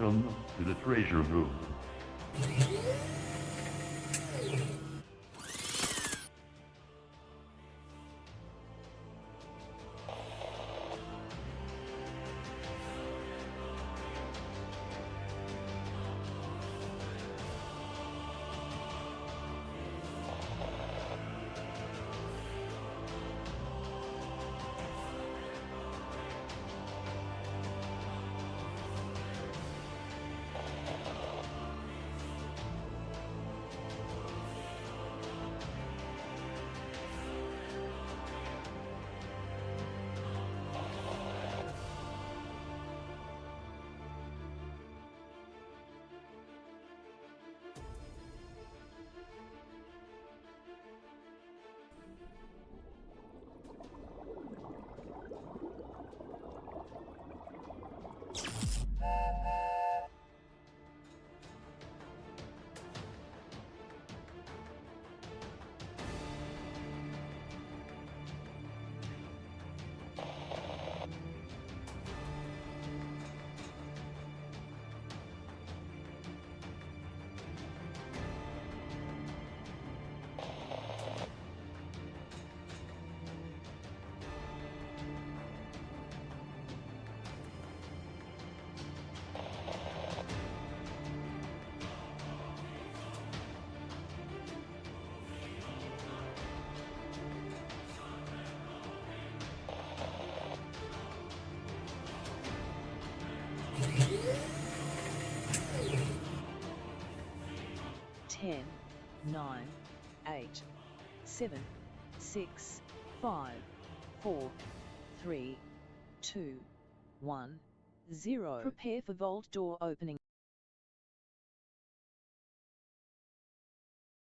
Welcome to the treasure room. Ten, 9, 8, 7, 6, 5, 4, 3, 2, 1, 0. Prepare for vault door opening.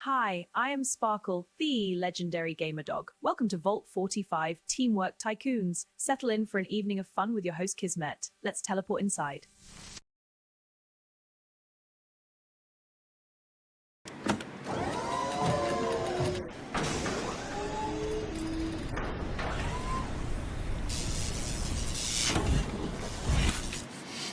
Hi, I am Sparkle, the legendary gamer dog. Welcome to Vault 45 Teamwork Tycoons. Settle in for an evening of fun with your host Kismet. Let's teleport inside.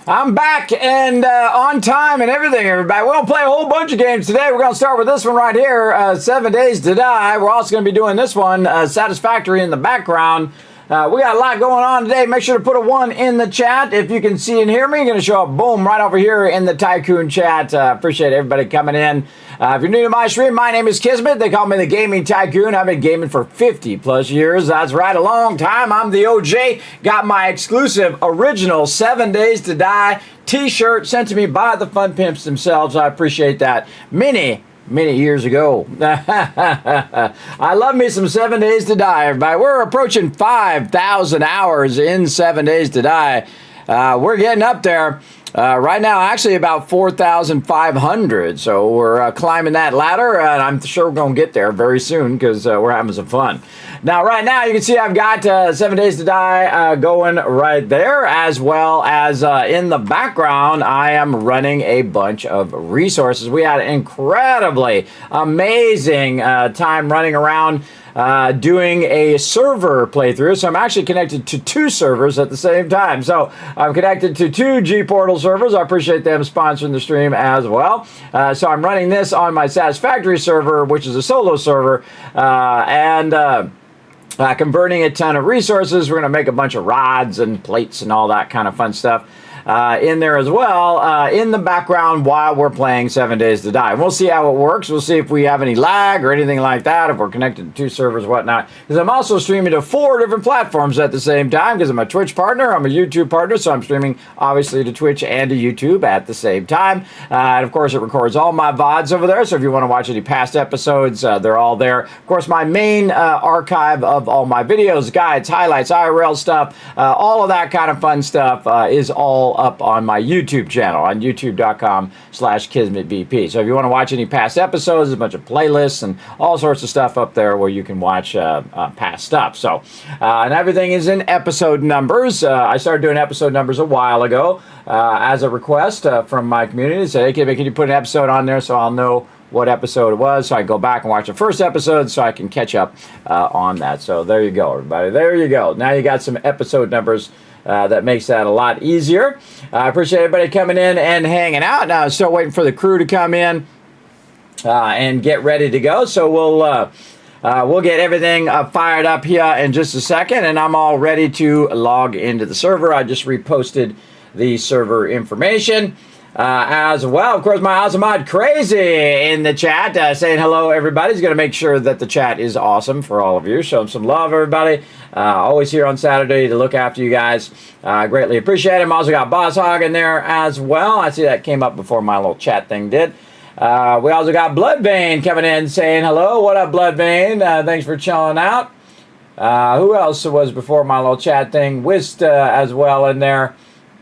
I'm back and on time and everything, everybody. We're going to play a whole bunch of games today. We're going to start with this one right here, 7 Days to Die. We're also going to be doing this one, Satisfactory, in the background. We got a lot going on today. Make sure to put a 1 in the chat if you can see and hear me. You're going to show up, boom, right over here in the Tycoon chat. Appreciate everybody coming in. If you're new to my stream, my name is Kismet. They call me the Gaming Tycoon. I've been gaming for 50 plus years. That's right, a long time. I'm the OJ. Got my exclusive original 7 Days to Die t-shirt sent to me by the Fun Pimps themselves. I appreciate that. Many years ago. I love me some 7 Days to Die, everybody. We're approaching 5,000 hours in 7 Days to Die. We're getting up there. Right now, actually about 4,500. So we're climbing that ladder, and I'm sure we're going to get there very soon because we're having some fun. Now, right now, you can see I've got 7 Days to Die going right there, as well as in the background, I am running a bunch of resources. We had an incredibly amazing time running around doing a server playthrough. So I'm actually connected to 2 servers at the same time. So I'm connected to 2 G-Portal servers. I appreciate them sponsoring the stream as well. So I'm running this on my Satisfactory server, which is a solo server, and converting a ton of resources. We're going to make a bunch of rods and plates and all that kind of fun stuff in there as well, in the background while we're playing 7 Days to Die. We'll see how it works. We'll see if we have any lag or anything like that, if we're connected to 2 servers, whatnot. Because I'm also streaming to 4 different platforms at the same time, because I'm a Twitch partner, I'm a YouTube partner, so I'm streaming obviously to Twitch and to YouTube at the same time. And of course, it records all my VODs over there, so if you want to watch any past episodes, they're all there. Of course, my main archive of all my videos, guides, highlights, IRL stuff, all of that kind of fun stuff is all up on my YouTube channel on youtube.com/KismetBP. So if you want to watch any past episodes, there's a bunch of playlists and all sorts of stuff up there where you can watch past stuff. So, and everything is in episode numbers. I started doing episode numbers a while ago as a request from my community. They said, hey, can you put an episode on there so I'll know what episode it was, so I go back and watch the first episode so I can catch up on that. So there you go, everybody. There you go. Now you got some episode numbers that makes that a lot easier. I appreciate everybody coming in and hanging out. Now, I'm still waiting for the crew to come in and get ready to go. So we'll get everything fired up here in just a second, and I'm all ready to log into the server. I just reposted the server information as well. Of course, my awesome mod Crazy in the chat saying hello, everybody. He's going to make sure that the chat is awesome for all of you. Show him some love, everybody. Always here on Saturday to look after you guys. Greatly appreciate him. Also got Boss Hog in there as well. I see that came up before my little chat thing did. We also got Bloodvein coming in saying hello. What up, Bloodvein? Thanks for chilling out. Who else was before my little chat thing? Whist as well in there.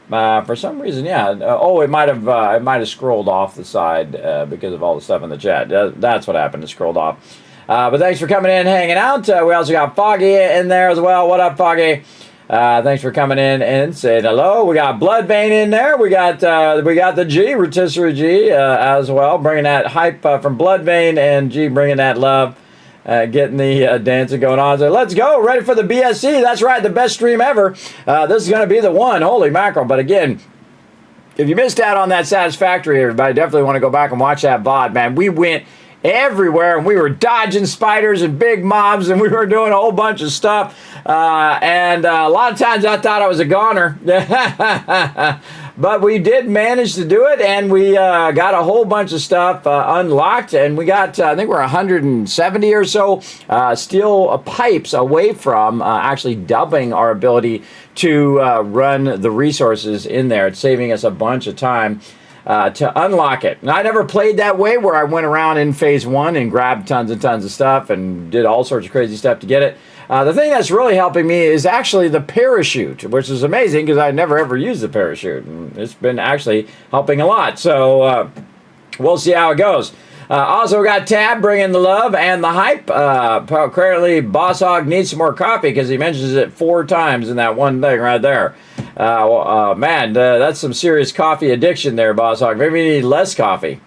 For some reason, yeah. It might have scrolled off the side because of all the stuff in the chat. That's what happened. It scrolled off. But thanks for coming in and hanging out. We also got Foggy in there as well. What up, Foggy? Thanks for coming in and saying hello. We got Bloodvein in there. We got the G, Rotisserie G, as well, bringing that hype from Bloodvein, and G bringing that love, getting the dancing going on. So let's go, ready for the BSE. That's right, the best stream ever. This is going to be the one. Holy mackerel! But again, if you missed out on that Satisfactory, everybody definitely want to go back and watch that VOD. Man, we went everywhere, and we were dodging spiders and big mobs, and we were doing a whole bunch of stuff. And a lot of times I thought I was a goner. But we did manage to do it, and we got a whole bunch of stuff unlocked, and we got, I think we're 170 or so steel pipes away from actually doubling our ability to run the resources in there. It's saving us a bunch of time to unlock it. And I never played that way, where I went around in phase 1 and grabbed tons and tons of stuff and did all sorts of crazy stuff to get it. The thing that's really helping me is actually the parachute, which is amazing because I never ever used the parachute, and it's been actually helping a lot. So we'll see how it goes. Also got Tab bringing the love and the hype. Currently, Boss Hog needs some more coffee because he mentions it 4 times in that one thing right there. Man, that's some serious coffee addiction there, Boss Hog. Maybe you need less coffee.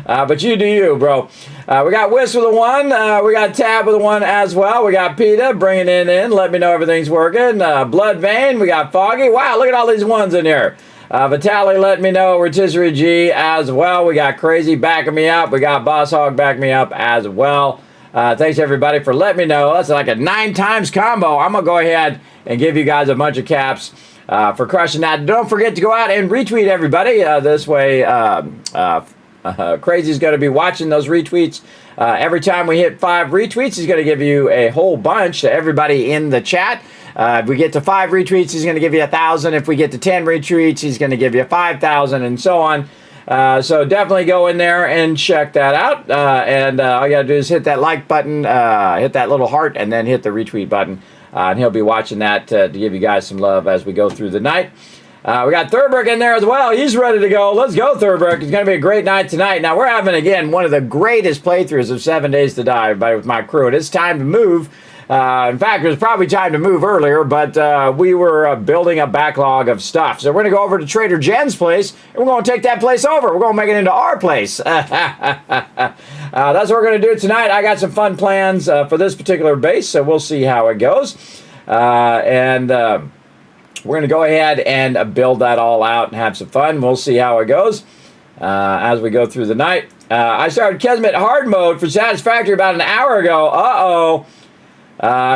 But you do you, bro. We got Whisk with a 1. We got Tab with a 1 as well. We got PETA bringing it in. Let me know everything's working. Bloodvein. We got Foggy. Wow, look at all these 1s in here. Vitaly, let me know. Rotisserie G as well. We got Crazy backing me up. We got Boss Hog backing me up as well. Thanks, everybody, for letting me know. That's like a 9 times combo. I'm going to go ahead and give you guys a bunch of caps for crushing that. Don't forget to go out and retweet everybody. This way, Crazy's going to be watching those retweets. Every time we hit 5 retweets, he's going to give you a whole bunch to everybody in the chat. If we get to 5 retweets, he's going to give you 1,000. If we get to 10 retweets, he's going to give you 5,000, and so on. So definitely go in there and check that out. And all you got to do is hit that like button, hit that little heart, and then hit the retweet button. And he'll be watching that to give you guys some love as we go through the night. We got Thurberg in there as well. He's ready to go. Let's go, Thurberg. It's going to be a great night tonight. Now, we're having, again, one of the greatest playthroughs of 7 Days to Die, everybody, with my crew. And it's time to move. In fact, it was probably time to move earlier, but we were building a backlog of stuff. So we're going to go over to Trader Jen's place, and we're going to take that place over. We're going to make it into our place. That's what we're going to do tonight. I got some fun plans for this particular base, so we'll see how it goes. We're going to go ahead and build that all out and have some fun. We'll see how it goes as we go through the night. I started Kismet hard mode for Satisfactory about an hour ago. Uh-oh.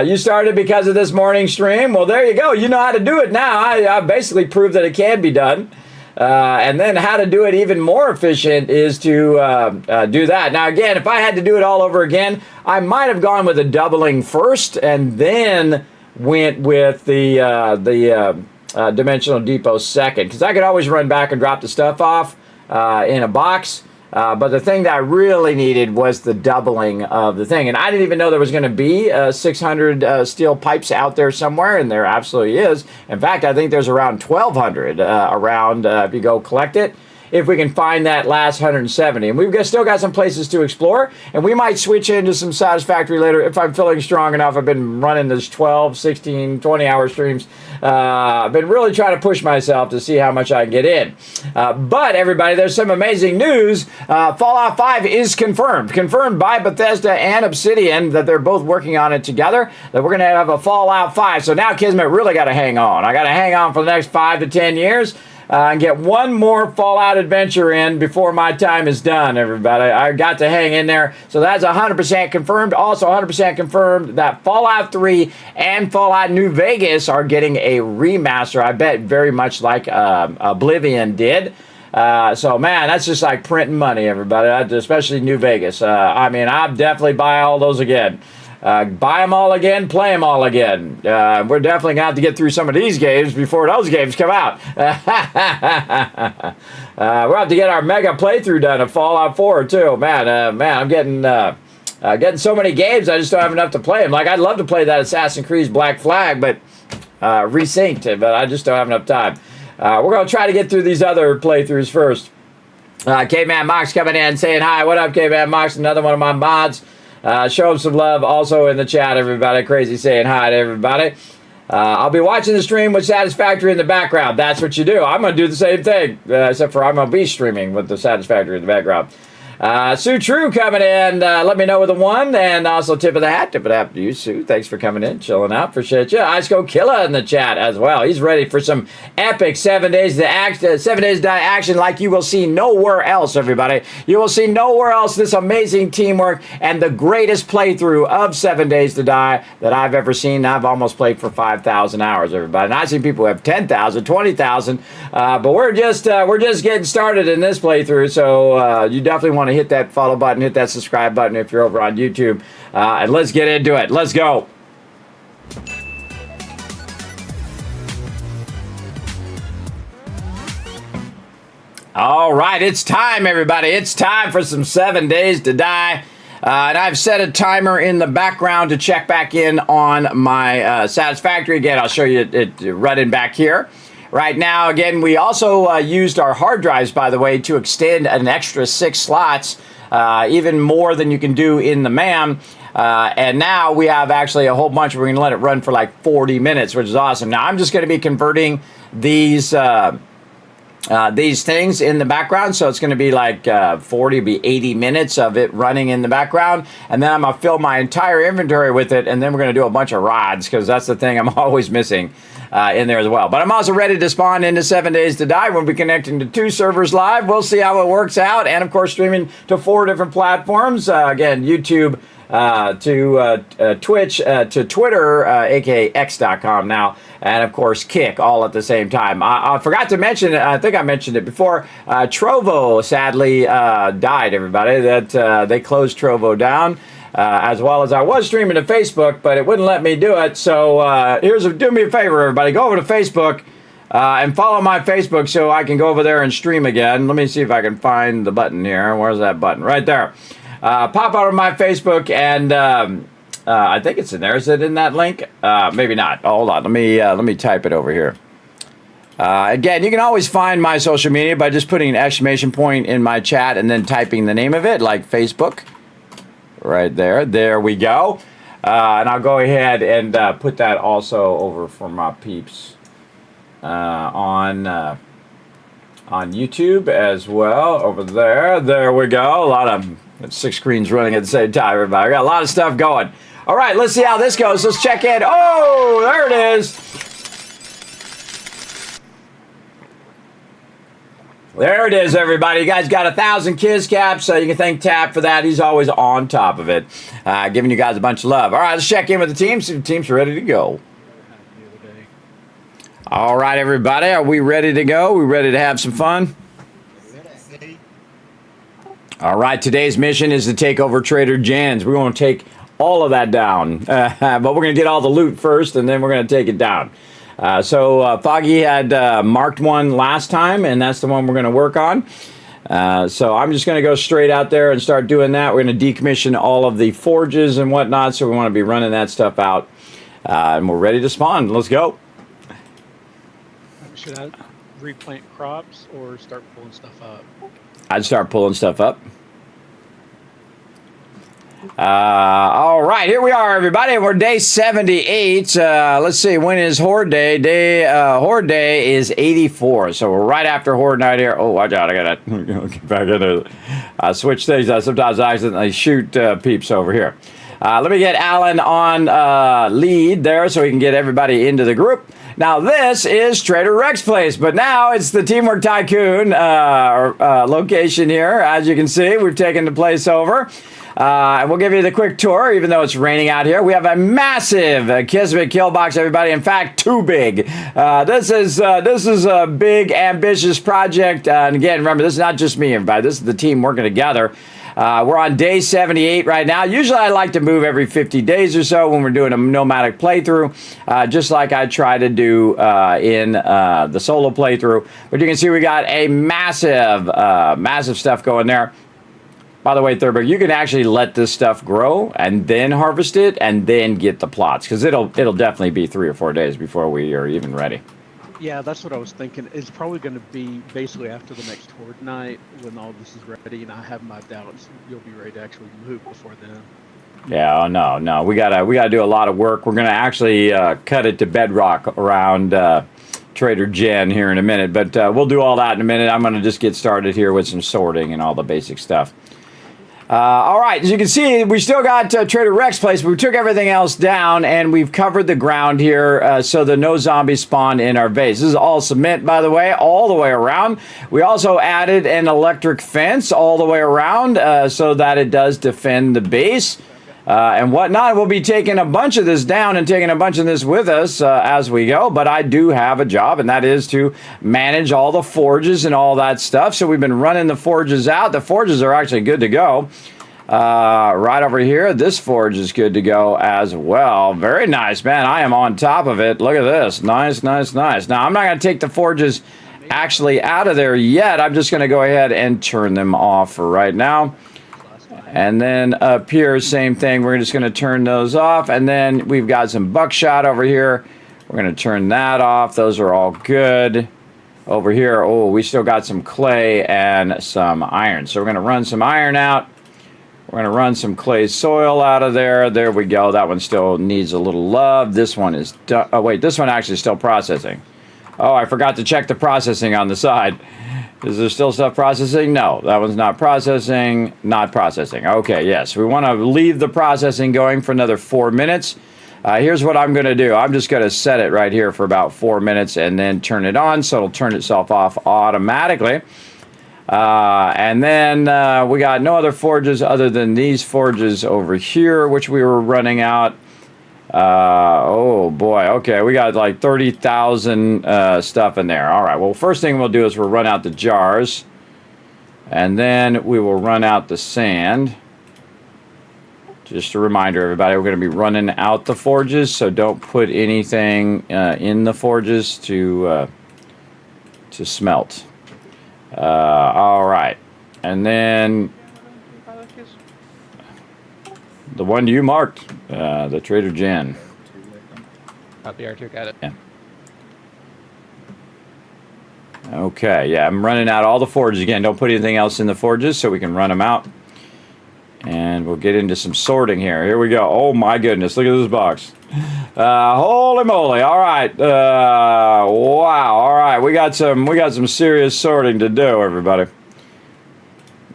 You started because of this morning stream? Well, there you go. You know how to do it now. I basically proved that it can be done. And then how to do it even more efficient is to do that. Now, again, if I had to do it all over again, I might have gone with a doubling first and then went with the Dimensional Depot second, because I could always run back and drop the stuff off in a box. But the thing that I really needed was the doubling of the thing. And I didn't even know there was going to be 600 steel pipes out there somewhere, and there absolutely is. In fact, I think there's around 1,200 around if you go collect it. if we can find that last 170. And we've still got some places to explore, and we might switch into some Satisfactory later if I'm feeling strong enough. I've been running this 12, 16, 20-hour streams. I've been really trying to push myself to see how much I can get in. But everybody, there's some amazing news. Fallout 5 is confirmed by Bethesda and Obsidian that they're both working on it together, that we're going to have a Fallout 5. So now Kismet really got to hang on. I got to hang on for the next 5 to 10 years. And get one more Fallout adventure in before my time is done, everybody. I got to hang in there. So that's 100% confirmed. Also 100% confirmed that Fallout 3 and Fallout New Vegas are getting a remaster. I bet very much like Oblivion did. So, man, that's just like printing money, everybody, especially New Vegas. I mean, I'd definitely buy all those again. Buy them all again, play them all again. We're definitely going to have to get through some of these games before those games come out. We'll have to get our mega playthrough done of Fallout 4, too. Man, I'm getting so many games, I just don't have enough to play them. Like, I'd love to play that Assassin's Creed Black Flag, but resynced, but I just don't have enough time. We're going to try to get through these other playthroughs first. K-Man Mox coming in saying hi. What up, K-Man Mox? Another one of my mods. Show them some love also in the chat, everybody. Crazy saying hi to everybody. I'll be watching the stream with Satisfactory in the background. That's what you do. I'm going to do the same thing, except for I'm going to be streaming with the Satisfactory in the background. Sue True coming in. Let me know with a 1. And also tip of the hat. Tip of the hat to you, Sue. Thanks for coming in. Chilling out. Appreciate you. Ice Go Killer in the chat as well. He's ready for some epic 7 days to die action like you will see nowhere else, everybody. You will see nowhere else this amazing teamwork and the greatest playthrough of 7 Days to Die that I've ever seen. I've almost played for 5,000 hours, everybody. And I've seen people who have 10,000, 20,000. But we're just getting started in this playthrough. So you definitely want to hit that follow button, hit that subscribe button if you're over on YouTube, and let's get into it. Let's go. All right, it's time, everybody. It's time for some 7 Days to Die. And I've set a timer in the background to check back in on my Satisfactory. Again, I'll show you it running back here. Right now, again, we also used our hard drives, by the way, to extend an extra 6 slots, even more than you can do in the MAM. And now we have actually a whole bunch. We're going to let it run for like 40 minutes, which is awesome. Now, I'm just going to be converting these things in the background. So it's going to be like 40, be 80 minutes of it running in the background. And then I'm going to fill my entire inventory with it. And then we're going to do a bunch of rods because that's the thing I'm always missing in there as well. But I'm also ready to spawn into 7 Days to Die. We'll be connecting to 2 servers live. We'll see how it works out. And of course, streaming to 4 different platforms. Again, YouTube, to Twitch, to Twitter, aka X.com now, and of course Kick, all at the same time. I forgot to mention, I think I mentioned it before, Trovo sadly died, everybody. That they closed Trovo down, as well as I was streaming to Facebook, but it wouldn't let me do it. So do me a favor, everybody, go over to Facebook and follow my Facebook so I can go over there and stream again. Let me see if I can find the button here. Where's that button? Right there. Pop out of my Facebook, and I think it's in there. Is it in that link? Maybe not. Hold on. Let me type it over here. Again, you can always find my social media by just putting an exclamation point in my chat and then typing the name of it, like Facebook. Right there. There we go. And I'll go ahead and put that also over for my peeps on YouTube as well. Over there. There we go. A lot of 6 screens running at the same time, everybody. I got a lot of stuff going. All right, let's see how this goes. Let's check in. Oh, there it is. There it is, everybody. You guys got 1,000 Kiss caps, so you can thank Tap for that. He's always on top of it, giving you guys a bunch of love. All right, let's check in with the team. See if the team's ready to go. All right, everybody. Are we ready to go? We ready to have some fun? All right, today's mission is to take over Trader Jan's. We're going to take all of that down, but we're going to get all the loot first, and then we're going to take it down. So Foggy had marked one last time, and that's the one we're going to work on. So I'm just going to go straight out there and start doing that. We're going to decommission all of the forges and whatnot, so we want to be running that stuff out. And we're ready to spawn. Let's go. replant crops or start pulling stuff up? I'd start pulling stuff up. All right, here we are, everybody. We're day 78. Let's see, when is Horde Day? Horde Day is 84, so we're right after Horde Night here. Oh, watch out, I gotta get back into switch things. Sometimes I accidentally shoot peeps over here. Let me get Alan on lead there so we can get everybody into the group. Now, this is Trader Rex Place, but now it's the Teamwork Tycoon location here. As you can see, we've taken the place over. And we'll give you the quick tour, even though it's raining out here. We have a massive Kismet kill box, everybody. In fact, too big. This is a big, ambitious project. And again, remember, this is not just me, everybody. This is the team working together. We're on day 78 right now. Usually I like to move every 50 days or so when we're doing a nomadic playthrough, just like I try to do in the solo playthrough. But you can see we got a massive stuff going there. By the way, Thurberg, you can actually let this stuff grow and then harvest it and then get the plots, because it'll definitely be 3 or 4 days before we are even ready. Yeah, that's what I was thinking. It's probably going to be basically after the next Horde night when all this is ready, and I have my doubts you'll be ready to actually move before then. Yeah, no, we gotta do a lot of work. We're gonna actually cut it to bedrock around Trader Jen here in a minute, but we'll do all that in a minute. I'm gonna just get started here with some sorting and all the basic stuff. All right, as you can see, we still got Trader Rex Place, but we took everything else down, and we've covered the ground here so that no zombies spawn in our base. This is all cement, by the way, all the way around. We also added an electric fence all the way around so that it does defend the base and whatnot. We'll be taking a bunch of this down and taking a bunch of this with us as we go, but I do have a job, and that is to manage all the forges and all that stuff. So we've been running the forges out. The forges are actually good to go. Right over here, this forge is good to go as well. Very nice, man. I am on top of it. Look at this. Nice. Now, I'm not going to take the forges actually out of there yet. I'm just going to go ahead and turn them off for right now. And then up here, same thing. We're just going to turn those off. And then we've got some buckshot over here. We're going to turn that off. Those are all good. Over here, oh, we still got some clay and some iron. So we're going to run some iron out. We're going to run some clay soil out of there. There we go. That one still needs a little love. This one is done. Oh, wait, this one actually is still processing. Oh, I forgot to check the processing on the side. Is there still stuff processing? No, that one's not processing. Not processing. Okay, yes. We want to leave the processing going for another 4 minutes. Here's what I'm going to do. I'm just going to set it right here for about 4 minutes and then turn it on, so it'll turn itself off automatically. And then we got no other forges other than these forges over here, which we were running out. Oh boy, okay, we got like 30,000 stuff in there. All right, well, first thing we'll do is we'll run out the jars, and then we will run out the sand. Just a reminder, everybody, we're going to be running out the forges, so don't put anything in the forges to smelt. All right, and then the one you marked, the Trader Jen. Copy R2, got it. Yeah. Okay, yeah, I'm running out all the forges again. Don't put anything else in the forges so we can run them out. And we'll get into some sorting here. Here we go. Oh my goodness, look at this box. Holy moly. All right. Wow. All right. We got some serious sorting to do, everybody.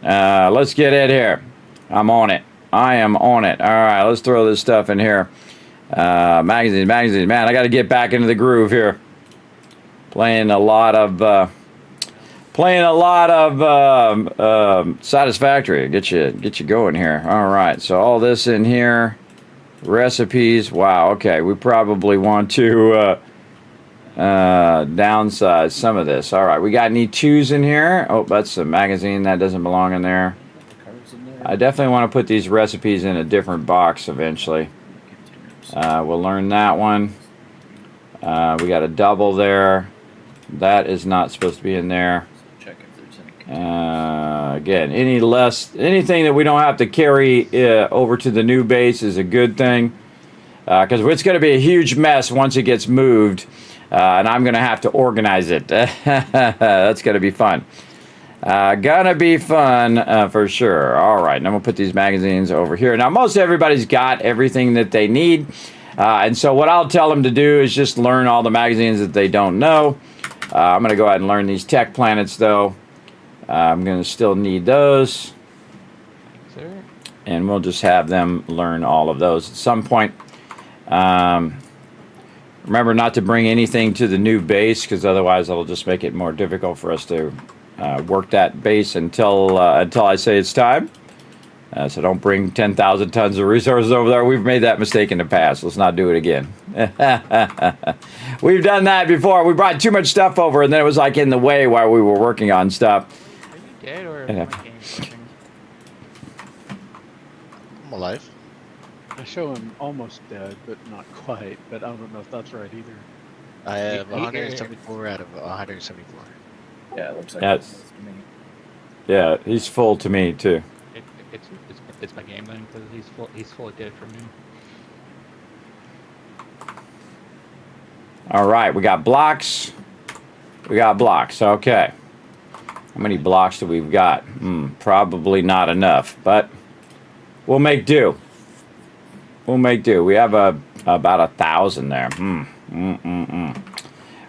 Let's get in here. I'm on it. I am on it. All right. Let's throw this stuff in here. Magazines. Man, I got to get back into the groove here. Playing a lot of Satisfactory. Get you going here. All right. So all this in here. Recipes. Wow. Okay. We probably want to downsize some of this. All right. We got any twos in here? Oh, that's a magazine. That doesn't belong in there. I definitely want to put these recipes in a different box eventually. We'll learn that one. We got a double there. That is not supposed to be in there. Again, anything that we don't have to carry over to the new base is a good thing, because it's going to be a huge mess once it gets moved. and I'm going to have to organize it. That's going to be fun. Gonna be fun for sure. All right, and I'm gonna put these magazines over here. Now, most everybody's got everything that they need, and so what I'll tell them to do is just learn all the magazines that they don't know. I'm gonna go ahead and learn these tech planets, though. I'm gonna still need those, and we'll just have them learn all of those at some point. Remember not to bring anything to the new base, because otherwise it'll just make it more difficult for us to work that base until I say it's time. So don't bring 10,000 tons of resources over there. We've made that mistake in the past. Let's not do it again. We've done that before. We brought too much stuff over, and then it was like in the way while we were working on stuff. Are you dead or Yeah. my game's glitching? I'm alive. I show him almost dead, but not quite. But I don't know if that's right either. I have Hey, 174 out of 174. Yeah, it looks like Yeah. this is to me. Yeah, he's full to me too. It's my game then because he's fully dead for me. All right, we got blocks. We got blocks. Okay. How many blocks do we've got? Probably not enough, but we'll make do. We'll make do. We have about 1,000 there.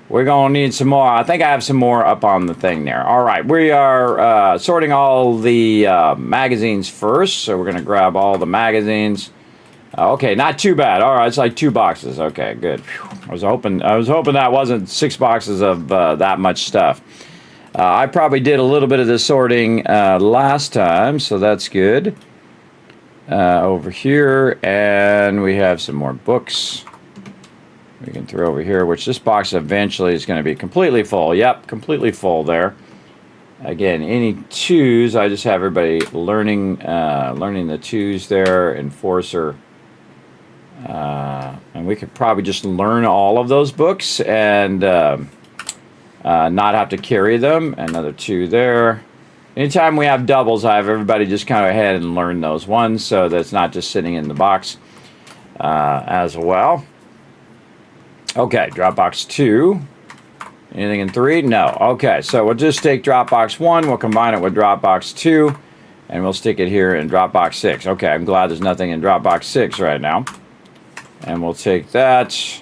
We're going to need some more. I think I have some more up on the thing there. All right, we are sorting all the magazines first, so we're going to grab all the magazines. Okay, not too bad. All right, it's like 2 boxes. Okay, good. Whew. I was hoping that wasn't 6 boxes of that much stuff. I probably did a little bit of the sorting last time, so that's good. Over here, and we have some more books we can throw over here, which this box eventually is going to be completely full. Yep, completely full there. Again, any 2s, I just have everybody learning the 2s there. Enforcer. And we could probably just learn all of those books and not have to carry them. Another 2 there. Anytime we have doubles, I have everybody just kind of ahead and learn those ones, so that's not just sitting in the box as well. Okay, Dropbox 2. Anything in 3? No. Okay, so we'll just take Dropbox 1, we'll combine it with Dropbox 2, and we'll stick it here in Dropbox 6. Okay, I'm glad there's nothing in Dropbox 6 right now. And we'll take that.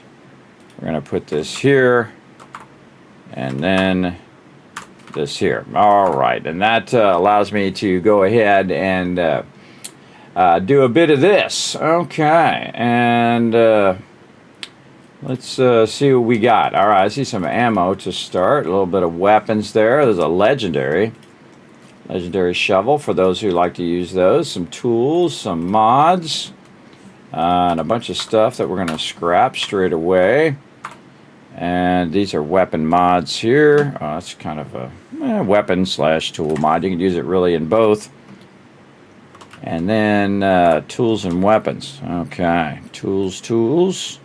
We're going to put this here, and then this here. All right, and that allows me to go ahead and do a bit of this. Okay, and let's see what we got. All right, I see some ammo to start. A little bit of weapons there. There's a legendary shovel for those who like to use those. Some tools, some mods, and a bunch of stuff that we're going to scrap straight away. And these are weapon mods here. Oh, that's kind of a weapon / tool mod. You can use it really in both. And then tools and weapons. Okay, tools.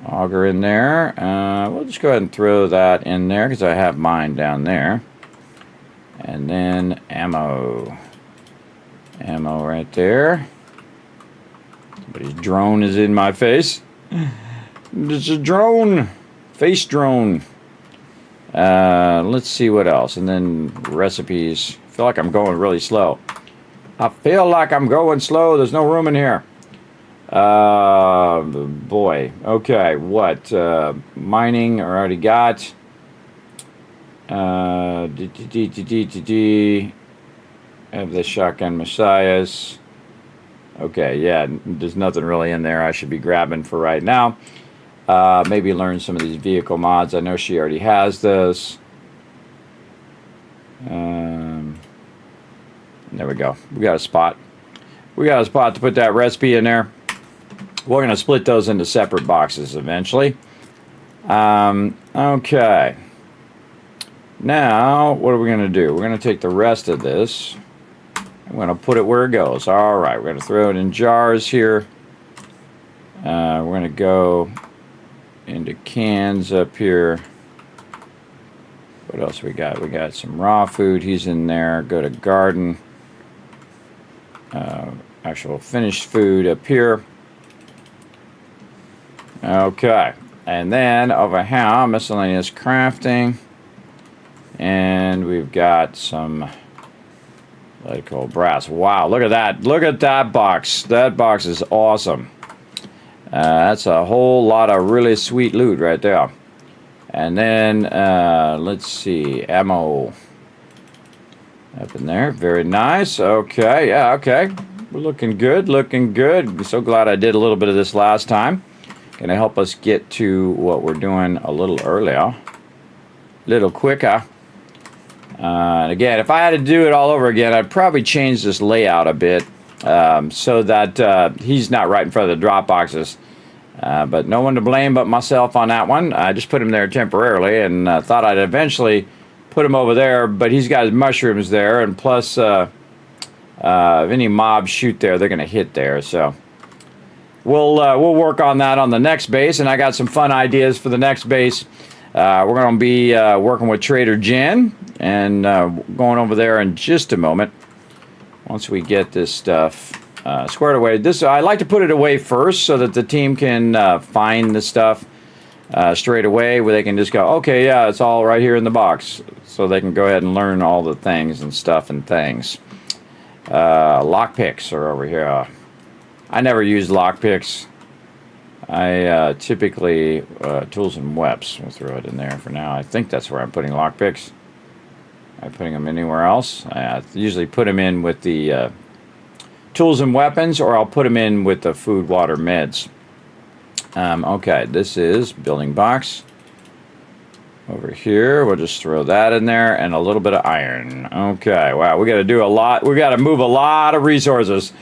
Auger in there. We'll just go ahead and throw that in there because I have mine down there. And then ammo. Ammo right there. Somebody's drone is in my face. It's a drone. Face drone. Let's see what else. And then recipes. I feel like I'm going really slow. There's no room in here. Boy. Okay, what? Mining, I already got. Have the shotgun messiahs. Okay, yeah, there's nothing really in there I should be grabbing for right now. Maybe learn some of these vehicle mods. I know she already has those. There we go. We got a spot. To put that recipe in there. We're going to split those into separate boxes eventually. Okay. Now, what are we going to do? We're going to take the rest of this. I'm going to put it where it goes. All right, we're going to throw it in jars here. We're going to go into cans up here. What else we got? We got some raw food. He's in there. Go to garden. Actual finished food up here. Okay. And then over here, miscellaneous crafting. And we've got some medical brass. Wow, look at that. Look at that box. That box is awesome. That's a whole lot of really sweet loot right there. And then, let's see, ammo. Up in there. Very nice. Okay, yeah, okay. We're looking good, looking good. So glad I did a little bit of this last time. Gonna help us get to what we're doing a little earlier. A little quicker. And again, if I had to do it all over again, I'd probably change this layout a bit so that he's not right in front of the drop boxes. But no one to blame but myself on that one. I just put him there temporarily and thought I'd eventually put him over there, but he's got his mushrooms there, and plus if any mobs shoot there, they're going to hit there. So we'll work on that on the next base, and I got some fun ideas for the next base. We're going to be working with Trader Jen and going over there in just a moment once we get this stuff squared away. I like to put it away first so that the team can find the stuff straight away, where they can just go, okay, yeah, it's all right here in the box, so they can go ahead and learn all the things and stuff and things. Lockpicks are over here. I never use lockpicks. I typically tools and webs. We'll throw it in there for now. I think that's where I'm putting lockpicks. Am I putting them anywhere else? I usually put them in with the tools and weapons, or I'll put them in with the food, water, meds. Okay, this is building box. Over here, we'll just throw that in there, and a little bit of iron. Okay, wow, we got to do a lot. We got to move a lot of resources.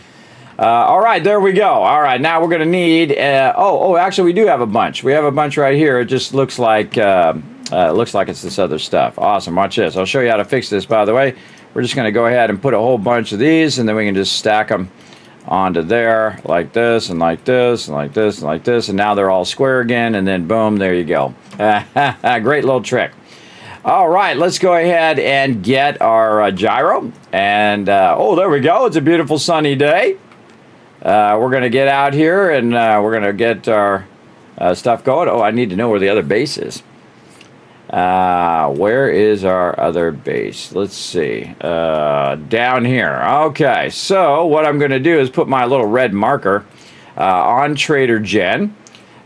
All right, there we go. All right, now we're going to need. Actually, we do have a bunch. We have a bunch right here. It just looks like it's this other stuff. Awesome. Watch this. I'll show you how to fix this. By the way, we're just going to go ahead and put a whole bunch of these, and then we can just stack them onto there like this and like this and like this and like this, and now they're all square again, and then boom, there you go. Great little trick. All right, let's go ahead and get our gyro, and there we go. It's a beautiful sunny day. We're gonna get out here, and we're gonna get our stuff going. I need to know where the other base is. Where is our other base? Let's see. Down here. Okay, so what I'm going to do is put my little red marker on Trader Jen.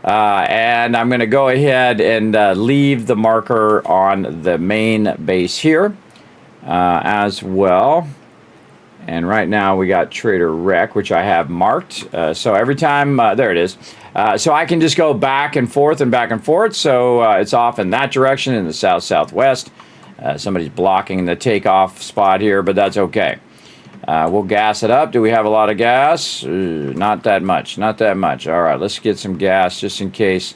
And I'm going to go ahead and leave the marker on the main base here as well. And right now we got Trader Rec, which I have marked. So every time, there it is. So I can just go back and forth and back and forth. So it's off in that direction, in the south-southwest. Somebody's blocking the takeoff spot here, but that's okay. We'll gas it up. Do we have a lot of gas? Not that much. Not that much. All right, let's get some gas just in case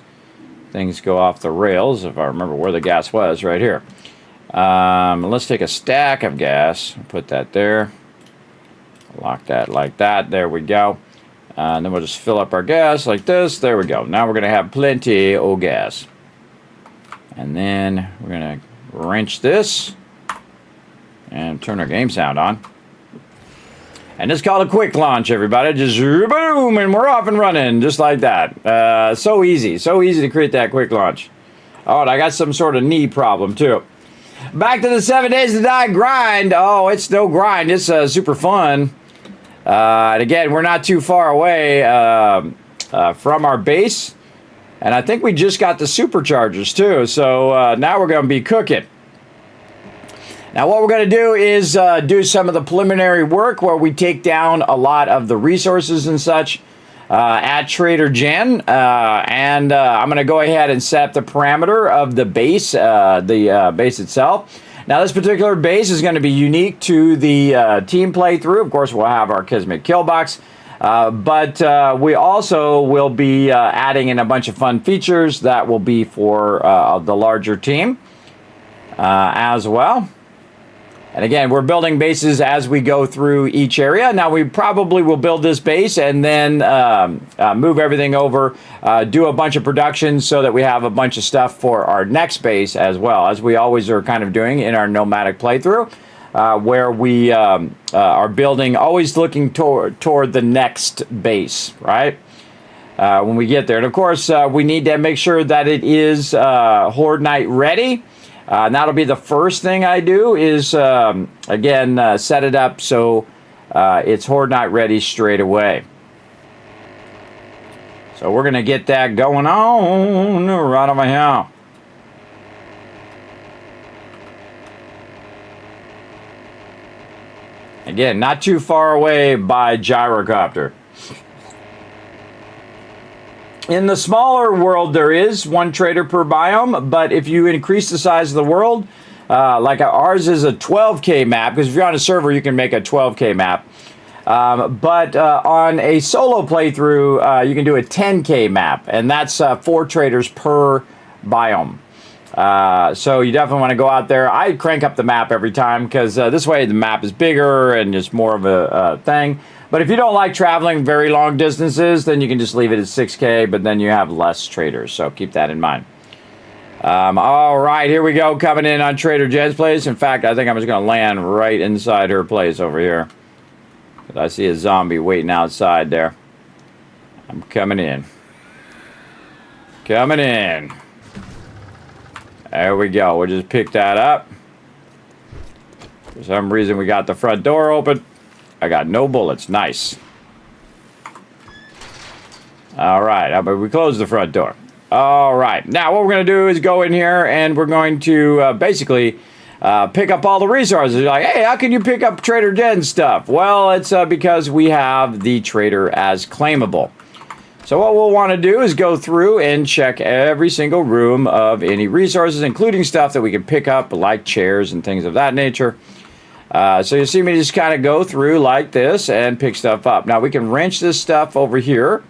things go off the rails. If I remember where the gas was, right here. Let's take a stack of gas. Put that there. Lock that like that. There we go. And then we'll just fill up our gas like this. There we go. Now we're going to have plenty of gas. And then we're going to wrench this and turn our game sound on. And it's called a quick launch, everybody. Just boom, and we're off and running just like that. So easy. So easy to create that quick launch. Oh, and I got some sort of knee problem, too. Back to the 7 days to die grind. Oh, it's no grind. It's super fun. And again, we're not too far away from our base. And I think we just got the superchargers, too. So now we're going to be cooking. Now, what we're going to do is do some of the preliminary work where we take down a lot of the resources and such at Trader Jen. And I'm going to go ahead and set the parameter of the base itself. Now, this particular base is going to be unique to the team playthrough. Of course, we'll have our Kismet kill box. But we also will be adding in a bunch of fun features that will be for the larger team as well. And again, we're building bases as we go through each area. Now, we probably will build this base and then move everything over, do a bunch of production so that we have a bunch of stuff for our next base as well, as we always are kind of doing in our nomadic playthrough, where we are building, always looking toward the next base, right? when we get there. And of course, we need to make sure that it is Horde Night ready. And that'll be the first thing I do is, again, set it up so it's Horde Night ready straight away. So we're going to get that going on right over here. Again, not too far away by gyrocopter. In the smaller world, there is one trader per biome, but if you increase the size of the world, like ours is a 12K map, because if you're on a server, you can make a 12K map. But on a solo playthrough, you can do a 10K map, and that's 4 traders per biome. So you definitely want to go out there. I crank up the map every time because this way the map is bigger and it's more of a thing. But if you don't like traveling very long distances, then you can just leave it at 6K, but then you have less traders. So keep that in mind. All right, here we go, coming in on Trader Jen's place. In fact, I think I'm just going to land right inside her place over here. I see a zombie waiting outside there. I'm coming in. Coming in. There we go. We'll just pick that up. For some reason, we got the front door open. I got no bullets. Nice. All right. How about we close the front door? All right. Now, what we're going to do is go in here, and we're going to basically pick up all the resources. You're like, hey, how can you pick up Trader Jen's stuff? Well, it's because we have the trader as claimable. So what we'll want to do is go through and check every single room of any resources, including stuff that we can pick up, like chairs and things of that nature. So you see me just kind of go through like this and pick stuff up. Now we can wrench this stuff over here.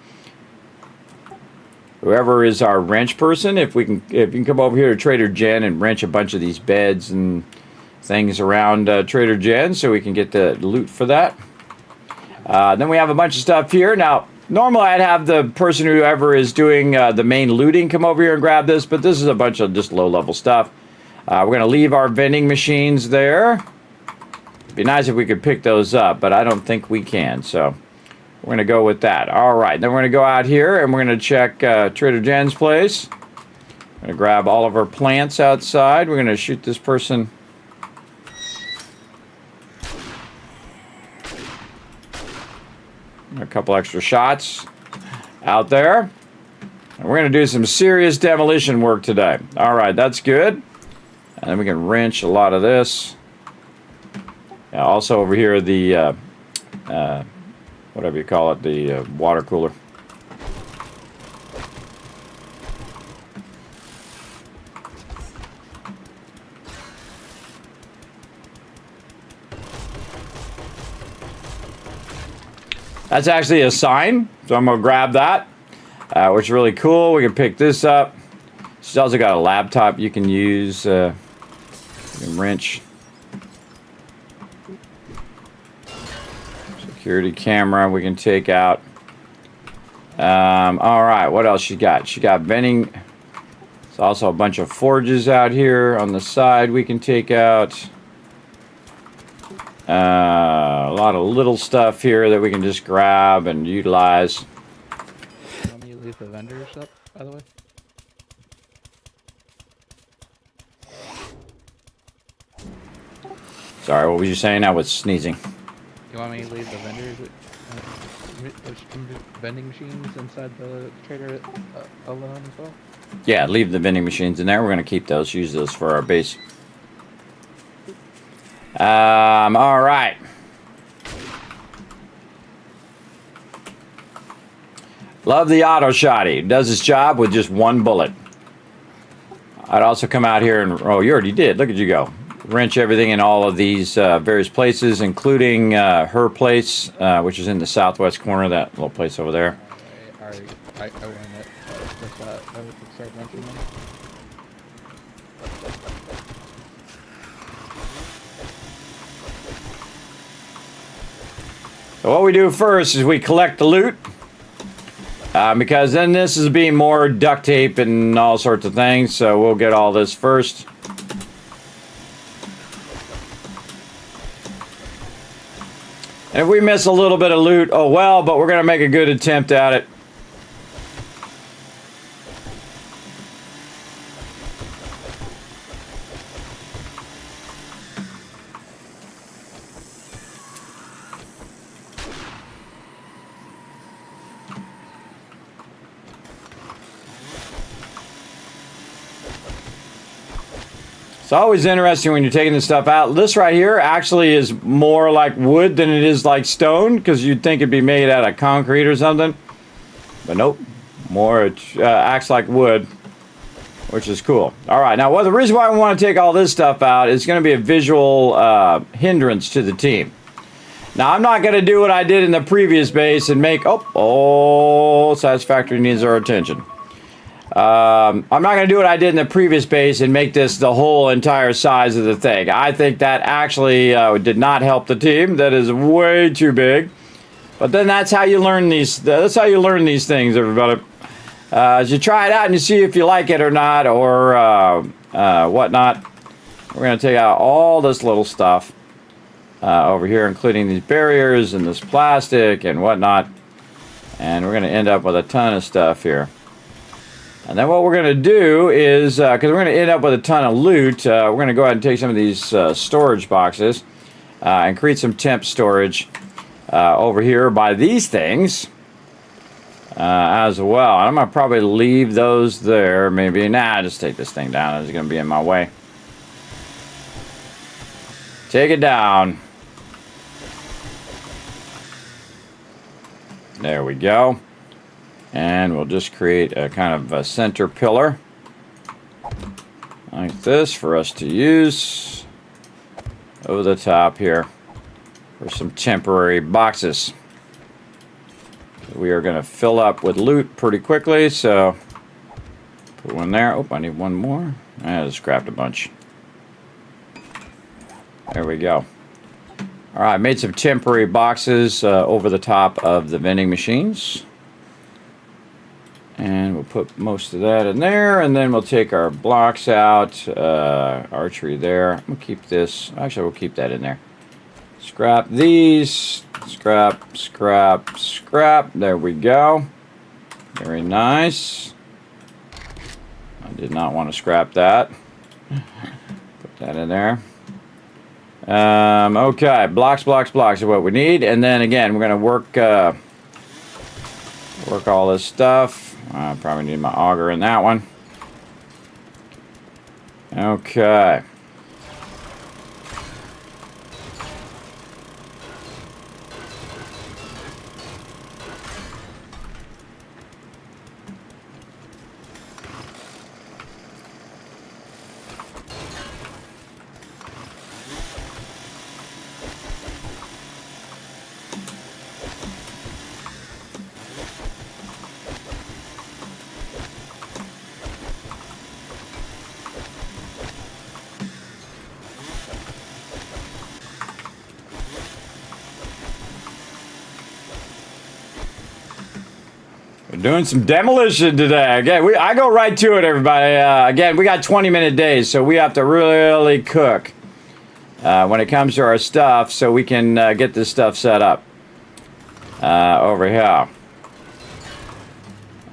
Whoever is our wrench person, if you can come over here to Trader Jen and wrench a bunch of these beds and things around Trader Jen so we can get the loot for that. Then we have a bunch of stuff here. Now, normally I'd have the person whoever is doing the main looting come over here and grab this, but this is a bunch of just low-level stuff. We're going to leave our vending machines there. It'd be nice if we could pick those up, but I don't think we can, so we're going to go with that. All right, then we're going to go out here and we're going to check Trader Jen's place. We're going to grab all of our plants outside. We're going to shoot this person. A couple extra shots out there. And we're going to do some serious demolition work today. All right, that's good. And then we can wrench a lot of this. Yeah, also over here, the, whatever you call it, the water cooler. That's actually a sign, so I'm going to grab that, which is really cool. We can pick this up. She's also got a laptop you can use. You can wrench. Security camera we can take out. All right, what else she got? She got vending. There's also a bunch of forges out here on the side we can take out. A lot of little stuff here that we can just grab and utilize. You want me to leave the vendors up, by the way? Sorry, what were you saying? I was sneezing. You want me to leave the vendors, vending machines inside the trader alone as well? Yeah, leave the vending machines in there. We're going to keep those, use those for our base. All right. Love the auto shotty. Does its job with just one bullet. I'd also come out here and, oh, you already did. Look at you go. Wrench everything in all of these various places, including her place, which is in the southwest corner, that little place over there. I went it. With that, I would start wrenching them. So what we do first is we collect the loot, because then this is being more duct tape and all sorts of things, so we'll get all this first. And if we miss a little bit of loot, oh well, but we're going to make a good attempt at it. It's always interesting when you're taking this stuff out. This right here actually is more like wood than it is like stone, because you'd think it'd be made out of concrete or something. But nope, more it acts like wood, which is cool. All right, now the reason why we want to take all this stuff out is going to be a visual hindrance to the team. Now, I'm not going to do what I did in the previous base and make... Oh, Satisfactory needs our attention. I'm not going to do what I did in the previous base and make this the whole entire size of the thing. I think that actually did not help the team. That is way too big. But then that's how you learn these. That's how you learn these things, everybody. As you try it out and you see if you like it or not, or whatnot. We're going to take out all this little stuff over here, including these barriers and this plastic and whatnot. And we're going to end up with a ton of stuff here. And then what we're going to do is, because we're going to end up with a ton of loot, we're going to go ahead and take some of these storage boxes and create some temp storage over here by these things as well. I'm going to probably leave those there. Maybe, nah, just take this thing down. It's going to be in my way. Take it down. There we go. And we'll just create a kind of a center pillar like this for us to use over the top here for some temporary boxes. We are going to fill up with loot pretty quickly, so put one there. Oh, I need one more. I just grabbed a bunch. There we go. All right, made some temporary boxes over the top of the vending machines. And we'll put most of that in there, and then we'll take our blocks out. Archery there. I'm going to keep this. Actually, we'll keep that in there. Scrap these. Scrap, scrap, scrap. There we go. Very nice. I did not want to scrap that. Put that in there. Okay, blocks, blocks, blocks are what we need. And then again, we're going to work all this stuff. I probably need my auger in that one. Okay. Doing some demolition today. Again, I go right to it, everybody. Again, we got 20-minute days, so we have to really cook when it comes to our stuff so we can get this stuff set up over here.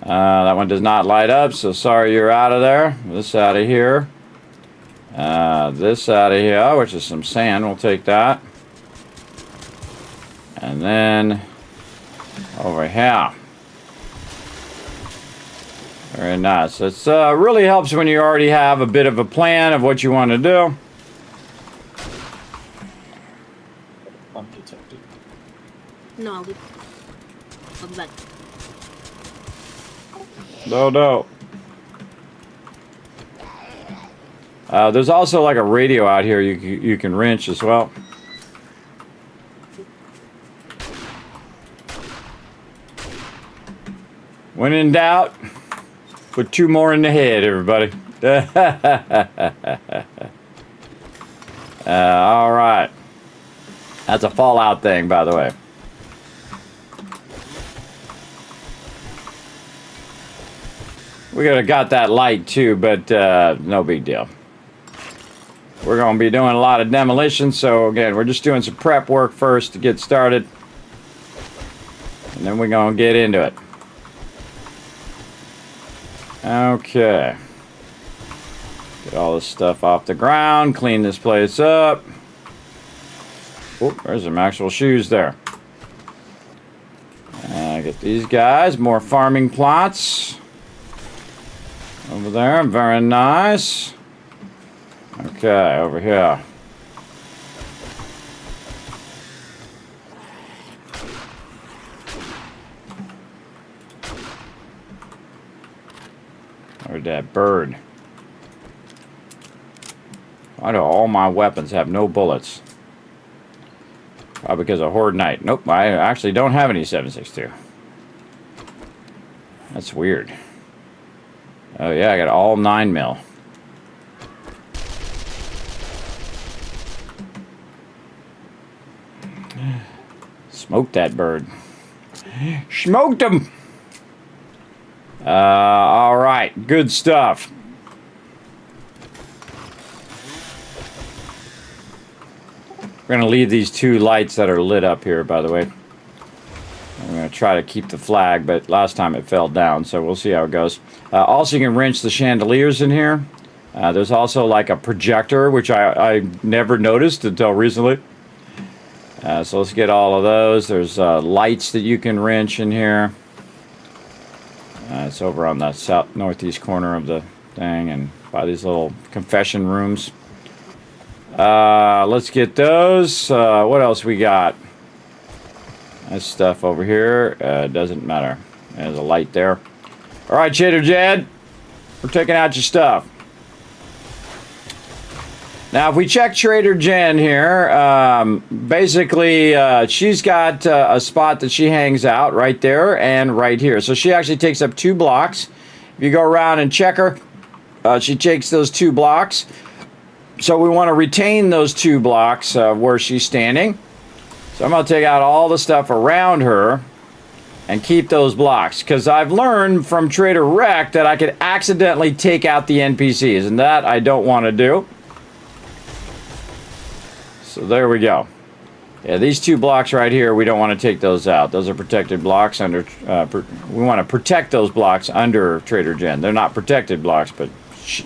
That one does not light up, so sorry you're out of there. This out of here. This out of here, which is some sand. We'll take that. And then over here. Very nice. It really helps when you already have a bit of a plan of what you want to do. No, I'll be back. No. There's also like a radio out here you can wrench as well. When in doubt, put two more in the head, everybody. All right. That's a Fallout thing, by the way. We could have got that light too, but no big deal. We're going to be doing a lot of demolition, so again, we're just doing some prep work first to get started. And then we're going to get into it. Okay. Get all this stuff off the ground, clean this place up. Oh, there's some actual shoes there. Get these guys, more farming plots. Over there, very nice. Okay, over here. Where'd that bird? Why do all my weapons have no bullets? Probably because of Horde Knight. Nope, I actually don't have any 7.62. That's weird. Oh yeah, I got all 9mm. Smoked that bird. Smoked him! Alright, good stuff. We're going to leave these 2 lights that are lit up here, by the way. I'm going to try to keep the flag, but last time it fell down, so we'll see how it goes. Also, you can wrench the chandeliers in here. There's also like a projector, which I never noticed until recently. So let's get all of those. There's lights that you can wrench in here. It's over on the northeast corner of the thing and by these little confession rooms. Let's get those. What else we got? That's stuff over here. Doesn't matter. There's a light there. All right, Trader Jed. We're taking out your stuff. Now, if we check Trader Jen here, basically, she's got a spot that she hangs out right there and right here. So she actually takes up 2 blocks. If you go around and check her, she takes those 2 blocks. So we want to retain those 2 blocks where she's standing. So I'm going to take out all the stuff around her and keep those blocks. Because I've learned from Trader Rec that I could accidentally take out the NPCs. And that I don't want to do. So there we go. Yeah, these 2 blocks right here, we don't want to take those out. Those are protected blocks under... we want to protect those blocks under Trader Jen. They're not protected blocks, but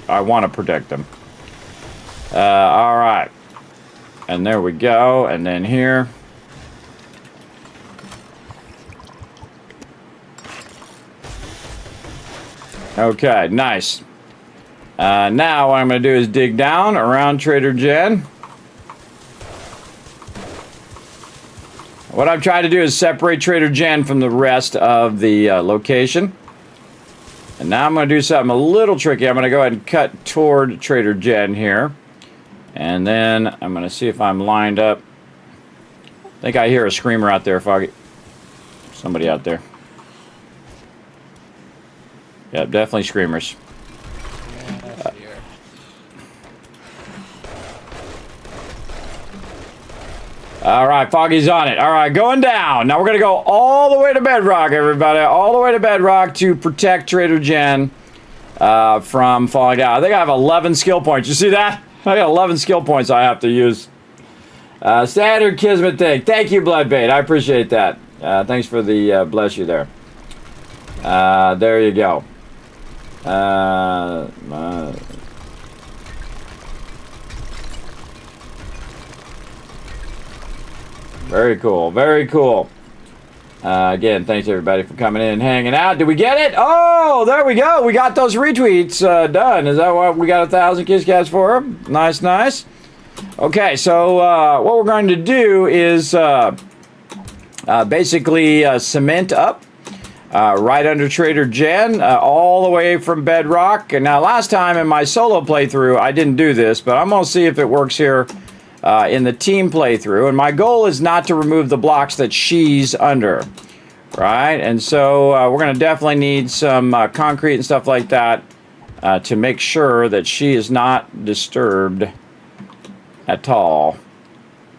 I want to protect them. All right. And there we go. And then here. Okay, nice. Now what I'm going to do is dig down around Trader Jen. What I'm trying to do is separate Trader Jen from the rest of the location. And now I'm going to do something a little tricky. I'm going to go ahead and cut toward Trader Jen here. And then I'm going to see if I'm lined up. I think I hear a screamer out there, Foggy. Somebody out there. Yep, definitely screamers. All right, Foggy's on it. All right, going down. Now we're going to go all the way to Bedrock, everybody. All the way to Bedrock to protect Trader Jen from falling down. I think I have 11 skill points. You see that? I got 11 skill points I have to use. Standard Kismet thing. Thank you, Bloodbait. I appreciate that. Thanks for the bless you there. There you go. Very cool. Very cool. Again, thanks everybody for coming in and hanging out. Did we get it? Oh, there we go. We got those retweets done. Is that what we got 1,000 Kiss Cats for? Nice, nice. Okay, so what we're going to do is basically cement up right under Trader Jen, all the way from Bedrock. And now, last time in my solo playthrough, I didn't do this, but I'm going to see if it works here in the team playthrough. And my goal is not to remove the blocks that she's under, right? And so we're going to definitely need some concrete and stuff like that to make sure that she is not disturbed at all.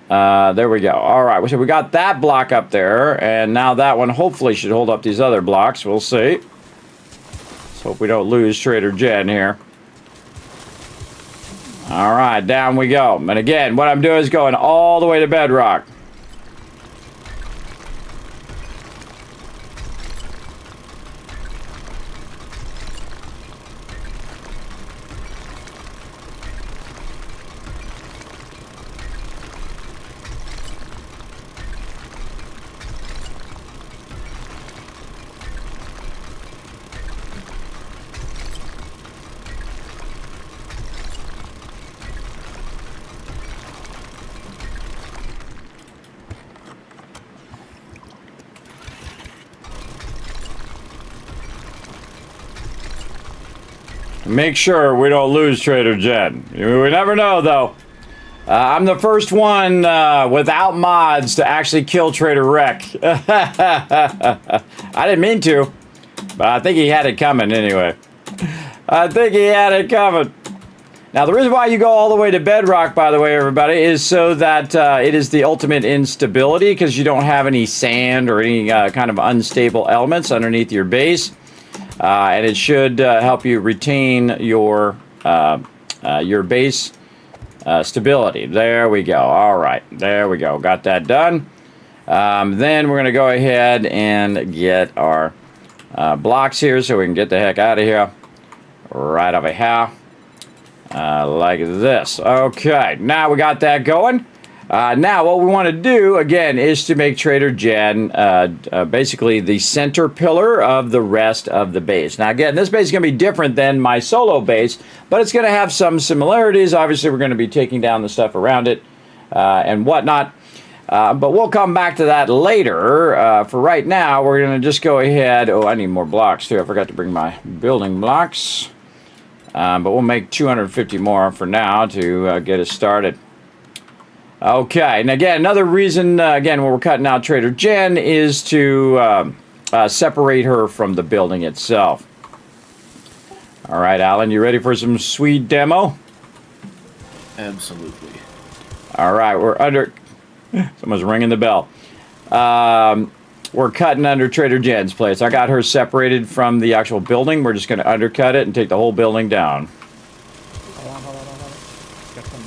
There we go. All right, so we got that block up there, and now that one hopefully should hold up these other blocks. We'll see. Let's hope we don't lose Trader Jen here. All right, down we go. And again, what I'm doing is going all the way to Bedrock. Make sure we don't lose Trader Jen. We never know, though. I'm the first one without mods to actually kill Trader Wreck. I didn't mean to, but I think he had it coming anyway. I think he had it coming. Now, the reason why you go all the way to bedrock, by the way, everybody, is so that it is the ultimate instability, because you don't have any sand or any kind of unstable elements underneath your base. And it should help you retain your base stability. There we go. All right. There we go. Got that done. Then we're going to go ahead and get our blocks here so we can get the heck out of here. Right over here. Like this. Okay. Now we got that going. Now what we want to do, again, is to make Trader Jen basically the center pillar of the rest of the base. Now, again, this base is going to be different than my solo base, but it's going to have some similarities. Obviously, we're going to be taking down the stuff around it and whatnot. But we'll come back to that later. For right now, we're going to just go ahead. Oh, I need more blocks, too. I forgot to bring my building blocks. But we'll make 250 more for now to get us started. Okay, and again, another reason, again, when we're cutting out Trader Jen is to separate her from the building itself. All right, Alan, you ready for some sweet demo? Absolutely. All right, we're under... Someone's ringing the bell. We're cutting under Trader Jen's place. I got her separated from the actual building. We're just going to undercut it and take the whole building down. Hold on. Got some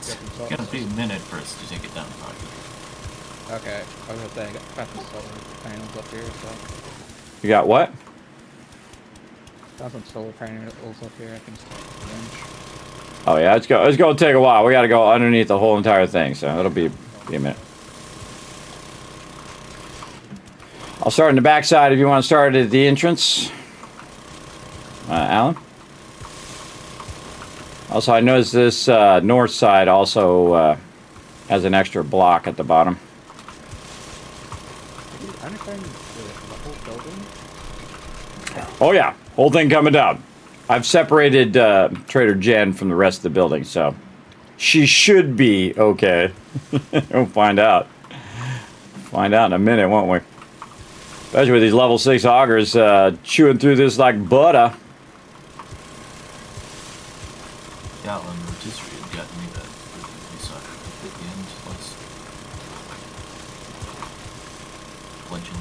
It's gonna be a minute for us to take it down, probably. Okay, I was gonna say, I got some solar panels up here, so. You got what? Got some solar panels up here, I can start the bench. Oh, yeah, it's going to take a while. We got to go underneath the whole entire thing, so it'll be a minute. I'll start in the backside if you want to start at the entrance. Alan? Also, I noticed this north side also has an extra block at the bottom. Did you understand the whole building? Oh, yeah. Whole thing coming down. I've separated Trader Jen from the rest of the building, so she should be okay. We'll find out. Find out in a minute, won't we? Especially with these level 6 augers chewing through this like butter. Yeah, Alan, rotisserie had gotten me that piece at the end. Let's lunch in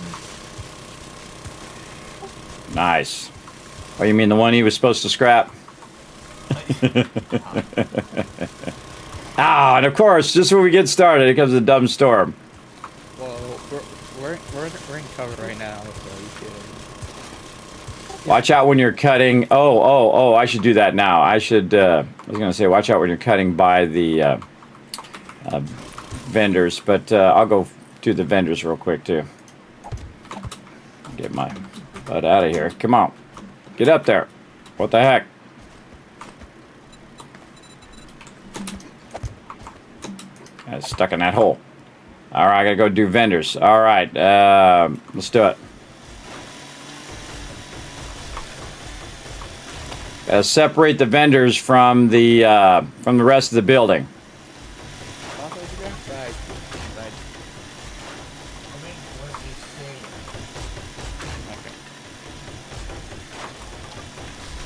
there. Nice. Oh, you mean the one he was supposed to scrap? Ah, and of course, just when we get started, it comes a dumb storm. Well, we're in cover right now, so you should. Watch out when you're cutting. Oh, I should do that now. I should, I was going to say, watch out when you're cutting by the vendors, but I'll go do the vendors real quick, too. Get my butt out of here. Come on. Get up there. What the heck? I was stuck in that hole. All right, I gotta go do vendors. All right, let's do it. Gotta separate the vendors from the rest of the building.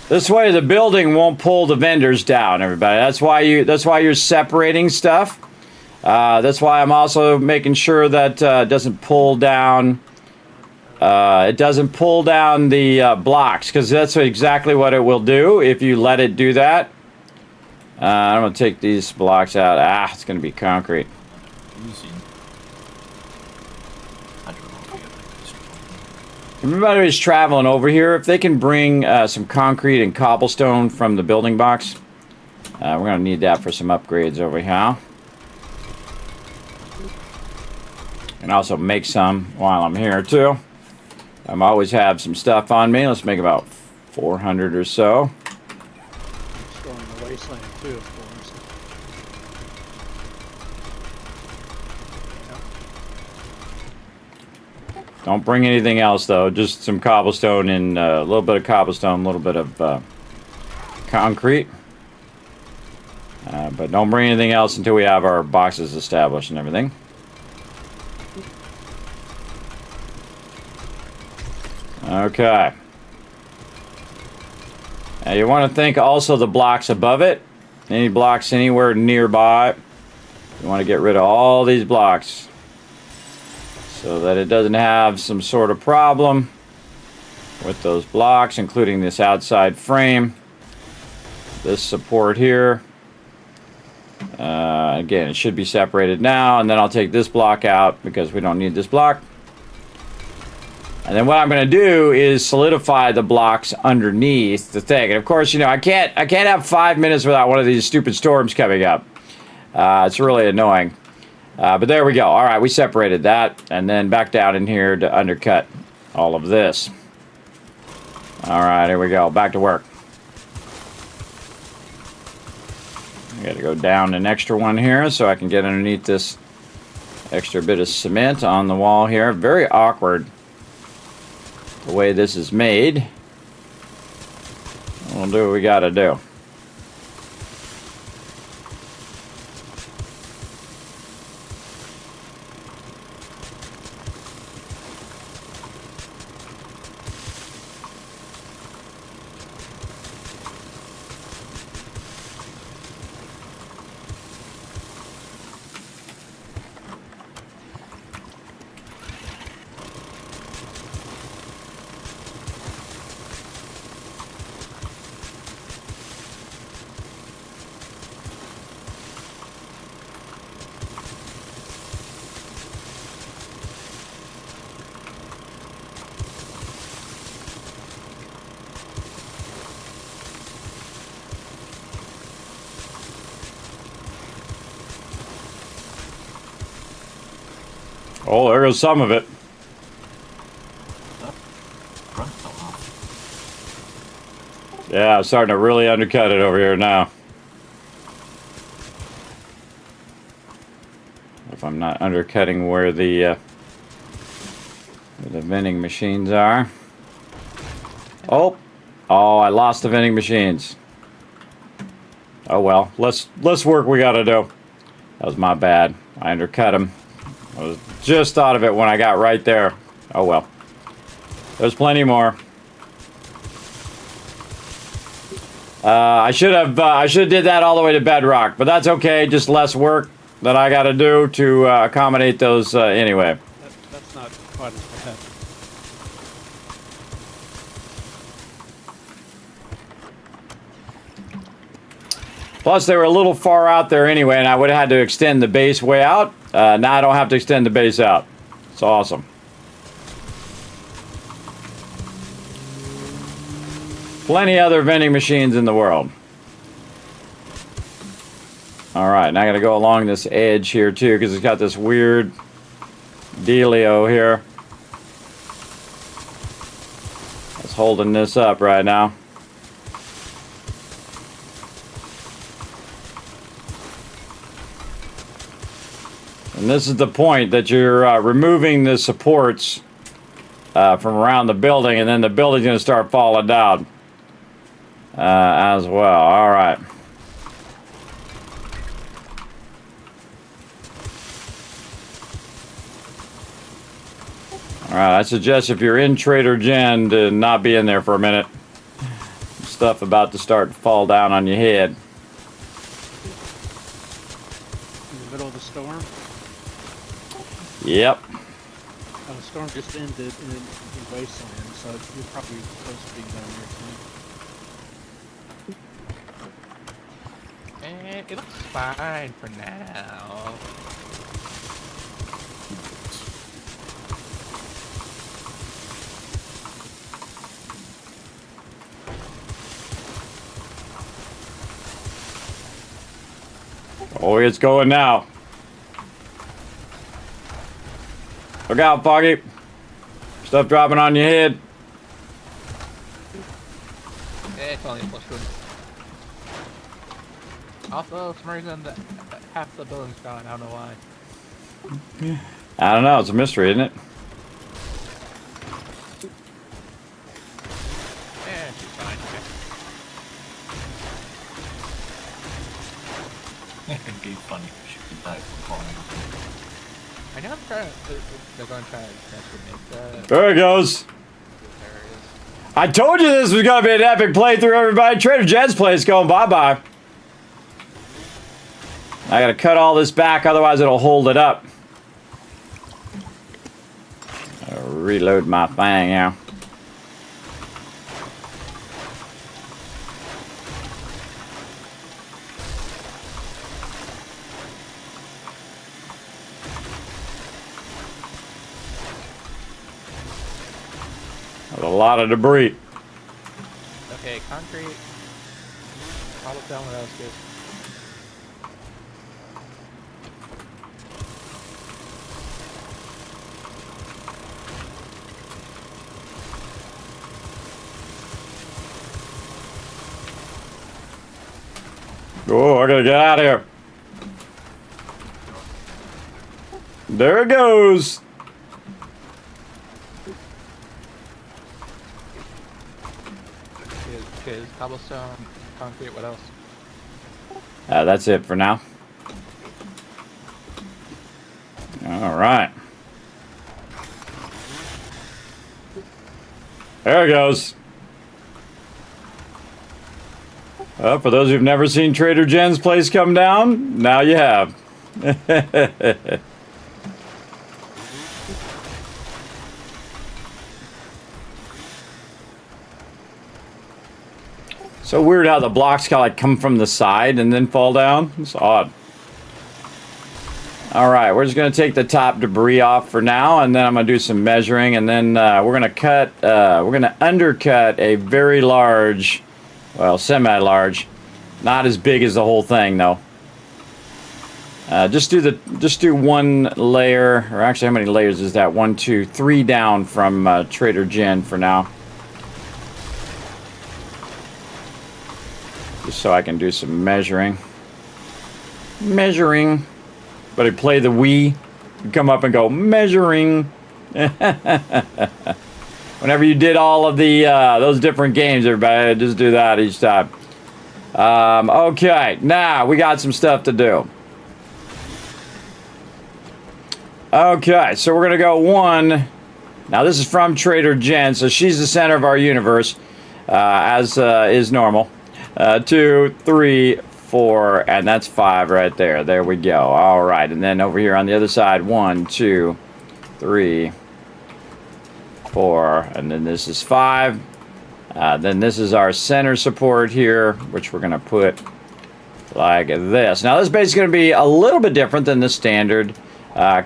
This way, the building won't pull the vendors down. Everybody, that's why you're separating stuff. That's why I'm also making sure that it doesn't pull down. It doesn't pull down the blocks, because that's exactly what it will do if you let it do that. I'm gonna take these blocks out. Ah, it's gonna be concrete. Easy. I don't know if we got Everybody who's traveling over here, if they can bring some concrete and cobblestone from the building box, we're gonna need that for some upgrades over here. And also make some while I'm here too. I always have some stuff on me. Let's make about 400 or so. Destroying the wasteland too, of course. Don't bring anything else, though. Just some cobblestone and a little bit of cobblestone, a little bit of concrete. But don't bring anything else until we have our boxes established and everything. Okay. Now you want to think also the blocks above it. Any blocks anywhere nearby. You want to get rid of all these blocks so that it doesn't have some sort of problem with those blocks, including this outside frame, this support here. Again, it should be separated now, and then I'll take this block out because we don't need this block. And then what I'm going to do is solidify the blocks underneath the thing. And of course, you know, I can't have 5 minutes without one of these stupid storms coming up. It's really annoying. But there we go. All right, we separated that, and then back down in here to undercut all of this. All right, here we go. Back to work. I got to go down an extra one here so I can get underneath this extra bit of cement on the wall here. Very awkward the way this is made. We'll do what we got to do. Oh, there goes some of it. Front fell off. Yeah, I'm starting to really undercut it over here now. If I'm not undercutting where the vending machines are. Oh, I lost the vending machines. Oh well, less work we gotta do. That was my bad. I undercut them. I was just thought of it when I got right there. Oh well. There's plenty more. I should have did that all the way to bedrock, but that's okay. Just less work that I got to do to accommodate those anyway. That's not quite as bad. Plus, they were a little far out there anyway, and I would have had to extend the base way out. Now I don't have to extend the base out. It's awesome. Plenty other vending machines in the world. All right, now I got to go along this edge here too, because it's got this weird dealio here. It's holding this up right now. And this is the point that you're removing the supports from around the building, and then the building's going to start falling down as well. All right. All right, I suggest if you're in Trader Jen to not be in there for a minute. Stuff about to start to fall down on your head. In the middle of the storm? Yep. The storm just ended in the wasteland, so you're probably close to being down there too. It looks fine for now. Oh, it's going now. Look out, Foggy. Stuff dropping on your head. It's only a plus one. Also, for some reason, half the building's gone. I don't know why. I don't know. It's a mystery, isn't it? They're going to try and make that. There it goes. There it is. I told you this was going to be an epic playthrough, everybody. Trader Jen's place going bye-bye. I got to cut all this back, otherwise it'll hold it up. I'll reload my thing now. There's a lot of debris. Okay, concrete. I'll look down what else good. Oh, I gotta get out of here. There it goes. Okay, cobblestone, concrete, what else? That's it for now. All right. There it goes. For those who've never seen Trader Jen's place come down, now you have. So weird how the blocks kind of like come from the side and then fall down. It's odd. All right, we're just going to take the top debris off for now, and then I'm going to do some measuring, and then we're going to undercut a very large, well, semi-large, not as big as the whole thing though. Just do one layer, or actually, how many layers is that? 1, 2, 3 down from Trader Jen for now. Just so I can do some measuring. Measuring. But I play the Wii, you come up and go, measuring. Whenever you did all of the those different games, everybody, just do that each time. Okay, now we got some stuff to do. Okay, so we're going to go 1. Now this is from Trader Jen, so she's the center of our universe, as is normal. 2, 3, 4, and that's 5 right there. There we go. All right, and then over here on the other side, 1, 2, 3, 4, and then this is 5. Then this is our center support here, which we're going to put like this. Now this base is going to be a little bit different than the standard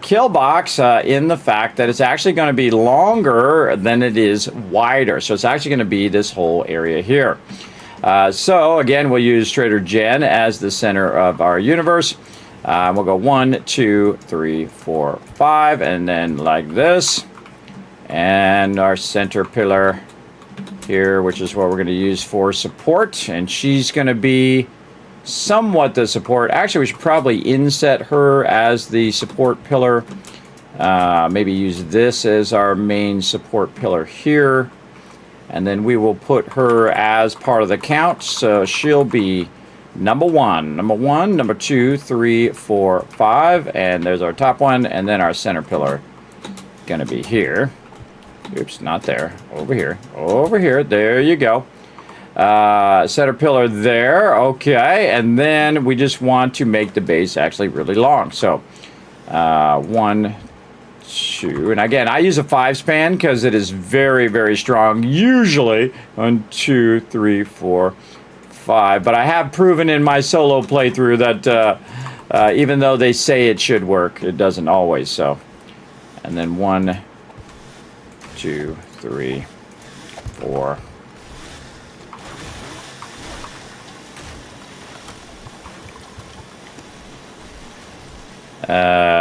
kill box in the fact that it's actually going to be longer than it is wider. So it's actually going to be this whole area here. So again, we'll use Trader Jen as the center of our universe. We'll go 1, 2, 3, 4, 5, and then like this. And our center pillar here, which is what we're going to use for support. And she's going to be somewhat the support. Actually, we should probably inset her as the support pillar. Maybe use this as our main support pillar here. And then we will put her as part of the count. So she'll be number 1, number 2, 3, 4, 5. And there's our top one. And then our center pillar going to be here. Oops, not there. Over here. Over here. There you go. Center pillar there. Okay. And then we just want to make the base actually really long. So 1, 2, and again, I use a 5-span because it is very, very strong. Usually 1, 2, 3, 4, 5. But I have proven in my solo playthrough that even though they say it should work, it doesn't always. So, and then 1, 2, 3, 4.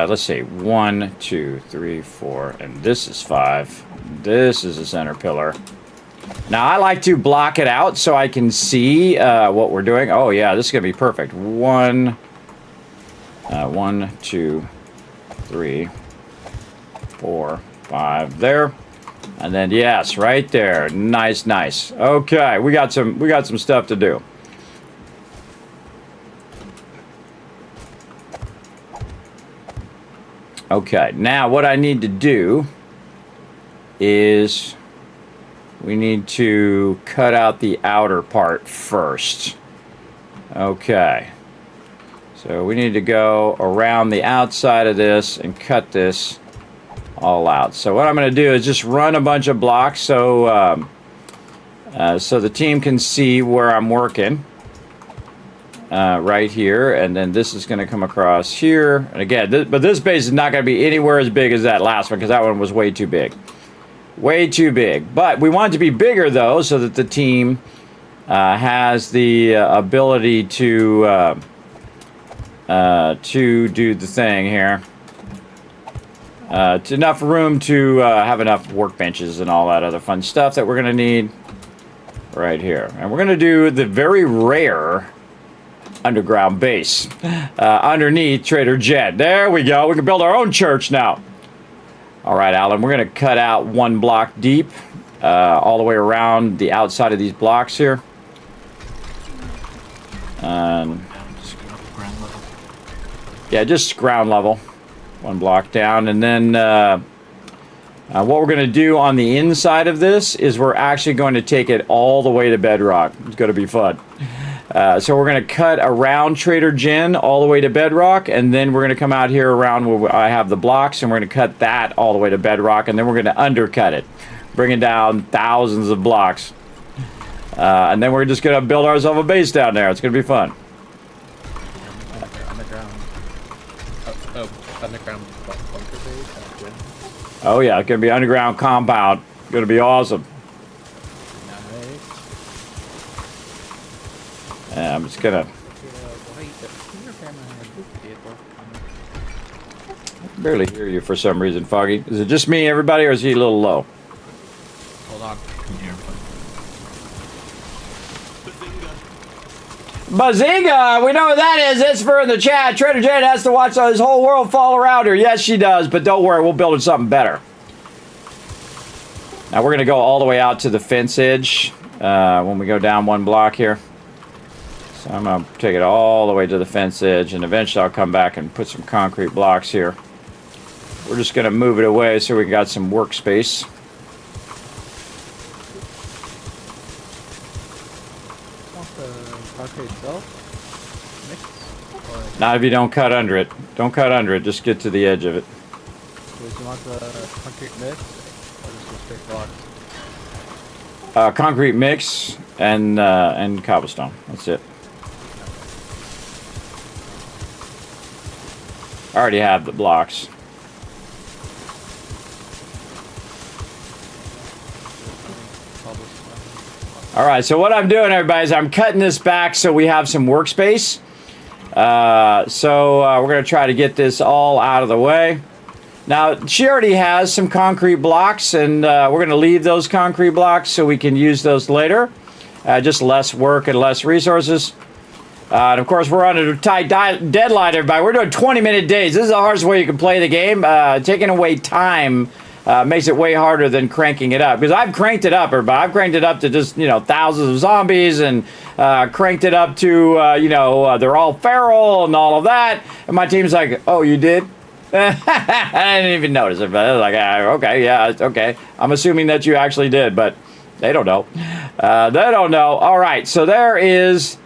Let's see, 1, 2, 3, 4, and this is 5. This is a center pillar. Now I like to block it out so I can see what we're doing. Oh yeah, this is gonna be perfect. 1, 2, 3, 4, 5 there, and then yes, right there. Nice, nice. Okay, we got some stuff to do. Okay, now what I need to do is we need to cut out the outer part first. Okay. So we need to go around the outside of this and cut this all out. So what I'm going to do is just run a bunch of blocks so so the team can see where I'm working. Right here, and then this is going to come across here. And again, but this base is not going to be anywhere as big as that last one because that one was way too big. Way too big. But we want it to be bigger, though, so that the team has the ability to do the thing here. Enough room to have enough workbenches and all that other fun stuff that we're going to need right here. And we're going to do the very rare underground base underneath Trader Jen. There we go. We can build our own church now. All right, Alan, we're going to cut out 1 block deep all the way around the outside of these blocks here. Yeah, just ground level. 1 block down. And then what we're going to do on the inside of this is we're actually going to take it all the way to bedrock. It's going to be fun. So we're going to cut around Trader Jen all the way to bedrock, and then we're going to come out here around where I have the blocks, and we're going to cut that all the way to bedrock, and then we're going to undercut it, bringing down thousands of blocks. And then we're just going to build ourselves a base down there. It's going to be fun. Underground bunker base. Oh yeah, it's going to be underground compound. Going to be awesome. I'm just gonna. I can barely hear you for some reason, Foggy. Is it just me, everybody, or is he a little low? Hold on. Bazinga! We know what that is. It's for in the chat. Trader Jen has to watch his whole world fall around her. Yes, she does, but don't worry, we'll build something better. Now we're gonna go all the way out to the fence edge when we go down 1 block here. So I'm going to take it all the way to the fence edge, and eventually I'll come back and put some concrete blocks here. We're just going to move it away so we got some workspace. Want the concrete itself? Mix? Not if you don't cut under it. Don't cut under it. Just get to the edge of it. Do you want the concrete mix or just the straight blocks? Concrete mix and cobblestone. That's it. I already have the blocks. All right, so what I'm doing, everybody, is I'm cutting this back so we have some workspace. We're going to try to get this all out of the way. Now, she already has some concrete blocks, and we're going to leave those concrete blocks so we can use those later. Just less work and less resources. And of course, we're on a tight deadline, everybody. We're doing 20-minute days. This is the hardest way you can play the game. Taking away time makes it way harder than cranking it up. Because I've cranked it up, everybody. I've cranked it up to just, thousands of zombies, and cranked it up to, they're all feral and all of that. And my team's like, oh, you did? I didn't even notice it. But I was like, okay, yeah, okay. I'm assuming that you actually did, but they don't know. They don't know. All right, so there is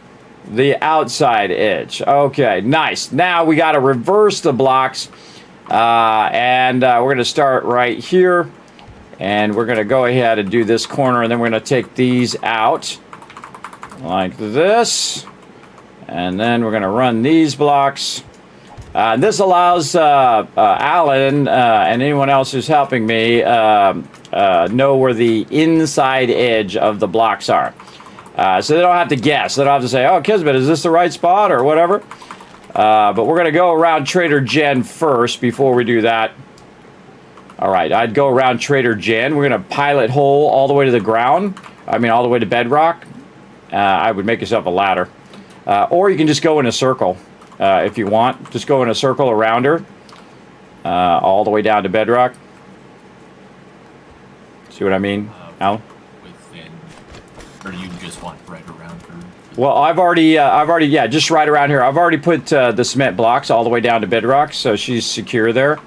the outside edge. Okay, nice. Now we got to reverse the blocks, and we're going to start right here, and we're going to go ahead and do this corner, and then we're going to take these out like this, and then we're going to run these blocks. This allows Alan and anyone else who's helping me know where the inside edge of the blocks are. So they don't have to guess. They don't have to say, oh, Kismet, is this the right spot or whatever? But we're going to go around Trader Jen first before we do that. All right, I'd go around Trader Jen. We're going to pilot hole all the way to the ground. I mean, all the way to bedrock. I would make yourself a ladder. Or you can just go in a circle if you want. Just go in a circle around her all the way down to bedrock. See what I mean, Alan? Or you just want right around her? Well, I've already, just right around here. I've already put the cement blocks all the way down to bedrock, so she's secure there.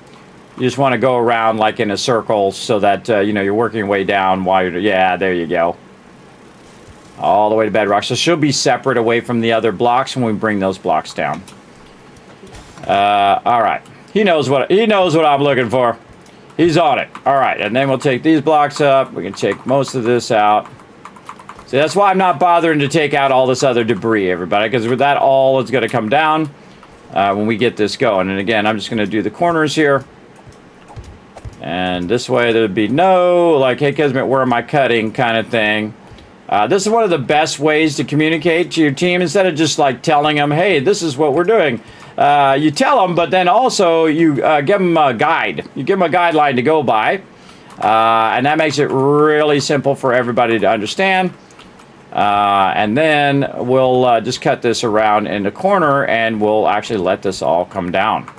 You just want to go around like in a circle so that, you know, you're working your way down while you're... Yeah, there you go. All the way to bedrock. So she'll be separate away from the other blocks when we bring those blocks down. All right. He knows what I'm looking for. He's on it. All right, and then we'll take these blocks up. We can take most of this out. See, that's why I'm not bothering to take out all this other debris, everybody, because with that all is going to come down when we get this going. And again, I'm just going to do the corners here. And this way there'd be no, like, hey, Kismet, where am I cutting kind of thing. This is one of the best ways to communicate to your team instead of just, like, telling them, hey, this is what we're doing. You tell them, but then also you give them a guide. You give them a guideline to go by. And that makes it really simple for everybody to understand. And then we'll just cut this around in the corner and we'll actually let this all come down.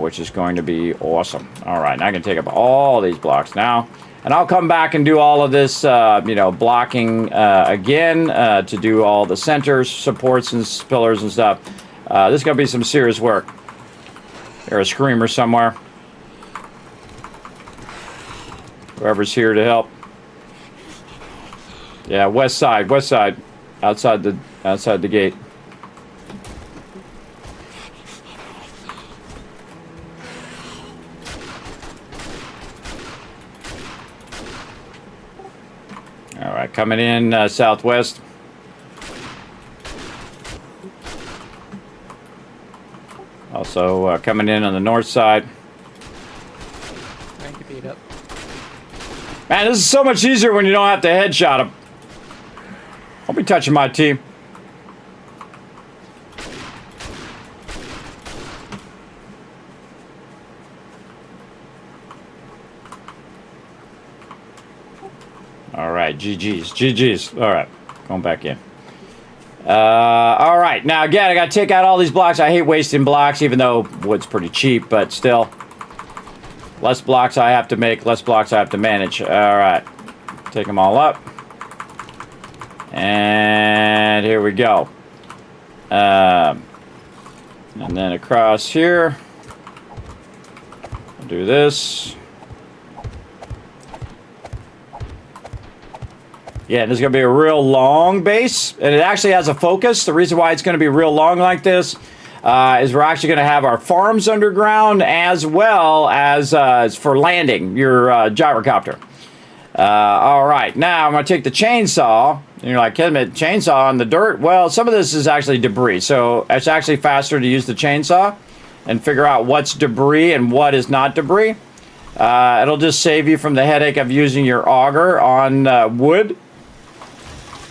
Which is going to be awesome. All right, now I can take up all these blocks now. And I'll come back and do all of this, you know, blocking again to do all the centers, supports, and pillars and stuff. This is going to be some serious work. There's a screamer somewhere. Whoever's here to help. Yeah, west side, outside the gate. All right, coming in southwest. Also coming in on the north side. Trying to beat up. Man, this is so much easier when you don't have to headshot them. I'll be touching my team. All right, GG's. All right, going back in. All right, now again, I got to take out all these blocks. I hate wasting blocks, even though wood's pretty cheap, but still. Less blocks I have to make, less blocks I have to manage. All right, take them all up. And here we go. And then across here. I'll do this. Yeah, this is going to be a real long base, and it actually has a focus. The reason why it's going to be real long like this is we're actually going to have our farms underground as well as for landing your gyrocopter. All right, now I'm going to take the chainsaw. And you're like, Kismet, chainsaw on the dirt? Well, some of this is actually debris, so it's actually faster to use the chainsaw and figure out what's debris and what is not debris. It'll just save you from the headache of using your auger on wood.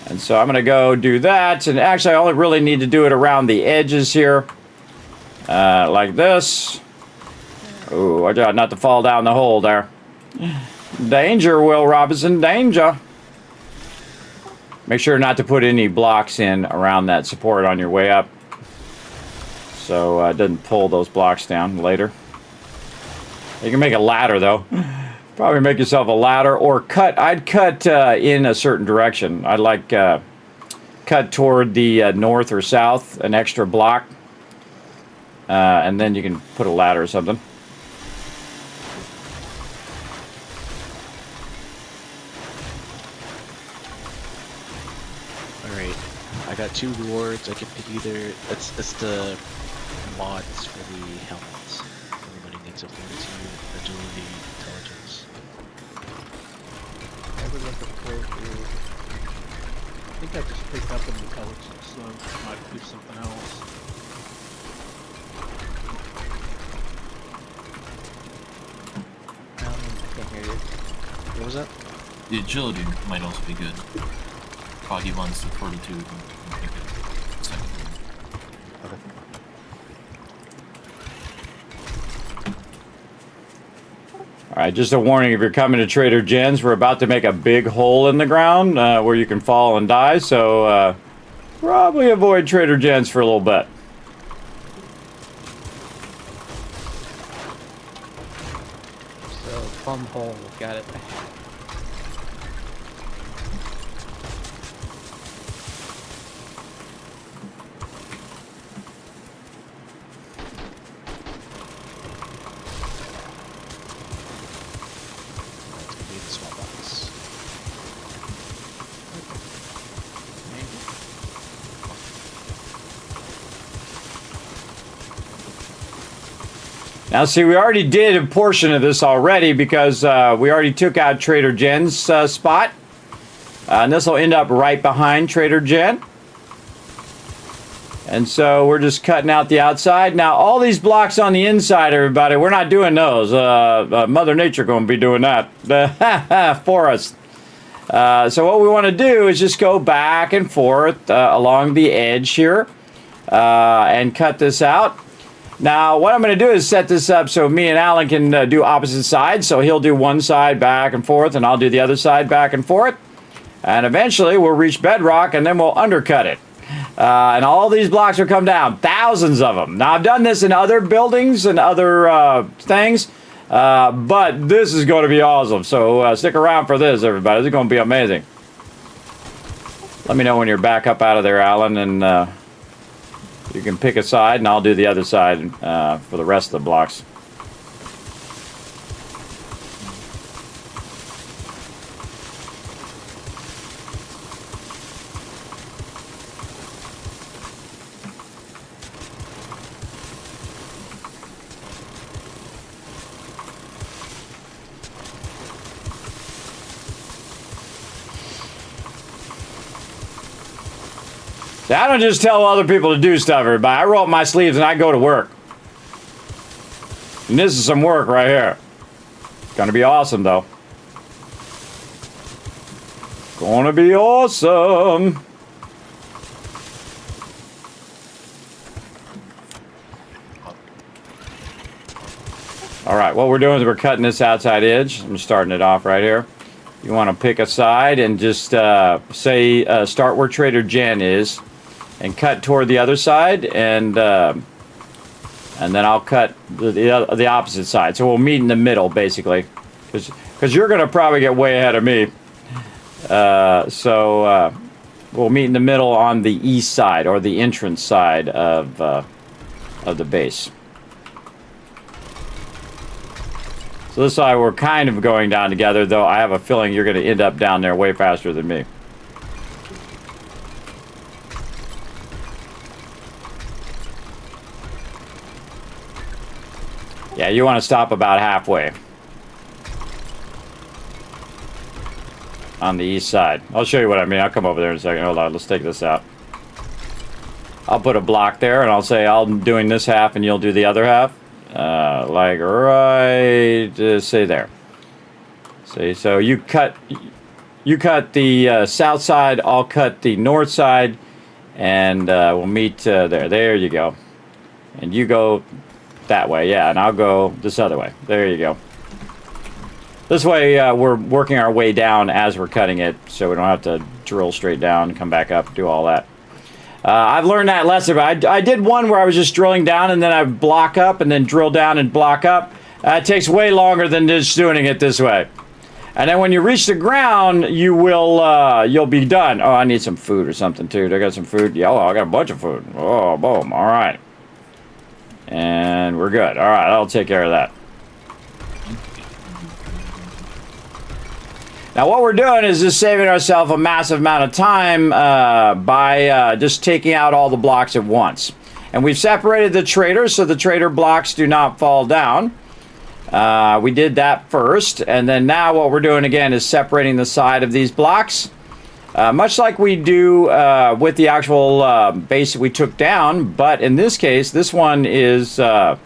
And so I'm going to go do that. And actually, I only really need to do it around the edges here. Like this. Ooh, I tried not to fall down the hole there. Danger, Will Robinson, danger. Make sure not to put any blocks in around that support on your way up. So it doesn't pull those blocks down later. You can make a ladder, though. Probably make yourself a ladder or cut. I'd cut in a certain direction. I'd like cut toward the north or south, an extra block. And then you can put a ladder or something. Alright, I got 2 rewards. I can pick either. That's the mods for the helmets. Everybody needs a 42 agility intelligence. I would like to go through. I think I just picked up an intelligence, so I might do something else. I can't hear you. What was that? The agility might also be good. Foggy one's the fortitude. And I think the second one. Okay. All right, just a warning, if you're coming to Trader Jen's, we're about to make a big hole in the ground where you can fall and die, so probably avoid Trader Jen's for a little bit. So, plumb hole, got it. Now, see, we already did a portion of this already because we already took out Trader Jen's spot. And this will end up right behind Trader Jen. And so we're just cutting out the outside. Now, all these blocks on the inside, everybody, we're not doing those. Mother Nature going to be doing that for us. So what we want to do is just go back and forth along the edge here and cut this out. Now, what I'm going to do is set this up so me and Alan can do opposite sides. So he'll do one side back and forth, and I'll do the other side back and forth. And eventually, we'll reach bedrock, and then we'll undercut it. And all these blocks will come down, thousands of them. Now, I've done this in other buildings and other things, but this is going to be awesome. So stick around for this, everybody. This is going to be amazing. Let me know when you're back up out of there, Alan, and you can pick a side, and I'll do the other side for the rest of the blocks. I don't just tell other people to do stuff, everybody. I roll up my sleeves and I go to work. And this is some work right here. It's gonna be awesome, though. Gonna be awesome. All right, what we're doing is we're cutting this outside edge. I'm starting it off right here. You want to pick a side and just start where Trader Jen is. And cut toward the other side, and then I'll cut the opposite side. So we'll meet in the middle, basically, because you're gonna probably get way ahead of me. So we'll meet in the middle on the east side or the entrance side of the base. So this side we're kind of going down together, though I have a feeling you're gonna end up down there way faster than me. Yeah, you want to stop about halfway on the east side. I'll show you what I mean. I'll come over there in a second. Hold on, let's take this out. I'll put a block there, and I'll say I'm doing this half, and you'll do the other half. Like right, say there. See, so you cut the south side. I'll cut the north side, and we'll meet there. There you go, and you go that way, yeah, and I'll go this other way. There you go. This way, we're working our way down as we're cutting it, so we don't have to drill straight down, come back up, do all that. I've learned that lesson. I did one where I was just drilling down, and then I block up, and then drill down and block up. It takes way longer than just doing it this way. And then when you reach the ground, you'll be done. Oh, I need some food or something too. Do I got some food? Yeah, oh, I got a bunch of food. Oh, boom. All right. And we're good. All right, I'll take care of that. Now, what we're doing is just saving ourselves a massive amount of time by just taking out all the blocks at once. And we've separated the traders so the trader blocks do not fall down. We did that first. And then now what we're doing again is separating the side of these blocks. Much like we do with the actual base that we took down, but in this case, this one is going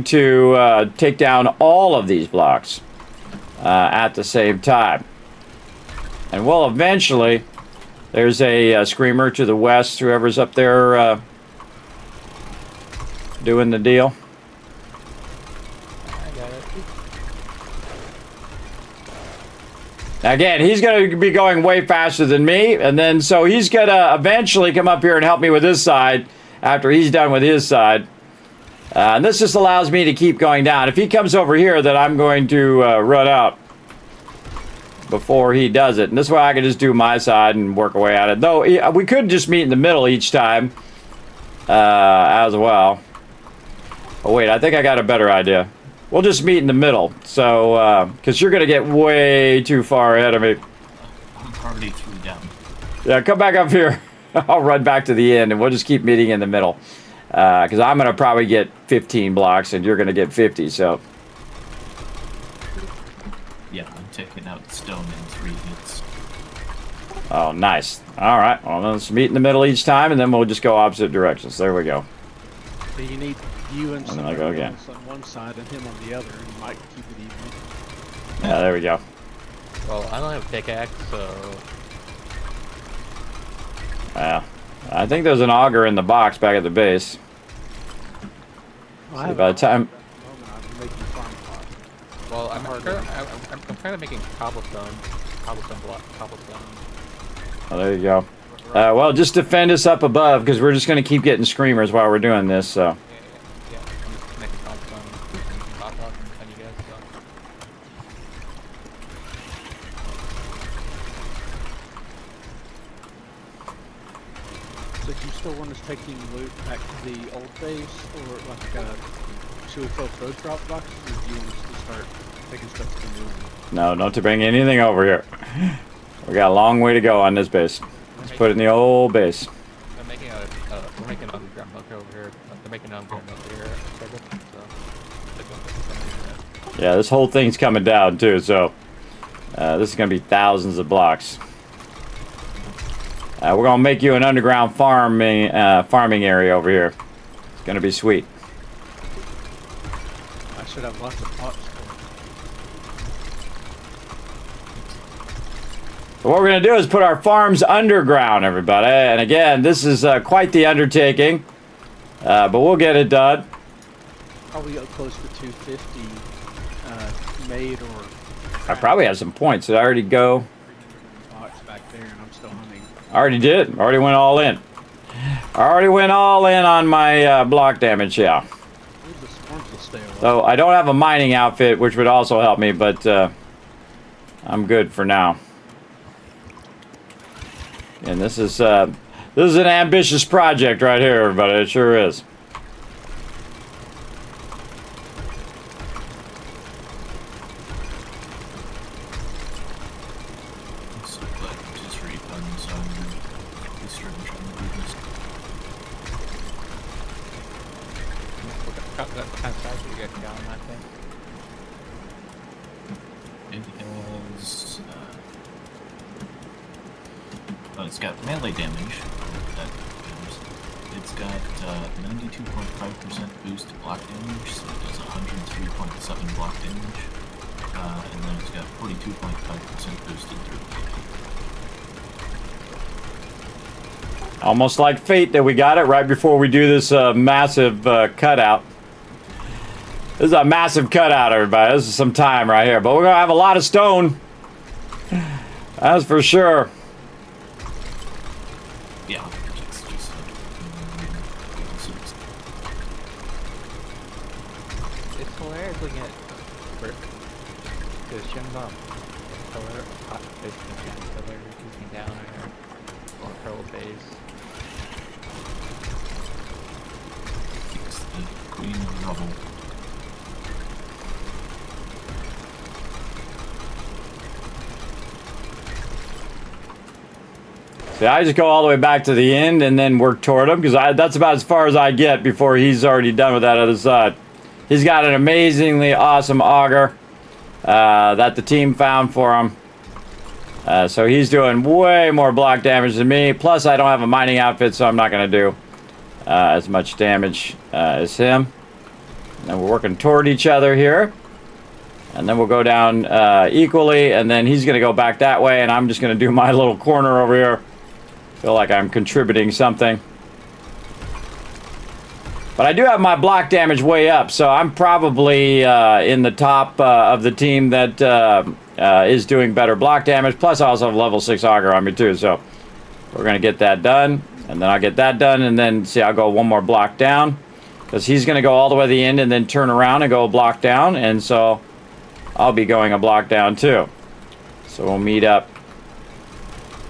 to take down all of these blocks at the same time. And we'll eventually, there's a screamer to the west, whoever's up there doing the deal. Again, he's going to be going way faster than me, and then so he's going to eventually come up here and help me with his side after he's done with his side. And this just allows me to keep going down. If he comes over here, then I'm going to run out before he does it. And this way I can just do my side and work away at it. Though we could just meet in the middle each time as well. Oh, wait, I think I got a better idea. We'll just meet in the middle, so, because you're going to get way too far ahead of me. I'm already through down. Yeah, come back up here. I'll run back to the end, and we'll just keep meeting in the middle. Because I'm going to probably get 15 blocks and you're going to get 50, so. Yeah, I'm taking out stone in 3 hits. Oh, nice. All right, well, let's meet in the middle each time, and then we'll just go opposite directions. There we go. So you need you and And then I somebody go again. else on one side and him on the other, and you might keep it even. Yeah, there we go. Well, I don't have a pickaxe, so Yeah. I think there's an auger in the box back at the base. Well, See, by the time... I'm making farm pot. well, I'm kind of making cobblestone block, cobblestone. Oh, there you go. Well, just defend us up above, because we're just going to keep getting screamers while we're doing this, so... Yeah. I'm just making cobblestone and hot dogs and send you guys stuff. So do you still want us taking loot back to the old base, or like should we fill those drop boxes, or do you want us to start taking stuff to the new one? No, not to bring anything over here. We got a long way to go on this base. Let's put it in the old base. I'm making we're making an underground bunker over here. They're making an underground bunker here. So, Yeah, this whole thing's coming down too, so this is going to be thousands of blocks. We're going to make you an underground farming area over here. It's going to be sweet. I should have lots of pots for So what we're going to do is put our farms underground, everybody. And again, this is quite the undertaking, but we'll get it done. probably close to 250 made or. I probably have some points. Did I already go? Box back there, and I'm still hunting. I already did. Already went all in. I already went all in on my block damage, yeah. The swarms will stay alive. So I don't have a mining outfit, which would also help me, but I'm good for now. And this is an ambitious project right here, everybody. It sure is. I'm so glad you just refund, so I'm really struggling trying to do this. What kind of size do you guys got on that thing? It has, oh, it's got melee damage. That matters. It's got 92.5% boost to block damage, so it does 103.7 block damage. And then it's got 42.5% boosted through. Almost like fate that we got it right before we do this massive cutout. This is a massive cutout, everybody. This is some time right here. But we're going to have a lot of stone. That's for sure. Yeah, it's just It's hilarious looking at brick. Because Jim's on pillar, hot fish and pillar, looking down there, on her whole base. it's the queen of rubble. See, I just go all the way back to the end and then work toward him, because that's about as far as I get before he's already done with that other side. He's got an amazingly awesome auger that the team found for him. So he's doing way more block damage than me. Plus, I don't have a mining outfit, so I'm not going to do as much damage as him. And then we're working toward each other here. And then we'll go down equally, and then he's going to go back that way, and I'm just going to do my little corner over here. Feel like I'm contributing something. But I do have my block damage way up, so I'm probably in the top of the team that is doing better block damage. Plus, I also have level 6 auger on me too, so we're going to get that done. And then I'll get that done, and then, see, I'll go one more block down. Because he's going to go all the way to the end and then turn around and go a block down. And so I'll be going a block down too. So we'll meet up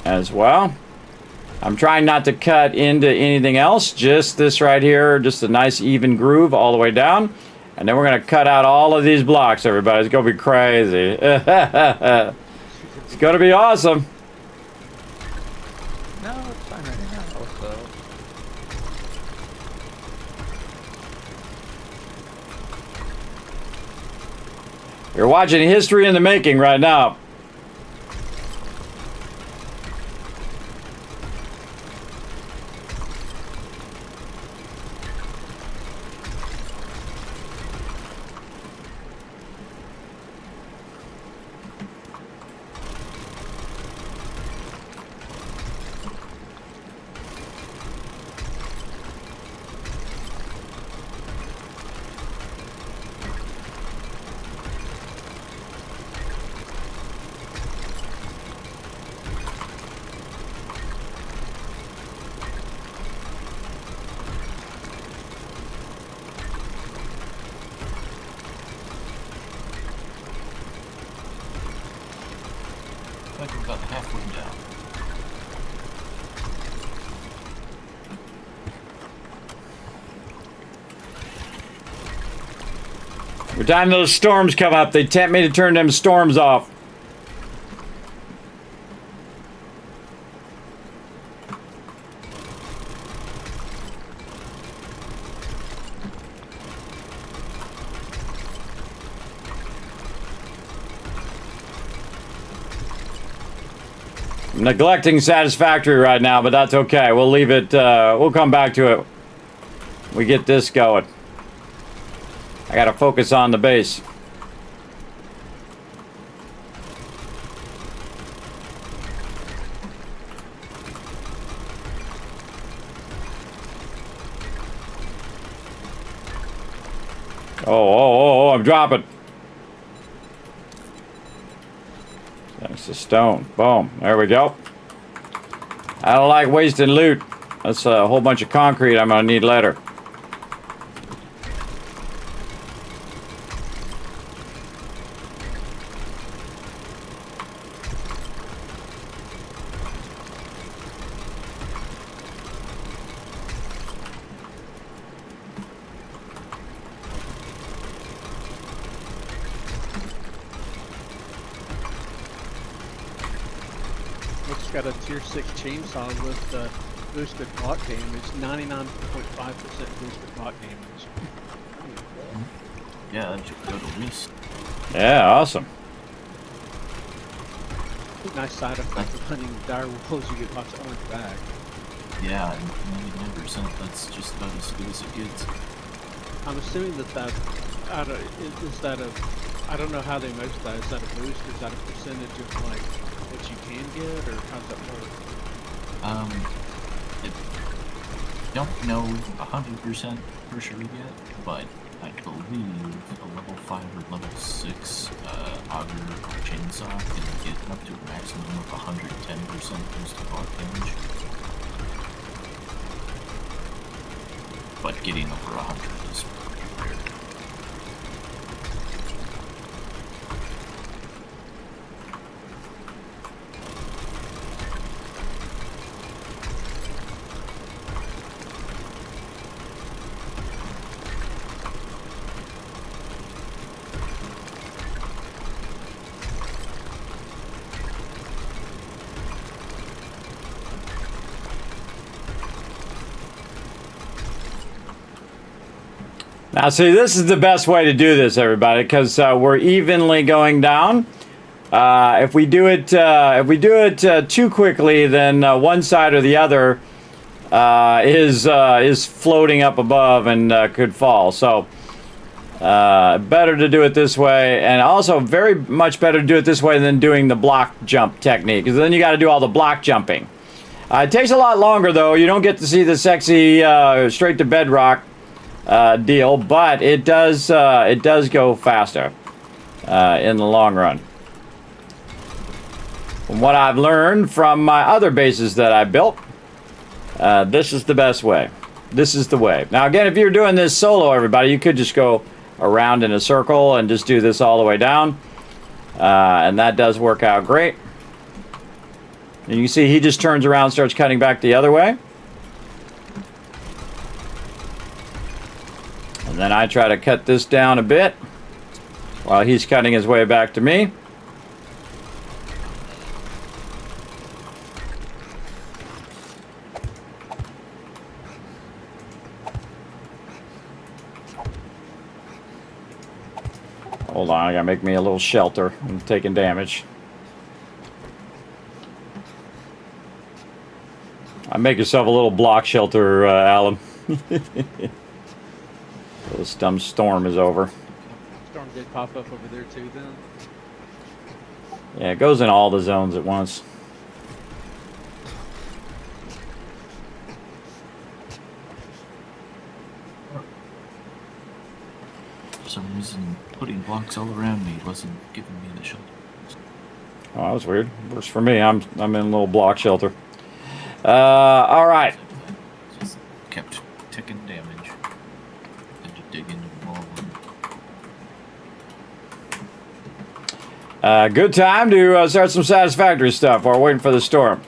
as well. I'm trying not to cut into anything else, just this right here, just a nice even groove all the way down. And then we're going to cut out all of these blocks, everybody. It's going to be crazy. It's going to be awesome. No, it's fine right now, also. You're watching history in the making right now. I think we're about halfway down. Every time those storms come up, they tempt me to turn them storms off. I'm neglecting Satisfactory right now, but that's okay. We'll leave it, we'll come back to it. We get this going. I gotta focus on the base. Oh, I'm dropping. That's the stone. Boom. There we go. I don't like wasting loot. That's a whole bunch of concrete I'm gonna need later. It's got a tier 6 chainsaw with boosted block damage, 99.5% boosted block damage. Yeah, that should go to least. Yeah, awesome. Nice side effect of hunting dire wolves, you get lots of orange back. Yeah, 99%. That's just about as good as it gets. I'm assuming that I don't know how they measure that. Is that a boost? Is that a percentage of like what you can get, or how's that work? I don't know 100% for sure yet, but I believe a level 5 or level 6 auger or chainsaw can get up to a maximum of 110% boosted block damage. But getting over 100 is pretty rare. Now, see, this is the best way to do this, everybody, because we're evenly going down. If we do it too quickly, then one side or the other is floating up above and could fall. So, better to do it this way, and also very much better to do it this way than doing the block jump technique, because then you got to do all the block jumping. It takes a lot longer, though. You don't get to see the sexy straight to bedrock deal, but it does go faster in the long run. From what I've learned from my other bases that I built, this is the best way. This is the way. Now again, if you're doing this solo, everybody, you could just go around in a circle and just do this all the way down, and that does work out great. And you can see he just turns around and starts cutting back the other way. And then I try to cut this down a bit while he's cutting his way back to me. Hold on, I gotta make me a little shelter. I'm taking damage. Make yourself a little block shelter, Alan. This dumb storm is over. Storm did pop up over there too, then. Yeah, it goes in all the zones at once. For some reason, putting blocks all around me wasn't giving me the shelter. Oh, that was weird. Works for me. I'm in a little block shelter. All right. Just kept taking damage. Had to dig into the wall. Good time to start some satisfactory stuff while we're waiting for the storm.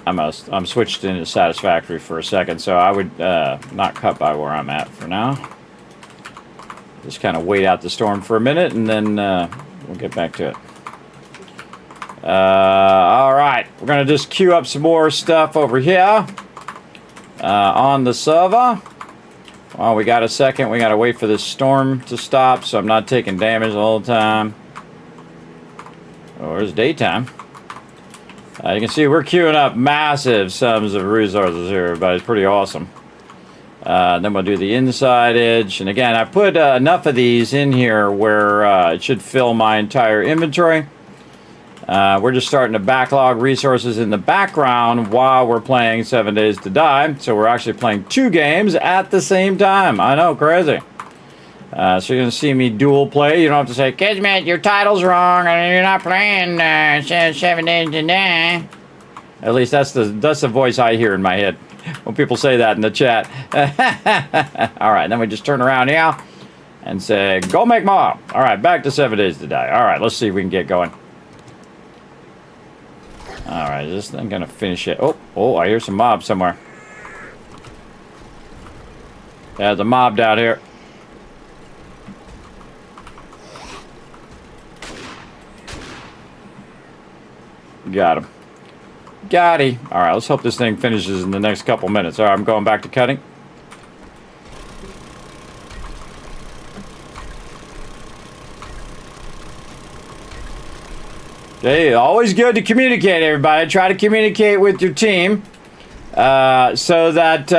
I'm switched into satisfactory for a second, so I would not cut by where I'm at for now. Just kind of wait out the storm for a minute, and then we'll get back to it. All right, we're gonna just queue up some more stuff over here on the server. Well, we got a second. We gotta wait for this storm to stop, so I'm not taking damage the whole time. Oh, it's daytime. You can see we're queuing up massive sums of resources here, everybody. It's pretty awesome. Then we'll do the inside edge, and again, I put enough of these in here where it should fill my entire inventory. We're just starting to backlog resources in the background while we're playing 7 Days to Die. So we're actually playing 2 games at the same time. I know, crazy. So you're going to see me dual play. You don't have to say, Kismet, your title's wrong, and you're not playing 7 Days to Die. At least that's the voice I hear in my head when people say that in the chat. All right, then we just turn around here and say, go make more. All right, back to 7 Days to Die. All right, let's see if we can get going. All right, is this thing gonna finish it? Oh, I hear some mobs somewhere. There's a mob down here. Got him. Got him. All right, let's hope this thing finishes in the next couple minutes. All right, I'm going back to cutting. Okay, always good to communicate, everybody. Try to communicate with your team so that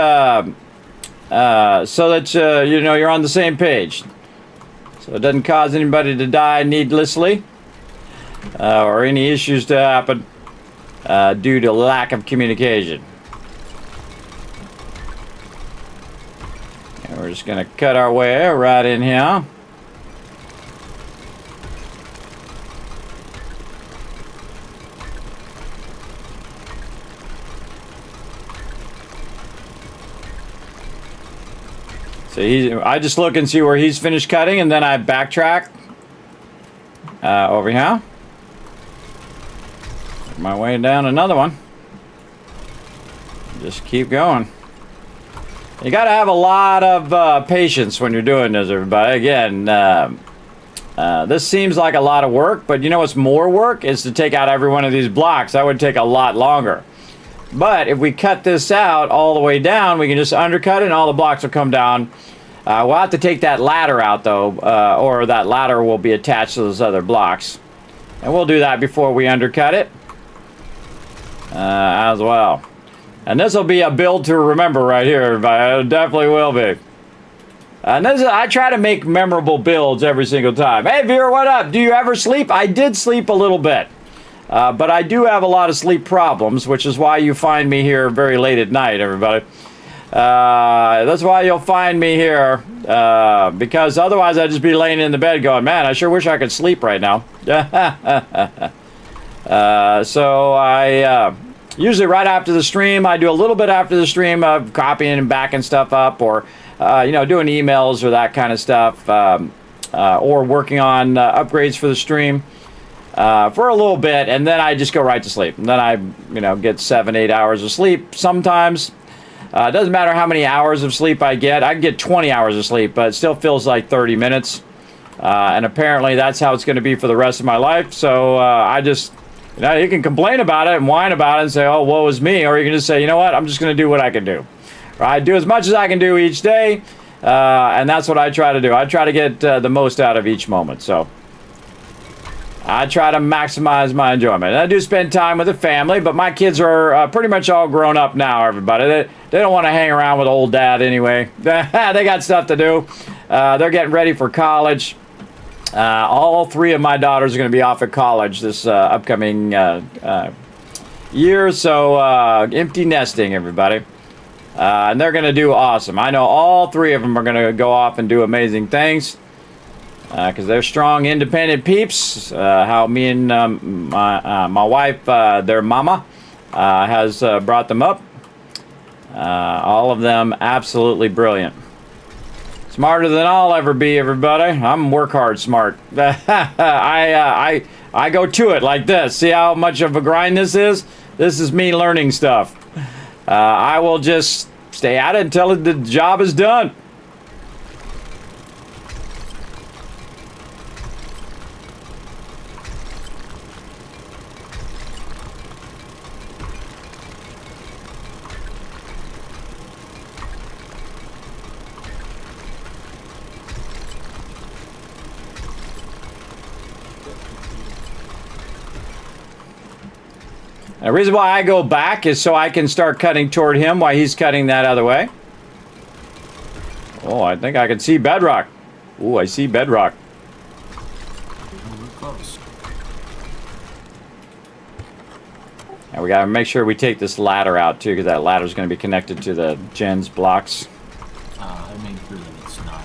you know you're on the same page, so it doesn't cause anybody to die needlessly or any issues to happen due to lack of communication. And we're just gonna cut our way right in here. So I just look and see where he's finished cutting, and then I backtrack over here. Make my way down another one. Just keep going. You got to have a lot of patience when you're doing this, everybody. Again, this seems like a lot of work, but you know what's more work is to take out every one of these blocks. That would take a lot longer. But if we cut this out all the way down, we can just undercut it and all the blocks will come down. We'll have to take that ladder out though, or that ladder will be attached to those other blocks. And we'll do that before we undercut it as well. And this will be a build to remember right here, everybody. It definitely will be. And I try to make memorable builds every single time. Hey, Vera, what up? Do you ever sleep? I did sleep a little bit. But I do have a lot of sleep problems, which is why you find me here very late at night, everybody. That's why you'll find me here, because otherwise I'd just be laying in the bed going, man, I sure wish I could sleep right now. So I usually right after the stream, I do a little bit after the stream of copying and backing stuff up, or you know, doing emails or that kind of stuff, or working on upgrades for the stream. For a little bit, and then I just go right to sleep. And then I, you know, get 7-8 hours of sleep sometimes. It doesn't matter how many hours of sleep I get. I can get 20 hours of sleep, but it still feels like 30 minutes. And apparently that's how it's going to be for the rest of my life. So I just, you know, you can complain about it and whine about it and say, oh, woe is me. Or you can just say, you know what, I'm just going to do what I can do. Right? Do as much as I can do each day, and that's what I try to do. I try to get the most out of each moment. So I try to maximize my enjoyment. And I do spend time with the family, but my kids are pretty much all grown up now, everybody. They don't want to hang around with old dad anyway. They got stuff to do. They're getting ready for college. All three of my daughters are going to be off at college this upcoming year. So empty nesting, everybody. And they're going to do awesome. I know all three of them are going to go off and do amazing things. Because they're strong, independent peeps. How me and my wife, their mama, has brought them up. All of them absolutely brilliant. Smarter than I'll ever be, everybody. I'm work hard smart. I go to it like this. See how much of a grind this is? This is me learning stuff. I will just stay at it until the job is done. The reason why I go back is so I can start cutting toward him while he's cutting that other way. Oh, I think I can see bedrock. Oh, I see bedrock. We're close. And we gotta make sure we take this ladder out too, because that ladder is going to be connected to the Jen's blocks. I made sure that it's not.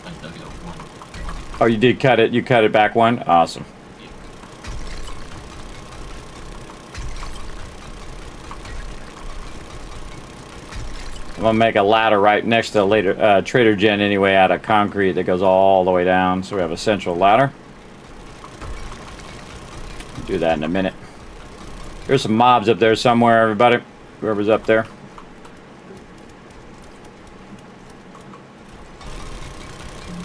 I dug out one. Oh, you did cut it? You cut it back one? Awesome. I'm gonna make a ladder right next to later Trader Jen anyway, out of concrete that goes all the way down. So we have a central ladder. Do that in a minute. There's some mobs up there somewhere, everybody. Whoever's up there.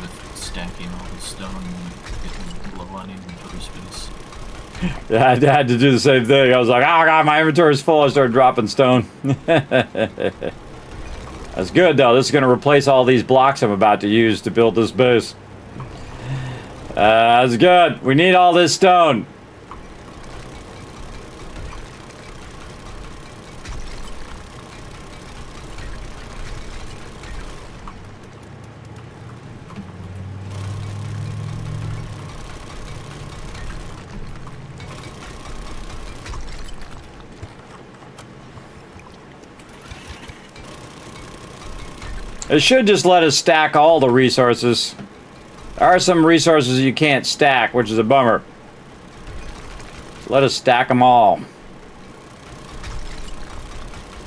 With stacking all the stone and getting low on inventory space. Yeah, I had to do the same thing. I was like, oh god, my inventory's full. I started dropping stone. That's good though. This is going to replace all these blocks I'm about to use to build this base. That's good. We need all this stone. It should just let us stack all the resources. There are some resources you can't stack, which is a bummer. Let us stack them all.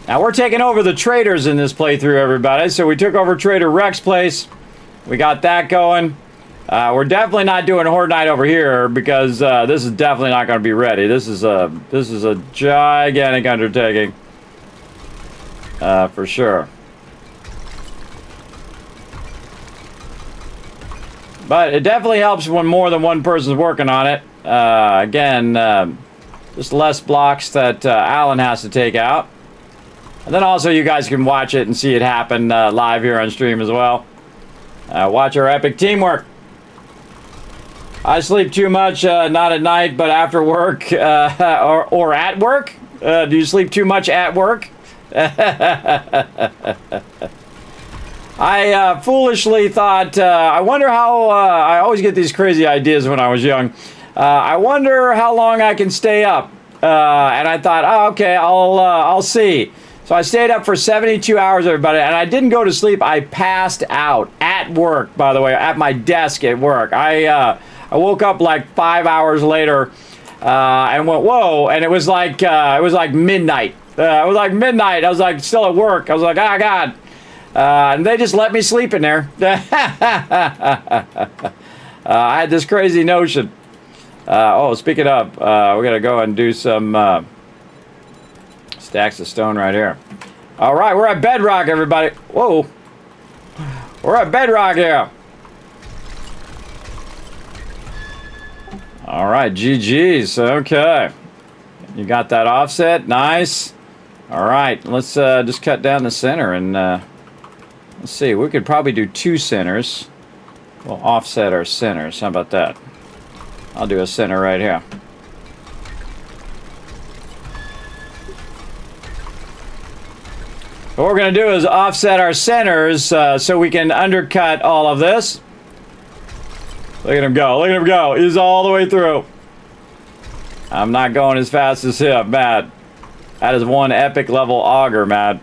Now we're taking over the traders in this playthrough, everybody. So we took over Trader Rex's place. We got that going. We're definitely not doing Horde Night over here because this is definitely not going to be ready. This is a gigantic undertaking, for sure. But it definitely helps when more than one person's working on it. Again, just less blocks that Alan has to take out. And then also you guys can watch it and see it happen live here on stream as well. Watch our epic teamwork. I sleep too much, not at night, but after work or at work. Do you sleep too much at work? I foolishly thought, I wonder how, I always get these crazy ideas when I was young. I wonder how long I can stay up. And I thought, oh, okay, I'll see. So I stayed up for 72 hours, everybody, and I didn't go to sleep. I passed out at work, by the way, at my desk at work. I woke up like 5 hours later and went, whoa, and it was like midnight. It was like midnight. I was like still at work. I was like, oh, God. And they just let me sleep in there. I had this crazy notion. Oh, speaking of, we're going to go and do some stacks of stone right here. All right, we're at bedrock, everybody. Whoa. We're at bedrock here. All right, GG's. Okay. You got that offset. Nice. All right, let's just cut down the center and let's see. We could probably do 2 centers. We'll offset our centers. How about that? I'll do a center right here. What we're going to do is offset our centers so we can undercut all of this. Look at him go. Look at him go. He's all the way through. I'm not going as fast as him, Matt. That is one epic level auger, Matt.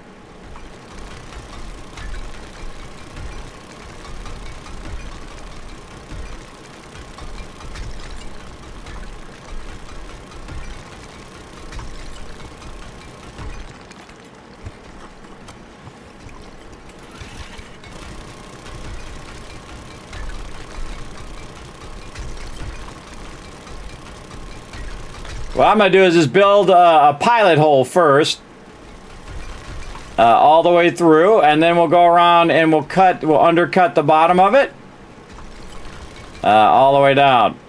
What I'm going to do is just build a pilot hole first. All the way through. And then we'll go around and we'll undercut the bottom of it. All the way down.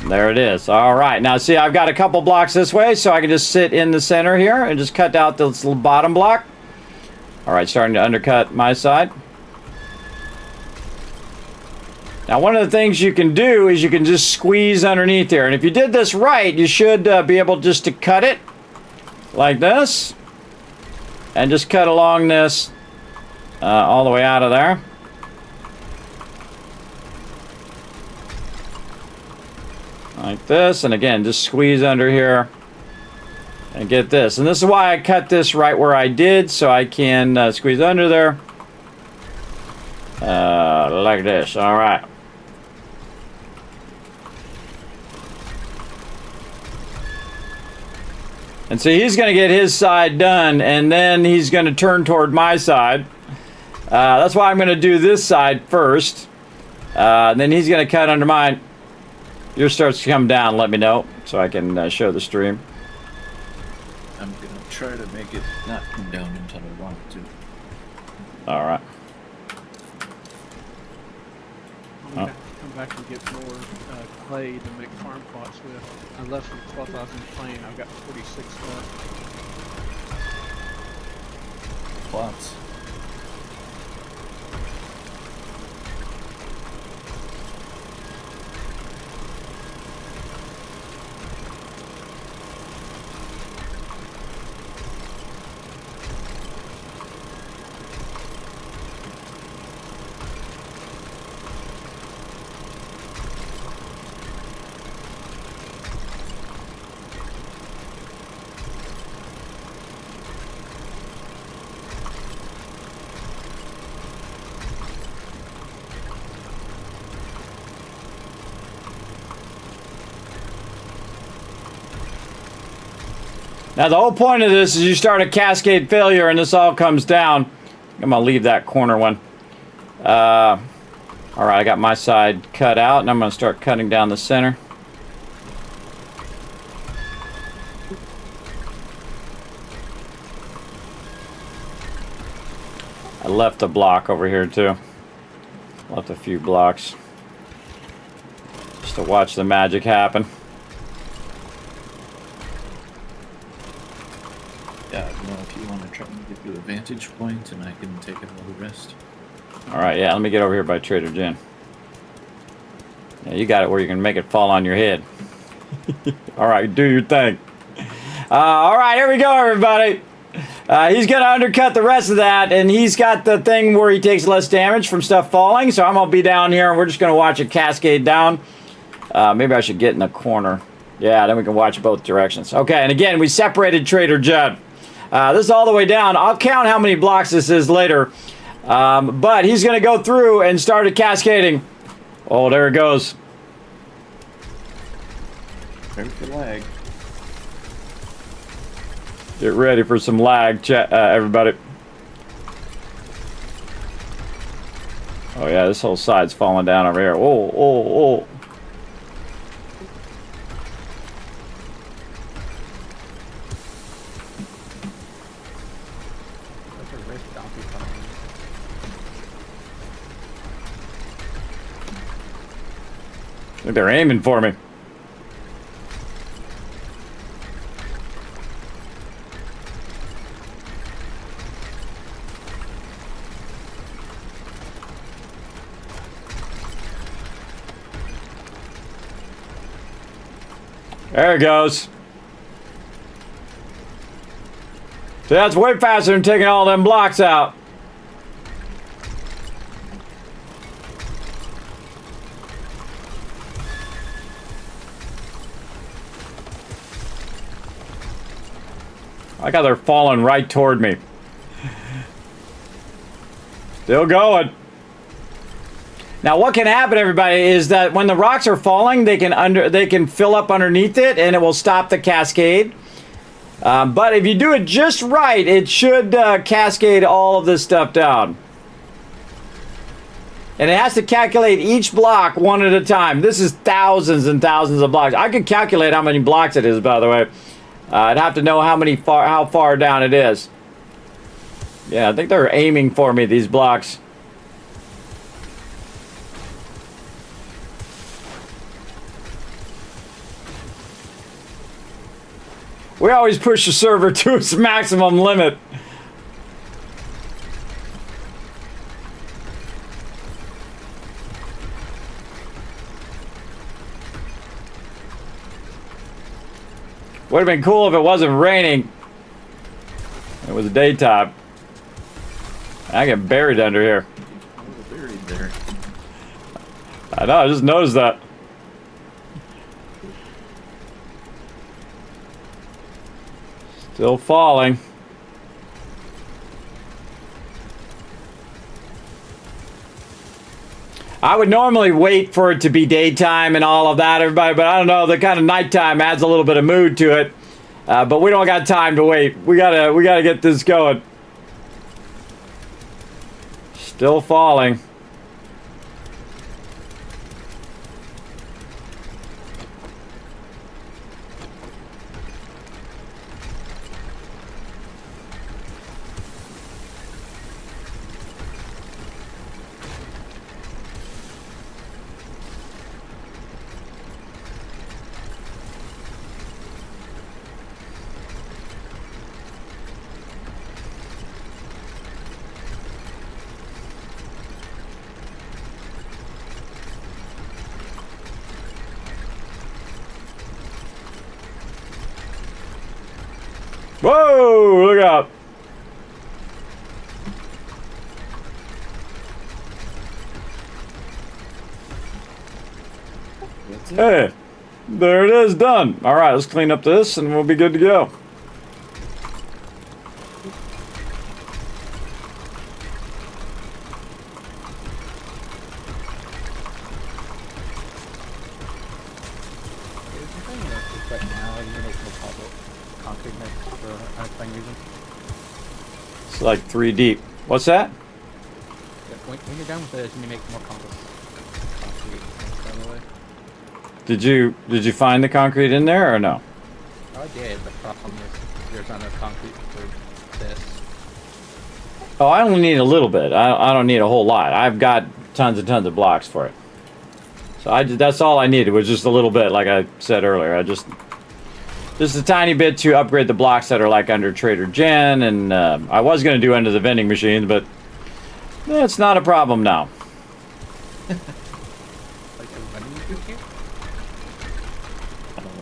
There it is. All right. Now see, I've got a couple blocks this way, so I can just sit in the center here and just cut out this little bottom block. All right, starting to undercut my side. Now, one of the things you can do is you can just squeeze underneath here. And if you did this right, you should be able just to cut it like this. And just cut along this all the way out of there. Like this. And again, just squeeze under here and get this. And this is why I cut this right where I did, so I can squeeze under there. Like this. All right. And so he's going to get his side done, and then he's going to turn toward my side. That's why I'm going to do this side first. Then he's going to cut under mine. Yours starts to come down, let me know, so I can show the stream. I'm going to try to make it not come down until I want it to. All right. I'm gonna come back and get more clay to make farm plots with. I left from 12,000 plain. I've got 46 left. Plots. Now the whole point of this is you start a cascade failure and this all comes down. I'm going to leave that corner one. Alright, I got my side cut out and I'm going to start cutting down the center. I left a block over here too. Left a few blocks. Just to watch the magic happen. Yeah, well, if you want to try and get you a vantage point, and I can take out all the rest. Alright, yeah, let me get over here by Trader Jen. Yeah, you got it where you can make it fall on your head. Alright, do your thing. Alright, here we go, everybody. He's going to undercut the rest of that, and he's got the thing where he takes less damage from stuff falling, so I'm going to be down here, and we're just going to watch it cascade down. Maybe I should get in the corner. Yeah, then we can watch both directions. Okay, and again, we separated Trader Judd. This is all the way down. I'll count how many blocks this is later. But he's going to go through and start it cascading. Oh, there it goes. Ready for lag. Get ready for some lag, everybody. Oh, yeah, this whole side's falling down over here. Oh, oh, oh. They're aiming for me. There it goes. See, that's way faster than taking all them blocks out. I got they're falling right toward me. Still going. Now, what can happen, everybody, is that when the rocks are falling, they can fill up underneath it, and it will stop the cascade. But if you do it just right, it should cascade all of this stuff down. And it has to calculate each block one at a time. This is thousands and thousands of blocks. I could calculate how many blocks it is, by the way. I'd have to know how far down it is. Yeah, I think they're aiming for me, these blocks. We always push the server to its maximum limit. Would have been cool if it wasn't raining. It was daytime. I get buried under here. Buried there. I know, I just noticed that. Still falling. I would normally wait for it to be daytime and all of that, everybody, but I don't know, the kind of nighttime adds a little bit of mood to it. But we don't got time to wait. We gotta get this going. Still falling. Whoa, look out. Hey, there it is, done. All right, let's clean up this and we'll be good to go. It's like 3 deep. What's that? When you're done with it, you make more concrete, by the way. Did you find the concrete in there or no? Oh, I did. The problem is there's not enough concrete for this. Oh, I only need a little bit. I don't need a whole lot. I've got tons and tons of blocks for it. So that's all I needed was just a little bit, like I said earlier. Just a tiny bit to upgrade the blocks that are like under Trader Jen, and I was going to do under the vending machines, but it's not a problem now. Like the running you here? I don't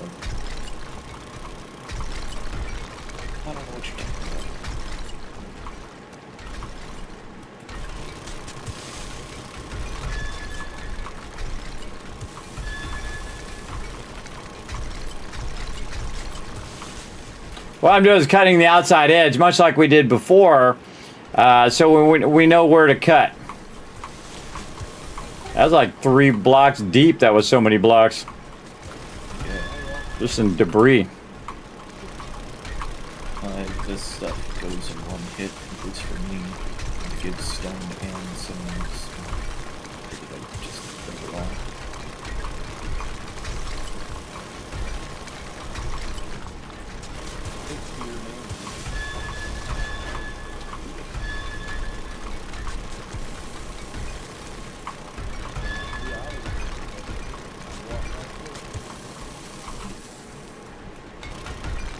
know what you're talking about. What I'm doing is cutting the outside edge, much like we did before, so we know where to cut. That was like 3 blocks deep. That was so many blocks. Just some debris. This stuff goes in one hit, at least for me. It gives stone and cement. I figured I'd just bring it all.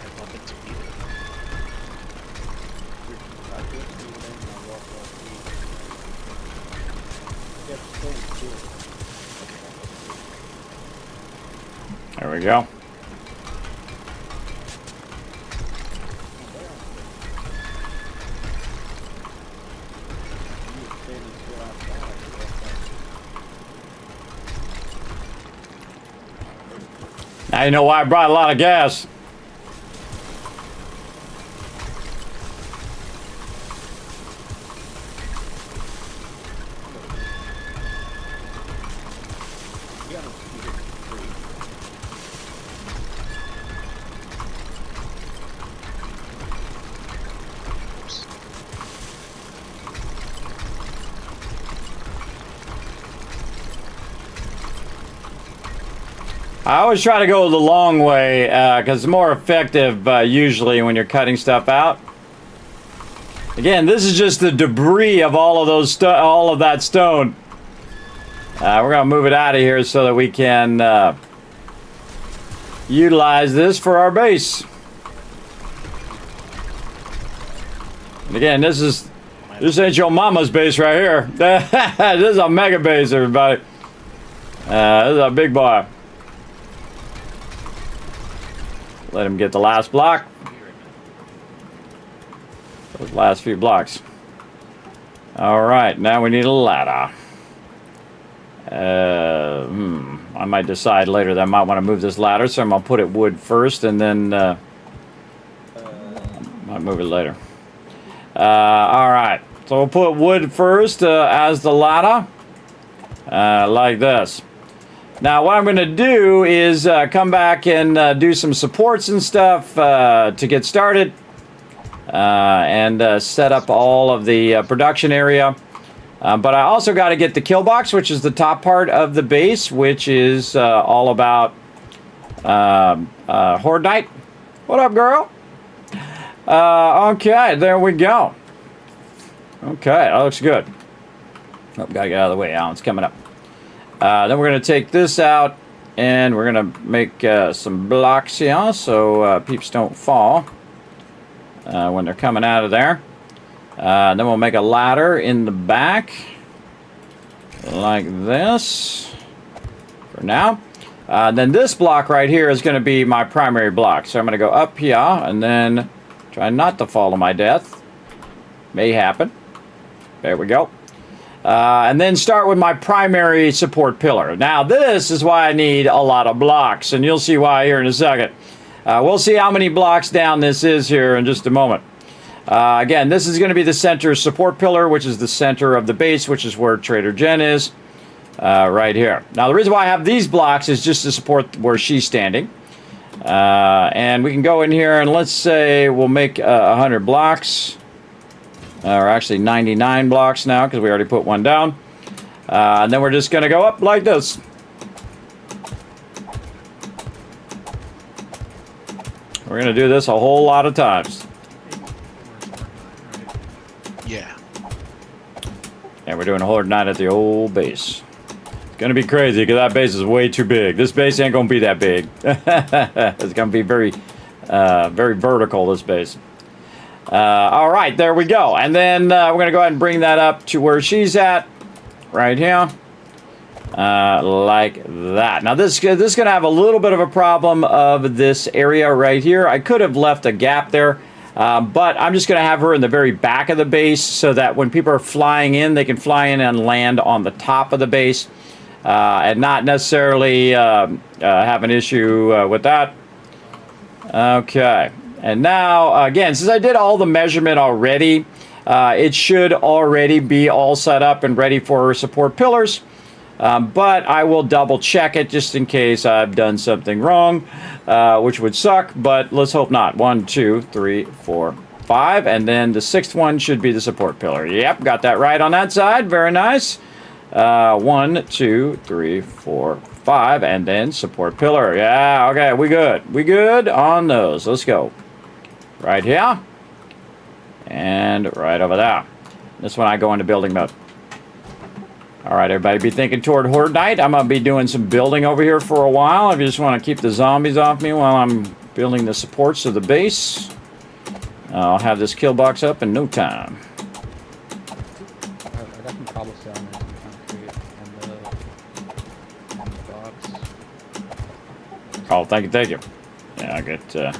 I want it to be there. There we go. Now you know why I brought a lot of gas. I always try to go the long way because it's more effective usually when you're cutting stuff out. Again, this is just the debris of all of those all of that stone. We're gonna move it out of here so that we can utilize this for our base. And again, this ain't your mama's base right here. This is a mega base, everybody. This is a big boy. Let him get the last block. Those last few blocks. All right, now we need a ladder. I might decide later that I might want to move this ladder, so I'm gonna put it wood first, and then might move it later. All right, so we'll put wood first as the ladder, like this. Now what I'm going to do is come back and do some supports and stuff to get started and set up all of the production area. But I also got to get the kill box, which is the top part of the base, which is all about Horde Night. What up, girl? Okay, there we go. Okay, that looks good. Oh, gotta get out of the way. Alan's coming up. Then we're going to take this out, and we're going to make some blocks here so peeps don't fall when they're coming out of there. Then we'll make a ladder in the back, like this, for now. Then this block right here is going to be my primary block. So I'm going to go up here, and then try not to fall to my death. May happen. There we go. And then start with my primary support pillar. Now this is why I need a lot of blocks, and you'll see why here in a second. We'll see how many blocks down this is here in just a moment. Again, this is going to be the center support pillar, which is the center of the base, which is where Trader Jen is, right here. Now the reason why I have these blocks is just to support where she's standing. And we can go in here and let's say we'll make 100 blocks. Or actually 99 blocks now because we already put one down. And then we're just going to go up like this. We're going to do this a whole lot of times. Yeah. And we're doing a Horde Night at the old base. It's going to be crazy because that base is way too big. This base ain't going to be that big. It's going to be very vertical, this base. All right, there we go. And then we're going to go ahead and bring that up to where she's at, right here, like that. Now, this is going to have a little bit of a problem of this area right here. I could have left a gap there, but I'm just going to have her in the very back of the base so that when people are flying in, they can fly in and land on the top of the base and not necessarily have an issue with that. Okay. And now, again, since I did all the measurement already, it should already be all set up and ready for support pillars. But I will double check it just in case I've done something wrong, which would suck, but let's hope not. 1, 2, 3, 4, 5, and then the 6th one should be the support pillar. Yep, got that right on that side. Very nice. 1, 2, 3, 4, 5, and then support pillar. Yeah, okay, we good. We good on those. Let's go. Right here. And right over there. This one I go into building mode. Alright, everybody be thinking toward Horde Night. I'm going to be doing some building over here for a while. If you just want to keep the zombies off me while I'm building the supports of the base, I'll have this kill box up in no time. I got some cobblestone and some concrete and the box. Oh, thank you. Yeah, I got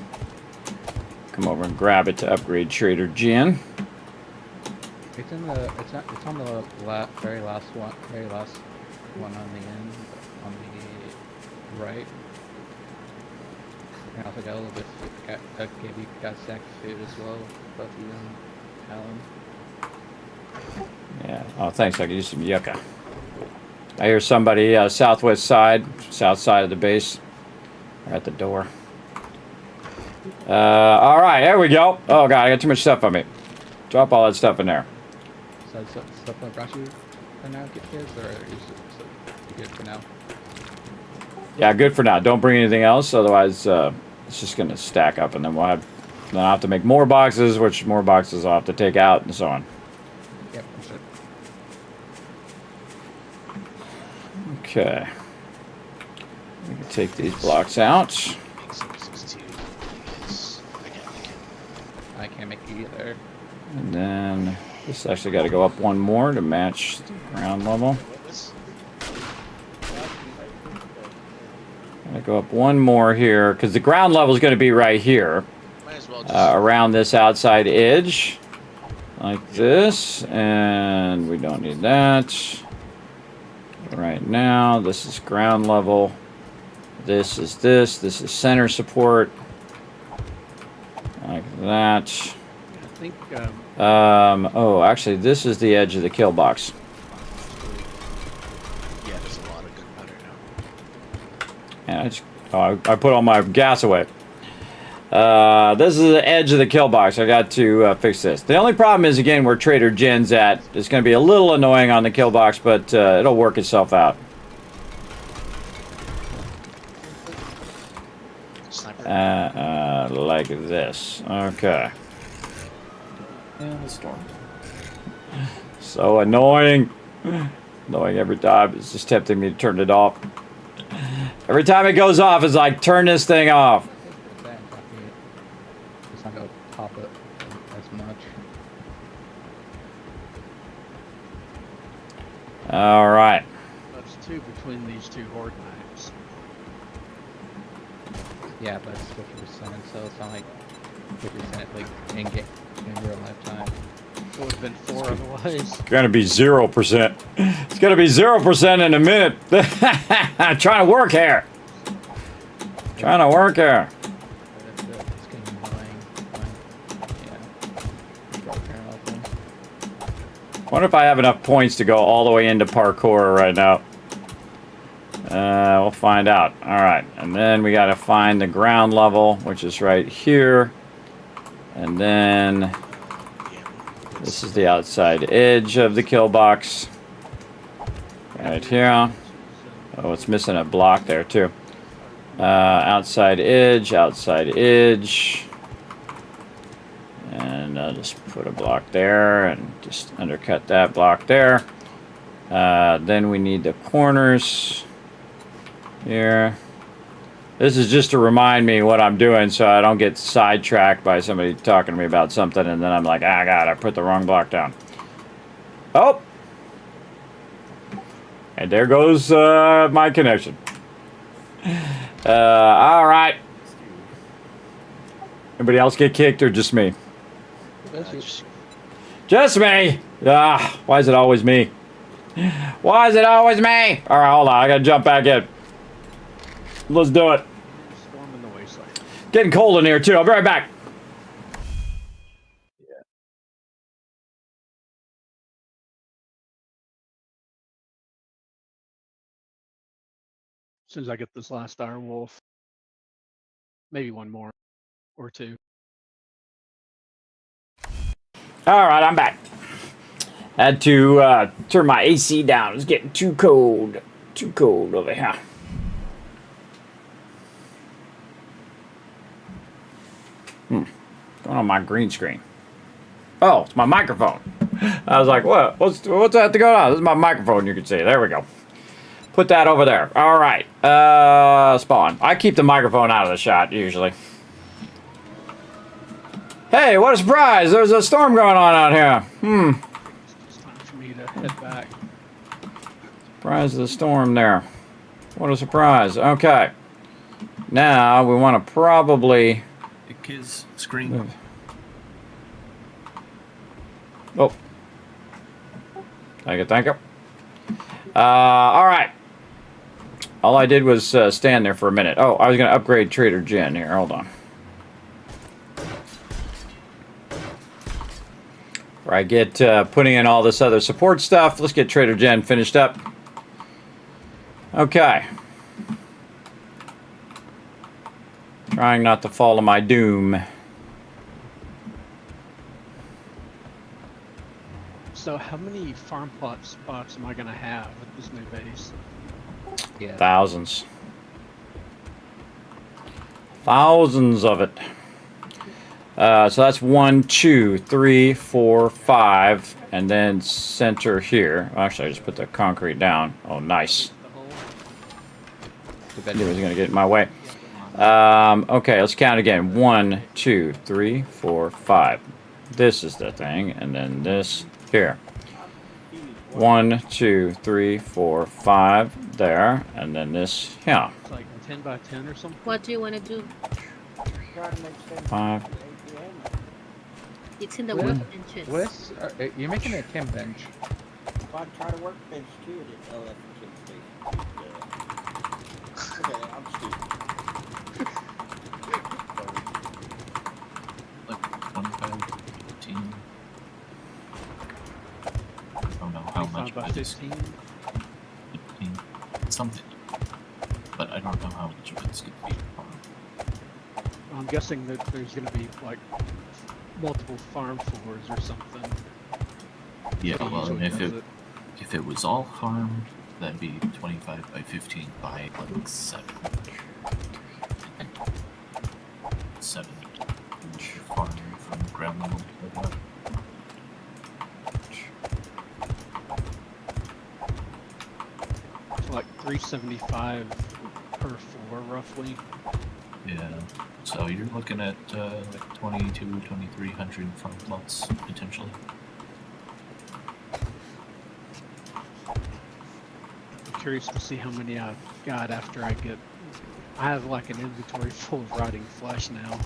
come over and grab it to upgrade Trader Jen. It's in the it's on the very last one on the end on the right. can also get a little bit give you guys stack food as well, both you and Alan. Yeah. Oh, thanks. I could use some yucca. I hear somebody southwest side, south side of the base. They're at the door. All right, there we go. Oh god, I got too much stuff on me. Drop all that stuff in there. So stuff I brought you for now, kids, or is it good for now? Yeah, good for now. Don't bring anything else, otherwise it's just gonna stack up, and then I'll have to make more boxes, which more boxes I'll have to take out, and so on. Yep, that's it. Okay. We can take these blocks out. I can't make it either. And then this actually got to go up one more to match the ground level. Gotta go up one more here because the ground level is going to be right here, around this outside edge, like this. And we don't need that right now. This is ground level. This is center support, like that. I think. Oh, actually, this is the edge of the kill box. Yeah, there's a lot of gunpowder now. And I put all my gas away. This is the edge of the kill box. I got to fix this. The only problem is, again, where Trader Jen's at. It's going to be a little annoying on the kill box, but it'll work itself out. Like this. Okay. And the storm. So annoying. Annoying every time. It's just tempting me to turn it off. Every time it goes off, it's like, turn this thing off. It's not going to pop it as much. All right. That's two between these two horde knives. Yeah, but it's 50%, so it's not like 50% like in real lifetime. It would have been 4 otherwise. It's gonna be 0%. It's gonna be 0% in a minute. I'm trying to work here. Trying to work here. It's getting annoying. Yeah. Wonder if I have enough points to go all the way into parkour right now. We'll find out. All right, and then we got to find the ground level, which is right here, and then this is the outside edge of the kill box, right here. Oh, it's missing a block there too. Outside edge, and I'll just put a block there and just undercut that block there. Then we need the corners here. This is just to remind me what I'm doing so I don't get sidetracked by somebody talking to me about something and then I'm like, ah, God, I put the wrong block down. Oh! And there goes my connection. All right. Anybody else get kicked or just me? Just me! Ah, why is it always me? Why is it always me? All right, hold on. I gotta jump back in. Let's do it. Storm in the wasteland. Getting cold in here too. I'll be right back. As soon as I get this last Dire Wolf, maybe one more or two. All right, I'm back. Had to turn my AC down. It's getting too cold. Too cold over here. Going on my green screen. Oh, it's my microphone. I was like, what? What's that to go on? This is my microphone, you can see. There we go. Put that over there. All right. Spawn. I keep the microphone out of the shot, usually. Hey, what a surprise. There's a storm going on out here. It's time for me to head back. Surprise of the storm there. What a surprise. Okay. Now, we want to probably... His screen. Oh. Thank you. All right. All I did was stand there for a minute. Oh, I was going to upgrade Trader Jen here. Hold on. Where I get putting in all this other support stuff. Let's get Trader Jen finished up. Okay. Trying not to fall to my doom. So how many farm plot spots am I gonna have with this new base? Yeah. Thousands. Thousands of it. So that's 1, 2, 3, 4, 5, and then center here. Actually, I just put the concrete down. Oh, nice. I knew it was going to get in my way. Okay, let's count again. 1, 2, 3, 4, 5. This is the thing, and then this here. 1, 2, 3, 4, 5 there, and then this here. It's like 10 by 10 or something. What do you want to do? 5. It's in the What? workbenches. What's you're making a chem bench? If I try to workbench too, oh, that's the station. Okay, I'm stupid. Like 25, 15. I don't know how much 25 by it is. 15. 15. Something. But I don't know how much of it's going to be. I'm guessing that there's gonna be like multiple farm floors or something. Yeah, That well, usually and does it. if it was all farmed, that'd be 25 by 15 by like 7. 7 inch farm from ground level to what? It's like 375 per floor, roughly. Yeah, so you're looking at like 2,300 farm plots potentially. I'm curious to see how many I've got after I get. I have like an inventory full of rotting flesh now.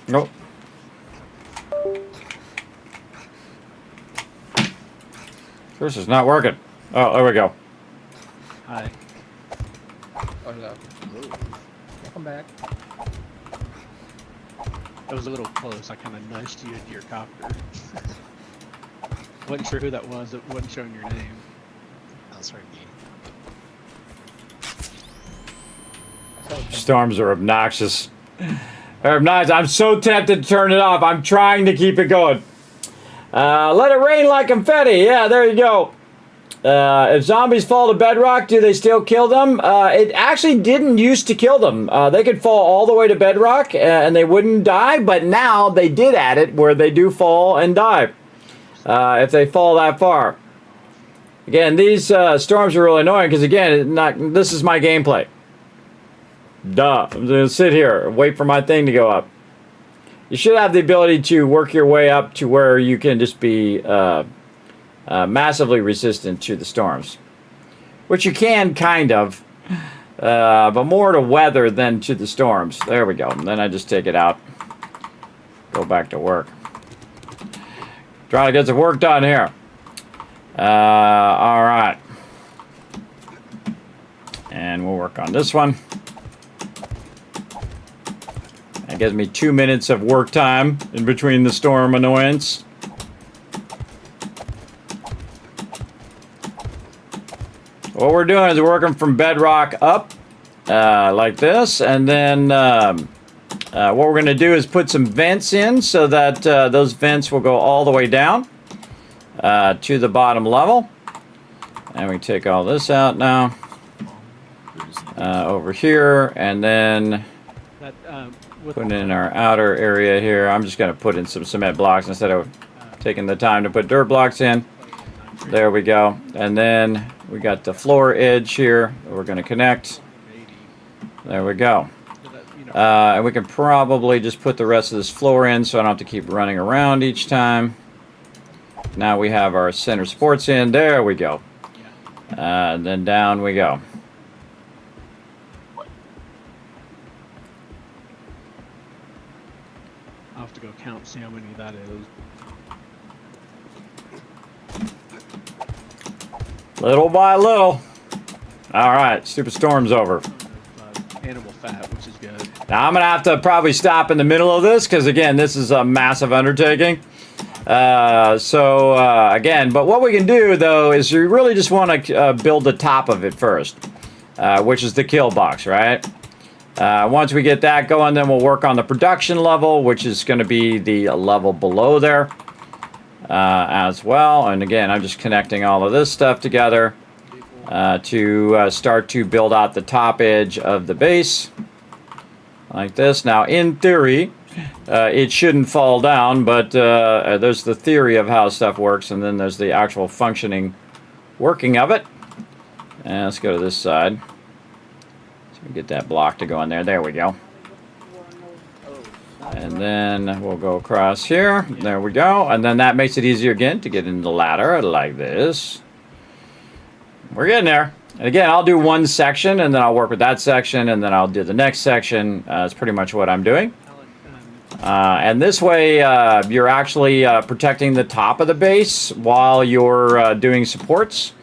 Nope. This is not working. Oh, there we go. Hi. Hola. Welcome back. That was a little close. I kind of nudged you into your copter. Wasn't sure who that was. It wasn't showing your name. That's right, me. Storms are obnoxious. They're obnoxious. I'm so tempted to turn it off. I'm trying to keep it going. Let it rain like confetti. Yeah, there you go. If zombies fall to bedrock, do they still kill them? It actually didn't used to kill them. They could fall all the way to bedrock and they wouldn't die, but now they did add it where they do fall and die if they fall that far. Again, these storms are really annoying because, again, this is my gameplay. Duh. I'm going to sit here and wait for my thing to go up. You should have the ability to work your way up to where you can just be massively resistant to the storms. Which you can, kind of. But more to weather than to the storms. There we go. And then I just take it out. Go back to work. Trying to get some work done here. Alright. And we'll work on this one. That gives me 2 minutes of work time in between the storm annoyance. What we're doing is we're working from bedrock up, like this, and then what we're going to do is put some vents in so that those vents will go all the way down to the bottom level. And we take all this out now, over here, and then That put in our outer area here. I'm just going to put in some cement blocks instead of taking the time to put dirt blocks in. There we go. And then we got the floor edge here that we're going to connect. There we go. And we can probably just put the rest of this floor in so I don't have to keep running around each time. Now we have our center supports in. There we go. And then down we go. I'll have to go count, see how many that is. Little by little. All right, stupid storm's over. Animal fat, which is good. Now I'm gonna have to probably stop in the middle of this because again, this is a massive undertaking. Again, but what we can do though is you really just want to build the top of it first, which is the kill box, right? Once we get that going, then we'll work on the production level, which is going to be the level below there as well. And again, I'm just connecting all of this stuff together to start to build out the top edge of the base like this. Now, in theory, it shouldn't fall down, but there's the theory of how stuff works, and then there's the actual functioning working of it. And let's go to this side. Get that block to go in there. There we go. And then we'll go across here. There we go. And then that makes it easier again to get into the ladder like this. We're getting there. And again, I'll do one section and then I'll work with that section and then I'll do the next section. That's pretty much what I'm doing. And this way, you're actually protecting the top of the base while you're doing supports.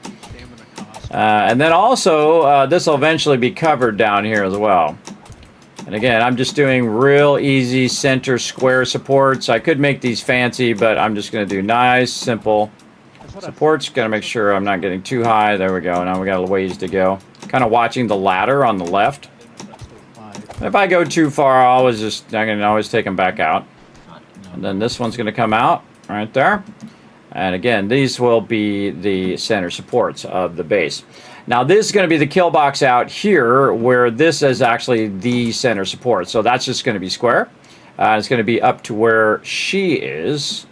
And then also, this will eventually be covered down here as well. And again, I'm just doing real easy center square supports. I could make these fancy, but I'm just going to do nice, simple supports. Got to make sure I'm not getting too high. There we go. Now we got a ways to go. Kind of watching the ladder on the left. If I go too far, I can always take them back out. And then this one's going to come out right there. And again, these will be the center supports of the base. Now, this is going to be the kill box out here, where this is actually the center support. So that's just going to be square. It's going to be up to where she is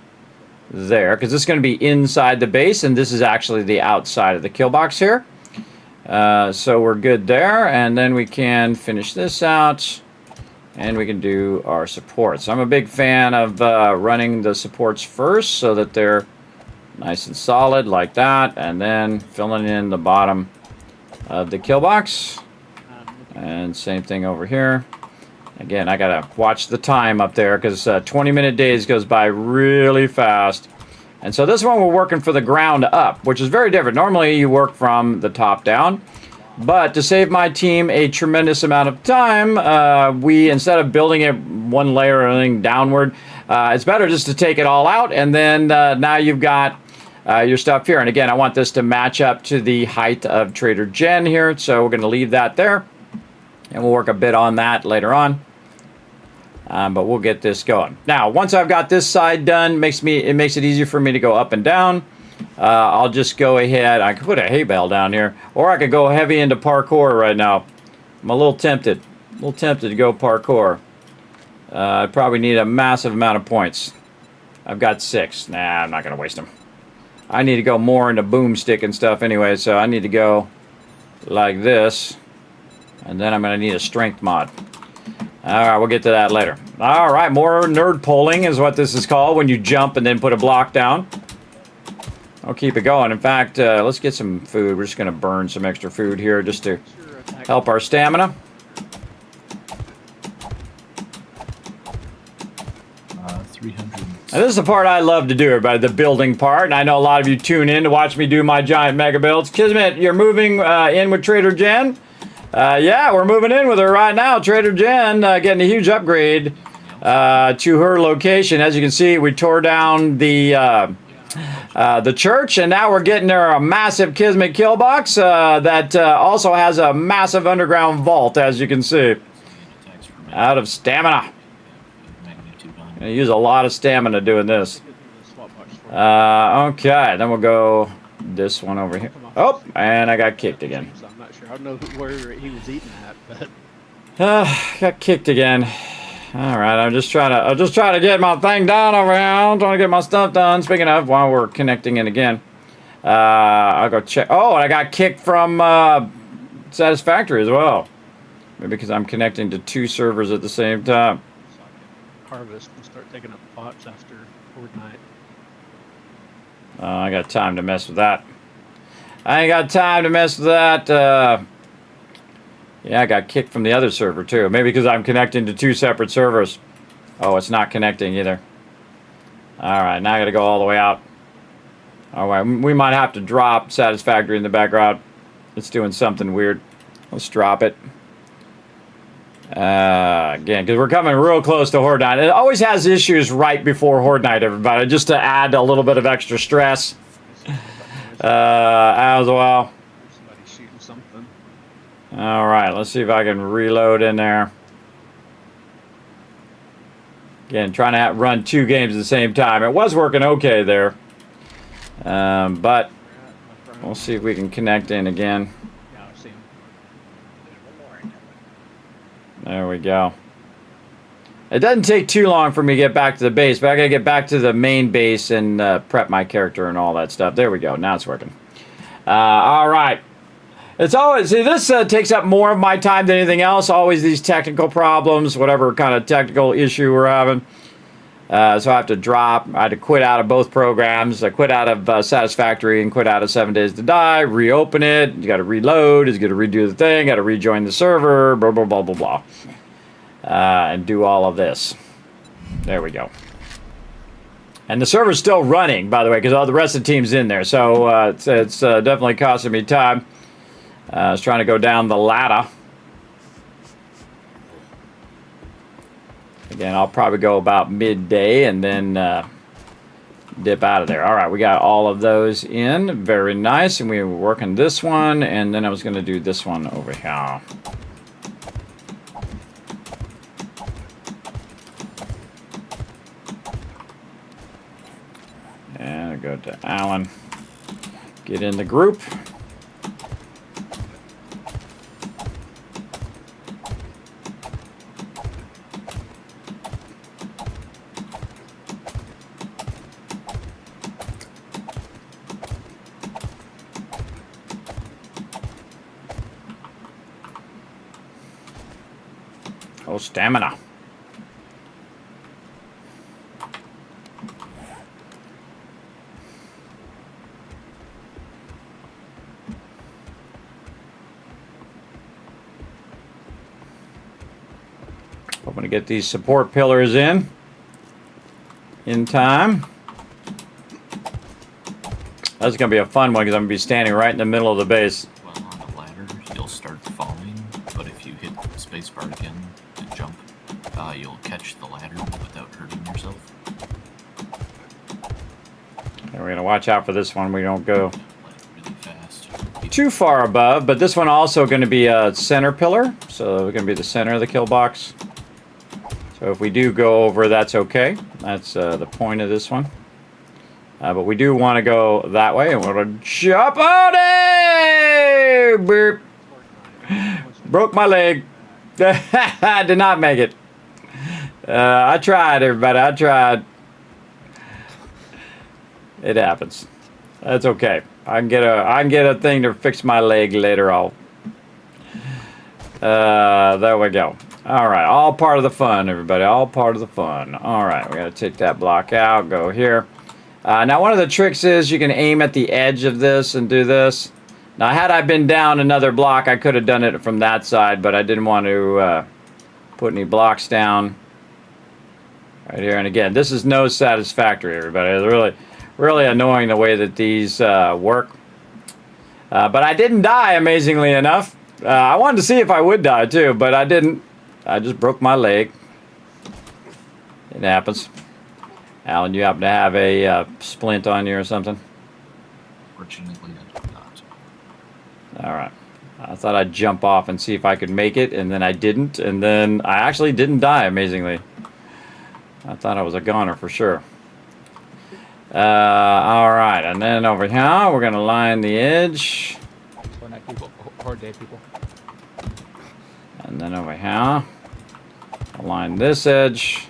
there, because this is going to be inside the base, and this is actually the outside of the kill box here. So we're good there, and then we can finish this out, and we can do our supports. I'm a big fan of running the supports first so that they're nice and solid like that, and then filling in the bottom of the kill box. And same thing over here. Again, I gotta watch the time up there because 20-minute days goes by really fast. And so this one we're working for the ground up, which is very different. Normally you work from the top down, but to save my team a tremendous amount of time, we, instead of building it one layer or anything downward, it's better just to take it all out, and then now you've got your stuff here. And again, I want this to match up to the height of Trader Jen here, so we're going to leave that there, and we'll work a bit on that later on. But we'll get this going. Now, once I've got this side done, it makes it easier for me to go up and down. I'll just go ahead. I could put a hay bale down here, or I could go heavy into parkour right now. I'm a little tempted to go parkour. I probably need a massive amount of points. I've got 6. Nah, I'm not going to waste them. I need to go more into boomstick and stuff anyway, so I need to go like this. And then I'm going to need a strength mod. Alright, we'll get to that later. Alright, more nerd pulling is what this is called, when you jump and then put a block down. I'll keep it going. In fact, let's get some food. We're just going to burn some extra food here just to help our stamina. 300. Now, this is the part I love to do, everybody, the building part. And I know a lot of you tune in to watch me do my giant mega builds. Kismet, you're moving in with Trader Jen? Yeah, we're moving in with her right now. Trader Jen getting a huge upgrade to her location. As you can see, we tore down the church, and now we're getting her a massive Kismet kill box that also has a massive underground vault, as you can see. Out of stamina. Gonna use a lot of stamina doing this. Okay, then we'll go this one over here. Oh, and I got kicked again. I'm not sure. I don't know where he was eating at, but got kicked again. All right, I'm just trying to get my thing done over here. I'm trying to get my stuff done. Speaking of, while we're connecting in again, I'll go check. Oh, and I got kicked from Satisfactory as well. Maybe because I'm connecting to 2 servers at the same time. harvest and start taking up pots after Fortnite. I got time to mess with that. I ain't got time to mess with that. Yeah, I got kicked from the other server too. Maybe because I'm connecting to 2 separate servers. Oh, it's not connecting either. Alright, now I gotta go all the way out. All right, we might have to drop Satisfactory in the background. It's doing something weird. Let's drop it. Again, because we're coming real close to Horde Night. It always has issues right before Horde Night, everybody, just to add a little bit of extra stress as well. Somebody's shooting something. All right, let's see if I can reload in there. Again, trying to run 2 games at the same time. It was working okay there. But we'll see if we can connect in again. Yeah, I see him. There we go. It doesn't take too long for me to get back to the base, but I gotta get back to the main base and prep my character and all that stuff. There we go. Now it's working. All right. It's always, see, this takes up more of my time than anything else. Always these technical problems, whatever kind of technical issue we're having. So I have to drop. I had to quit out of both programs. I quit out of Satisfactory and quit out of 7 Days to Die. Reopen it. You got to reload. It's got to redo the thing. Got to rejoin the server. Blah, blah, blah, blah, blah. And do all of this. There we go. And the server's still running, by the way, because all the rest of the team's in there. So it's definitely costing me time. I was trying to go down the ladder. Again, I'll probably go about midday and then dip out of there. All right, we got all of those in. Very nice. And we were working this one, and then I was going to do this one over here. And I go to Alan. Get in the group. Oh, stamina. Hoping to get these support pillars in time. That's going to be a fun one because I'm going to be standing right in the middle of the base. Well, on the ladder, you'll start falling, but if you hit the spacebar again and jump, you'll catch the ladder without hurting yourself. And we're going to watch out for this one. We don't go Really fast. too far above, but this one also going to be a center pillar. So we're going to be the center of the kill box. So if we do go over, that's okay. That's the point of this one. But we do want to go that way, and we're going to jump on it! Burp. Broke my leg. I did not make it. I tried, everybody. I tried. It happens. That's okay. I can get a thing to fix my leg later on. There we go. All right, all part of the fun, everybody. All part of the fun. All right, we got to take that block out. Go here. Now, one of the tricks is you can aim at the edge of this and do this. Now, had I been down another block, I could have done it from that side, but I didn't want to put any blocks down right here. And again, this is no Satisfactory, everybody. It's really, really annoying the way that these work. But I didn't die, amazingly enough. I wanted to see if I would die, too, but I didn't. I just broke my leg. It happens. Alan, you happen to have a splint on you or something? Fortunately, I did not. All right. I thought I'd jump off and see if I could make it, and then I didn't, and then I actually didn't die, amazingly. I thought I was a goner for sure. All right, and then over here, we're going to line the edge. Horde Night people. Horde Day people. And then over here, I'll line this edge.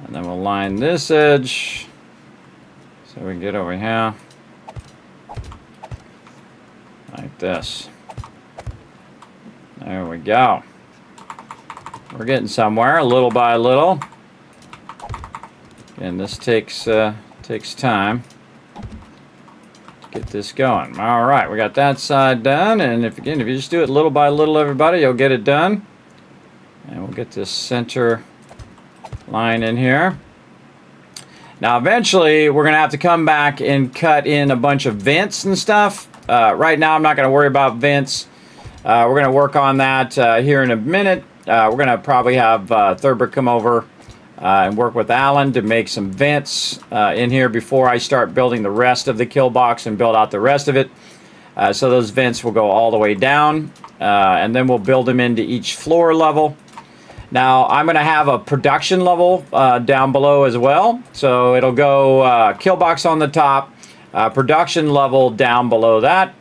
And then we'll line this edge. So we can get over here. Like this. There we go. We're getting somewhere, little by little. And this takes time to get this going. All right, we got that side done. And if you just do it little by little, everybody, you'll get it done. And we'll get this center line in here. Now, eventually, we're going to have to come back and cut in a bunch of vents and stuff. Right now, I'm not going to worry about vents. We're going to work on that here in a minute. We're going to probably have Thurber come over and work with Alan to make some vents in here before I start building the rest of the kill box and build out the rest of it. So those vents will go all the way down, and then we'll build them into each floor level. Now, I'm going to have a production level down below as well. So it'll go kill box on the top, production level down below that.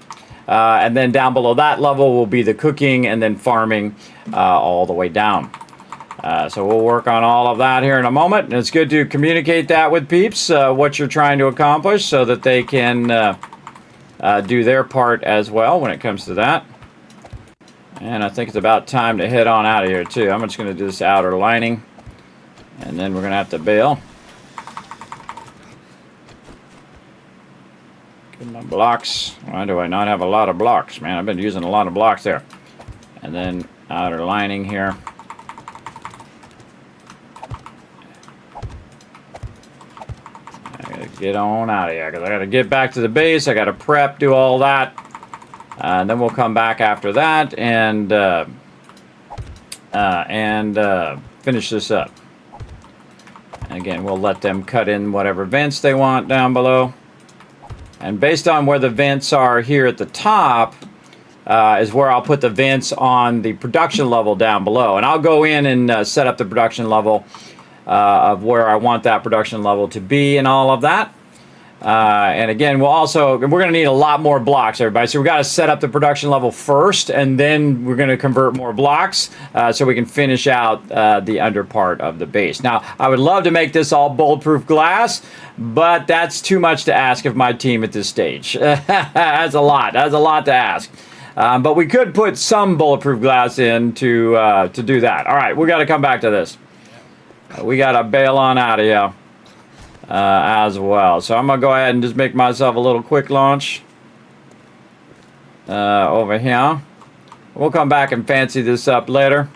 And then down below that level will be the cooking and then farming all the way down. So we'll work on all of that here in a moment. And it's good to communicate that with peeps, what you're trying to accomplish, so that they can do their part as well when it comes to that. And I think it's about time to head on out of here too. I'm just going to do this outer lining, and then we're going to have to bail. Get my blocks. Why do I not have a lot of blocks, man? I've been using a lot of blocks there. And then outer lining here. I gotta get on out of here because I gotta get back to the base. I gotta prep, do all that. And then we'll come back after that and finish this up. And again, we'll let them cut in whatever vents they want down below. And based on where the vents are here at the top is where I'll put the vents on the production level down below. And I'll go in and set up the production level of where I want that production level to be and all of that. And again, we're going to need a lot more blocks, everybody. So we've got to set up the production level first, and then we're going to convert more blocks so we can finish out the under part of the base. Now, I would love to make this all bulletproof glass, but that's too much to ask of my team at this stage. That's a lot. That's a lot to ask. But we could put some bulletproof glass in to do that. All right, we got to come back to this. We got to bail on out of here. As well. So I'm going to go ahead and just make myself a little quick launch over here. We'll come back and fancy this up later.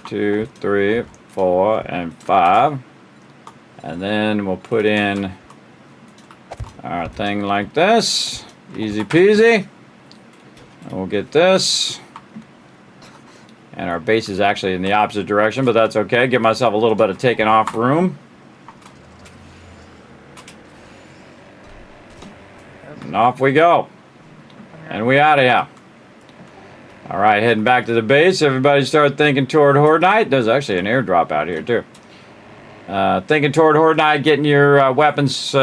2, 3, 4, and 5. And then we'll put in our thing like this. Easy peasy. And we'll get this. And our base is actually in the opposite direction, but that's okay. Give myself a little bit of taking off room. And off we go. And we out of here. All right, heading back to the base. Everybody start thinking toward Horde Night. There's actually an airdrop out here, too. Thinking toward Horde Night, getting your weapons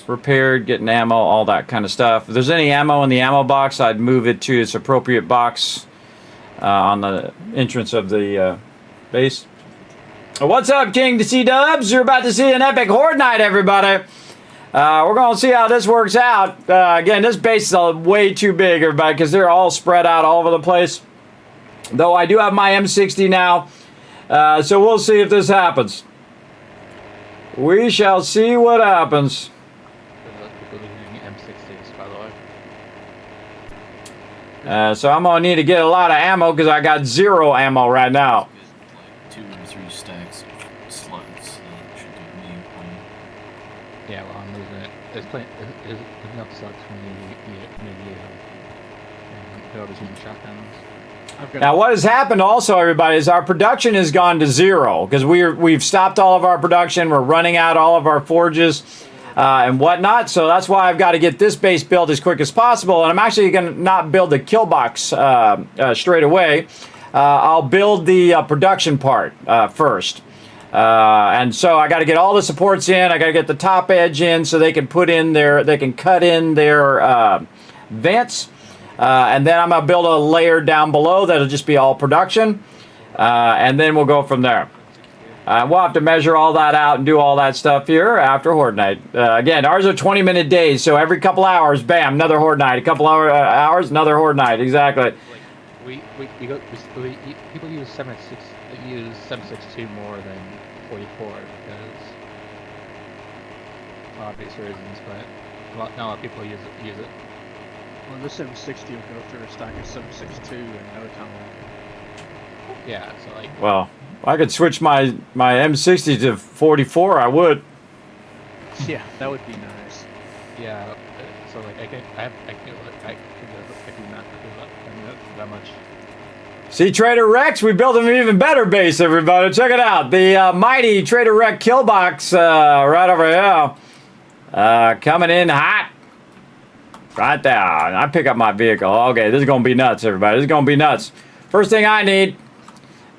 repaired, getting ammo, all that kind of stuff. If there's any ammo in the ammo box, I'd move it to its appropriate box. On the entrance of the base. What's up, King to C-Dubs? You're about to see an epic Horde Night, everybody. We're going to see how this works out. Again, this base is way too big, everybody, because they're all spread out all over the place. Though I do have my M60 now, so we'll see if this happens. We shall see what happens. So I'm going to need to get a lot of ammo because I got 0 ammo right now. 2 or 3 stacks of slugs. That should do me plenty. Yeah, well, I'm losing it. There's enough slugs for me to whoever's using shotguns. Now, what has happened also, everybody, is our production has gone to 0 because we've stopped all of our production. We're running out all of our forges. And whatnot, so that's why I've got to get this base built as quick as possible. And I'm actually going to not build the kill box straight away. I'll build the production part first. And so I got to get all the supports in. I got to get the top edge in so they can cut in their vents. And then I'm going to build a layer down below that'll just be all production. And then we'll go from there. We'll have to measure all that out and do all that stuff here after Horde Night. Again, ours are 20-minute days, so every couple hours, bam, another Horde Night. A couple hours, another Horde Night. Exactly. People use 762 more than 44 because obvious reasons, but not a lot of people use it. Well, the 760 will go through a stack of 762 in no time. Yeah, so like. Well, If I could switch my M60 to 44, I would. Yeah, that would be nice. Yeah. So like I can do not that much. See, Trader Rex, we built him an even better base, everybody. Check it out. The mighty Trader Rex kill box right over here. Coming in hot. Right there. I pick up my vehicle. Okay, this is going to be nuts, everybody. This is going to be nuts. First thing I need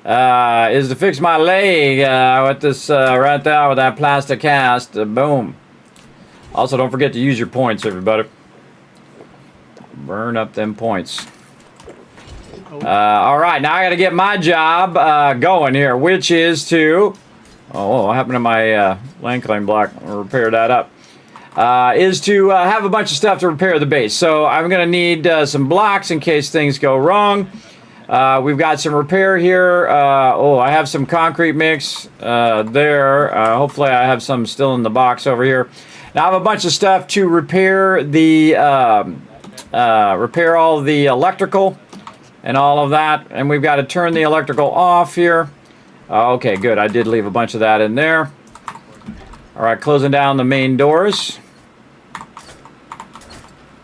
is to fix my leg with this right there with that plastic cast. Boom. Also, don't forget to use your points, everybody. Burn up them points. All right, now I got to get my job going here, which is to... Oh, what happened to my land claim block? I'll repair that up. Is to have a bunch of stuff to repair the base. So I'm going to need some blocks in case things go wrong. We've got some repair here. I have some concrete mix there. Hopefully I have some still in the box over here. Now I have a bunch of stuff to repair the repair all the electrical and all of that. And we've got to turn the electrical off here. Okay, good. I did leave a bunch of that in there. All right, closing down the main doors.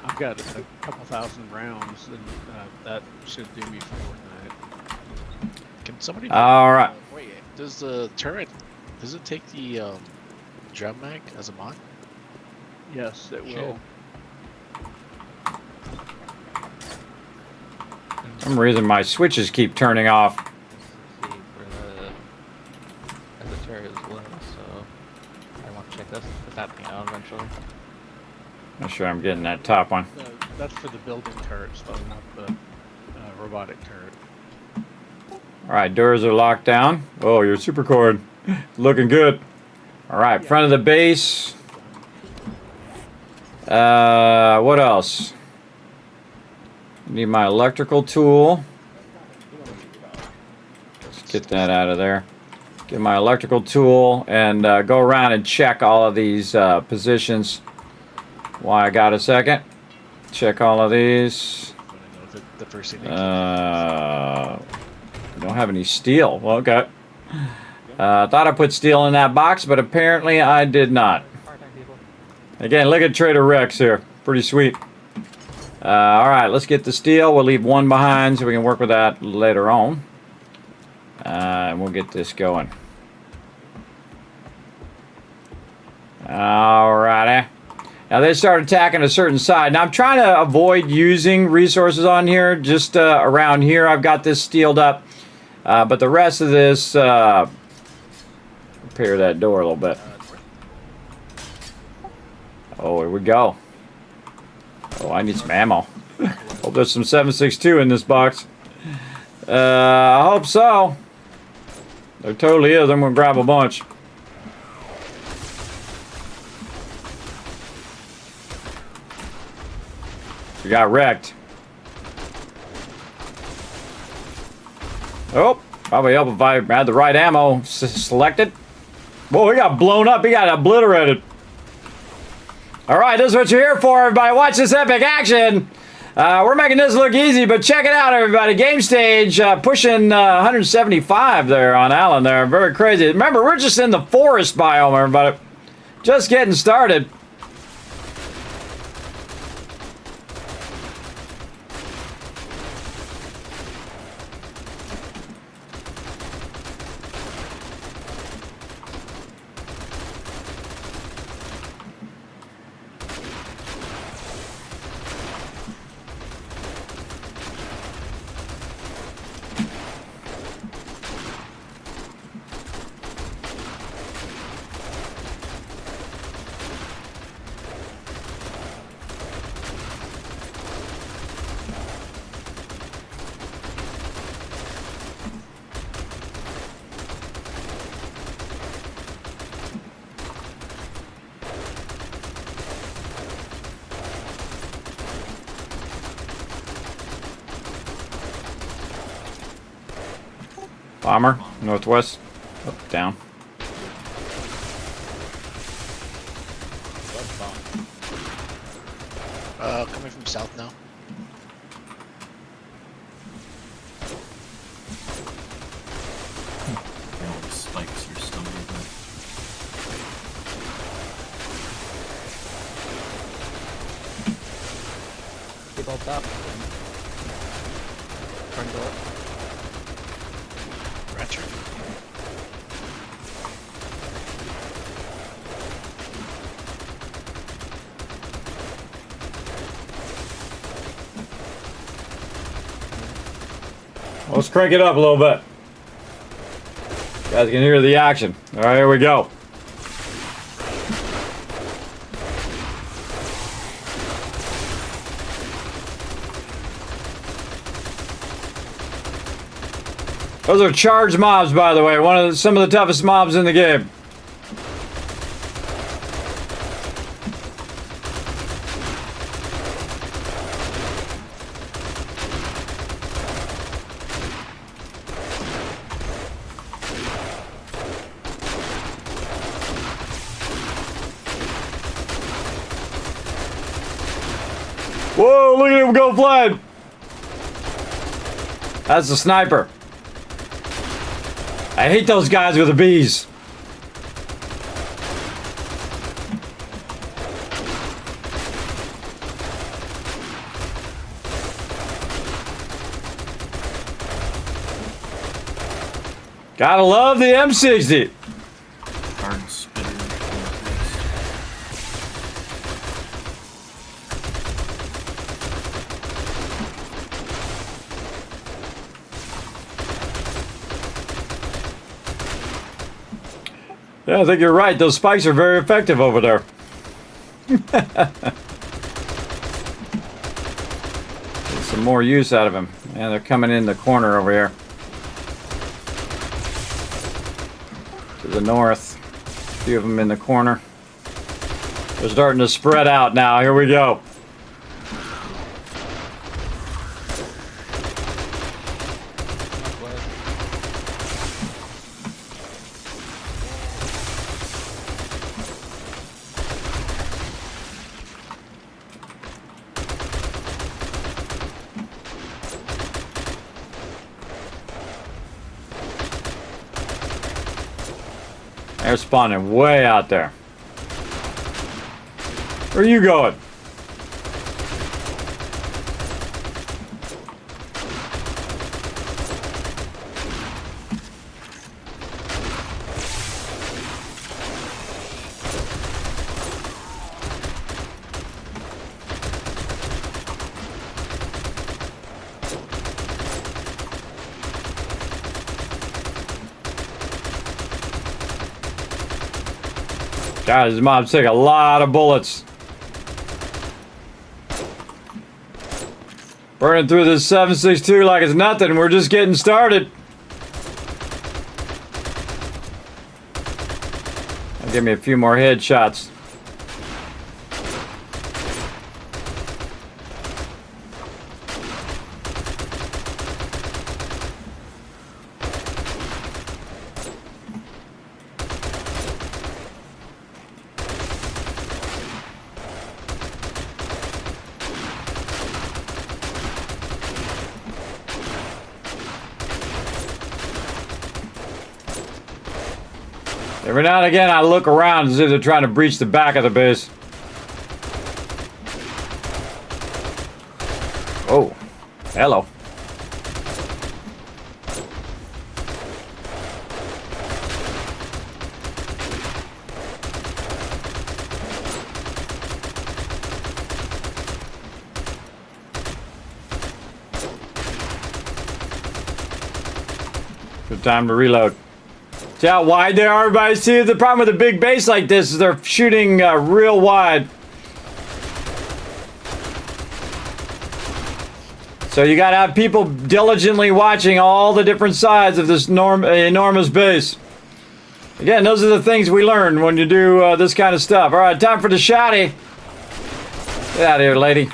I've got a couple thousand rounds, and that should do me for Fortnite. Can somebody? All right. Wait, does the turret? Does it take the drum mag as a mod? Yes, it will. Sure. For some reason my switches keep turning off. See where the turret is low, so I want to check this. It's happening out eventually. Not sure I'm getting that top one. That's for the building turrets, though, not the robotic turret. All right, doors are locked down. Oh, your super cord. Looking good. All right, front of the base. What else? Need my electrical tool. Let's get that out of there. Get my electrical tool and go around and check all of these positions. Why I got a second. Check all of these. The first thing. We don't have any steel. Well, okay. Thought I put steel in that box, but apparently I did not. Again, look at Trader Rex here. Pretty sweet. All right, let's get the steel. We'll leave one behind so we can work with that later on. And we'll get this going. All righty. Now they start attacking a certain side. Now I'm trying to avoid using resources on here. Just around here I've got this steeled up. But the rest of this, repair that door a little bit. Oh, here we go. Oh, I need some ammo. Hope there's some 7.62 in this box. I hope so. There totally is. I'm going to grab a bunch. We got wrecked. Oh, probably help if I had the right ammo selected. Whoa, he got blown up. He got obliterated. All right, this is what you're here for, everybody. Watch this epic action. We're making this look easy, but check it out, everybody. Game stage pushing 175 there on Allen there. Very crazy. Remember, we're just in the forest biome, everybody. Just getting started. Bomber, northwest, up, down. Coming from south now. Bulbs up. Front door. Rancher. Let's crank it up a little bit. You guys can hear the action. All right, here we go. Those are charged mobs, by the way. Some of the toughest mobs in the game. Whoa, look at him go flying. That's the sniper. I hate those guys with the bees. Gotta love the M60. Hard spitter. Yeah, I think you're right. Those spikes are very effective over there. Get some more use out of them. Yeah, they're coming in the corner over here. To the north. A few of them in the corner. They're starting to spread out now. Here we go. They're spawning way out there. Where are you going? God, these mobs take a lot of bullets. Burning through this 7.62 like it's nothing. We're just getting started. Give me a few more headshots. Every now and again, I look around as if they're trying to breach the back of the base. Oh, hello. Good time to reload. See how wide they are, everybody? See, the problem with a big base like this is they're shooting real wide. So you gotta have people diligently watching all the different sides of this enormous base. Again, those are the things we learn when you do this kind of stuff. All right, time for the shotty. Get out of here, lady.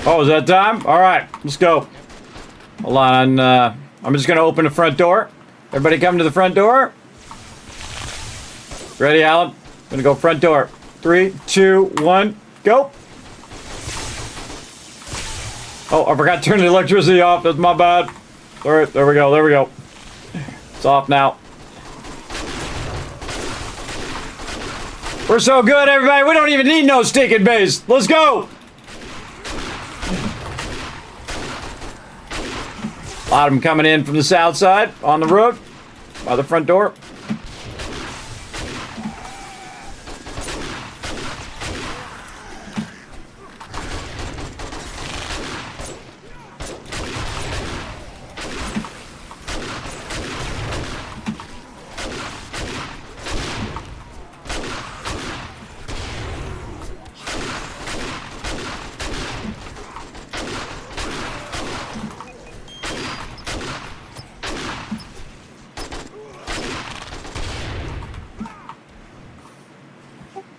Oh, is that time? All right, let's go. Hold on. I'm just going to open the front door. Everybody come to the front door. Ready, Alan? I'm going to go front door. 3, 2, 1, go. Oh, I forgot to turn the electricity off. That's my bad. All right, there we go. There we go. It's off now. We're so good, everybody. We don't even need no stinking base. Let's go. A lot of them coming in from the south side on the road by the front door.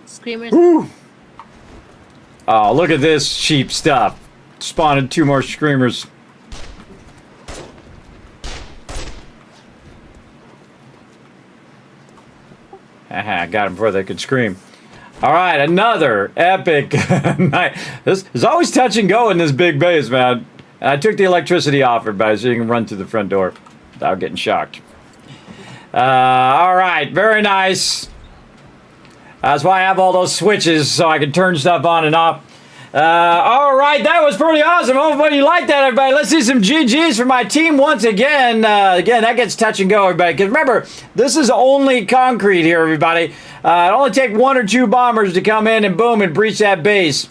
Screamers. Woo. Oh, look at this cheap stuff. Spawned 2 more screamers. Haha, got them before they could scream. All right, another epic night. This is always touch and go in this big base, man. I took the electricity off everybody so you can run through the front door without getting shocked. All right, very nice. That's why I have all those switches so I can turn stuff on and off. All right, that was pretty awesome. Hopefully you liked that, everybody. Let's see some GGs for my team once again. Again, that gets touch and go, everybody. Because remember, this is only concrete here, everybody. It only take 1 or 2 bombers to come in and boom and breach that base.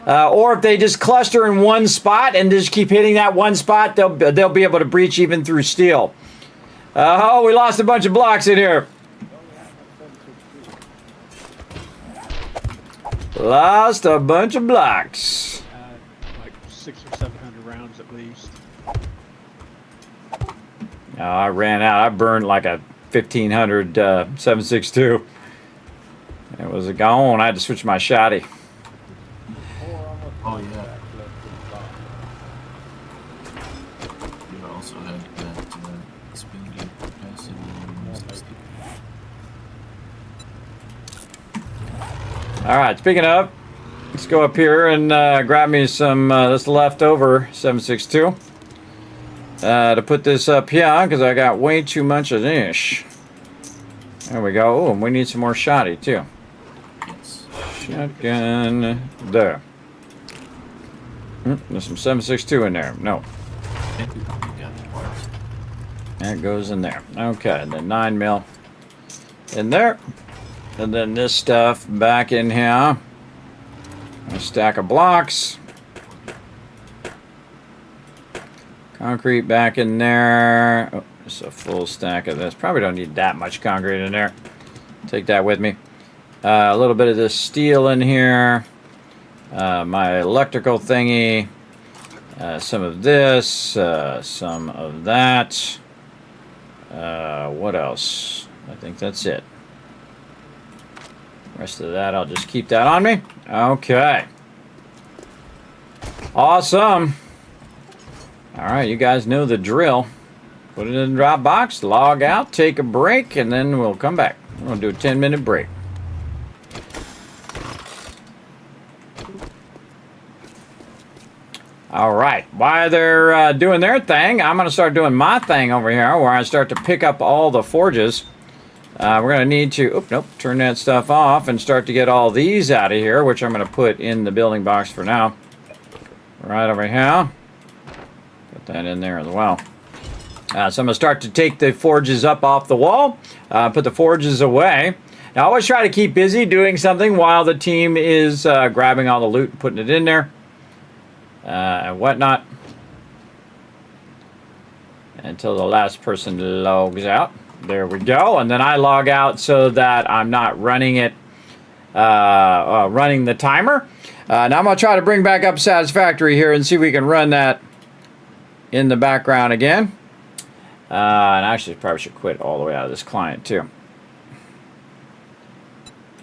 Or if they just cluster in one spot and just keep hitting that one spot, they'll be able to breach even through steel. Oh, we lost a bunch of blocks in here. Lost a bunch of blocks. Like 600 or 700 rounds at least. Oh, I ran out. I burned like a 1500 7.62. It was gone. I had to switch my shotty. Oh yeah. You also had that speedy capacity. All right, speaking of, let's go up here and grab me some this leftover 7.62 to put this up here because I got way too much of this. There we go. Oh, and we need some more shotty too. Yes. Shotgun there. There's some 7.62 in there. No. That goes in there. Okay, and then 9 mil in there. And then this stuff back in here. A stack of blocks. Concrete back in there. Oh, just a full stack of this. Probably don't need that much concrete in there. Take that with me. A little bit of this steel in here. My electrical thingy. Some of this. Some of that. What else? I think that's it. Rest of that, I'll just keep that on me. Okay. Awesome. All right, you guys know the drill. Put it in the drop box, log out, take a break, and then we'll come back. We're going to do a 10-minute break. All right, while they're doing their thing, I'm going to start doing my thing over here where I start to pick up all the forges. We're going to need to, turn that stuff off and start to get all these out of here, which I'm going to put in the building box for now. Right over here. Put that in there as well. So I'm going to start to take the forges up off the wall, put the forges away. Now, I always try to keep busy doing something while the team is grabbing all the loot and putting it in there and whatnot. Until the last person logs out. There we go. And then I log out so that I'm not running it, running the timer. Now I'm going to try to bring back up Satisfactory here and see if we can run that in the background again. And actually probably should quit all the way out of this client too.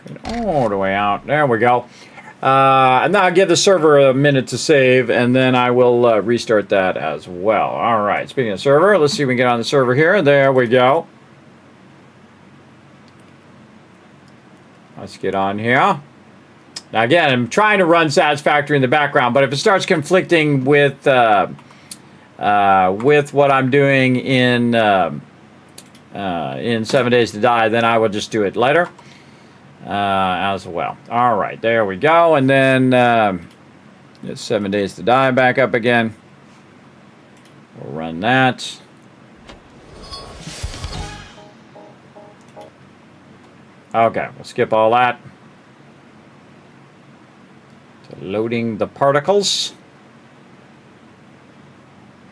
Quit all the way out. There we go. And then I'll give the server a minute to save, and then I will restart that as well. All right, speaking of server, let's see if we can get on the server here. There we go. Let's get on here. Now again, I'm trying to run Satisfactory in the background, but if it starts conflicting with what I'm doing in 7 Days to Die, then I will just do it later as well. All right, there we go. And then it's 7 Days to Die back up again. We'll run that. Okay, we'll skip all that. So loading the particles.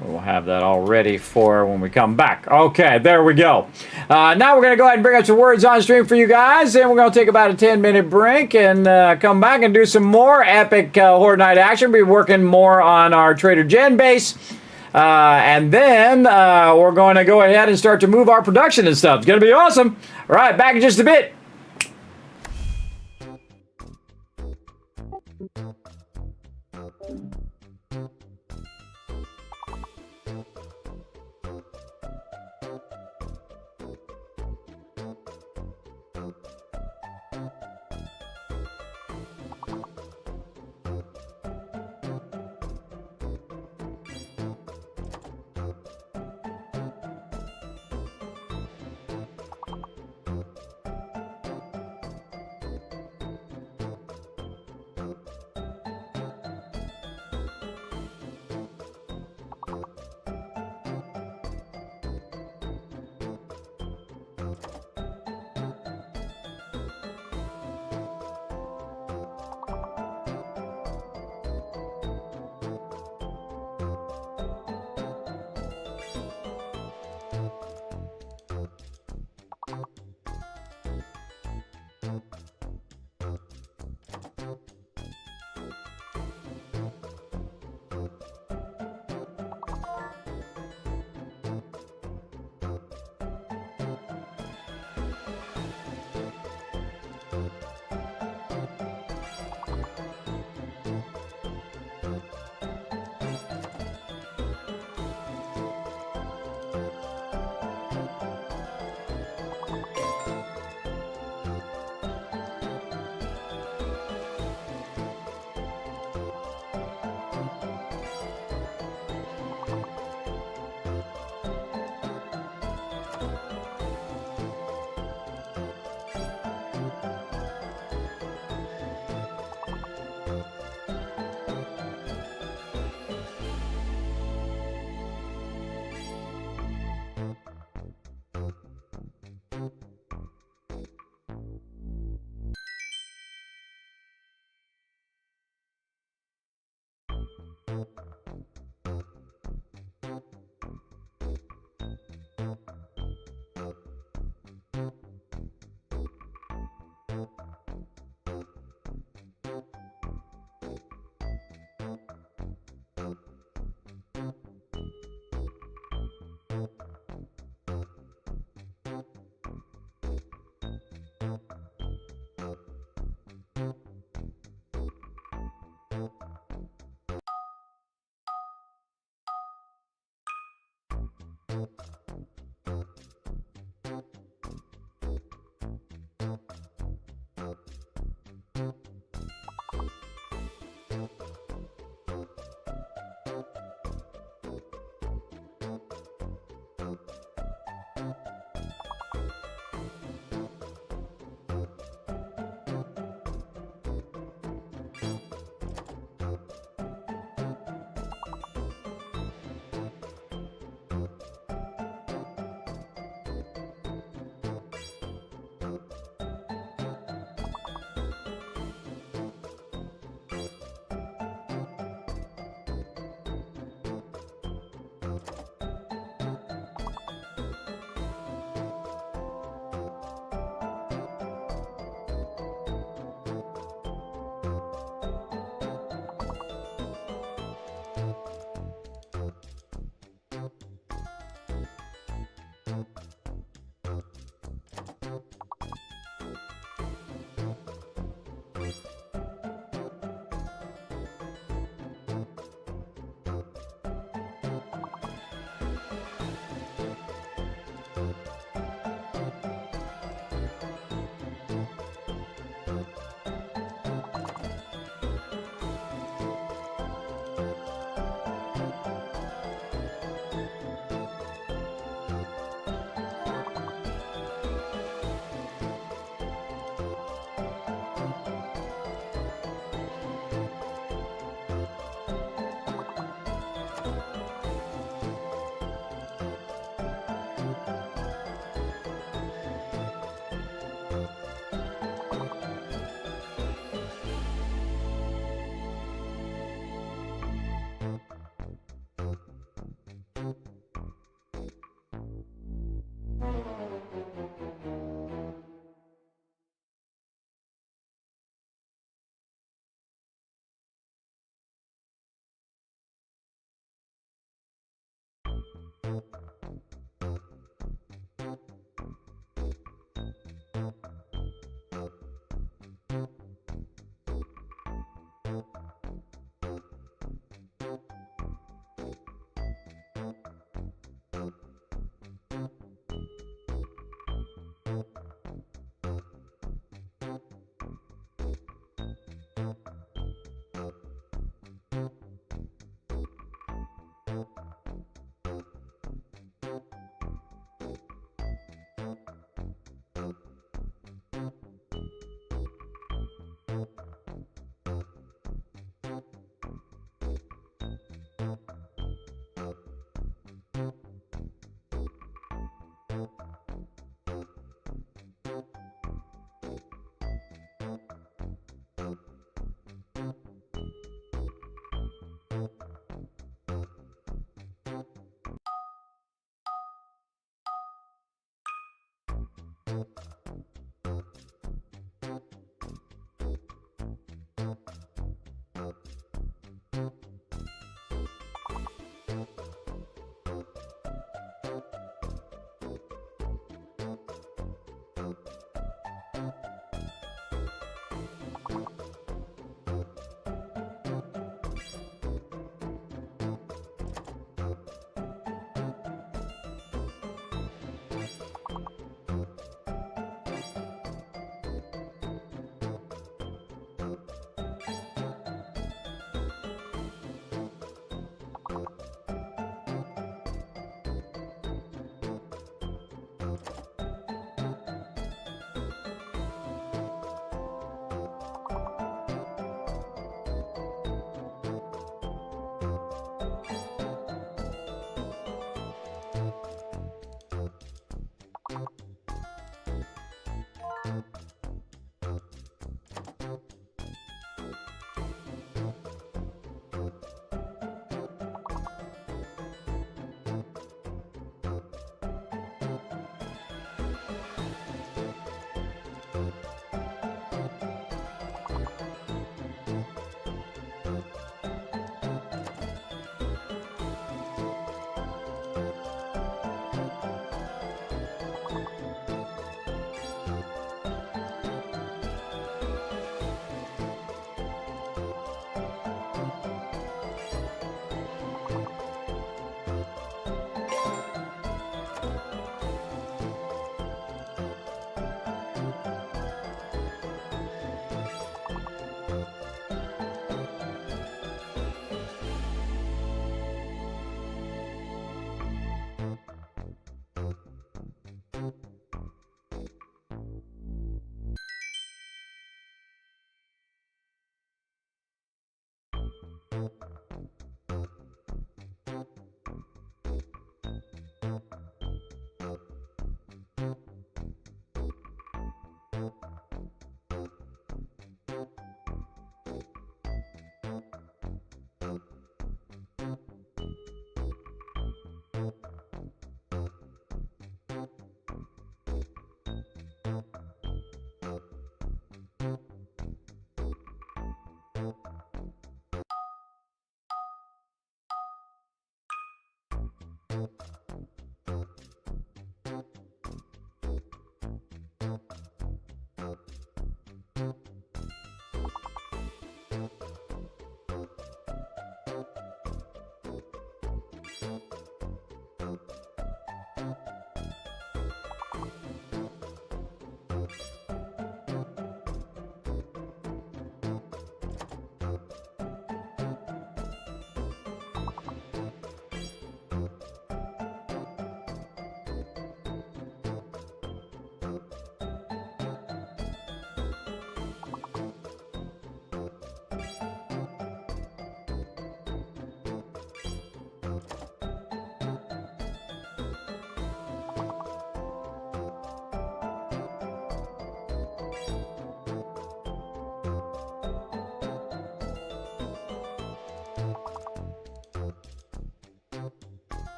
We'll have that all ready for when we come back. Okay, there we go. Now we're going to go ahead and bring up some words on stream for you guys. And we're going to take about a 10-minute break and come back and do some more epic Horde Night action. We'll be working more on our Trader Jen base. And then we're going to go ahead and start to move our production and stuff. It's going to be awesome. All right, back in just a bit.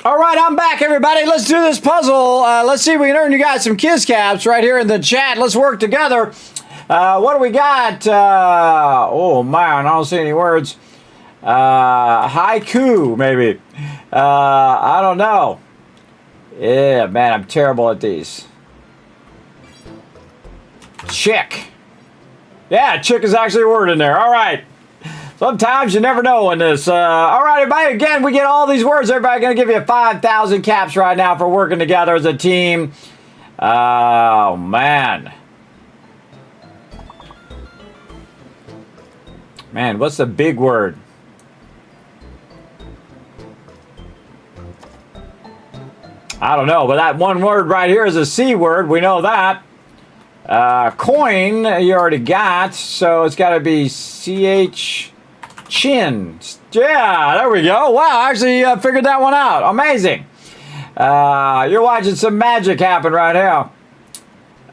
All right, I'm back, everybody. Let's do this puzzle. Let's see if we can earn you guys some Kiss Caps right here in the chat. Let's work together. What do we got? Oh, man, I don't see any words. Haiku, maybe. I don't know. Yeah, man, I'm terrible at these. Chick. Yeah, chick is actually a word in there. All right. Sometimes you never know in this. All right, everybody. Again, we get all these words. Everybody going to give you 5,000 caps right now for working together as a team. Oh, man. Man, what's the big word? I don't know, but that one word right here is a C word. We know that. Coin, you already got, so it's got to be CH... Chin. Yeah, there we go. Wow, I actually figured that one out. Amazing. You're watching some magic happen right now.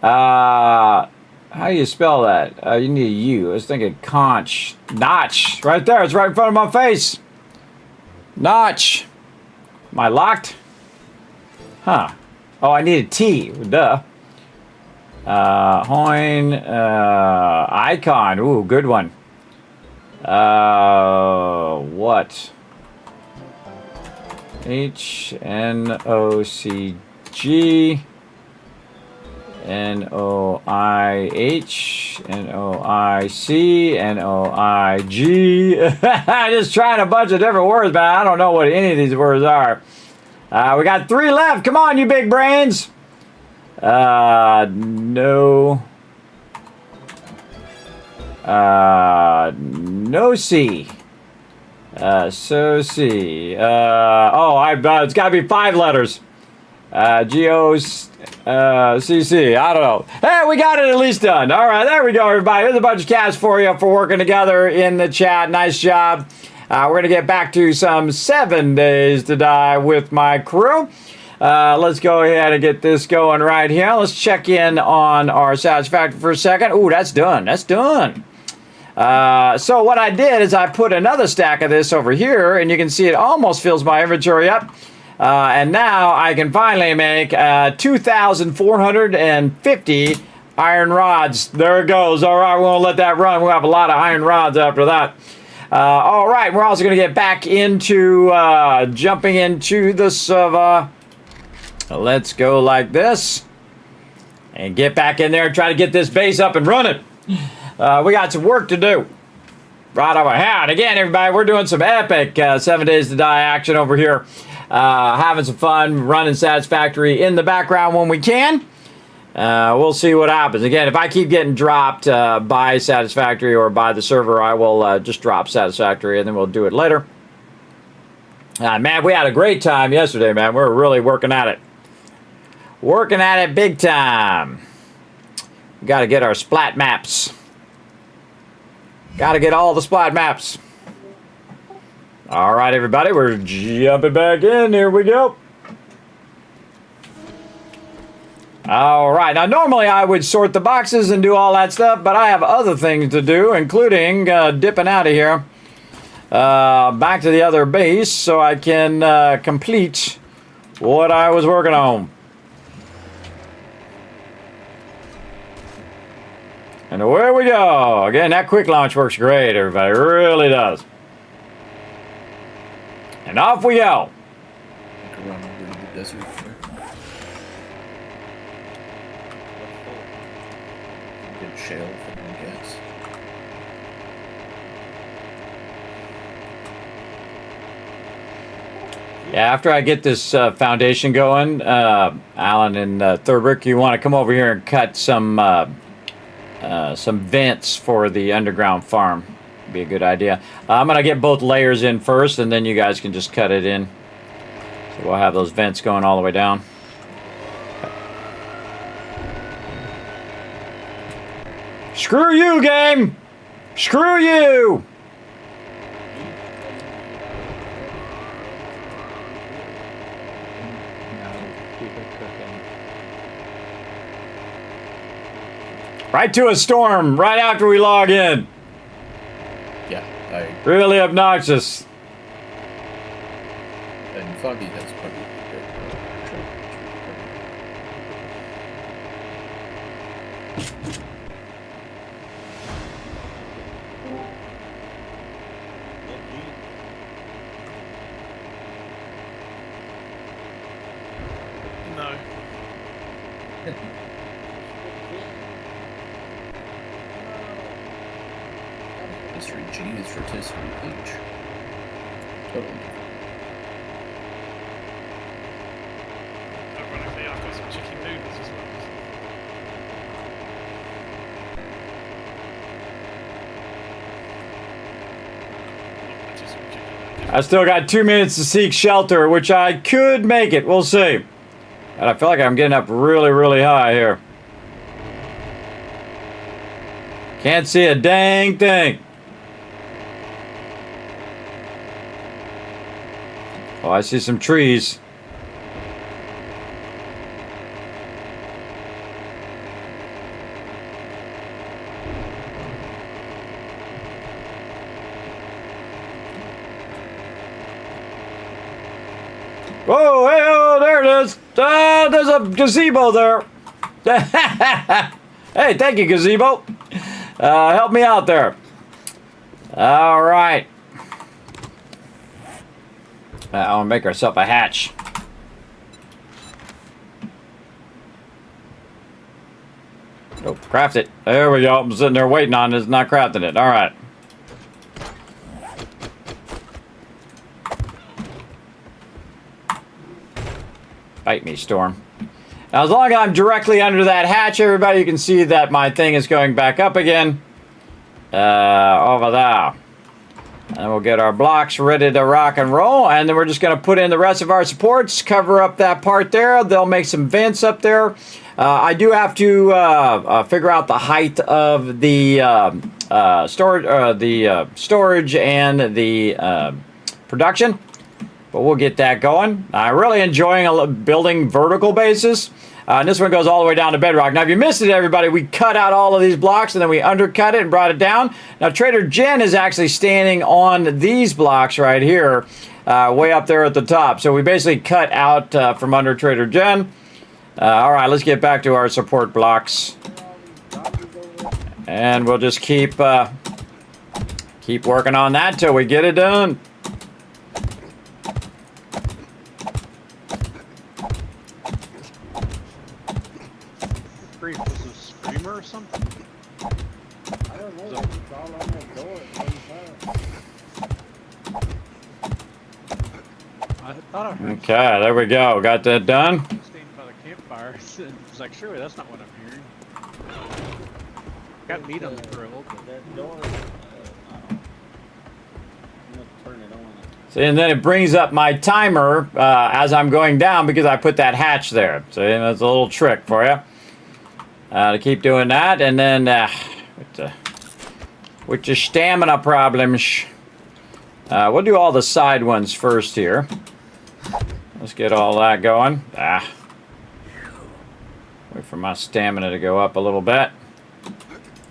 How do you spell that? You need a U. I was thinking conch. Notch. Right there. It's right in front of my face. Notch. Am I locked? Huh. Oh, I need a T. Duh. Hoin. Icon. Ooh, good one. What? HNOCG NOIH NOIC NOIG. Just trying a bunch of different words, but I don't know what any of these words are. We got 3 left. Come on, you big brains. No. No C. So C. It's got to be 5 letters. G-O-C-C. I don't know. Hey, we got it at least done. All right, there we go, everybody. Here's a bunch of caps for you for working together in the chat. Nice job. We're going to get back to some 7 days to die with my crew. Let's go ahead and get this going right here. Let's check in on our satisfactory for a second. Ooh, that's done. That's done. So what I did is I put another stack of this over here, and you can see it almost fills my inventory up. And now I can finally make 2,450 iron rods. There it goes. All right, we won't let that run. We'll have a lot of iron rods after that. All right, we're also going to get back into jumping into the server. Let's go like this. And get back in there and try to get this base up and running. We got some work to do. Right over here. And again, everybody, we're doing some epic 7 Days to Die action over here. Having some fun, running Satisfactory in the background when we can. We'll see what happens. Again, if I keep getting dropped by Satisfactory or by the server, I will just drop Satisfactory and then we'll do it later. Man, we had a great time yesterday, man. We were really working at it. Working at it big time. We got to get our splat maps. Got to get all the splat maps. All right, everybody, we're jumping back in. Here we go. All right. Now, normally I would sort the boxes and do all that stuff, but I have other things to do, including dipping out of here. back to the other base so I can complete what I was working on. And away we go. Again, that quick launch works great, everybody. It really does. And off we go. I could run over to the desert there. Good shale for my gas. Yeah, after I get this foundation going, Alan and Thurbrick, you want to come over here and cut some vents for the underground farm. Be a good idea. I'm gonna get both layers in first, and then you guys can just cut it in. So we'll have those vents going all the way down. Screw you, game! Screw you! Right to a storm, right after we log in. Yeah, I Really obnoxious. and Foggy has probably No. History G is rotisserie H. Totally different. Ironically, I've got some chicken noodles as well. Not rotisserie chicken. I still got 2 minutes to seek shelter, which I could make it. We'll see. And I feel like I'm getting up really, really high here. Can't see a dang thing. Oh, I see some trees. Whoa, hey, oh, there it is. There's a gazebo there. Hey, thank you, gazebo. Help me out there. All right. I want to make ourselves a hatch. Oh, craft it. There we go. I'm sitting there waiting on it. It's not crafting it. All right. Bite me, Storm. Now, as long as I'm directly under that hatch, everybody, you can see that my thing is going back up again. Over there. And we'll get our blocks ready to rock and roll. And then we're just going to put in the rest of our supports, cover up that part there. They'll make some vents up there. I do have to figure out the height of the storage and the production. But we'll get that going. I'm really enjoying building vertical bases. And this one goes all the way down to bedrock. Now, if you missed it, everybody, we cut out all of these blocks and then we undercut it and brought it down. Now, Trader Jen is actually standing on these blocks right here, way up there at the top. So we basically cut out from under Trader Jen. All right, let's get back to our support blocks. And we'll just keep working on that till we get it done. Was a screamer or something? I don't know. It's all on that door at one time. I thought I heard Okay, there we go. Got that done. standing by the campfire. It's like, surely that's not what I'm hearing. Got meat on the grill. But That door, I don't know. I'm gonna turn it on. See, and then it brings up my timer as I'm going down because I put that hatch there. So that's a little trick for you. To keep doing that, and then with the stamina problems, we'll do all the side ones first here. Let's get all that going. Wait for my stamina to go up a little bit.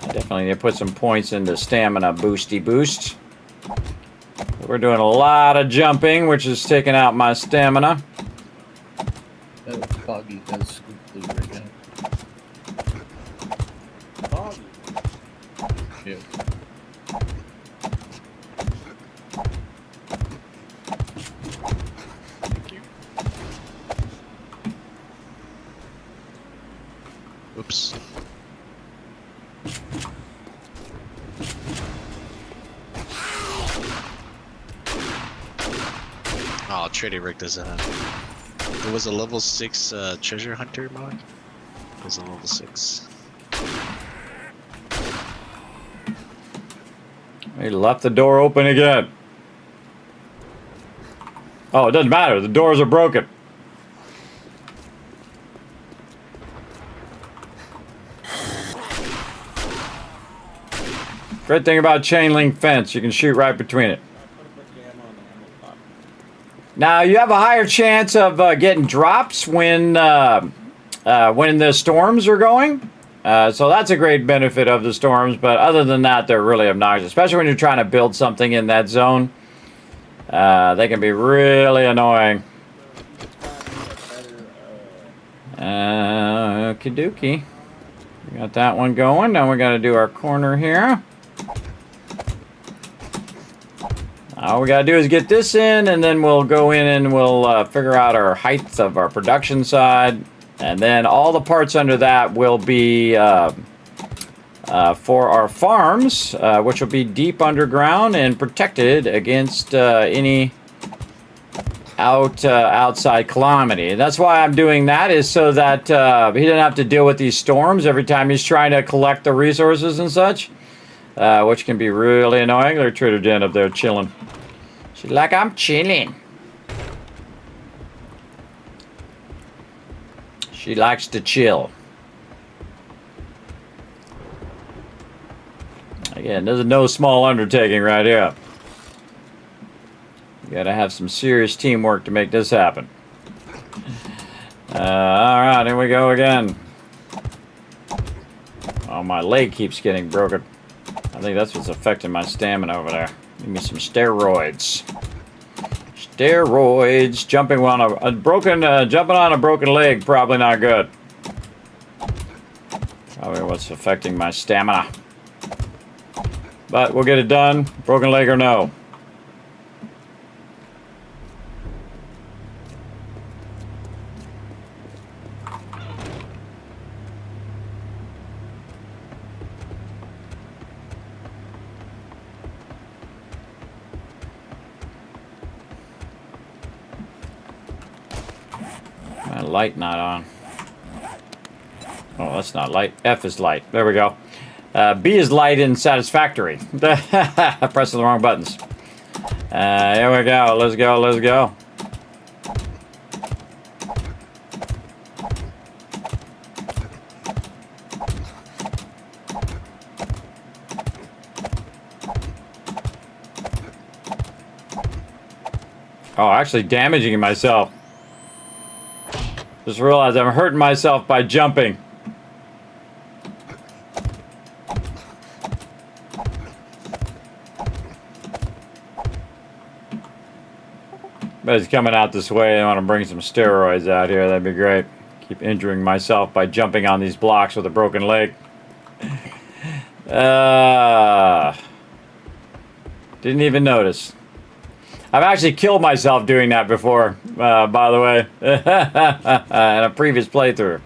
I definitely need to put some points into stamina boosty boost. So we're doing a lot of jumping, which is taking out my stamina. That foggy does blue right now. Foggy? Yeah. Thank you. Oops. Oh, Trader Rick doesn't have. There was a level 6 treasure hunter mod. It was a level 6. He left the door open again. Oh, it doesn't matter. The doors are broken. Great thing about chain link fence, you can shoot right between it. Now you have a higher chance of getting drops when the storms are going. So that's a great benefit of the storms, but other than that, they're really obnoxious, especially when you're trying to build something in that zone. They can be really annoying. Okie dokie. We got that one going. Now we got to do our corner here. All we got to do is get this in, and then we'll go in and we'll figure out our height of our production side. And then all the parts under that will be for our farms, which will be deep underground and protected against any outside calamity. And that's why I'm doing that, is so that he doesn't have to deal with these storms every time he's trying to collect the resources and such, which can be really annoying. There's Trader Jen up there chilling. She's like, I'm chilling. She likes to chill. Again, this is no small undertaking right here. You gotta have some serious teamwork to make this happen. Alright, here we go again. Oh, my leg keeps getting broken. I think that's what's affecting my stamina over there. Give me some steroids. Steroids. Jumping on jumping on a broken leg, probably not good. Probably what's affecting my stamina. But we'll get it done, broken leg or no. My light not on. Oh, that's not light. F is light. There we go. B is light and satisfactory. Pressing the wrong buttons. Here we go. Let's go. Let's go. Oh, actually damaging myself. Just realized I'm hurting myself by jumping. But it's coming out this way. I want to bring some steroids out here. That'd be great. Keep injuring myself by jumping on these blocks with a broken leg. Didn't even notice. I've actually killed myself doing that before, by the way, in a previous playthrough.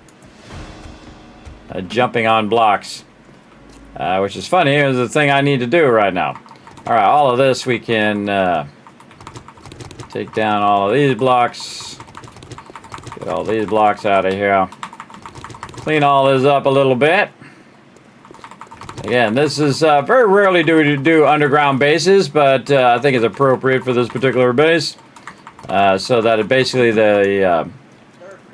Jumping on blocks, which is funny. It's the thing I need to do right now. All right, all of this we can take down all of these blocks. Get all these blocks out of here. Clean all this up a little bit. Again, this is very rarely do underground bases, but I think it's appropriate for this particular base. So that it basically the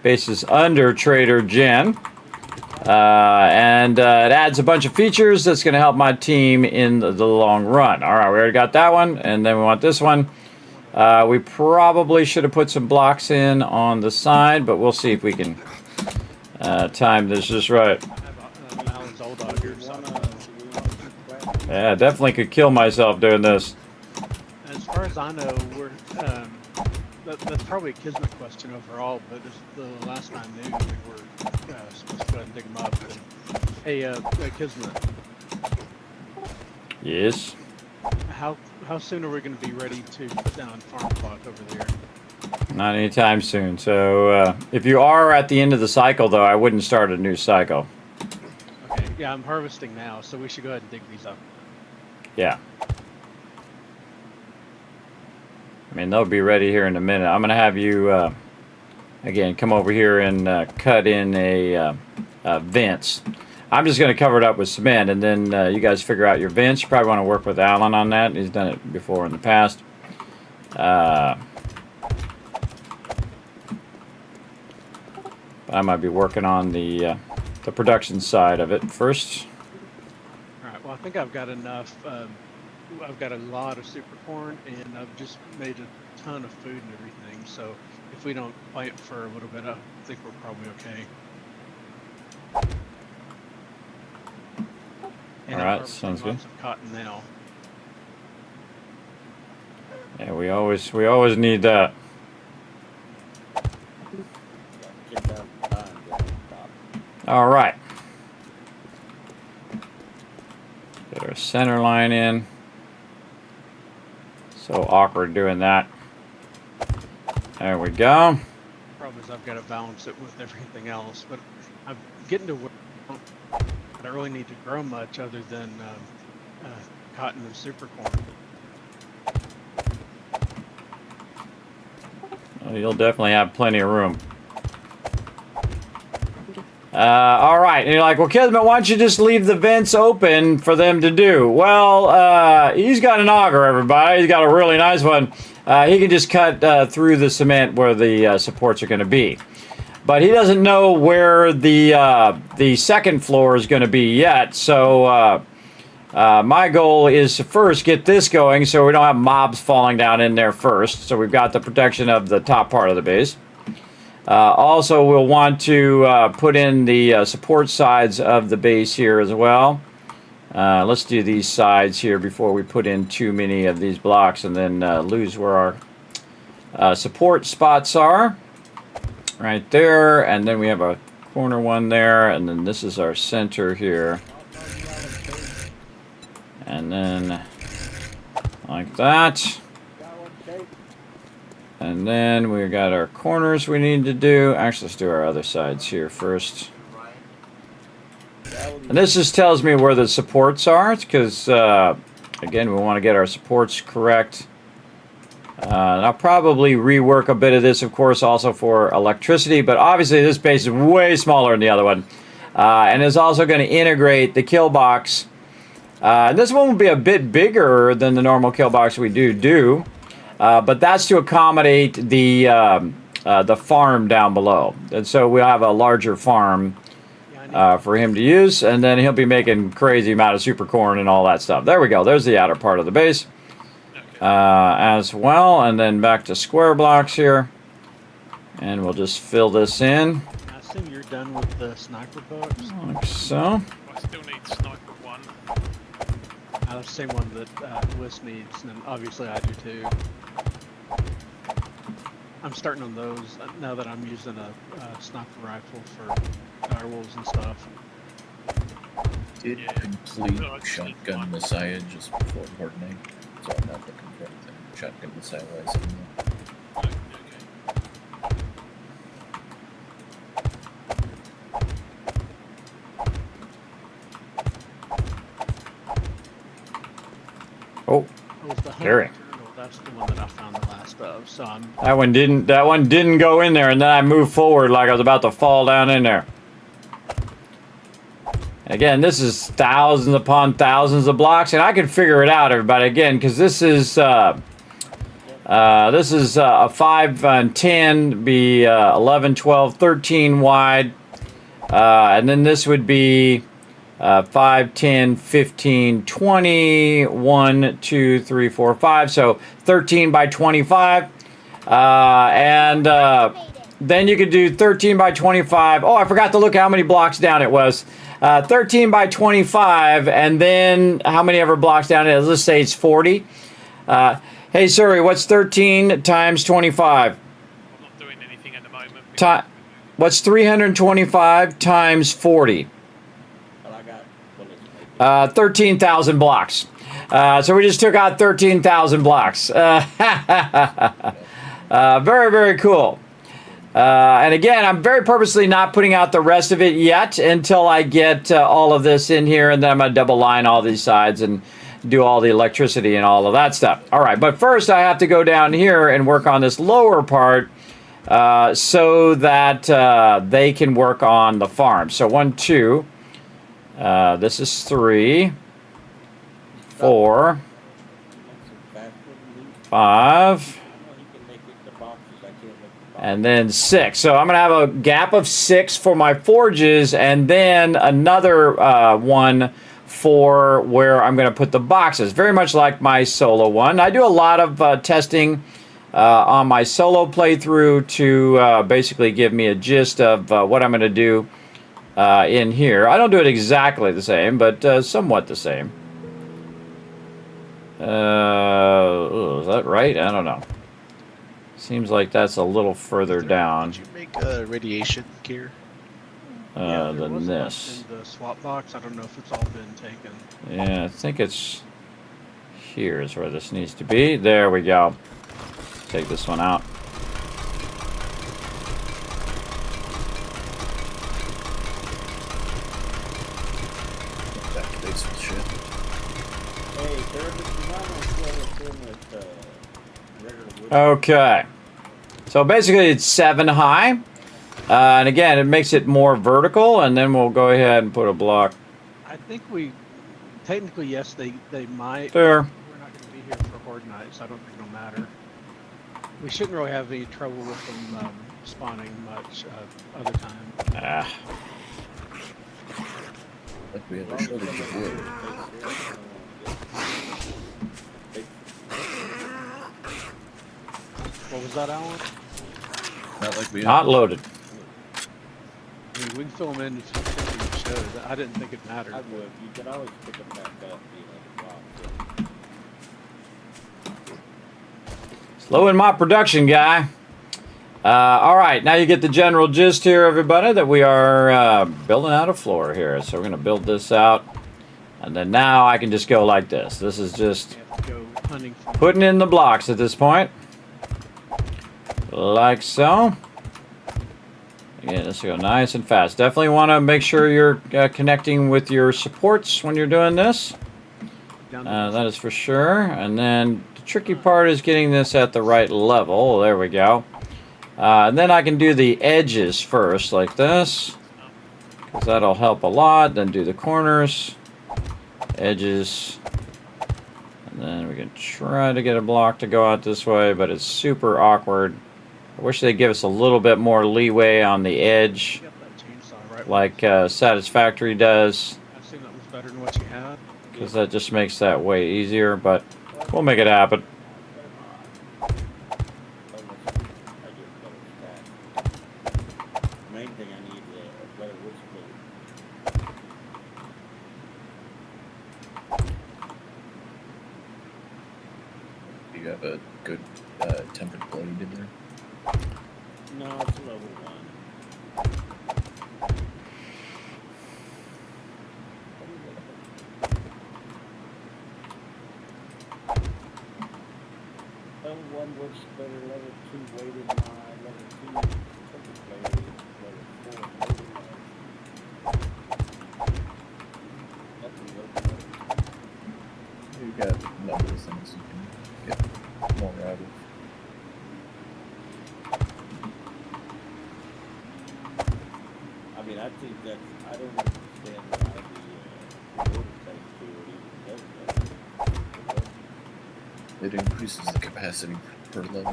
base is under Trader Jen. And it adds a bunch of features that's going to help my team in the long run. All right, we already got that one, and then we want this one. We probably should have put some blocks in on the side, but we'll see if we can time this just right. Yeah, definitely could kill myself doing this. as far as I know, we're that's probably a Kismet question overall. But as the last I knew, we were supposed to go ahead and dig them up. And, hey, Kismet. Yes. How soon are we going to be ready to put down farm clock over there? Not anytime soon. So if you are at the end of the cycle, though, I wouldn't start a new cycle. Okay, yeah, I'm harvesting now, so we should go ahead and dig these up. Yeah. I mean, they'll be ready here in a minute. I'm going to have you, again, come over here and cut in a vents. I'm just going to cover it up with cement, and then you guys figure out your vents. You probably want to work with Alan on that. He's done it before in the past. I might be working on the production side of it first. All right. Well, I think I've got enough. I've got a lot of super corn, and I've just made a ton of food and everything. So if we don't plant for a little bit, I think we're probably okay. And all right, sounds good. Lots of cotton now. Yeah, we always need that. All right. Get our center line in. So awkward doing that. There we go. Problem is I've got to balance it with everything else, but I'm getting to where I don't really need to grow much other than cotton and super corn. Well, you'll definitely have plenty of room. All right, and you're like, well, Kismet, why don't you just leave the vents open for them to do? Well, he's got an auger, everybody. He's got a really nice one. He can just cut through the cement where the supports are going to be. But he doesn't know where the second floor is going to be yet. So my goal is to first get this going so we don't have mobs falling down in there first. So we've got the protection of the top part of the base. Also, we'll want to put in the support sides of the base here as well. Let's do these sides here before we put in too many of these blocks and then lose where our support spots are. Right there, and then we have a corner one there, and then this is our center here. And then like that. And then we got our corners we need to do. Actually, let's do our other sides here first. And this just tells me where the supports are, because, again, we want to get our supports correct. And I'll probably rework a bit of this, of course, also for electricity. But obviously, this base is way smaller than the other one. And is also going to integrate the kill box. This one will be a bit bigger than the normal kill box we do. But that's to accommodate the farm down below. And so we'll have a larger farm for him to use. And then he'll be making crazy amount of super corn and all that stuff. There we go. There's the outer part of the base. As well. And then back to square blocks here. And we'll just fill this in. I assume you're done with the sniper books? Like so. I still need sniper 1. The same one that Liz needs, and obviously I do too. I'm starting on those now that I'm using a sniper rifle for direwolves and stuff. Did complete shotgun Messiah just before hardening, so I'm not looking for anything shotgun Messiah wise anymore. Oh, carry. That's the one that I found the last of. So That one didn't go in there, and then I moved forward like I was about to fall down in there. Again, this is thousands upon thousands of blocks, and I can figure it out, everybody. Again, because this is a 5 and 10, be 11, 12, 13 wide, and then this would be 5, 10, 15, 20, 1, 2, 3, 4, 5. So 13 by 25. Then you could do 13 by 25. Oh, I forgot to look how many blocks down it was. 13 by 25, and then how many ever blocks down it is. Let's say it's 40. Hey, Suri, what's 13 times 25? I'm not doing anything at the moment. What's 325 times 40? But I got bullets. 13,000 blocks. So we just took out 13,000 blocks. Very, very cool. And again, I'm very purposely not putting out the rest of it yet until I get all of this in here, and then I'm going to double line all these sides and do all the electricity and all of that stuff. All right, but first I have to go down here and work on this lower part so that they can work on the farm. So 1, 2, this is 3, 4, 5, and then 6. So I'm going to have a gap of 6 for my forges, and then another one for where I'm going to put the boxes. Very much like my solo one. I do a lot of testing on my solo playthrough to basically give me a gist of what I'm going to do in here. I don't do it exactly the same, but somewhat the same. Is that right? I don't know. Seems like that's a little further down. Did you make radiation gear? Than this. In the swap box, I don't know if it's all been taken. Yeah, I think it's here is where this needs to be. There we go. Take this one out. Back to base with shit. Hey, Therapist, you might want to throw this in with regular wood. Okay. So basically it's 7 high. And again, it makes it more vertical, and then we'll go ahead and put a block I think we, technically, yes, they might. there. We're not going to be here for Horde Night, so I don't think it'll matter. We shouldn't really have any trouble with them spawning much other time. Ah. Like we have a shortage of wood. What was that, Alan? Not like we have. Not loaded. I mean, we can fill them in if you should. I didn't think it mattered. I would. You can always pick them back up, the box. Slowing my production, guy. All right, now you get the general gist here, everybody, that we are building out a floor here. So we're going to build this out. And then now I can just go like this. This is just putting in the blocks at this point. Like so. Yeah, this will go nice and fast. Definitely want to make sure you're connecting with your supports when you're doing this. That is for sure. And then the tricky part is getting this at the right level. There we go. And then I can do the edges first, like this, because that'll help a lot. Then do the corners, edges, and then we can try to get a block to go out this way, but it's super awkward. I wish they'd give us a little bit more leeway on the edge, like Satisfactory does, I assume that was better than what you had. because that just makes that way easier, but we'll make it happen. Main thing I need is a better wood split. You have a good tempered blade in there. No, it's a level 1. Level 1 wood splitter, level 2 weighted line, level 2 tempered blade, level 4 weighted line. Nothing You got a number of things you can get more out of. I mean, I think that I don't understand why the wood tank to it even does that. It increases the capacity per level.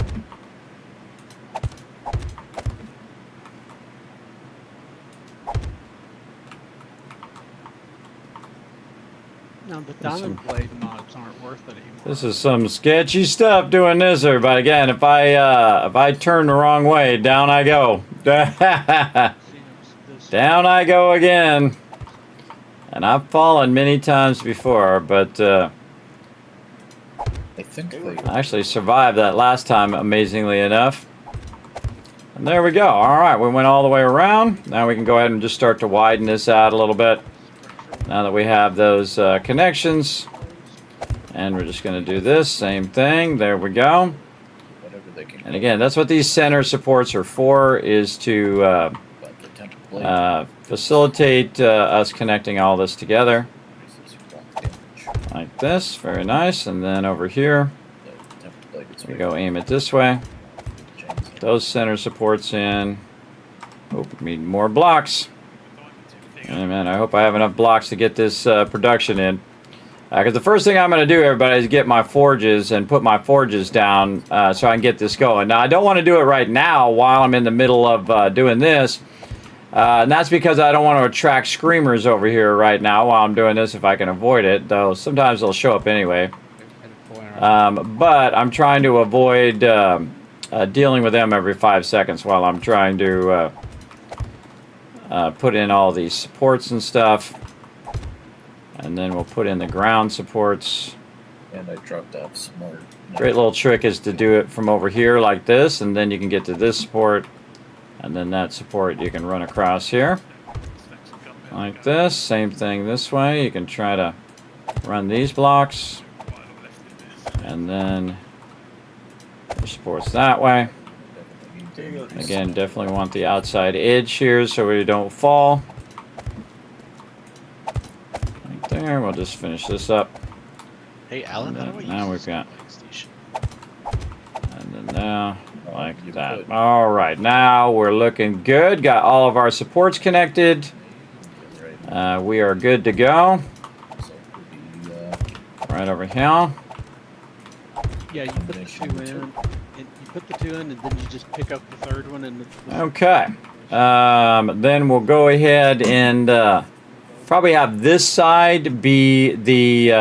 No, the diamond blade mods aren't worth it anymore. This is some sketchy stuff doing this, everybody. Again, if I turn the wrong way, down I go. Down I go again. And I've fallen many times before, but I think I actually survived that last time, amazingly enough. And there we go. All right, we went all the way around. Now we can go ahead and just start to widen this out a little bit. Now that we have those connections. And we're just going to do this same thing. There we go. And again, that's what these center supports are for, is to facilitate us connecting all this together. Like this. Very nice. And then over here, we go aim it this way. Those center supports in. Oh, we need more blocks. Hey, man, I hope I have enough blocks to get this production in. Because the first thing I'm going to do, everybody, is get my forges and put my forges down so I can get this going. Now, I don't want to do it right now while I'm in the middle of doing this. And that's because I don't want to attract screamers over here right now while I'm doing this if I can avoid it. Though sometimes they'll show up anyway. But I'm trying to avoid dealing with them every 5 seconds while I'm trying to put in all these supports and stuff. And then we'll put in the ground supports. And I dropped off some more. Great little trick is to do it from over here like this, and then you can get to this support, and then that support you can run across here. Like this. Same thing this way. You can try to run these blocks. And then the supports that way. Again, definitely want the outside edge here so we don't fall. There, we'll just finish this up. Hey, Alan, how do I now use we've got, this station? and then now like that. All right, now we're looking good. Got all of our supports connected. We are good to go. Right over here. Yeah, you put the two in, and you put the two in, and then you just pick up the third one and. Okay. Then we'll go ahead and. Probably have this side be the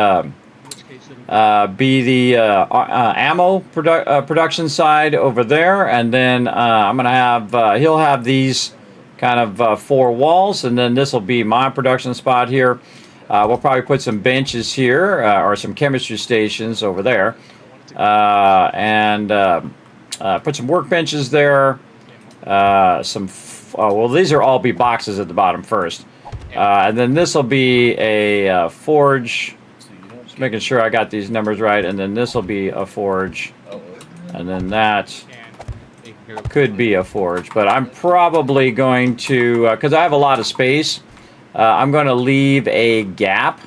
ammo production side over there, and then I'm gonna have he'll have these kind of 4 walls, and then this will be my production spot here. We'll probably put some benches here or some chemistry stations over there, and put some workbenches there. Well, these are all be boxes at the bottom first. And then this will be a forge. Just making sure I got these numbers right. And then this will be a forge. And then that could be a forge. But I'm probably going to, because I have a lot of space, I'm going to leave a gap.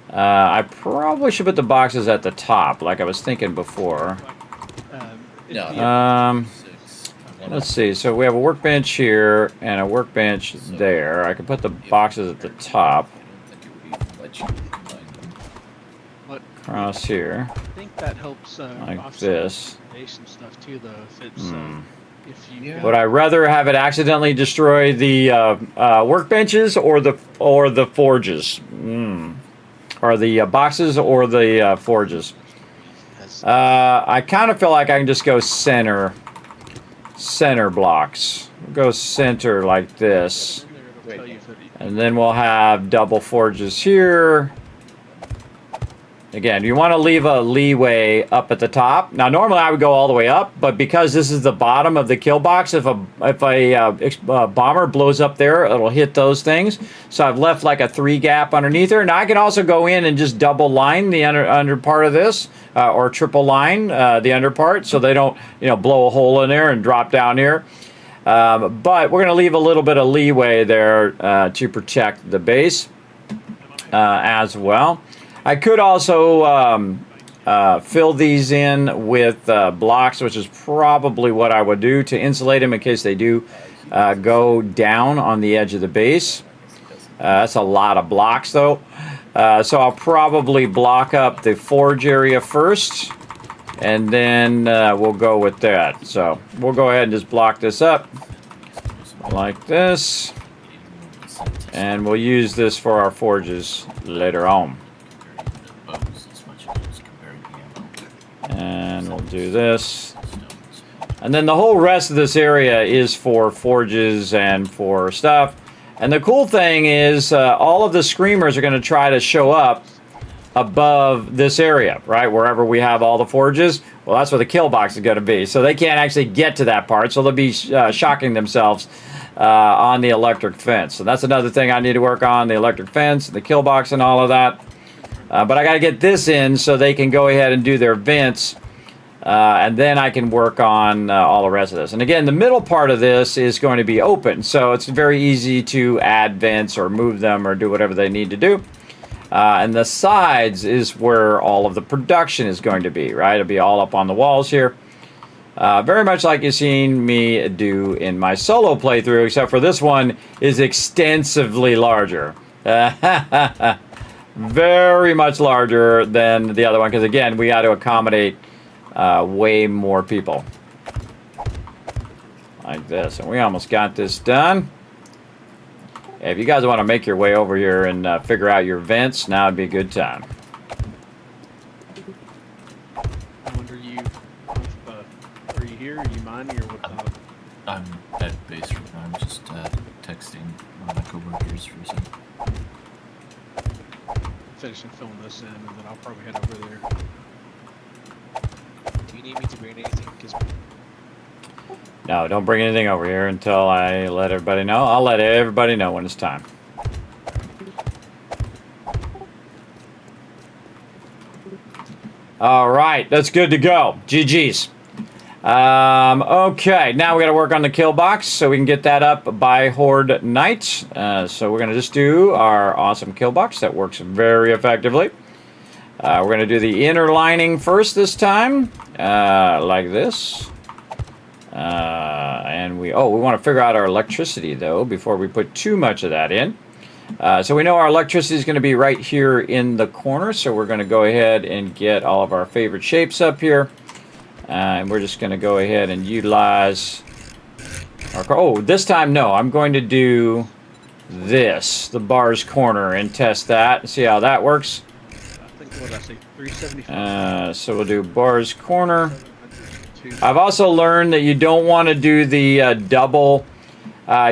I probably should put the boxes at the top, like I was thinking before. Let's see, so we have a workbench here and a workbench there. I can put the boxes at the top. Across here. I think that helps like this. Some stuff too, though. If it's if you would I rather have it accidentally destroy the workbenches or the forges? Or the boxes or the forges? I kind of feel like I can just go center blocks. We'll go center like this. And then we'll have double forges here. Again, you want to leave a leeway up at the top. Now, normally I would go all the way up, but because this is the bottom of the kill box, if a bomber blows up there, it'll hit those things. So I've left like a 3 gap underneath there. Now I can also go in and just double line the under part of this, or triple line the under part, so they don't blow a hole in there and drop down here. But we're going to leave a little bit of leeway there to protect the base as well. I could also fill these in with blocks, which is probably what I would do to insulate them in case they do go down on the edge of the base. That's a lot of blocks, though. So I'll probably block up the forge area first, and then we'll go with that. So we'll go ahead and just block this up like this, and we'll use this for our forges later on. And we'll do this. And then the whole rest of this area is for forges and for stuff. And the cool thing is all of the screamers are going to try to show up above this area, right? Wherever we have all the forges, well, that's where the kill box is going to be. So they can't actually get to that part, so they'll be shocking themselves on the electric fence. So that's another thing I need to work on, the electric fence, the kill box and all of that. But I got to get this in so they can go ahead and do their vents, and then I can work on all the rest of this. And again, the middle part of this is going to be open, so it's very easy to add vents or move them or do whatever they need to do. And the sides is where all of the production is going to be, right? It'll be all up on the walls here. Very much like you've seen me do in my solo playthrough, except for this one is extensively larger. Very much larger than the other one, because again, we got to accommodate way more people. Like this. And we almost got this done. If you guys want to make your way over here and figure out your vents, now would be a good time. I wonder are you here? Are you mining or what? I'm at base right now. I'm just texting one of my coworkers for a second. Finishing filling this in, and then I'll probably head over there. Do you need me to bring anything? No, don't bring anything over here until I let everybody know. I'll let everybody know when it's time. All right, that's good to go. GG's. Okay, now we got to work on the kill box so we can get that up by Horde Night. So we're going to just do our awesome kill box that works very effectively. We're going to do the inner lining first this time, like this. And we want to figure out our electricity though before we put too much of that in. So we know our electricity is going to be right here in the corner, so we're going to go ahead and get all of our favorite shapes up here. And we're just going to go ahead and utilize our... this time, no. I'm going to do this, the bars corner, and test that and see how that works. I think, what did I say, 375? So we'll do bars corner. I've also learned that you don't want to do the double...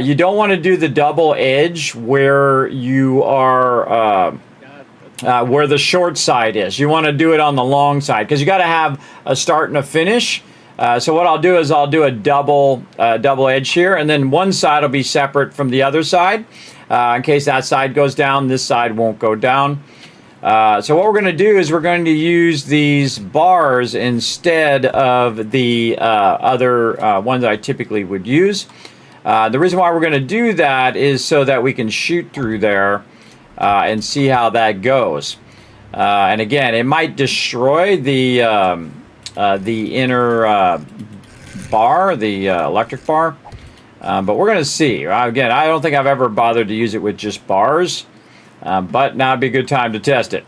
you don't want to do the double edge where you are... where the short side is. You want to do it on the long side because you got to have a start and a finish. So what I'll do is I'll do a double edge here, and then one side will be separate from the other side. In case that side goes down, this side won't go down. So what we're going to do is we're going to use these bars instead of the other ones I typically would use. The reason why we're going to do that is so that we can shoot through there and see how that goes. And again, it might destroy the inner bar, the electric bar, but we're going to see. Again, I don't think I've ever bothered to use it with just bars, but now would be a good time to test it.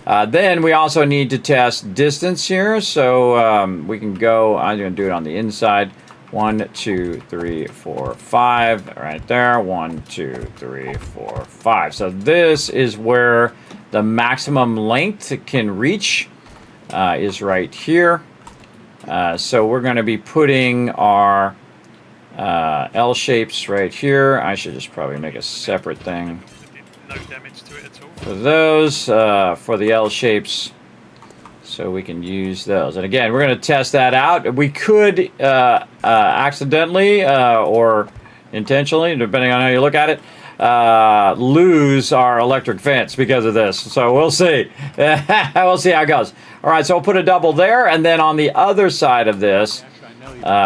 Then we also need to test distance here, so we can go, I'm going to do it on the inside. 1, 2, 3, 4, 5, right there. 1, 2, 3, 4, 5. So this is where the maximum length it can reach is right here. So we're going to be putting our L shapes right here. I should just probably make a separate thing. No damage to it at all. For those, for the L shapes, so we can use those. And again, we're going to test that out. We could accidentally or intentionally, depending on how you look at it, lose our electric fence because of this. So we'll see. We'll see how it goes. All right, so we'll put a double there, and then on the other side of this,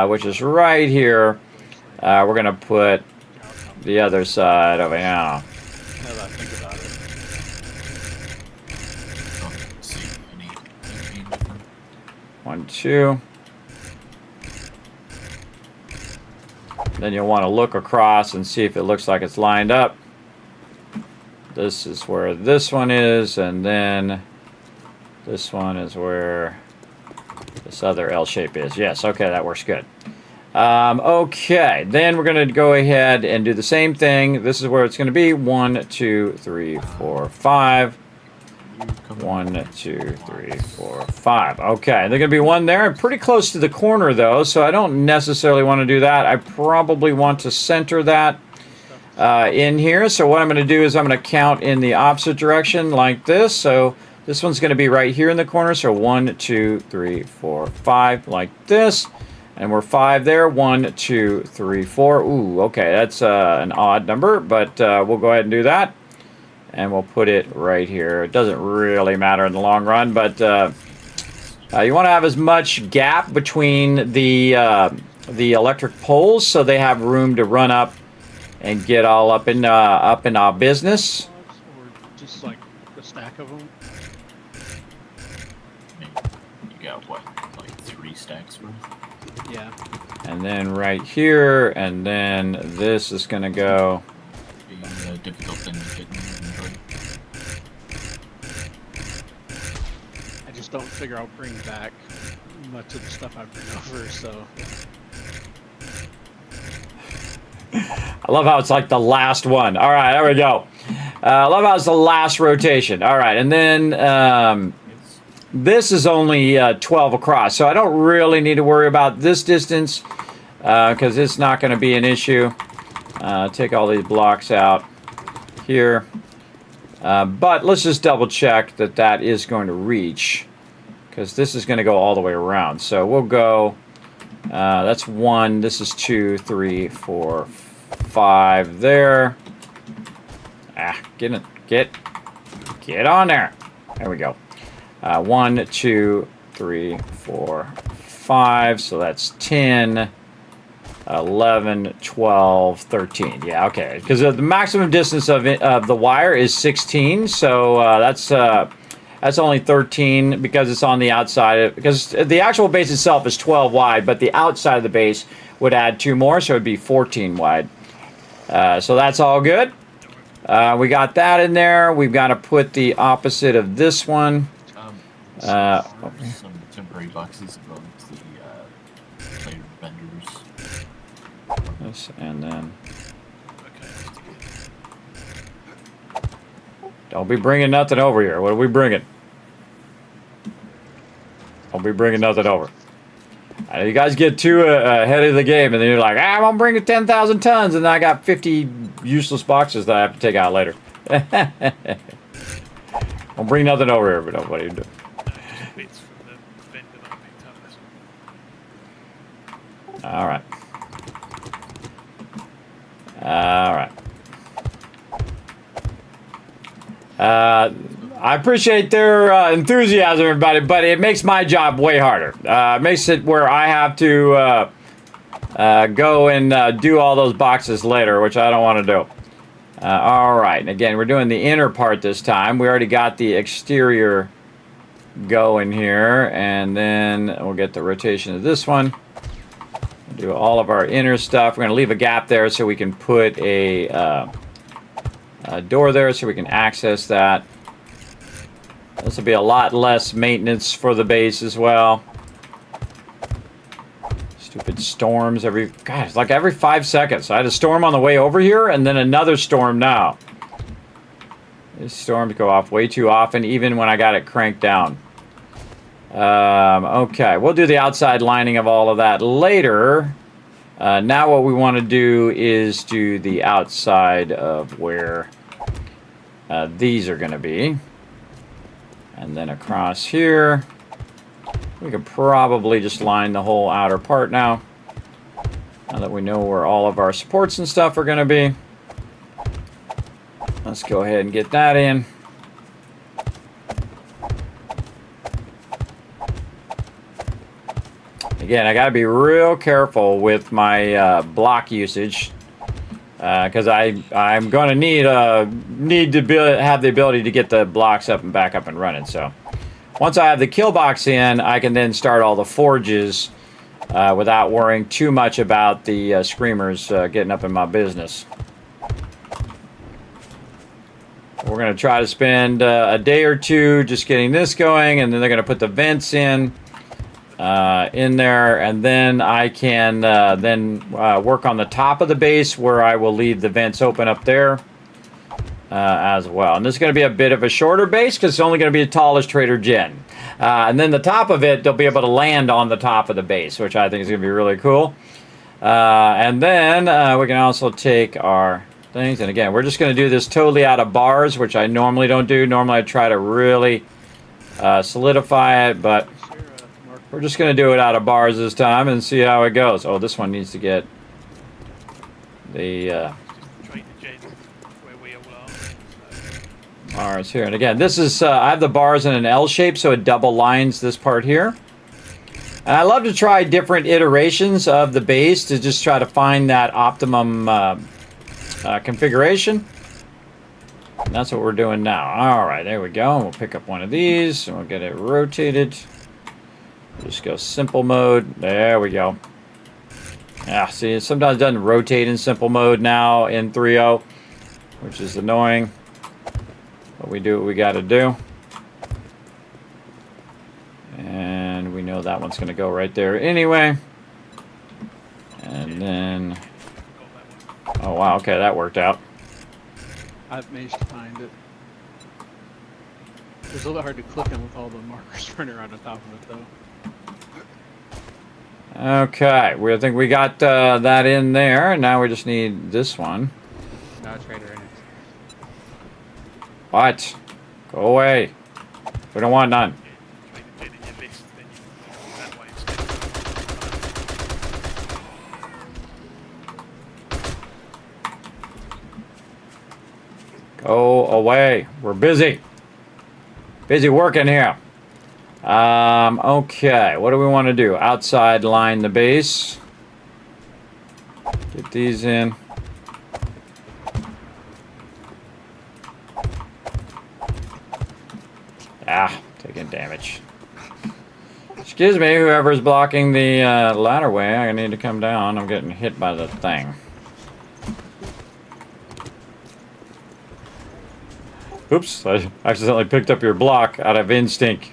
which is right here, we're going to put the other side over here. Now that I think about it. 1, 2. Then you'll want to look across and see if it looks like it's lined up. This is where this one is, and then this one is where this other L shape is. Yes, okay, that works good. Okay, then we're going to go ahead and do the same thing. This is where it's going to be. 1, 2, 3, 4, 5. 1, 2, 3, 4, 5. Okay, there's going to be one there. Pretty close to the corner, though, so I don't necessarily want to do that. I probably want to center that in here. So what I'm going to do is I'm going to count in the opposite direction like this. So This one's going to be right here in the corner. So 1, 2, 3, 4, 5, like this. And we're 5 there. 1, 2, 3, 4. Ooh, okay, that's an odd number, but we'll go ahead and do that. And we'll put it right here. It doesn't really matter in the long run, but you want to have as much gap between the electric poles so they have room to run up and get all up in our business. Or just like a stack of them. You got what, like 3 stacks worth? Yeah. And then right here, and then this is going to go. Being a difficult thing to fit in inventory. I just don't figure I'll bring back much of the stuff I bring over, so. I love how it's like the last one. All right, there we go. I love how it's the last rotation. All right, and then this is only 12 across, so I don't really need to worry about this distance because it's not going to be an issue. Take all these blocks out here. But let's just double check that that is going to reach because this is going to go all the way around. So we'll go, that's 1, this is 2, 3, 4, 5 there. Get on there. There we go. 1, 2, 3, 4, 5. So that's 10, 11, 12, 13. Yeah, okay. Because the maximum distance of the wire is 16. So that's only 13 because it's on the outside. Because the actual base itself is 12 wide, but the outside of the base would add 2 more, so it'd be 14 wide. So that's all good. We got that in there. We've got to put the opposite of this one. Some temporary boxes above the player vendors. This and then. Don't be bringing nothing over here. What are we bringing? Don't be bringing nothing over. You guys get too ahead of the game, and then you're like, I'm gonna bring 10,000 tons, and I got 50 useless boxes that I have to take out later. Don't bring nothing over here, but nobody do. Bits from the vendor that I picked up. That's All right. All right. I appreciate their enthusiasm, everybody, but it makes my job way harder. It makes it where I have to go and do all those boxes later, which I don't want to do. All right. And again, we're doing the inner part this time. We already got the exterior going here, and then we'll get the rotation of this one. Do all of our inner stuff. We're going to leave a gap there so we can put a door there so we can access that. This will be a lot less maintenance for the base as well. Stupid storms God, it's like every 5 seconds. I had a storm on the way over here and then another storm now. These storms go off way too often, even when I got it cranked down. Okay, we'll do the outside lining of all of that later. Now what we want to do is do the outside of where these are going to be. And then across here, we could probably just line the whole outer part now. Now that we know where all of our supports and stuff are going to be. Let's go ahead and get that in. Again, I got to be real careful with my block usage because I'm going to need to have the ability to get the blocks up and back up and running. So once I have the kill box in, I can then start all the forges without worrying too much about the screamers getting up in my business. We're going to try to spend a day or two just getting this going, and then they're going to put the vents in there, and then I can work on the top of the base where I will leave the vents open up there as well. And this is going to be a bit of a shorter base because it's only going to be as tall as Trader Jen. And then the top of it, they'll be able to land on the top of the base, which I think is going to be really cool. And then we can also take our things. And again, we're just going to do this totally out of bars, which I normally don't do. Normally I try to really solidify it, but Sure, Mark. we're just going to do it out of bars this time and see how it goes. Oh, this one needs to get the Trade the gen where we all are. So, bars here. And again, this is, I have the bars in an L shape, so it double lines this part here. And I love to try different iterations of the base to just try to find that optimum configuration. And that's what we're doing now. All right, there we go. We'll pick up one of these and we'll get it rotated. Just go simple mode. There we go. Yeah, see, it sometimes doesn't rotate in simple mode now in 3.0, which is annoying. But we do what we got to do. And we know that one's going to go right there anyway. And then... Oh, wow, okay, that worked out. I've managed to find it. It was a little bit hard to click on with all the markers running around on top of it, though. Okay, I think we got that in there. Now we just need this one. No trader in it. What? Go away. We don't want none. trade the gen in your list, then you can go that way instead. Go away. We're busy. Busy working here. Okay, what do we want to do? Outside line the base. Get these in. Ah, taking damage. Excuse me, whoever's blocking the ladder way, I need to come down. I'm getting hit by the thing. Oops, I accidentally picked up your block out of instinct.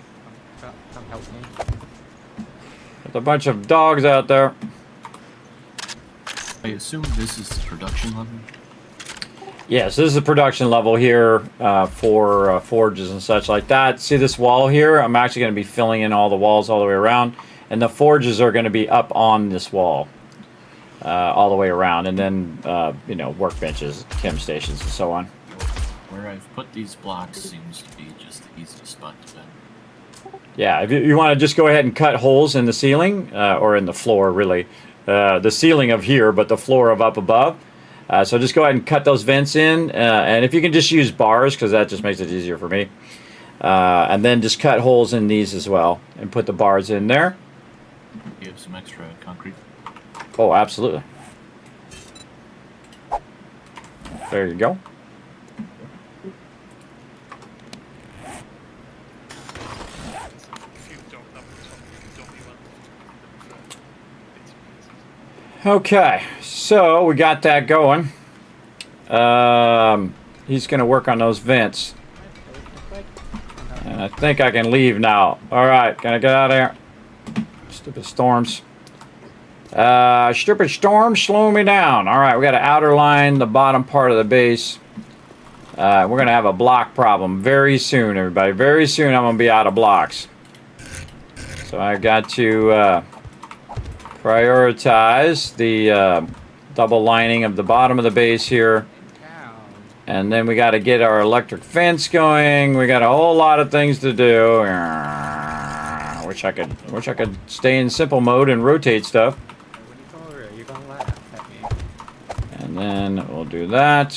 Come help me. There's a bunch of dogs out there. I assume this is the production level? Yes, this is the production level here for forges and such like that. See this wall here? I'm actually going to be filling in all the walls all the way around. And the forges are going to be up on this wall all the way around. And then, you know, workbenches, chem stations, and so on. Where I've put these blocks seems to be just the easiest spot to bend. Yeah, if you want to just go ahead and cut holes in the ceiling, or in the floor, really. The ceiling of here, but the floor of up above. So just go ahead and cut those vents in. And if you can just use bars, because that just makes it easier for me. And then just cut holes in these as well. And put the bars in there. You have some extra concrete? Oh, absolutely. There you go. Okay, so we got that going. He's going to work on those vents. And I think I can leave now. All right, can I get out of here? Stupid storms. Stupid storms slow me down. All right, we got to outer line the bottom part of the base. We're going to have a block problem very soon, everybody. Very soon I'm going to be out of blocks. So I got to... prioritize the double lining of the bottom of the base here. And then we got to get our electric fence going. We got a whole lot of things to do. Wish I could stay in simple mode and rotate stuff. You're gonna laugh at me. And then we'll do that.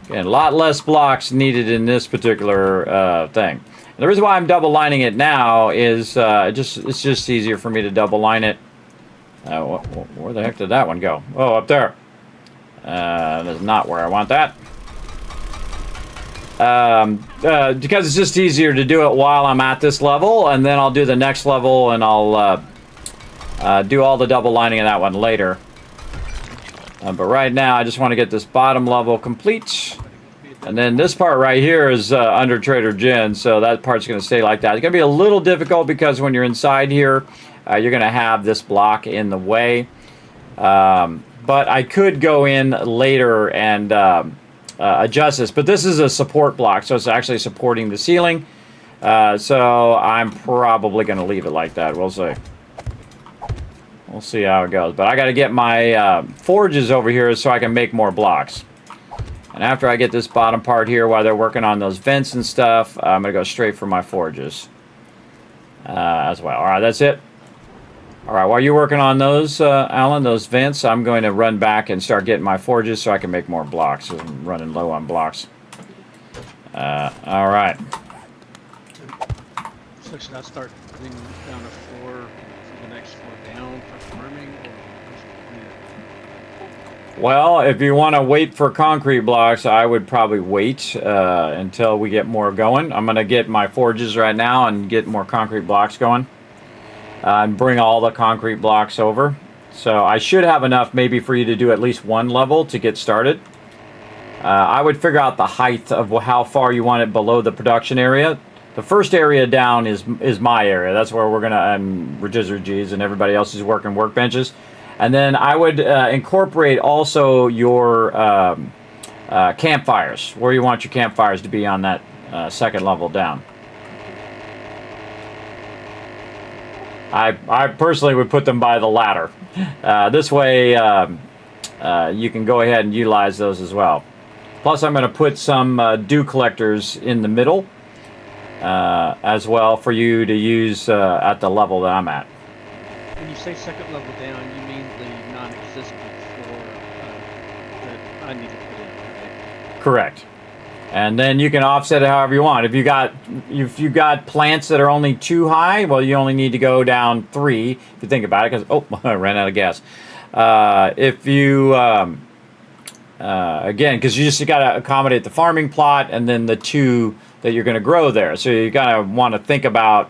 Again, a lot less blocks needed in this particular thing. The reason why I'm double lining it now is it's just easier for me to double line it. Where the heck did that one go? Oh, up there. That's not where I want that. Because it's just easier to do it while I'm at this level, and then I'll do the next level, and I'll do all the double lining of that one later. But right now, I just want to get this bottom level complete. And then this part right here is under Trader Jen, so that part's going to stay like that. It's going to be a little difficult because when you're inside here, you're going to have this block in the way. But I could go in later and adjust this. But this is a support block, so it's actually supporting the ceiling. So I'm probably going to leave it like that. We'll see. We'll see how it goes. But I got to get my forges over here so I can make more blocks. And after I get this bottom part here, while they're working on those vents and stuff, I'm going to go straight for my forges as well. All right, that's it. All right, while you're working on those, Alan, those vents, I'm going to run back and start getting my forges so I can make more blocks. I'm running low on blocks. All right. So should I start putting down a floor for the next floor down for farming, or Well, if you want to wait for concrete blocks, I would probably wait until we get more going. I'm going to get my forges right now and get more concrete blocks going. And bring all the concrete blocks over. So I should have enough maybe for you to do at least one level to get started. I would figure out the height of how far you want it below the production area. The first area down is my area. That's where we're going to, Register G's and everybody else is working workbenches. And then I would incorporate also your campfires, where you want your campfires to be on that second level down. I personally would put them by the ladder. This way you can go ahead and utilize those as well. Plus I'm going to put some dew collectors in the middle as well for you to use at the level that I'm at. when you say second level down, you mean the non-existent floor that I need to put in, right? Correct. And then you can offset it however you want. If you got plants that are only 2 high, well, you only need to go down 3. If you think about it, because I ran out of gas. If you again, because you just got to accommodate the farming plot and then the 2 that you're going to grow there. So you gotta want to think about,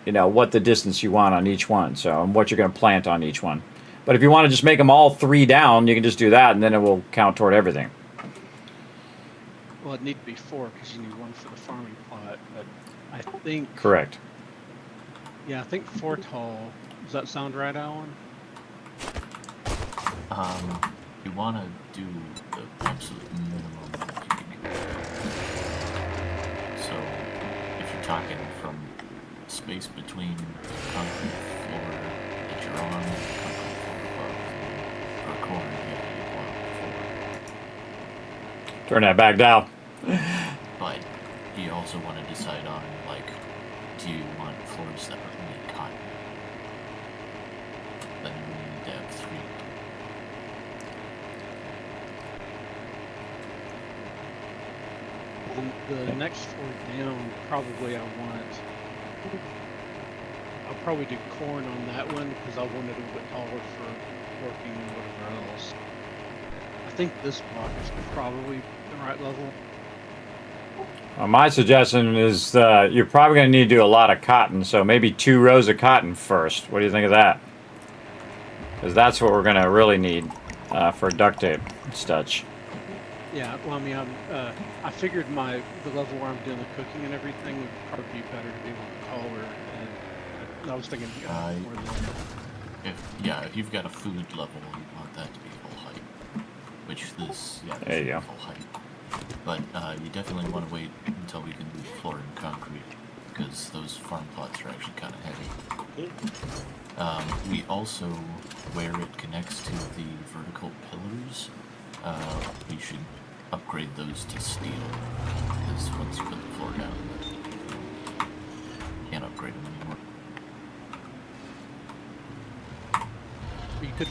what the distance you want on each one. So and what you're going to plant on each one. But if you want to just make them all 3 down, you can just do that, and then it will count toward everything. Well, it need to be 4 because you need 1 for the farming plot. But I think Correct. Yeah, I think 4 tall. Does that sound right, Alan? You want to do the absolute minimum that you can do. So, if you're talking from space between the concrete floor that you're on, the concrete floor above, or a corner, you want 4. Turn that back down. But you also want to decide on, do you want floors that are only cotton? Then you need to have 3. The next floor down, probably I'll probably do corn on that one because I want it a little bit taller for working and whatever else. I think this block is probably the right level. Well, my suggestion is you're probably going to need to do a lot of cotton, so maybe 2 rows of cotton first. What do you think of that? Because that's what we're going to really need for duct tape and such. Yeah, well, I mean, I figured the level where I'm doing the cooking and everything would probably be better to be a little taller, and I was thinking more than if you've got a food level, you want that to be full height, which this there you go. Full height. But you definitely want to wait until we can do floor and concrete, because those farm plots are actually kind of heavy. We also, where it connects to the vertical pillars, we should upgrade those to steel, because once you put the floor down, you can't upgrade them anymore. You could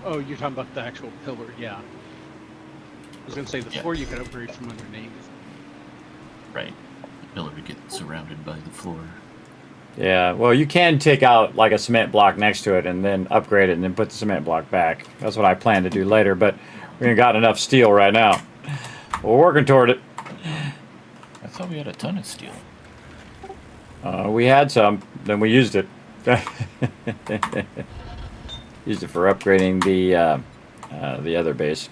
oh, you're talking about the actual pillar, yeah. I was going to say the floor you could upgrade from underneath. Right. The pillar would get surrounded by the floor. Yeah, well, you can take out like a cement block next to it and then upgrade it and then put the cement block back. That's what I plan to do later, but we ain't got enough steel right now. We're working toward it. I thought we had a ton of steel. We had some, then we used it. Used it for upgrading the other base.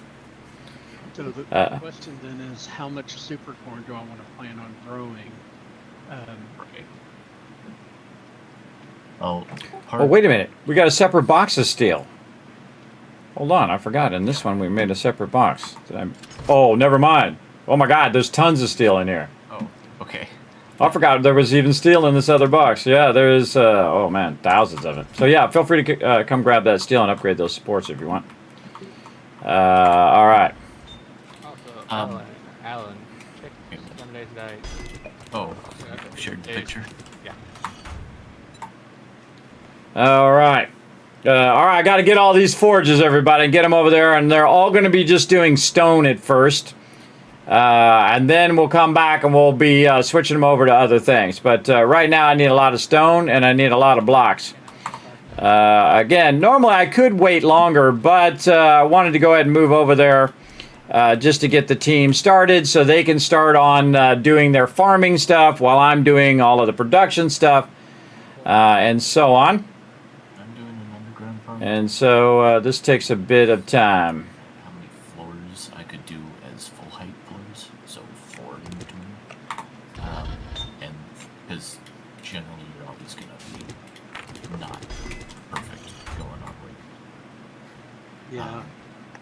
So the question then is, how much super corn do I want to plan on growing? Right. Oh, wait a minute. We got a separate box of steel. Hold on, I forgot. In this one, we made a separate box. Oh, never mind. Oh my God, there's tons of steel in here. Oh, okay. I forgot there was even steel in this other box. Yeah, there is, oh man, thousands of it. So yeah, feel free to come grab that steel and upgrade those supports if you want. All right. Alan, check Sunday's night. Oh, shared the picture. Yeah. All right. I got to get all these forges, everybody, and get them over there. And they're all going to be just doing stone at first. And then we'll come back and we'll be switching them over to other things. But right now I need a lot of stone and I need a lot of blocks. Again, normally I could wait longer, but I wanted to go ahead and move over there just to get the team started so they can start on doing their farming stuff while I'm doing all of the production stuff and so on. I'm doing an underground farm. And so this takes a bit of time. How many floors I could do as full height floors, so 4 in between. And because generally you're always going to be not perfect going on with. Yeah.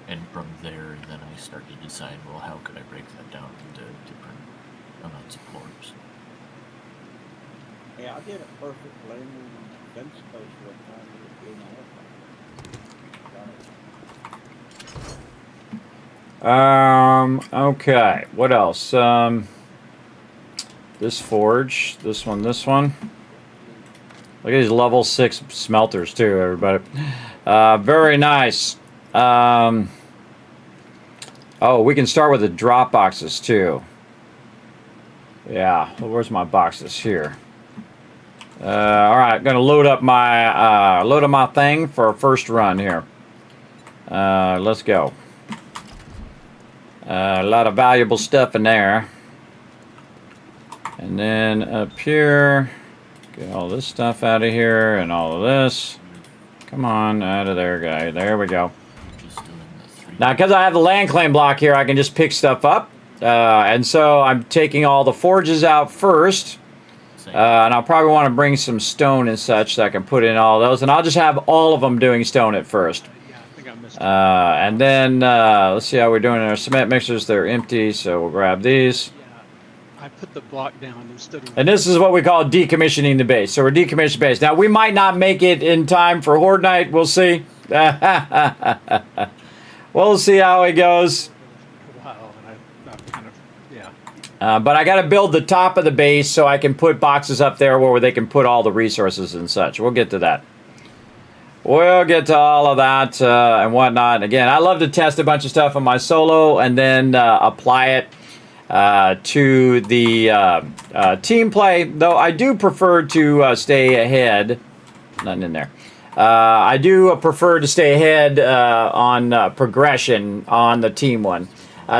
And from there, then I start to decide, well, how could I break that down into different amounts of floors? Yeah, I did a perfect landing fence post one time with doing Okay, what else? This forge, this one. Look at these level 6 smelters too, everybody. Very nice. Oh, we can start with the drop boxes too. Yeah, well, where's my boxes here? All right, gonna load up my thing for a first run here. Let's go. A lot of valuable stuff in there. And then up here, get all this stuff out of here and all of this. Come on, out of there, guy. There we go. Now, because I have the land claim block here, I can just pick stuff up. And so I'm taking all the forges out first. And I'll probably want to bring some stone and such so I can put in all those. And I'll just have all of them doing stone at first. And then let's see how we're doing in our cement mixers. They're empty, so we'll grab these. I put the block down instead of... And this is what we call decommissioning the base. So we're decommissioning the base. Now, we might not make it in time for Horde Night. We'll see. We'll see how it goes. Wow, and I've kind of, yeah. But I got to build the top of the base so I can put boxes up there where they can put all the resources and such. We'll get to that. We'll get to all of that and whatnot. And again, I love to test a bunch of stuff on my solo and then apply it to the team play. Though I do prefer to stay ahead. Nothing in there. I do prefer to stay ahead on progression on the team one.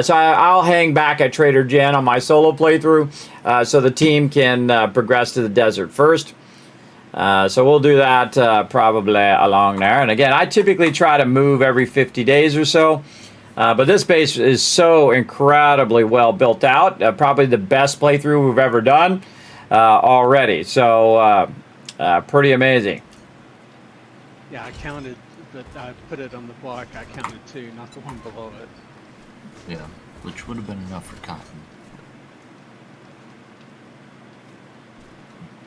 So I'll hang back at Trader Jen on my solo playthrough so the team can progress to the desert first. So we'll do that probably along there. And again, I typically try to move every 50 days or so. But this base is so incredibly well built out. Probably the best playthrough we've ever done already. So pretty amazing. Yeah, I counted, but I put it on the block. I counted 2, not the one below it. Yeah, which would have been enough for cotton.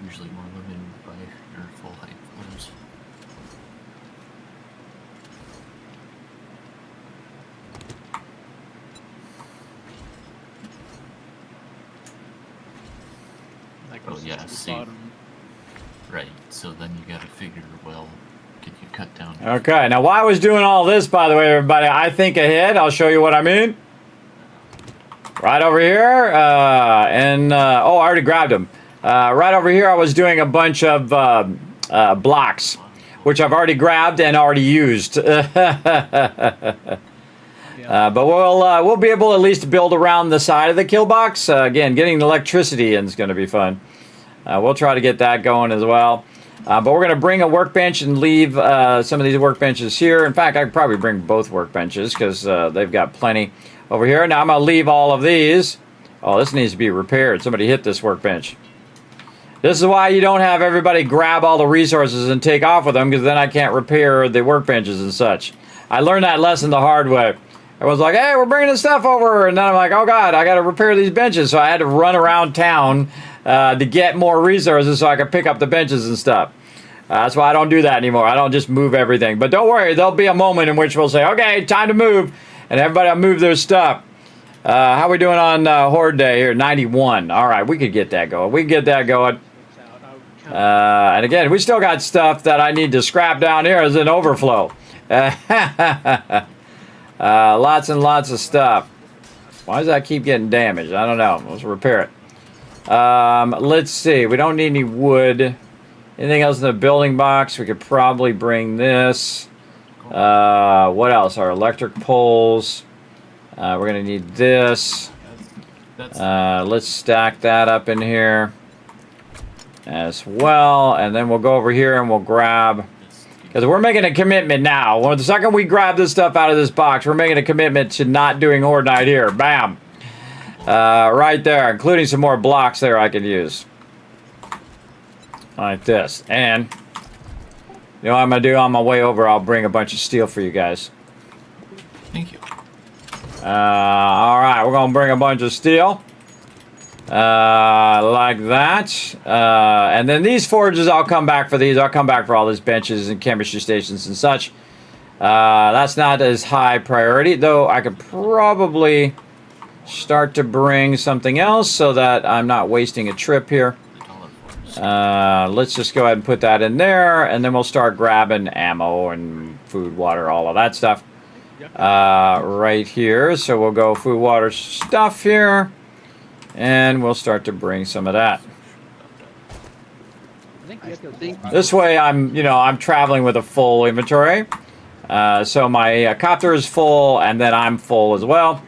Usually more limited by your full height floors. Oh yeah, see. Right, so then you gotta figure, well, could you cut down... Okay, now while I was doing all this, by the way, everybody, I think ahead. I'll show you what I mean. Right over here, oh, I already grabbed them. Right over here, I was doing a bunch of blocks, which I've already grabbed and already used. But we'll be able at least to build around the side of the kill box. Again, getting the electricity in is going to be fun. We'll try to get that going as well. But we're going to bring a workbench and leave some of these workbenches here. In fact, I could probably bring both workbenches because they've got plenty over here. Now I'm going to leave all of these. Oh, this needs to be repaired. Somebody hit this workbench. This is why you don't have everybody grab all the resources and take off with them, because then I can't repair the workbenches and such. I learned that lesson the hard way. Everyone's like, hey, we're bringing this stuff over. And then I'm like, oh, God, I got to repair these benches. So I had to run around town to get more resources so I could pick up the benches and stuff. That's why I don't do that anymore. I don't just move everything. But don't worry, there'll be a moment in which we'll say, okay, time to move. And everybody will move their stuff. How we doing on Horde Day here? 91. All right, we could get that going. We can get that going. And again, we still got stuff that I need to scrap down here as an overflow. Lots and lots of stuff. Why does that keep getting damaged? I don't know. Let's repair it. Let's see. We don't need any wood. Anything else in the building box? We could probably bring this. What else? Our electric poles. We're going to need this. Let's stack that up in here as well. And then we'll go over here and we'll grab... Because we're making a commitment now. Well, the second we grab this stuff out of this box, we're making a commitment to not doing Horde Night here. Bam! Right there, including some more blocks there I could use. Like this. And, you know what I'm going to do on my way over? I'll bring a bunch of steel for you guys. Thank you. Alright, we're going to bring a bunch of steel. Like that. And then these forges, I'll come back for these. I'll come back for all these benches and chemistry stations and such. That's not as high priority, though I could probably start to bring something else so that I'm not wasting a trip here. Let's just go ahead and put that in there, and then we'll start grabbing ammo and food, water, all of that stuff. Right here. So we'll go food, water, stuff here. And we'll start to bring some of that. This way I'm traveling with a full inventory. So my copter is full, and then I'm full as well.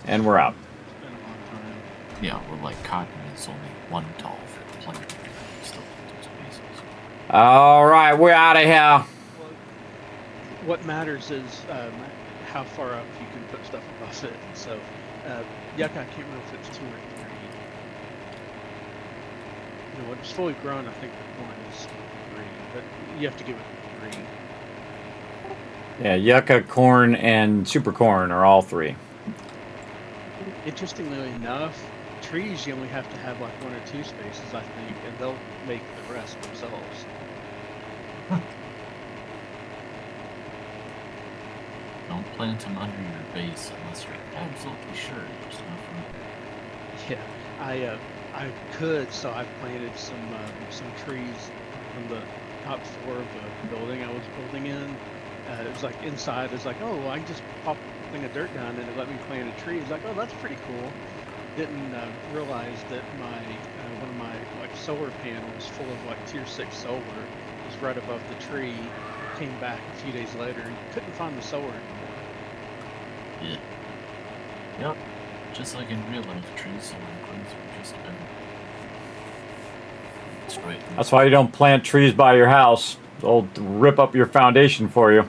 And we're out. Yeah, well, like cotton is only one tall for plenty of still spaces. All right, we're out of here. What matters is how far up you can put stuff above it. So, yucca, I can't remember if it's 2 or 3. You know, when it's fully grown, I think the corn is 3, but you have to give it 3. Yeah, yucca, corn, and super corn are all 3. Interestingly enough, trees you only have to have like 1 or 2 spaces, I think, and they'll make the rest themselves. Don't plant them under your base unless you're absolutely sure there's enough room. Yeah, I could, so I planted some trees from the top floor of the building I was building in. It was like inside. It's like, oh, well, I can just pop a thing of dirt down and it let me plant a tree. It's like, oh, that's pretty cool. Didn't realize that my one of my like solar panels full of like tier 6 solar was right above the tree. Came back a few days later and couldn't find the solar anymore. Yeah. Yep. Just like in real life, trees and things are just better. That's right. That's why you don't plant trees by your house. They'll rip up your foundation for you.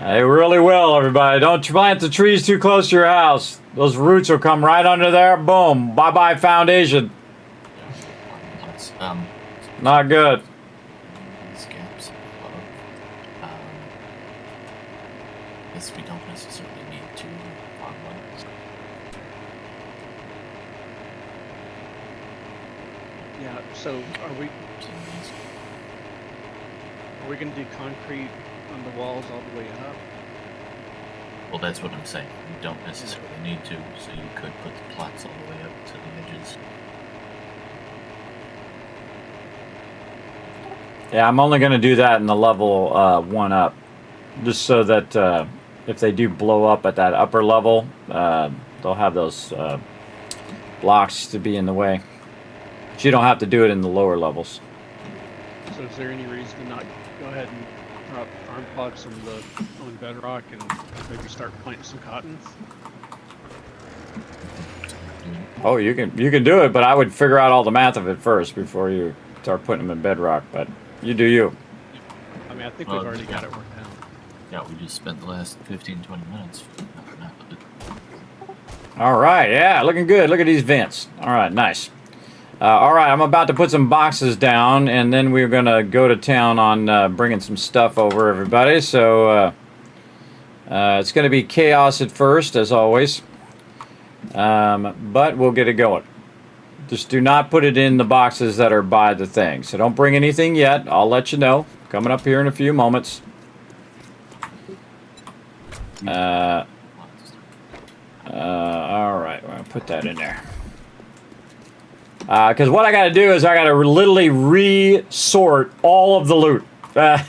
They really will, everybody. Don't plant the trees too close to your house. Those roots will come right under there. Boom. Bye-bye foundation. Not good. These gaps above. Guess we don't necessarily need 2 farm lands. Yeah, so are we going to do concrete on the walls all the way up? Well, that's what I'm saying. You don't necessarily need to, so you could put the plots all the way up to the edges. Yeah, I'm only going to do that in the level 1 up. Just so that if they do blow up at that upper level, they'll have those blocks to be in the way. But you don't have to do it in the lower levels. So is there any reason to not go ahead and drop farm plots on bedrock and maybe start planting some cotton? Oh, you can do it, but I would figure out all the math of it first before you start putting them in bedrock. But you do you. I mean, I think we've already got it worked out. Yeah, we just spent the last 15-20 minutes. All right, yeah, looking good. Look at these vents. All right, nice. All right, I'm about to put some boxes down, and then we're going to go to town on bringing some stuff over, everybody. So it's going to be chaos at first, as always. But we'll get it going. Just do not put it in the boxes that are by the thing. So don't bring anything yet. I'll let you know. Coming up here in a few moments. All right, we're gonna put that in there. Because what I got to do is I got to literally re-sort all of the loot. Yeah.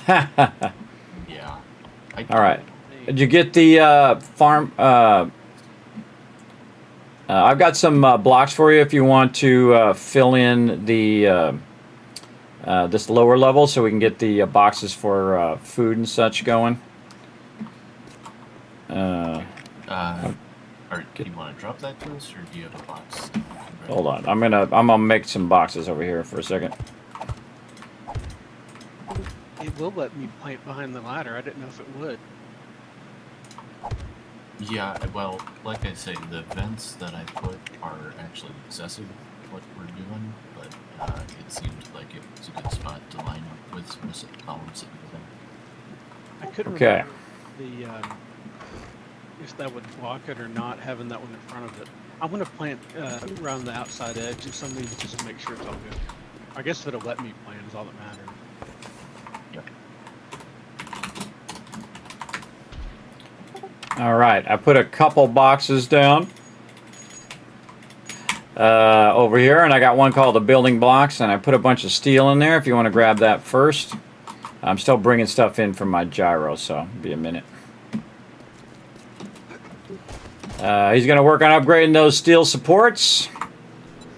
All right. Did you get the farm? I've got some blocks for you if you want to fill in the this lower level, so we can get the boxes for food and such going. Or do you want to drop that to us, or do you have a box? Hold on, I'm gonna make some boxes over here for a second. It will let me plant behind the ladder. I didn't know if it would. Yeah, well, like I say, the vents that I put are actually excessive what we're doing, but it seemed like it was a good spot to line up with some of the columns that we're doing. I couldn't Okay. remember the if that would block it or not, having that one in front of it. I'm gonna plant around the outside edge of some of these just to make sure it's all good. I guess if it'll let me plant is all that matters. All right, I put a couple boxes down over here, and I got one called the building blocks, and I put a bunch of steel in there if you want to grab that first. I'm still bringing stuff in from my gyro, so it'll be a minute. He's going to work on upgrading those steel supports,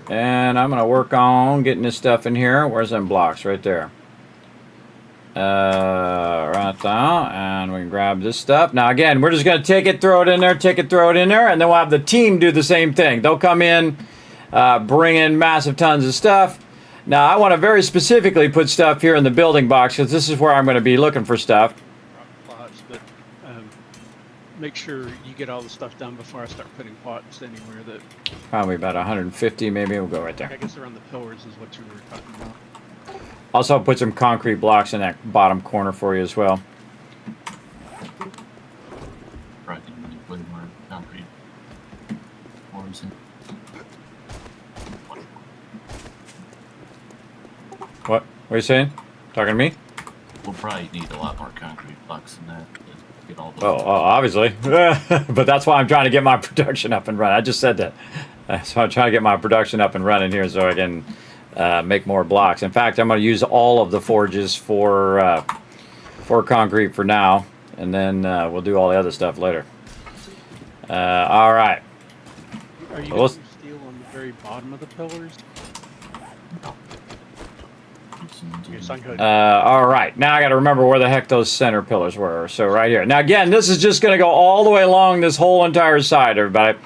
and I'm going to work on getting this stuff in here. Where's them blocks? Right there. Right now, and we can grab this stuff. Now again, we're just going to take it, throw it in there, take it, throw it in there, and then we'll have the team do the same thing. They'll come in, bring in massive tons of stuff. Now I want to very specifically put stuff here in the building box because this is where I'm going to be looking for stuff. Plots, but make sure you get all the stuff done before I start putting plots anywhere that. Probably about 150, maybe. We'll go right there. I guess around the pillars is what you were talking about. Also, I'll put some concrete blocks in that bottom corner for you as well. Right, put more concrete forms in. What are you saying? Talking to me? We'll probably need a lot more concrete blocks than that to get all the. Oh, obviously. But that's why I'm trying to get my production up and running. I just said that. So I'm trying to get my production up and running here so I can make more blocks. In fact, I'm going to use all of the forges for concrete for now, and then we'll do all the other stuff later. All right. Are you Well, using steel on the very bottom of the pillars? Yes, I'm good. All right. Now I got to remember where the heck those center pillars were. So right here. Now again, this is just going to go all the way along this whole entire side, everybody.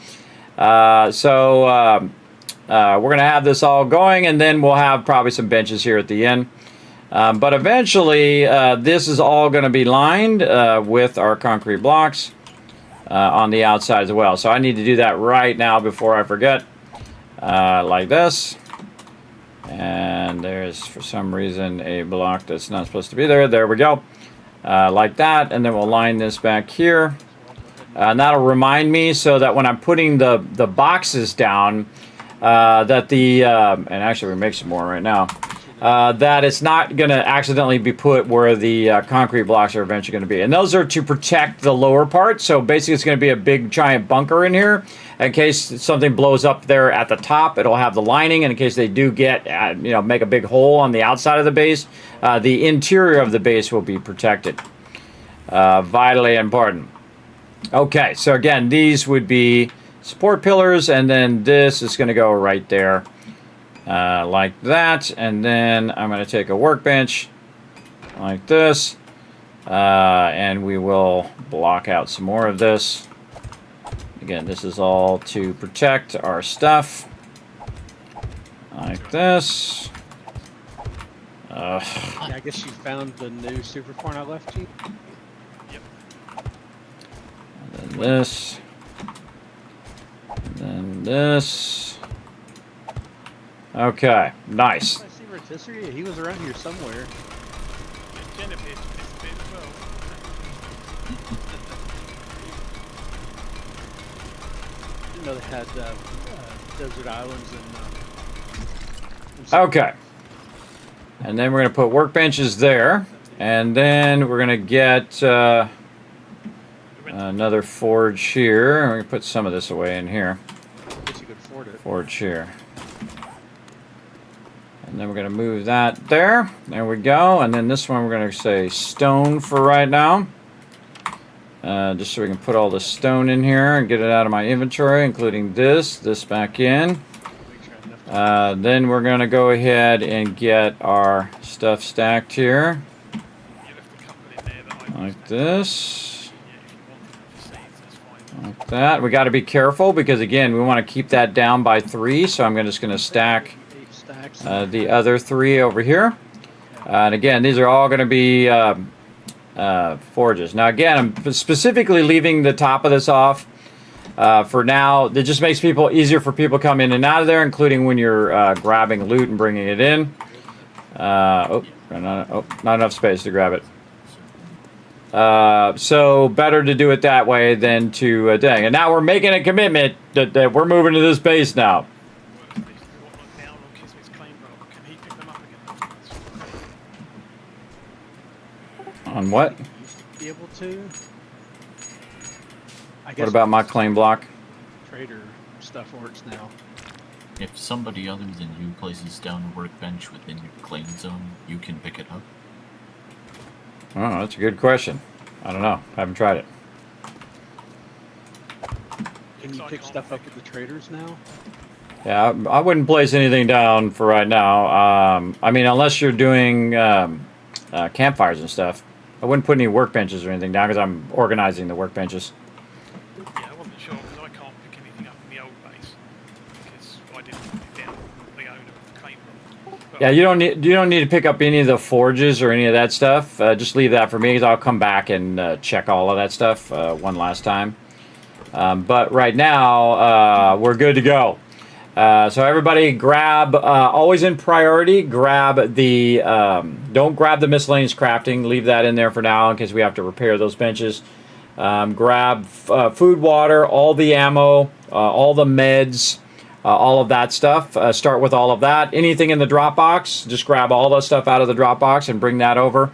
We're going to have this all going, and then we'll have probably some benches here at the end. But eventually, this is all going to be lined with our concrete blocks on the outside as well. So I need to do that right now before I forget. Like this. And there's, for some reason, a block that's not supposed to be there. There we go. Like that. And then we'll line this back here. And that'll remind me so that when I'm putting the boxes down, that the and actually we make some more right now, that it's not going to accidentally be put where the concrete blocks are eventually going to be. And those are to protect the lower part. So basically it's going to be a big giant bunker in here in case something blows up there at the top. It'll have the lining, and in case they do get make a big hole on the outside of the base, the interior of the base will be protected. Vitally important. Okay, so again, these would be support pillars, and then this is going to go right there like that. And then I'm going to take a workbench like this, and we will block out some more of this. Again, this is all to protect our stuff like this. Yeah, I guess you found the new super corn I left you. And then this. And then this. Okay, nice. I see Rotisserie. He was around here somewhere. I didn't know they had desert islands and. Okay. And then we're going to put workbenches there. And then we're going to get... Another forge here. We can put some of this away in here. I guess you could afford it. Forge here. And then we're going to move that there. There we go. And then this one we're going to say stone for right now. Just so we can put all the stone in here and get it out of my inventory, including this back in. Then we're going to go ahead and get our stuff stacked here. Like this. Like that. We got to be careful because, again, we want to keep that down by 3. So I'm just going to stack the other 3 over here. And again, these are all going to be forges. Now, again, I'm specifically leaving the top of this off for now. It just makes people easier for people to come in and out of there, including when you're grabbing loot and bringing it in. Not enough space to grab it. So better to do it that way than to dang. And now we're making a commitment that we're moving to this base now. On what? Be able to. I guess What about my claim block? Trader stuff works now. If somebody other than you places down a workbench within your claim zone, you can pick it up. Oh, that's a good question. I don't know. I haven't tried it. Can you pick stuff up at the traders now? Yeah, I wouldn't place anything down for right now. I mean, unless you're doing campfires and stuff. I wouldn't put any workbenches or anything down because I'm organizing the workbenches. Yeah, I wasn't sure because I can't pick anything up in the old base because I didn't put it down the owner of the claim block. Yeah, you don't need to pick up any of the forges or any of that stuff. Just leave that for me because I'll come back and check all of that stuff one last time. But right now we're good to go. So everybody grab, always in priority, grab the, don't grab the miscellaneous crafting, leave that in there for now in case we have to repair those benches. Grab food, water, all the ammo, all the meds, all of that stuff. Start with all of that. Anything in the drop box, just grab all the stuff out of the drop box and bring that over.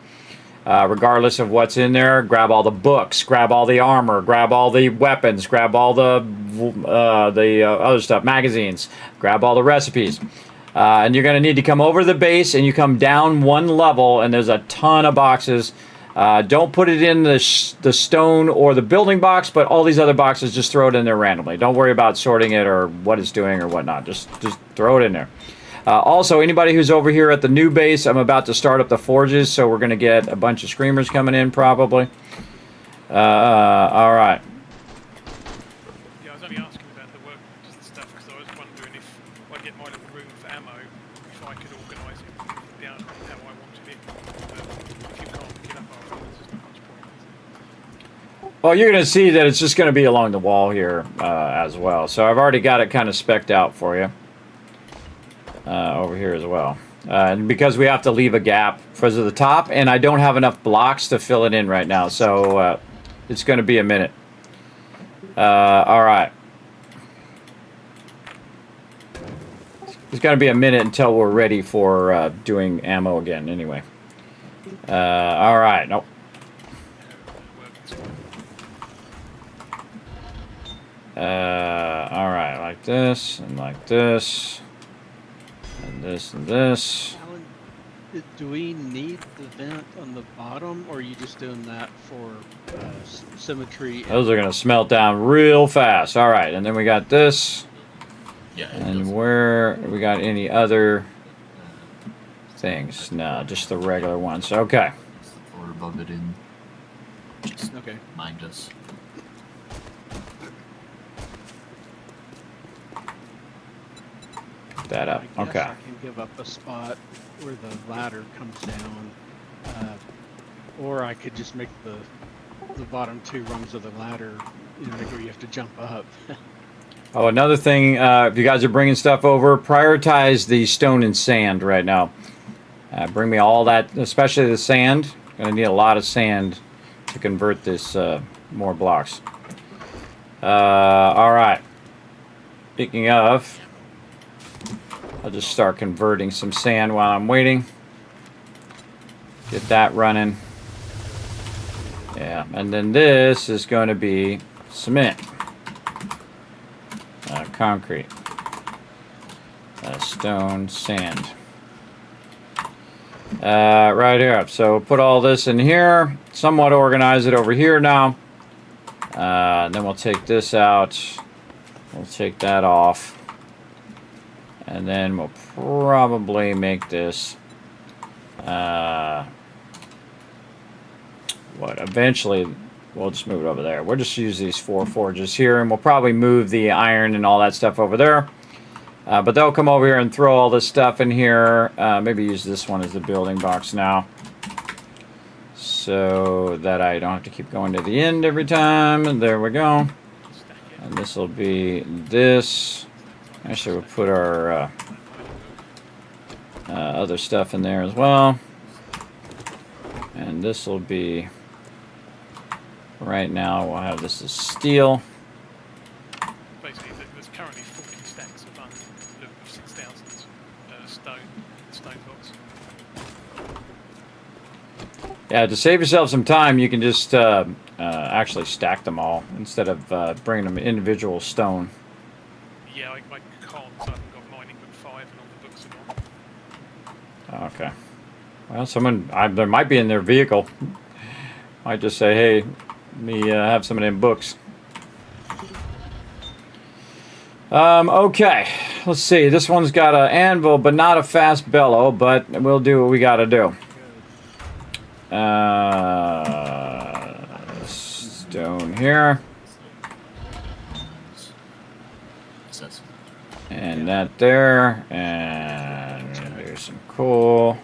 Regardless of what's in there, grab all the books, grab all the armor, grab all the weapons, grab all the other stuff, magazines, grab all the recipes. And you're going to need to come over the base and you come down 1 level and there's a ton of boxes. Don't put it in the stone or the building box, but all these other boxes, just throw it in there randomly. Don't worry about sorting it or what it's doing or whatnot. Just throw it in there. Also, anybody who's over here at the new base, I'm about to start up the forges, so we're going to get a bunch of screamers coming in, probably. All right. Yeah, I was only asking about the workbenches and stuff because I was wondering if I get my little room for ammo, if I could organise it down how I wanted it. But if you can't pick it up after, there's just not much point, is there? Well, you're going to see that it's just going to be along the wall here as well. So I've already got it kind of spec'd out for you. Over here as well. And because we have to leave a gap for the top, and I don't have enough blocks to fill it in right now, so it's going to be a minute. All right. It's going to be a minute until we're ready for doing ammo again, anyway. All right. Nope. All right, like this, and like this. And this and this. Alan, do we need the vent on the bottom, or are you just doing that for symmetry? Those are going to smelt down real fast. All right, and then we got this. Yeah. And where we got any other things? No, just the regular ones. Okay. Or above it in. Just okay. Mind us. That up. I guess Okay. I can give up a spot where the ladder comes down, or I could just make the bottom 2 rungs of the ladder, you know, where you have to jump up. Oh, another thing, if you guys are bringing stuff over, prioritize the stone and sand right now. Bring me all that, especially the sand. Going to need a lot of sand to convert this more blocks. All right. Speaking of, I'll just start converting some sand while I'm waiting. Get that running. Yeah. And then this is going to be cement, concrete, stone, sand. Right here. So we'll put all this in here, somewhat organize it over here now. Then we'll take this out. We'll take that off. And then we'll probably make this eventually we'll just move it over there. We'll just use these 4 forges here, and we'll probably move the iron and all that stuff over there. But they'll come over here and throw all this stuff in here. Maybe use this one as the building box now, so that I don't have to keep going to the end every time. And there we go. And this will be this. Actually, we'll put our other stuff in there as well. And this will be, right now, we'll have this as steel. Basically, there's currently 40 stacks of 6,000 stone blocks. Yeah, to save yourself some time, you can just actually stack them all instead of bringing them individual stone. Yeah, I can't, so I haven't got mining book 5 and all the books are gone. Okay. Well, someone, there might be in their vehicle. Might just say, hey, let me have some of them books. Okay, let's see. This one's got an anvil, but not a fast bellow, but we'll do what we got to do. Stone here. And that there. And do some coal.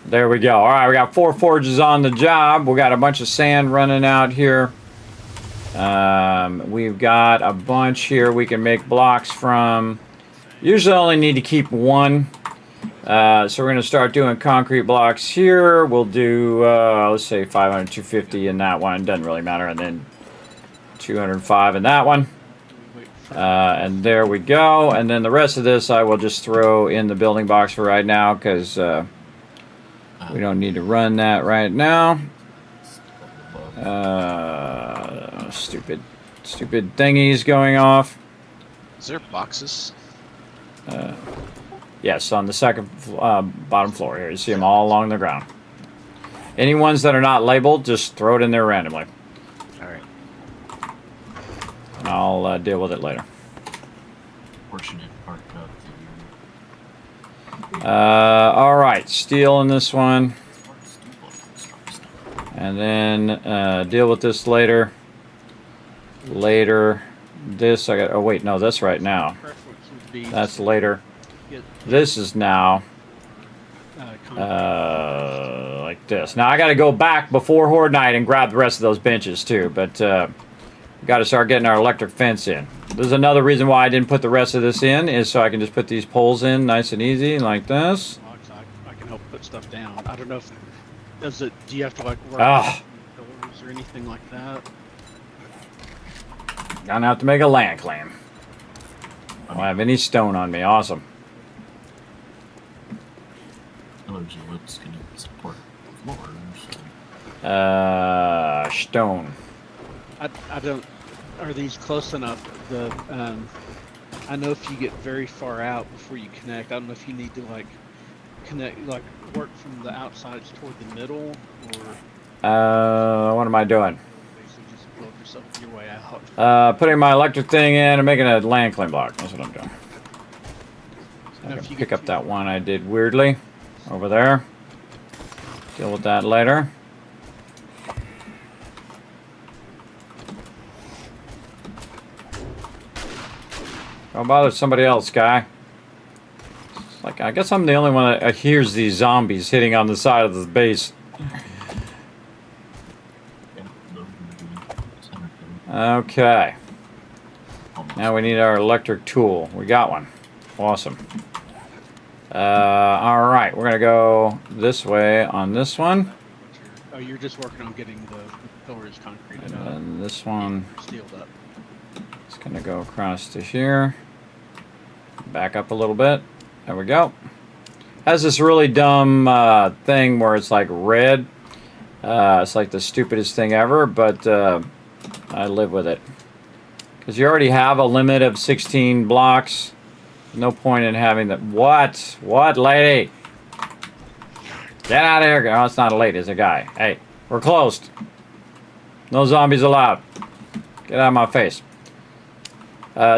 There we go. All right, we got 4 forges on the job. We got a bunch of sand running out here. We've got a bunch here we can make blocks from. Usually only need to keep 1. So we're going to start doing concrete blocks here. We'll do, let's say 500, 250 in that one. It doesn't really matter. And then 205 in that one. And there we go. And then the rest of this I will just throw in the building box for right now, because we don't need to run that right now. Stupid thingies going off. Is there boxes? Yes, on the second bottom floor here. You see them all along the ground. Any ones that are not labeled, just throw it in there randomly. All right. And I'll deal with it later. Fortunate part of all right, steel in this one. And then deal with this later. This I got. Oh wait, no, that's right now. That's later. This is now like this. Now I got to go back before Horde Night and grab the rest of those benches too. But got to start getting our electric fence in. There's another reason why I didn't put the rest of this in, is so I can just put these poles in nice and easy like this. I can help put stuff down. I don't know if do you have to like work doors or anything like that? Gonna have to make a land claim. I don't have any stone on me. Awesome. Those ellipses can support floors. Stone. I don't. Are these close enough? I know if you get very far out before you connect, I don't know if you need to like connect, like work from the outsides toward the middle, or. What am I doing? Basically just build yourself your way out. Putting my electric thing in and making a land claim block. That's what I'm doing. So I can pick up that one I did weirdly over there. Deal with that later. Don't bother somebody else, guy. It's like, I guess I'm the only one that hears these zombies hitting on the side of the base. Okay. Now we need our electric tool. We got one. Awesome. Alright, we're going to go this way on this one. Oh, you're just working on getting the pillars concreted up. And this one. Steeled up. It's going to go across to here. Back up a little bit. There we go. Has this really dumb thing where it's like red. It's like the stupidest thing ever, but I live with it. Because you already have a limit of 16 blocks. No point in having that. What? What, lady? Get out of here. Oh, it's not a lady. It's a guy. Hey, we're closed. No zombies allowed. Get out of my face.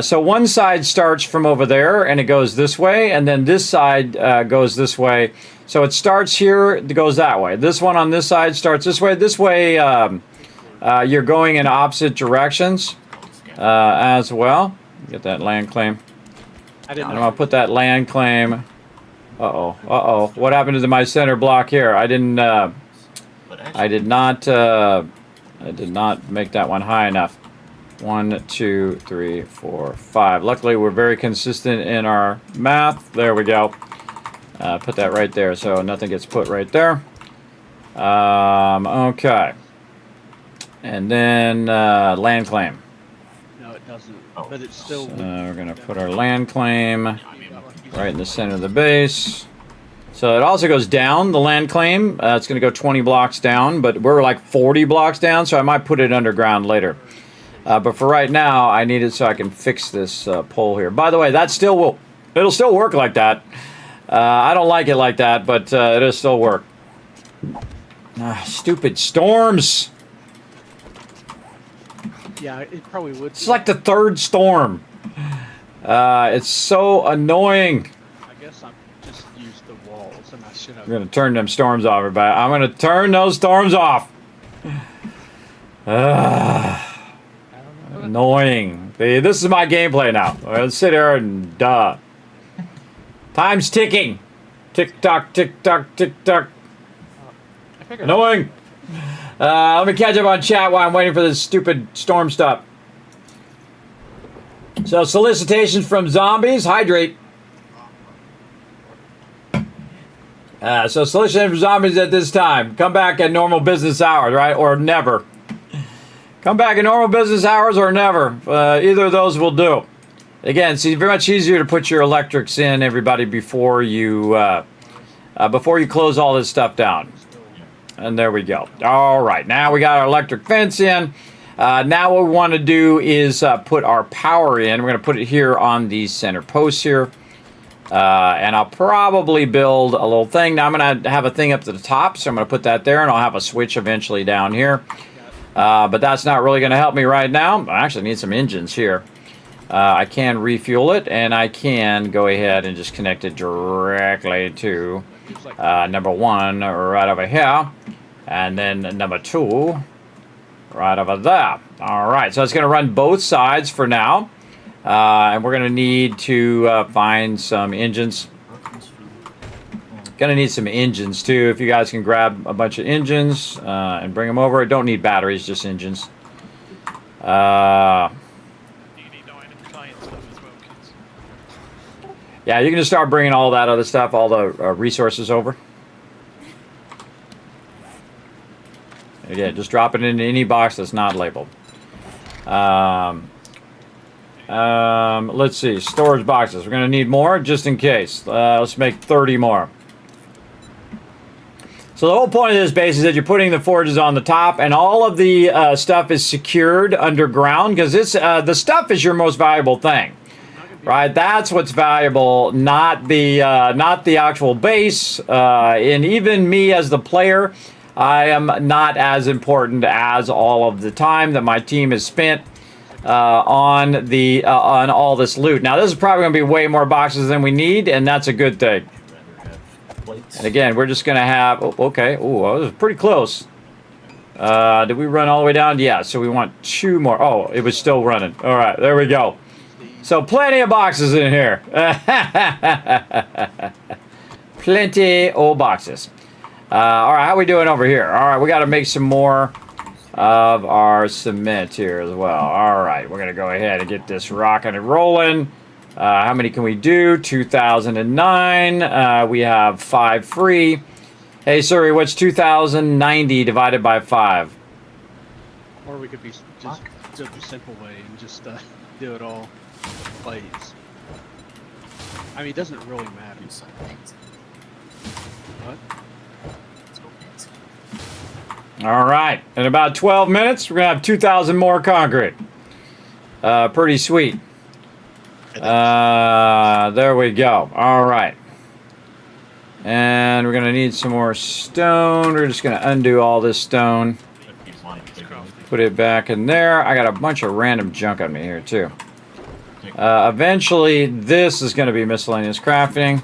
So one side starts from over there, and it goes this way, and then this side goes this way. So it starts here, it goes that way. This one on this side starts this way. This way, you're going in opposite directions as well. Get that land claim. I'm going to put that land claim. Uh-oh, uh-oh. What happened to my center block here? I did not make that one high enough. 1, 2, 3, 4, 5. Luckily, we're very consistent in our math. There we go. Put that right there so nothing gets put right there. Okay. And then land claim. No, it doesn't. But it's still. So we're going to put our land claim right in the center of the base. So it also goes down, the land claim. It's going to go 20 blocks down, but we're like 40 blocks down, so I might put it underground later. But for right now, I need it so I can fix this pole here. By the way, that still will, it'll still work like that. I don't like it like that, but it'll still work. Stupid storms. Yeah, it probably would. It's like the third storm. It's so annoying. I guess I'm just use the walls, and I should have. I'm gonna turn them storms off, everybody. I'm gonna turn those storms off. Annoying. See, this is my gameplay now. Let's sit here and time's ticking. Tick tock, tick tock, tick tock. Annoying. Let me catch up on chat while I'm waiting for this stupid storm stop. So solicitations from zombies. Hydrate. So solicitations from zombies at this time. Come back at normal business hours, right? Or never. Come back at normal business hours or never. Either of those will do. Again, it's very much easier to put your electrics in, everybody, before you close all this stuff down. And there we go. All right, now we got our electric fence in. Now what we want to do is put our power in. We're going to put it here on these center posts here. And I'll probably build a little thing. Now I'm going to have a thing up to the top, so I'm going to put that there, and I'll have a switch eventually down here. But that's not really going to help me right now. I actually need some engines here. I can refuel it, and I can go ahead and just connect it directly to number 1 right over here, and then number 2 right over there. All right, so it's going to run both sides for now, and we're going to need to find some engines. Going to need some engines too. If you guys can grab a bunch of engines and bring them over. Don't need batteries, just engines. Yeah, you can just start bringing all that other stuff, all the resources over. Again, just drop it into any box that's not labeled. Let's see, storage boxes. We're going to need more just in case. Let's make 30 more. So the whole point of this base is that you're putting the forges on the top, and all of the stuff is secured underground, because the stuff is your most valuable thing, right? That's what's valuable, not the actual base. And even me as the player, I am not as important as all of the time that my team has spent on all this loot. Now this is probably going to be way more boxes than we need, and that's a good thing. And again, we're just going to have... Oh, okay. Oh, that was pretty close. Did we run all the way down? Yeah, so we want 2 more. Oh, it was still running. All right, there we go. So plenty of boxes in here. Plenty of boxes. All right, how are we doing over here? All right, we got to make some more of our cement here as well. All right, we're going to go ahead and get this rocking and rolling. How many can we do? 2009. We have 5 free. Hey, Suri, what's 2090 divided by 5? Or we could be just do it the simple way and just do it all plays. I mean, it doesn't really matter. What? All right. In about 12 minutes, we're going to have 2,000 more concrete. Pretty sweet. There we go. All right. And we're going to need some more stone. We're just going to undo all this stone. Put it back in there. I got a bunch of random junk on me here, too. Eventually, this is going to be miscellaneous crafting.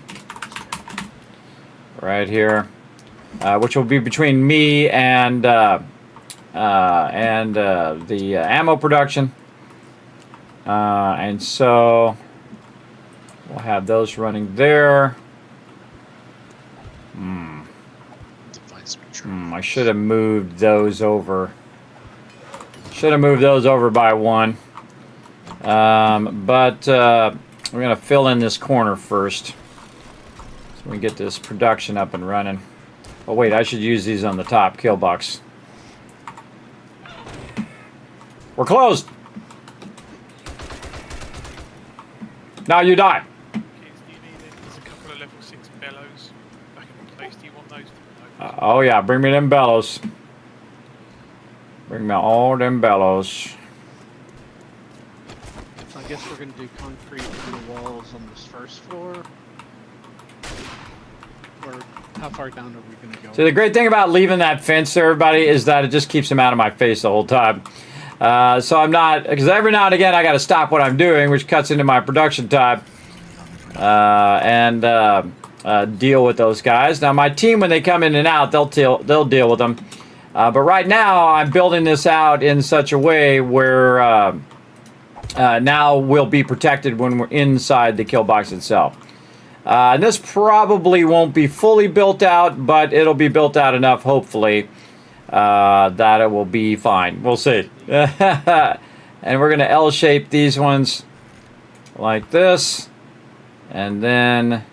Right here. Which will be between me and the ammo production. And so we'll have those running there. I should have moved those over. Should have moved those over by one. But we're going to fill in this corner first. So we get this production up and running. Oh wait, I should use these on the top kill box. We're closed. Now you die. There's a couple of level 6 bellows back in the place. Do you want those? Oh yeah, bring me them bellows. Bring me all them bellows. So I guess we're going to do concrete in the walls on this first floor. Or how far down are we going to go? So the great thing about leaving that fence there, everybody, is that it just keeps them out of my face the whole time. So I'm not, because every now and again I got to stop what I'm doing, which cuts into my production time, and deal with those guys. Now my team, when they come in and out, they'll deal with them. But right now I'm building this out in such a way where now we'll be protected when we're inside the kill box itself. And this probably won't be fully built out, but it'll be built out enough, hopefully, that it will be fine. We'll see. And we're going to L-shape these ones like this. And then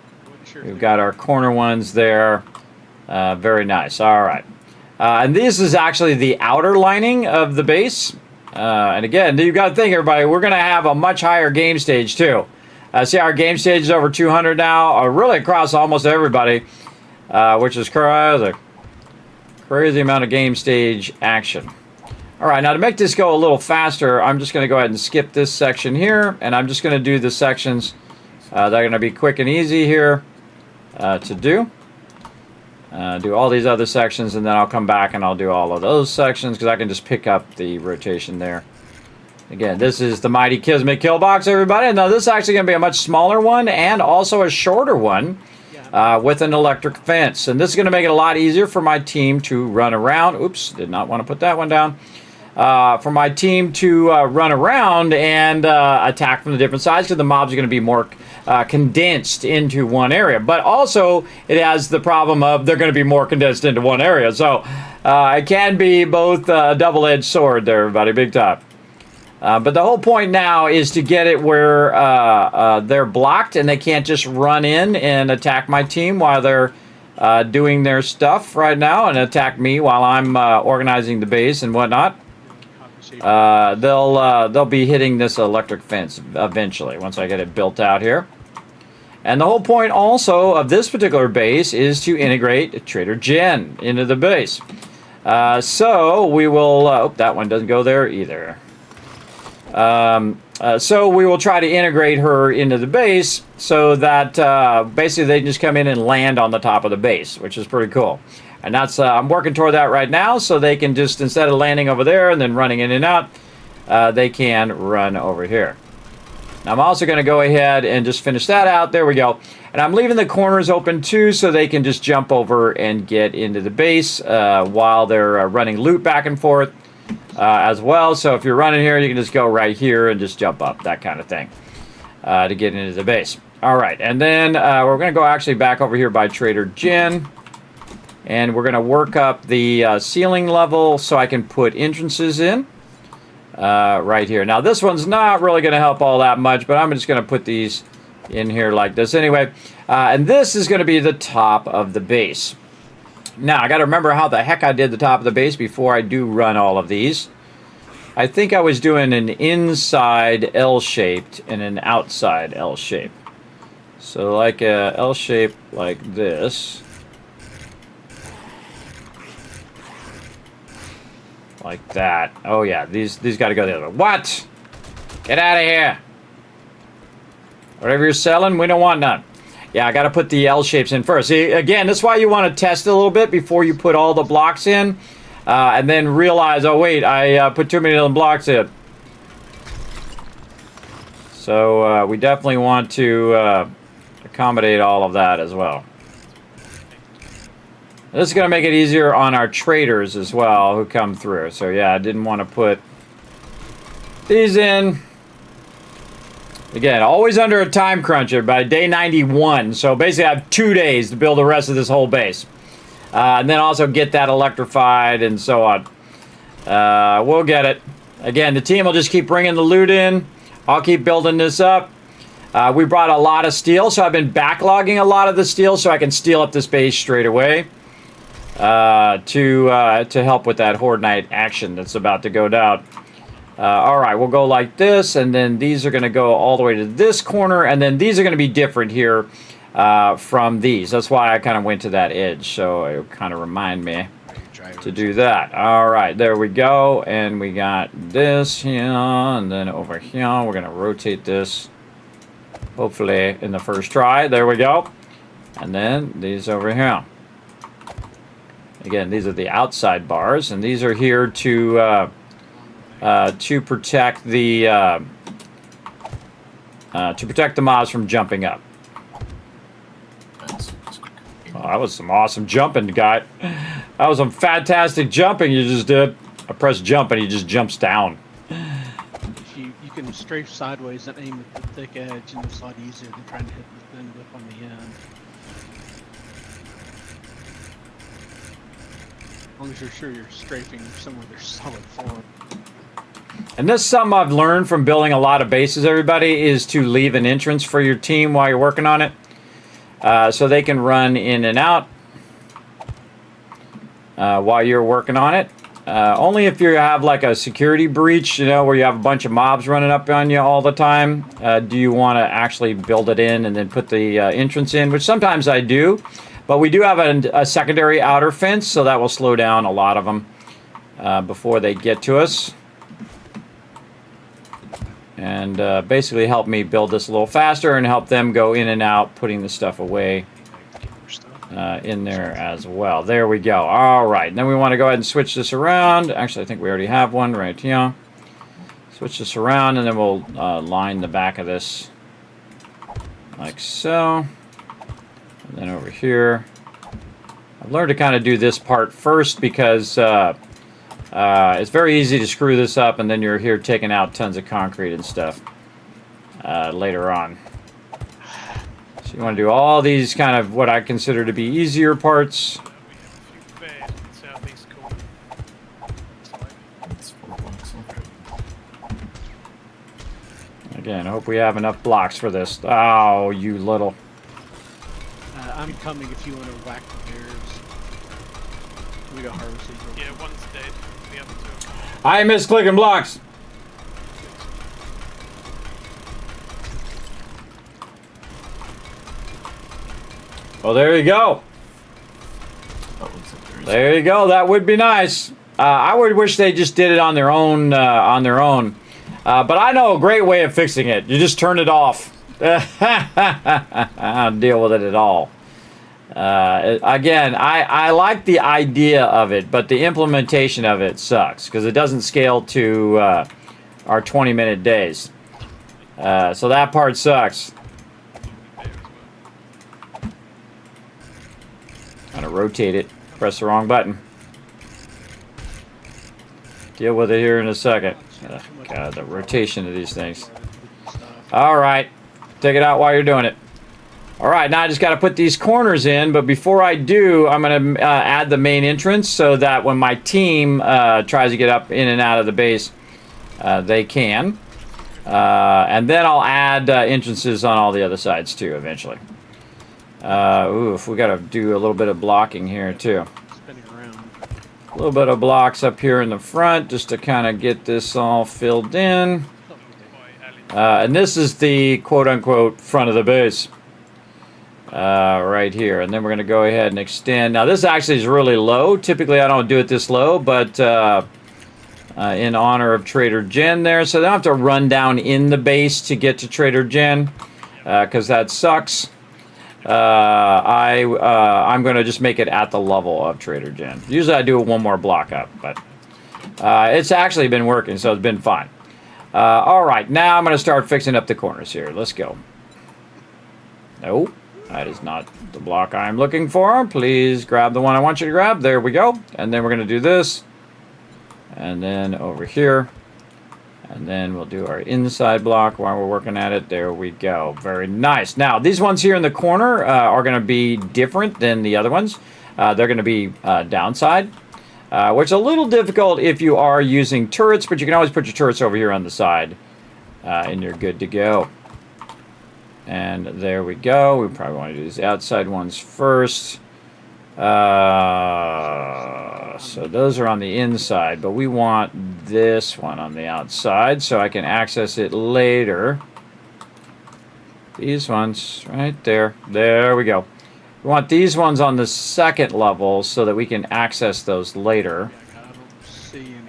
we've got our corner ones there. Very nice. All right. And this is actually the outer lining of the base. And again, you've got to think, everybody, we're going to have a much higher game stage, too. See, our game stage is over 200 now, really across almost everybody, which is crazy. Crazy amount of game stage action. All right, now to make this go a little faster, I'm just going to go ahead and skip this section here, and I'm just going to do the sections that are going to be quick and easy here to do. Do all these other sections, and then I'll come back and I'll do all of those sections, because I can just pick up the rotation there. Again, this is the mighty Kismet kill box, everybody. Now, this is actually going to be a much smaller one and also a shorter one with an electric fence. And this is going to make it a lot easier for my team to run around. Oops, did not want to put that one down. For my team to run around and attack from the different sides, because the mobs are going to be more condensed into one area. But also, it has the problem of they're going to be more condensed into one area. So, it can be both a double-edged sword there, everybody, big time. But the whole point now is to get it where they're blocked and they can't just run in and attack my team while they're doing their stuff right now and attack me while I'm organizing the base and whatnot. They'll be hitting this electric fence eventually once I get it built out here. And the whole point also of this particular base is to integrate Trader Jen into the base. So we will... oh, that one doesn't go there either. So we will try to integrate her into the base so that basically they can just come in and land on the top of the base, which is pretty cool. And that's I'm working toward that right now, so they can just, instead of landing over there and then running in and out, they can run over here. Now I'm also going to go ahead and just finish that out. There we go. And I'm leaving the corners open too, so they can just jump over and get into the base while they're running loot back and forth. As well, so if you're running here, you can just go right here and just jump up, that kind of thing, to get into the base. All right, and then we're going to go actually back over here by Trader Jen, and we're going to work up the ceiling level so I can put entrances in right here. Now, this one's not really going to help all that much, but I'm just going to put these in here like this anyway. And this is going to be the top of the base. Now, I got to remember how the heck I did the top of the base before I do run all of these. I think I was doing an inside L-shaped and an outside L-shape. So like a L-shape like this. like that. Oh yeah, these got to go the other way. What? Get out of here. Whatever you're selling, we don't want none. Yeah, I got to put the L shapes in first. See, again, that's why you want to test a little bit before you put all the blocks in. And then realize, oh wait, I put too many of the blocks in. So we definitely want to accommodate all of that as well. This is going to make it easier on our traders as well who come through. So yeah, I didn't want to put these in. Again, always under a time crunch by day 91. So basically I have 2 days to build the rest of this whole base. And then also get that electrified and so on. We'll get it. Again, the team will just keep bringing the loot in. I'll keep building this up. We brought a lot of steel, so I've been backlogging a lot of the steel so I can steel up this base straight away to help with that Horde Night action that's about to go down. All right, we'll go like this, and then these are going to go all the way to this corner, and then these are going to be different here from these. That's why I kind of went to that edge, so it kind of remind me to do that. All right, there we go, and we got this here, and then over here, we're going to rotate this, hopefully in the first try. There we go, and then these over here. Again, these are the outside bars, and these are here to protect the mobs from jumping up. Oh, that was some awesome jumping, guy. That was some fantastic jumping you just did. I press jump and he just jumps down. You can strafe sideways and aim at the thick edge, and it's a lot easier than trying to hit the thin whip on the end. As long as you're sure you're strafing somewhere there's solid form. And this is something I've learned from building a lot of bases, everybody, is to leave an entrance for your team while you're working on it. So they can run in and out while you're working on it. Only if you have like a security breach, you know, where you have a bunch of mobs running up on you all the time, do you want to actually build it in and then put the entrance in, which sometimes I do. But we do have a secondary outer fence, so that will slow down a lot of them before they get to us. And basically help me build this a little faster and help them go in and out, putting the stuff away in there as well. There we go. All right. Then we want to go ahead and switch this around. Actually, I think we already have one right here. Switch this around, and then we'll line the back of this like so. And then over here. I've learned to kind of do this part first because it's very easy to screw this up, and then you're here taking out tons of concrete and stuff later on. So you want to do all these kind of what I consider to be easier parts. Again, I hope we have enough blocks for this. Oh, you little... I'm coming if you want to whack the bears. We got harvested. Yeah, one's dead. The other two. I miss clicking blocks. Well, there you go. There you go. That would be nice. I would wish they just did it on their own. But I know a great way of fixing it. You just turn it off. I'll deal with it at all. Again, I like the idea of it, but the implementation of it sucks because it doesn't scale to our 20-minute days. So that part sucks. Trying to rotate it. Press the wrong button. Deal with it here in a second. God, the rotation of these things. All right. Take it out while you're doing it. All right, now I just got to put these corners in, but before I do, I'm going to add the main entrance so that when my team tries to get up in and out of the base, they can. And then I'll add entrances on all the other sides too, eventually. Oof, we got to do a little bit of blocking here too. A little bit of blocks up here in the front just to kind of get this all filled in. And this is the quote-unquote front of the base. Right here, and then we're going to go ahead and extend. Now this actually is really low. Typically I don't do it this low, but in honor of Trader Jen there. So they don't have to run down in the base to get to Trader Jen, because that sucks. I'm going to just make it at the level of Trader Jen. Usually I do one more block up, but it's actually been working, so it's been fine. All right, now I'm going to start fixing up the corners here. Let's go. Nope, that is not the block I'm looking for. Please grab the one I want you to grab. There we go. And then we're going to do this. And then over here. And then we'll do our inside block while we're working at it. There we go. Very nice. Now, these ones here in the corner are going to be different than the other ones. They're going to be downside, which is a little difficult if you are using turrets, but you can always put your turrets over here on the side, and you're good to go. And there we go. We probably want to do these outside ones first. So those are on the inside, but we want this one on the outside so I can access it later. These ones right there. There we go. We want these ones on the second level so that we can access those later.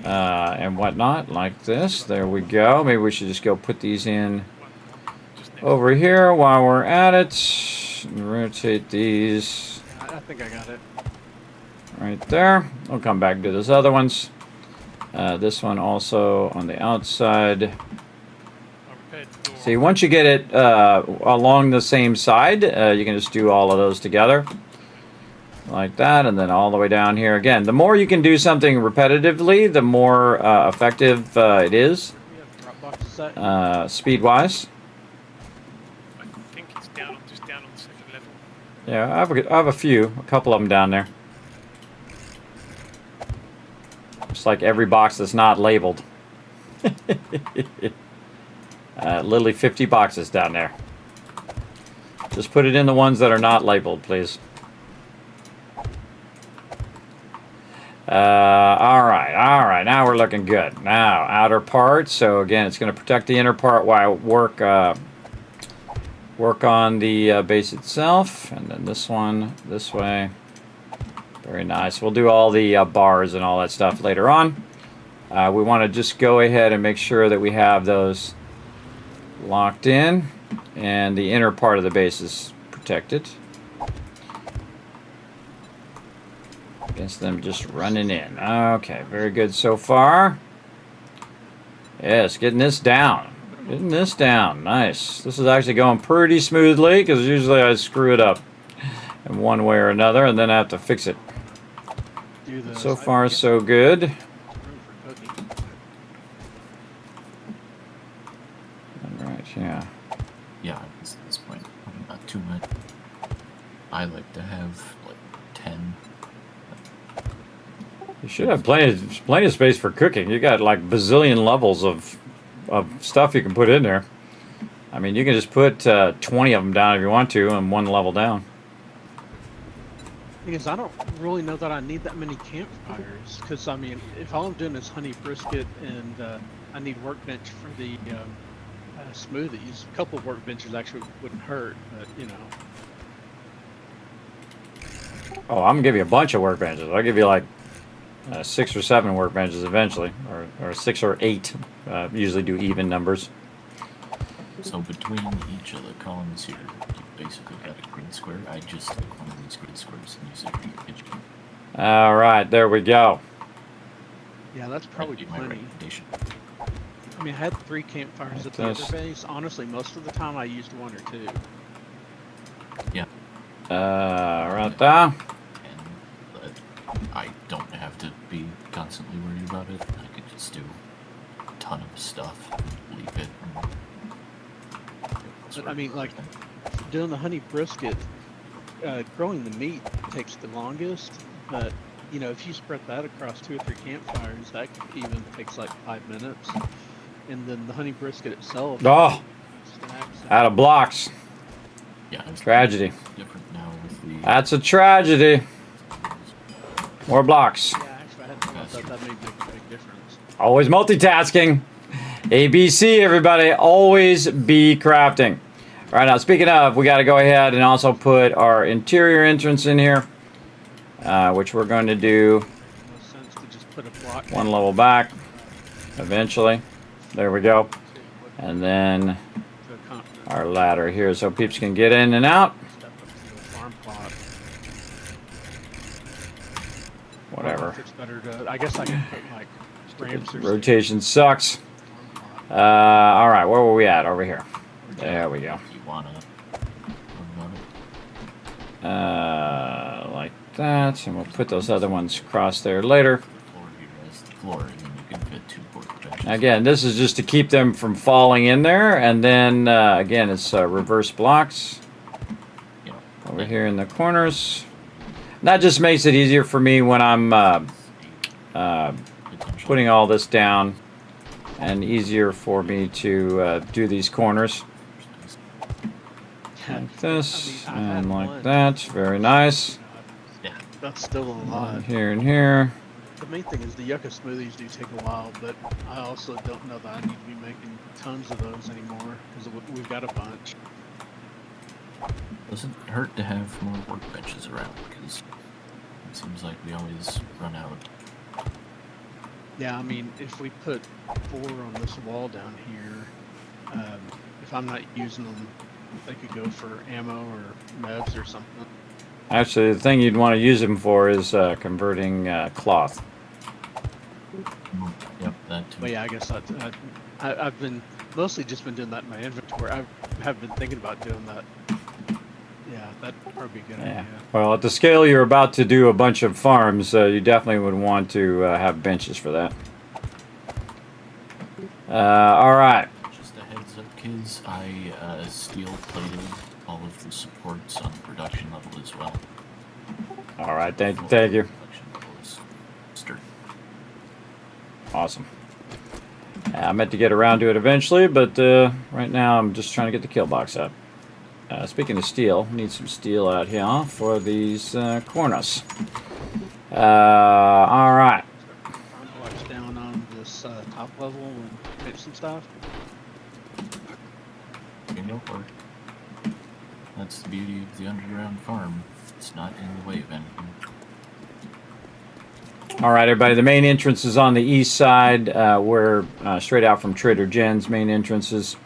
And whatnot, like this. There we go. Maybe we should just go put these in over here while we're at it. Rotate these. I think I got it. Right there. We'll come back to those other ones. This one also on the outside. See, once you get it along the same side, you can just do all of those together. Like that, and then all the way down here. Again, the more you can do something repetitively, the more effective it is, speed-wise. I think it's just down on the second level. Yeah, I have a couple of them down there. Just like every box that's not labeled. Literally 50 boxes down there. Just put it in the ones that are not labeled, please. All right, now we're looking good. Now, outer part, so again, it's going to protect the inner part while I work on the base itself, and then this one, this way. Very nice. We'll do all the bars and all that stuff later on. We want to just go ahead and make sure that we have those locked in, and the inner part of the base is protected against them just running in. Okay, very good so far. Yes, getting this down. Getting this down. Nice. This is actually going pretty smoothly, because usually I screw it up in one way or another, and then I have to fix it. So far, so good. Alright, yeah. Yeah, at this point, not too much. I like to have like 10. You should have plenty of space for cooking. You got like bazillion levels of stuff you can put in there. I mean, you can just put 20 of them down if you want to, and one level down. Because I don't really know that I need that many campfires. Because I mean, if all I'm doing is honey brisket and I need workbench for the smoothies, a couple of workbenches actually wouldn't hurt. But you know. Oh, I'm gonna give you a bunch of workbenches. I'll give you like 6 or 7 workbenches eventually, or 6 or 8. Usually do even numbers. So between each of the columns here, you basically got a green square. I just take one of these green squares and use it for your kitchen. All right, there we go. Yeah, that's probably my plenty. recommendation. I mean, I had 3 campfires at the other base. Honestly, most of the time I used 1 or 2. Yeah. Right there. And I don't have to be constantly worried about it. I could just do a ton of stuff, leave it. But I mean, like, doing the honey brisket, growing the meat takes the longest, but, you know, if you spread that across 2 or 3 campfires, that even takes like 5 minutes. And then the honey brisket itself... Oh! Out of blocks. Yeah, it's tragedy. Different now with the... That's a tragedy. More blocks. Yeah, actually, I hadn't thought about that. That made a big difference. Always multitasking. ABC, everybody. Always be crafting. All right, now speaking of, we got to go ahead and also put our interior entrance in here, which we're going to do No sense to just put a block 1 level back. eventually. There we go. And then our ladder here so peeps can get in and out. Farm plot. Whatever. It's better to. I guess I can put like ramps or Rotation sucks. All right, where were we at? Over here. There we go. You wanna Like that, and we'll put those other ones across there later. Again, this is just to keep them from falling in there, and then again, it's reverse blocks over here in the corners. That just makes it easier for me when I'm putting all this down, and easier for me to do these corners. Like this, and like that. Very nice. Yeah, that's still a lot. Here and here. The main thing is the yucca smoothies do take a while, but I also don't know that I need to be making tons of those anymore, because we've got a bunch. Doesn't hurt to have more workbenches around, because it seems like we always run out. Yeah, I mean, if we put 4 on this wall down here, if I'm not using them, they could go for ammo or meds or something. Actually, the thing you'd want to use them for is converting cloth. Yep, that too. Well, yeah, I guess I've been mostly just been doing that in my inventory. I have been thinking about doing that. Yeah, that'd probably be a good idea. Well, at the scale you're about to do a bunch of farms, you definitely would want to have benches for that. All right. Just a heads up, kids. I steel plated all of the supports on the production level as well. All right, thank you. Production level is sturdy. Awesome. I meant to get around to it eventually, but right now I'm just trying to get the kill box up. Speaking of steel, need some steel out here for these corners. All right. Blocks down on this top level and fix some stuff. You know, that's the beauty of the underground farm. It's not in the way of anything. All right, everybody. The main entrance is on the east side. We're straight out from Trader Jen's main entrances.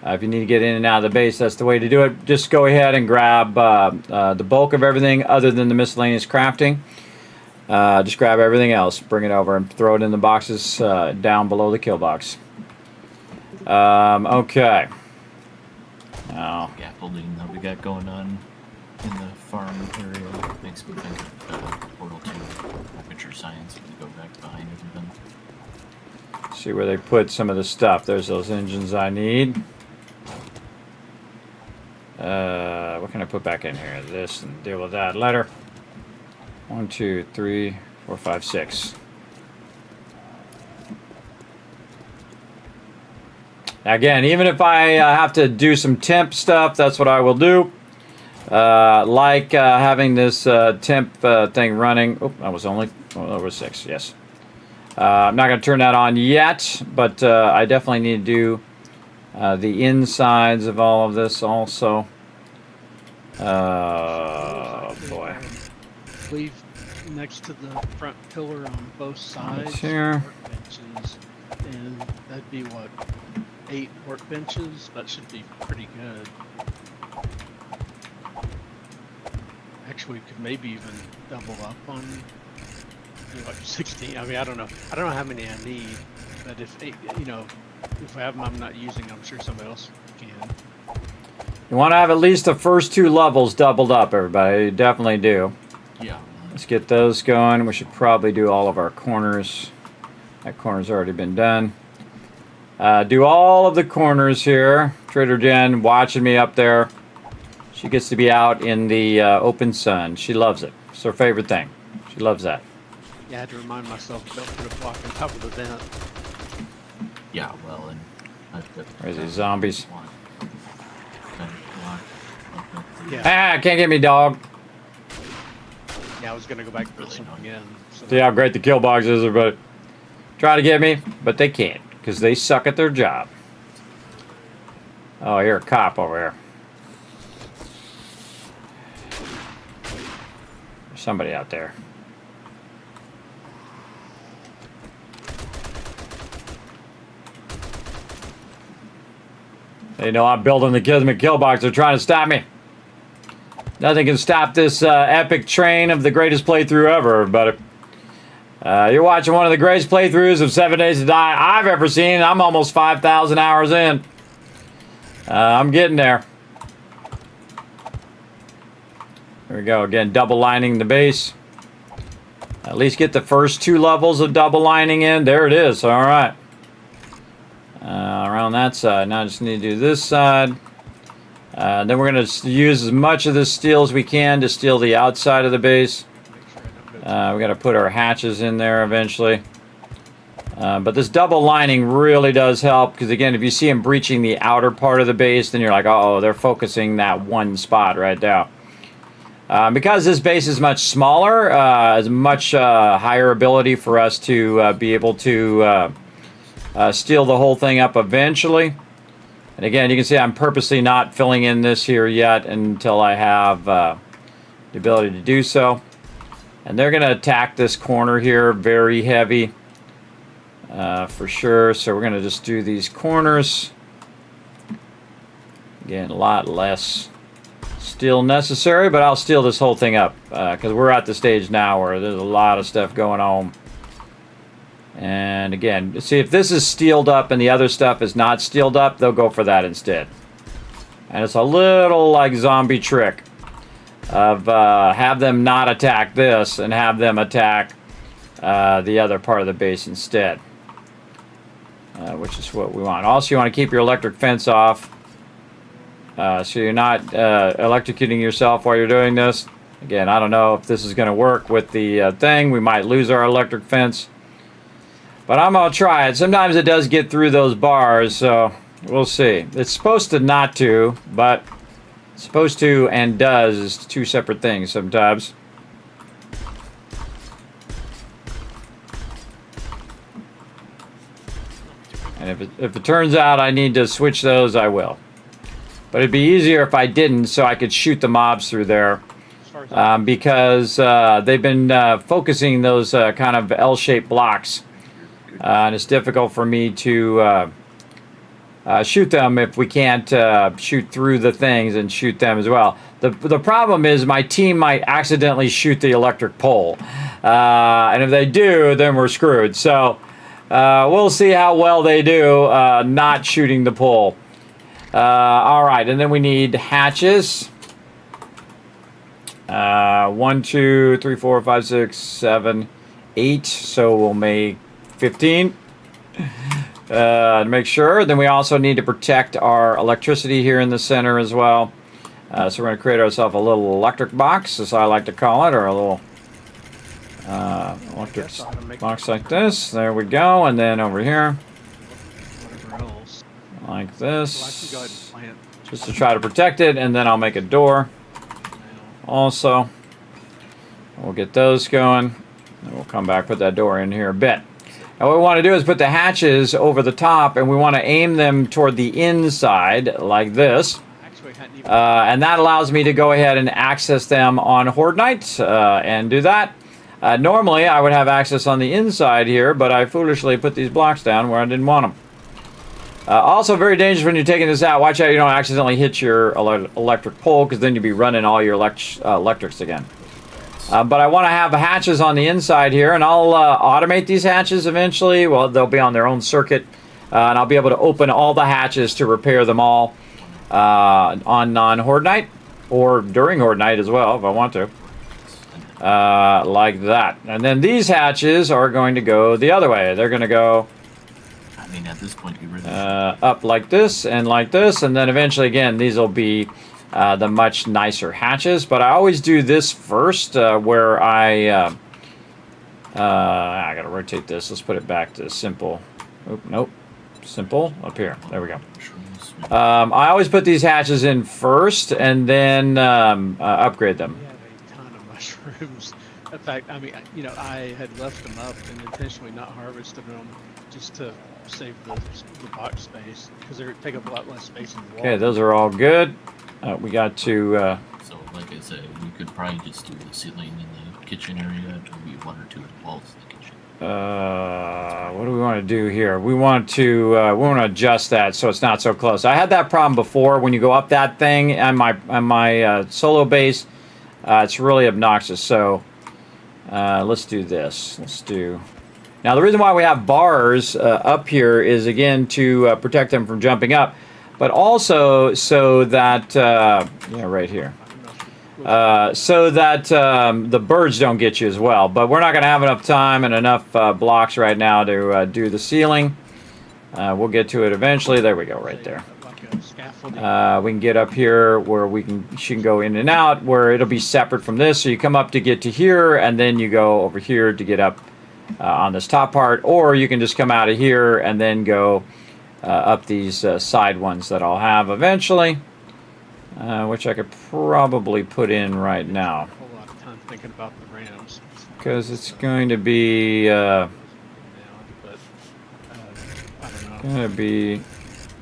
If you need to get in and out of the base, that's the way to do it. Just go ahead and grab the bulk of everything other than the miscellaneous crafting. Just grab everything else, bring it over, and throw it in the boxes down below the kill box. Okay. Now, Scaffolding that we got going on in the farm area makes me think of Portal 2 temperature science if you go back behind everything. see where they put some of the stuff. There's those engines I need. What can I put back in here? This and deal with that later. 1, 2, 3, 4, 5, 6. Again, even if I have to do some temp stuff, that's what I will do. Like having this temp thing running. Oh, that was only there was 6. Yes. I'm not going to turn that on yet, but I definitely need to do the insides of all of this also. Boy. Leave next to the front pillar on both sides. Here. Workbenches, and that'd be what, 8 workbenches? That should be pretty good. Actually, we could maybe even double up on like 16. I mean, I don't know how many I need, but if if I have them I'm not using, I'm sure somebody else can. You want to have at least the first 2 levels doubled up, everybody. You definitely do. Yeah. Let's get those going. We should probably do all of our corners. That corner's already been done. Do all of the corners here. Trader Jen watching me up there. She gets to be out in the open sun. She loves it. It's her favorite thing. She loves that. Yeah, I had to remind myself don't put a block on top of the vent. Yeah, well, and I've got... Where's these zombies? Yeah. Ah, can't get me, dog. Yeah, I was gonna go back and put something again. So. See how great the kill box is, everybody. Try to get me, but they can't, because they suck at their job. Oh, you're a cop over here. There's somebody out there. They know I'm building the Kismet kill box. They're trying to stop me. Nothing can stop this epic train of the greatest playthrough ever, everybody. You're watching one of the greatest playthroughs of 7 Days to Die I've ever seen. I'm almost 5,000 hours in. I'm getting there. There we go. Again, double lining the base. At least get the first 2 levels of double lining in. There it is. All right. Around that side. Now I just need to do this side. Then we're going to use as much of this steel as we can to steel the outside of the base. We got to put our hatches in there eventually. But this double lining really does help because, again, if you see them breaching the outer part of the base, then you're like, oh, they're focusing that one spot right there. Because this base is much smaller, has much higher ability for us to be able to steel the whole thing up eventually. And again, you can see I'm purposely not filling in this here yet until I have the ability to do so. And they're going to attack this corner here very heavy for sure. So we're going to just do these corners. Again, a lot less steel necessary, but I'll steel this whole thing up because we're at the stage now where there's a lot of stuff going on. And again, see if this is steeled up and the other stuff is not steeled up, they'll go for that instead. And it's a little like zombie trick of have them not attack this and have them attack the other part of the base instead, which is what we want. Also, you want to keep your electric fence off so you're not electrocuting yourself while you're doing this. Again, I don't know if this is going to work with the thing. We might lose our electric fence. But I'm going to try it. Sometimes it does get through those bars, so we'll see. It's supposed to not to, but supposed to and does is 2 separate things sometimes. And if it turns out I need to switch those, I will. But it'd be easier if I didn't, so I could shoot the mobs through there. Because they've been focusing those kind of L-shaped blocks. And it's difficult for me to shoot them if we can't shoot through the things and shoot them as well. The problem is my team might accidentally shoot the electric pole. And if they do, then we're screwed. So we'll see how well they do not shooting the pole. All right, and then we need hatches. 1, 2, 3, 4, 5, 6, 7, 8. So we'll make 15 to make sure. Then we also need to protect our electricity here in the center as well. So we're going to create ourselves a little electric box, as I like to call it, or a little electric box like this. There we go. And then over here, like this, just to try to protect it. And then I'll make a door also. We'll get those going. And we'll come back, put that door in here a bit. And what we want to do is put the hatches over the top, and we want to aim them toward the inside like this. And that allows me to go ahead and access them on Horde Night and do that. Normally, I would have access on the inside here, but I foolishly put these blocks down where I didn't want them. Also very dangerous when you're taking this out. Watch out you don't accidentally hit your electric pole, because then you'll be running all your electrics again. But I want to have hatches on the inside here, and I'll automate these hatches eventually. Well, they'll be on their own circuit, and I'll be able to open all the hatches to repair them all on Horde Night, or during Horde Night as well, if I want to. Like that. And then these hatches are going to go the other way. They're going to go... I mean, at this point, you really... up like this, and then eventually, again, these will be the much nicer hatches. But I always do this first, where I gotta rotate this. Let's put it back to simple. Oop, nope. Simple up here. There we go. I always put these hatches in first, and then upgrade them. We have a ton of mushrooms. In fact, I mean, you know, I had left them up and intentionally not harvested them just to save the box space, because they take up a lot less space in the wall. Okay, those are all good. We got to... So, like I said, you could probably just do the ceiling in the kitchen area, maybe 1 or 2 of the walls in the kitchen. what do we want to do here? We want to adjust that so it's not so close. I had that problem before when you go up that thing on my solo base. It's really obnoxious. So let's do this. Now the reason why we have bars up here is again to protect them from jumping up, but also so that right here. So that the birds don't get you as well. But we're not going to have enough time and enough blocks right now to do the ceiling. We'll get to it eventually. There we go, right there. We can get up here where she can go in and out, where it'll be separate from this. So you come up to get to here, and then you go over here to get up on this top part. Or you can just come out of here and then go up these side ones that I'll have eventually. Which I could probably put in right now. A whole lot of time thinking about the Rams. Because it's going to be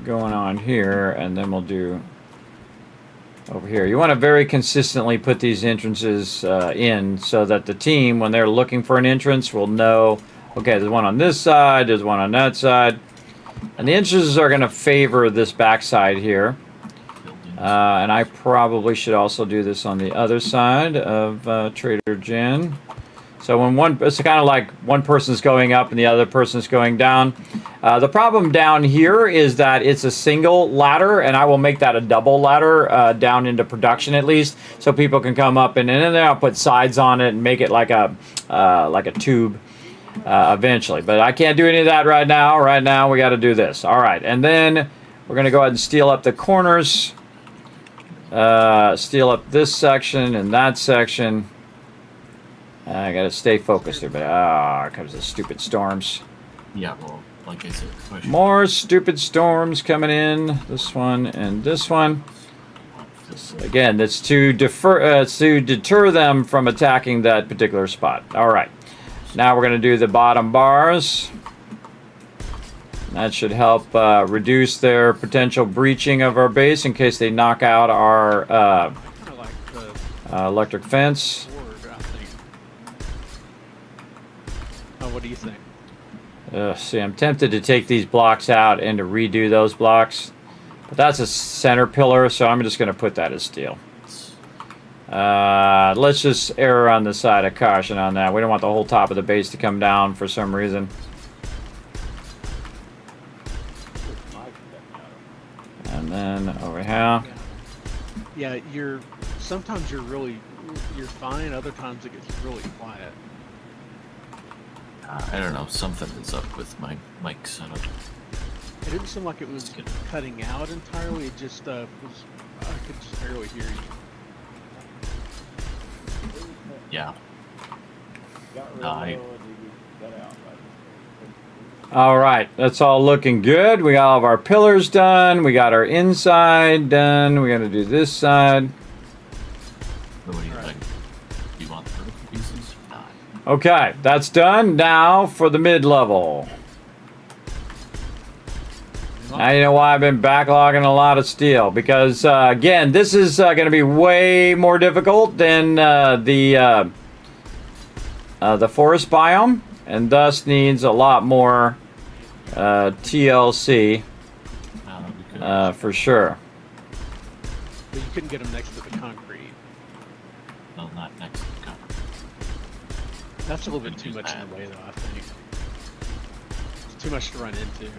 going on here, and then we'll do over here. You want to very consistently put these entrances in so that the team, when they're looking for an entrance, will know, okay, there's one on this side, there's one on that side. And the entrances are going to favor this back side here. And I probably should also do this on the other side of Trader Jen. So when it's kind of like one person's going up and the other person's going down. The problem down here is that it's a single ladder, and I will make that a double ladder down into production at least, so people can come up and then I'll put sides on it and make it like a tube eventually. But I can't do any of that right now. Right now we got to do this. All right, and then we're going to go ahead and steel up the corners. Steel up this section and that section. I gotta stay focused here, but because of the stupid storms. Yeah, well, like I said, more stupid storms coming in. This one and this one. Again, that's to deter them from attacking that particular spot. All right, now we're gonna do the bottom bars. That should help reduce their potential breaching of our base in case they knock out our electric fence. What do you think? See, I'm tempted to take these blocks out and to redo those blocks. But that's a center pillar, so I'm just going to put that as steel. Let's just err on the side of caution on that. We don't want the whole top of the base to come down for some reason. And then over here. Yeah, sometimes you're fine, other times it gets really quiet. I don't know, something is up with my mic setup. It didn't seem like it was cutting out entirely, it just I could just barely hear you. Yeah. All right, that's all looking good. We got all of our pillars done. We got our inside done. We got to do this side. What do you think? Do you want the vertical pieces? No. Okay, that's done. Now for the mid-level. Now you know why I've been backlogging a lot of steel. Because, again, this is going to be way more difficult than the forest biome. And thus needs a lot more TLC for sure. But you couldn't get them next to the concrete. No, not next to the concrete. That's a little bit too much in the way, though, I think. It's too much to run into.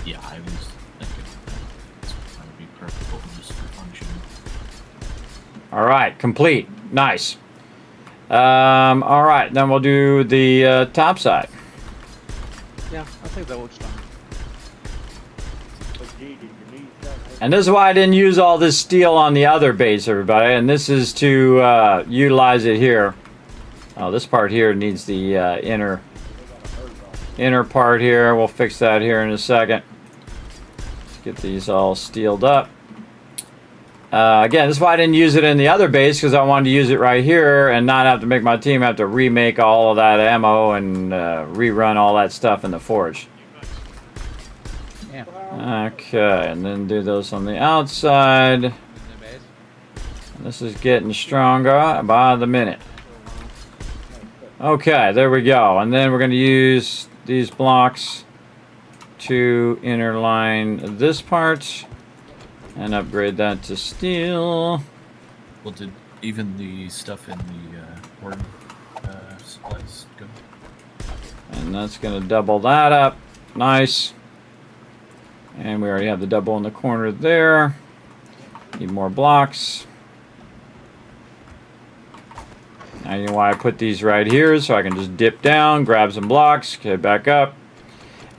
Yeah, I was thinking it's going to be preferable just for function. All right, complete. Nice. All right, then we'll do the top side. Yeah, I think that looks fine. And this is why I didn't use all this steel on the other base, everybody. And this is to utilize it here. Oh, this part here needs the inner part here. We'll fix that here in a second. Let's get these all steeled up. Again, this is why I didn't use it in the other base, because I wanted to use it right here and not have to make my team have to remake all of that ammo and rerun all that stuff in the forge. Yeah. Okay, and then do those on the outside. This is getting stronger by the minute. Okay, there we go. And then we're going to use these blocks to interline this part and upgrade that to steel. Well, did even the stuff in the horde supplies go? And that's going to double that up. Nice. And we already have the double in the corner there. Need more blocks. Now you know why I put these right here, so I can just dip down, grab some blocks, get back up.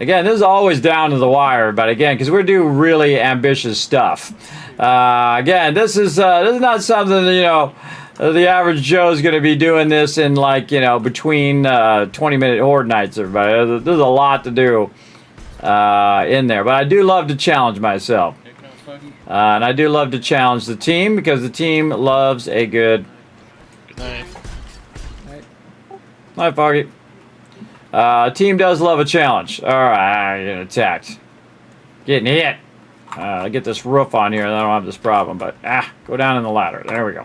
Again, this is always down to the wire, but again, because we're doing really ambitious stuff. Again, this is not something that, you know, the average Joe is going to be doing this in, like, you know, between 20-minute horde nights, everybody. There's a lot to do in there, but I do love to challenge myself. And I do love to challenge the team, because the team loves a good... Good night. Night, Foggy. Team does love a challenge. Alright, getting attacked. Getting hit. I get this roof on here and I don't have this problem, but go down in the ladder. There we go.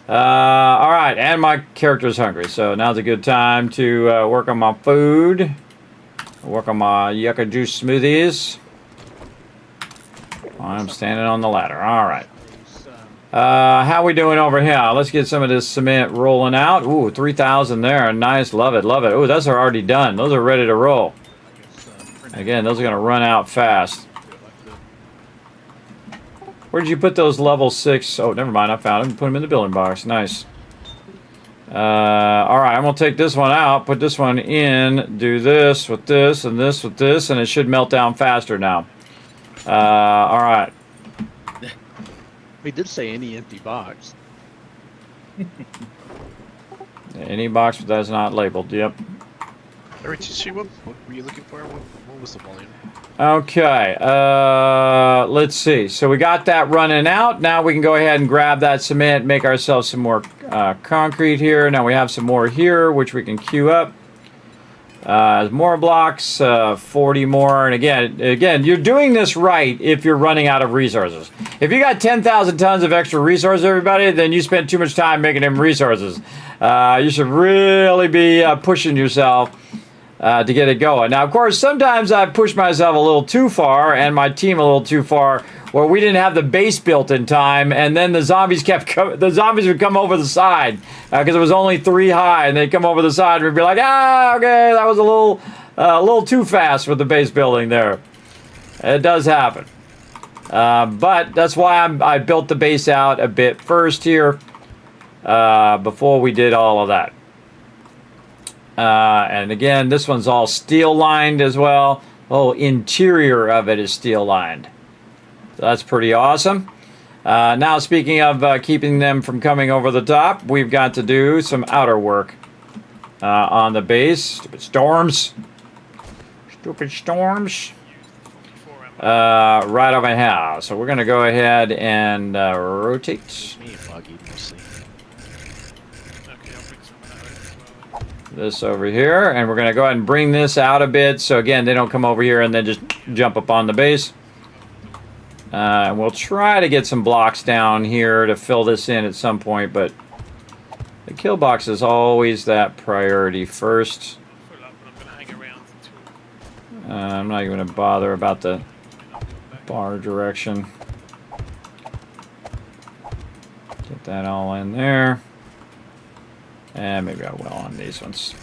Alright, and my character's hungry, so now's a good time to work on my food. Work on my yucca juice smoothies. I'm standing on the ladder. Alright. How we doing over here? Let's get some of this cement rolling out. Ooh, 3,000 there. Nice. Love it. Love it. Ooh, those are already done. Those are ready to roll. Again, those are going to run out fast. Where did you put those level 6? Oh, never mind. I found them. Put them in the building box. Nice. Alright, I'm going to take this one out. Put this one in. Do this with this and this with this. And it should melt down faster now. Alright. We did say any empty box. Any box that's not labeled, yep. What were you looking for? What was the volume? Okay, let's see. So we got that running out. Now we can go ahead and grab that cement, make ourselves some more concrete here. Now we have some more here, which we can queue up. More blocks, 40 more, and again, you're doing this right if you're running out of resources. If you got 10,000 tons of extra resources, everybody, then you spend too much time making them resources. You should really be pushing yourself to get it going. Now, of course, sometimes I push myself a little too far, and my team a little too far, where we didn't have the base built in time, and then the zombies would come over the side because it was only 3 high, and they'd come over the side and we'd be like, okay, that was a little too fast with the base building there. It does happen, but that's why I built the base out a bit first here before we did all of that. And again, this one's all steel lined as well. The whole interior of it is steel lined. That's pretty awesome. Now, speaking of keeping them from coming over the top, we've got to do some outer work on the base. Stupid storms. Stupid storms. Right over here. So we're going to go ahead and rotate. Me and Foggy mostly. This over here. And we're going to go ahead and bring this out a bit. So again, they don't come over here and then just jump up on the base. And we'll try to get some blocks down here to fill this in at some point, but the kill box is always that priority first. I'm not even going to bother about the bar direction. Get that all in there. And maybe I will on these ones.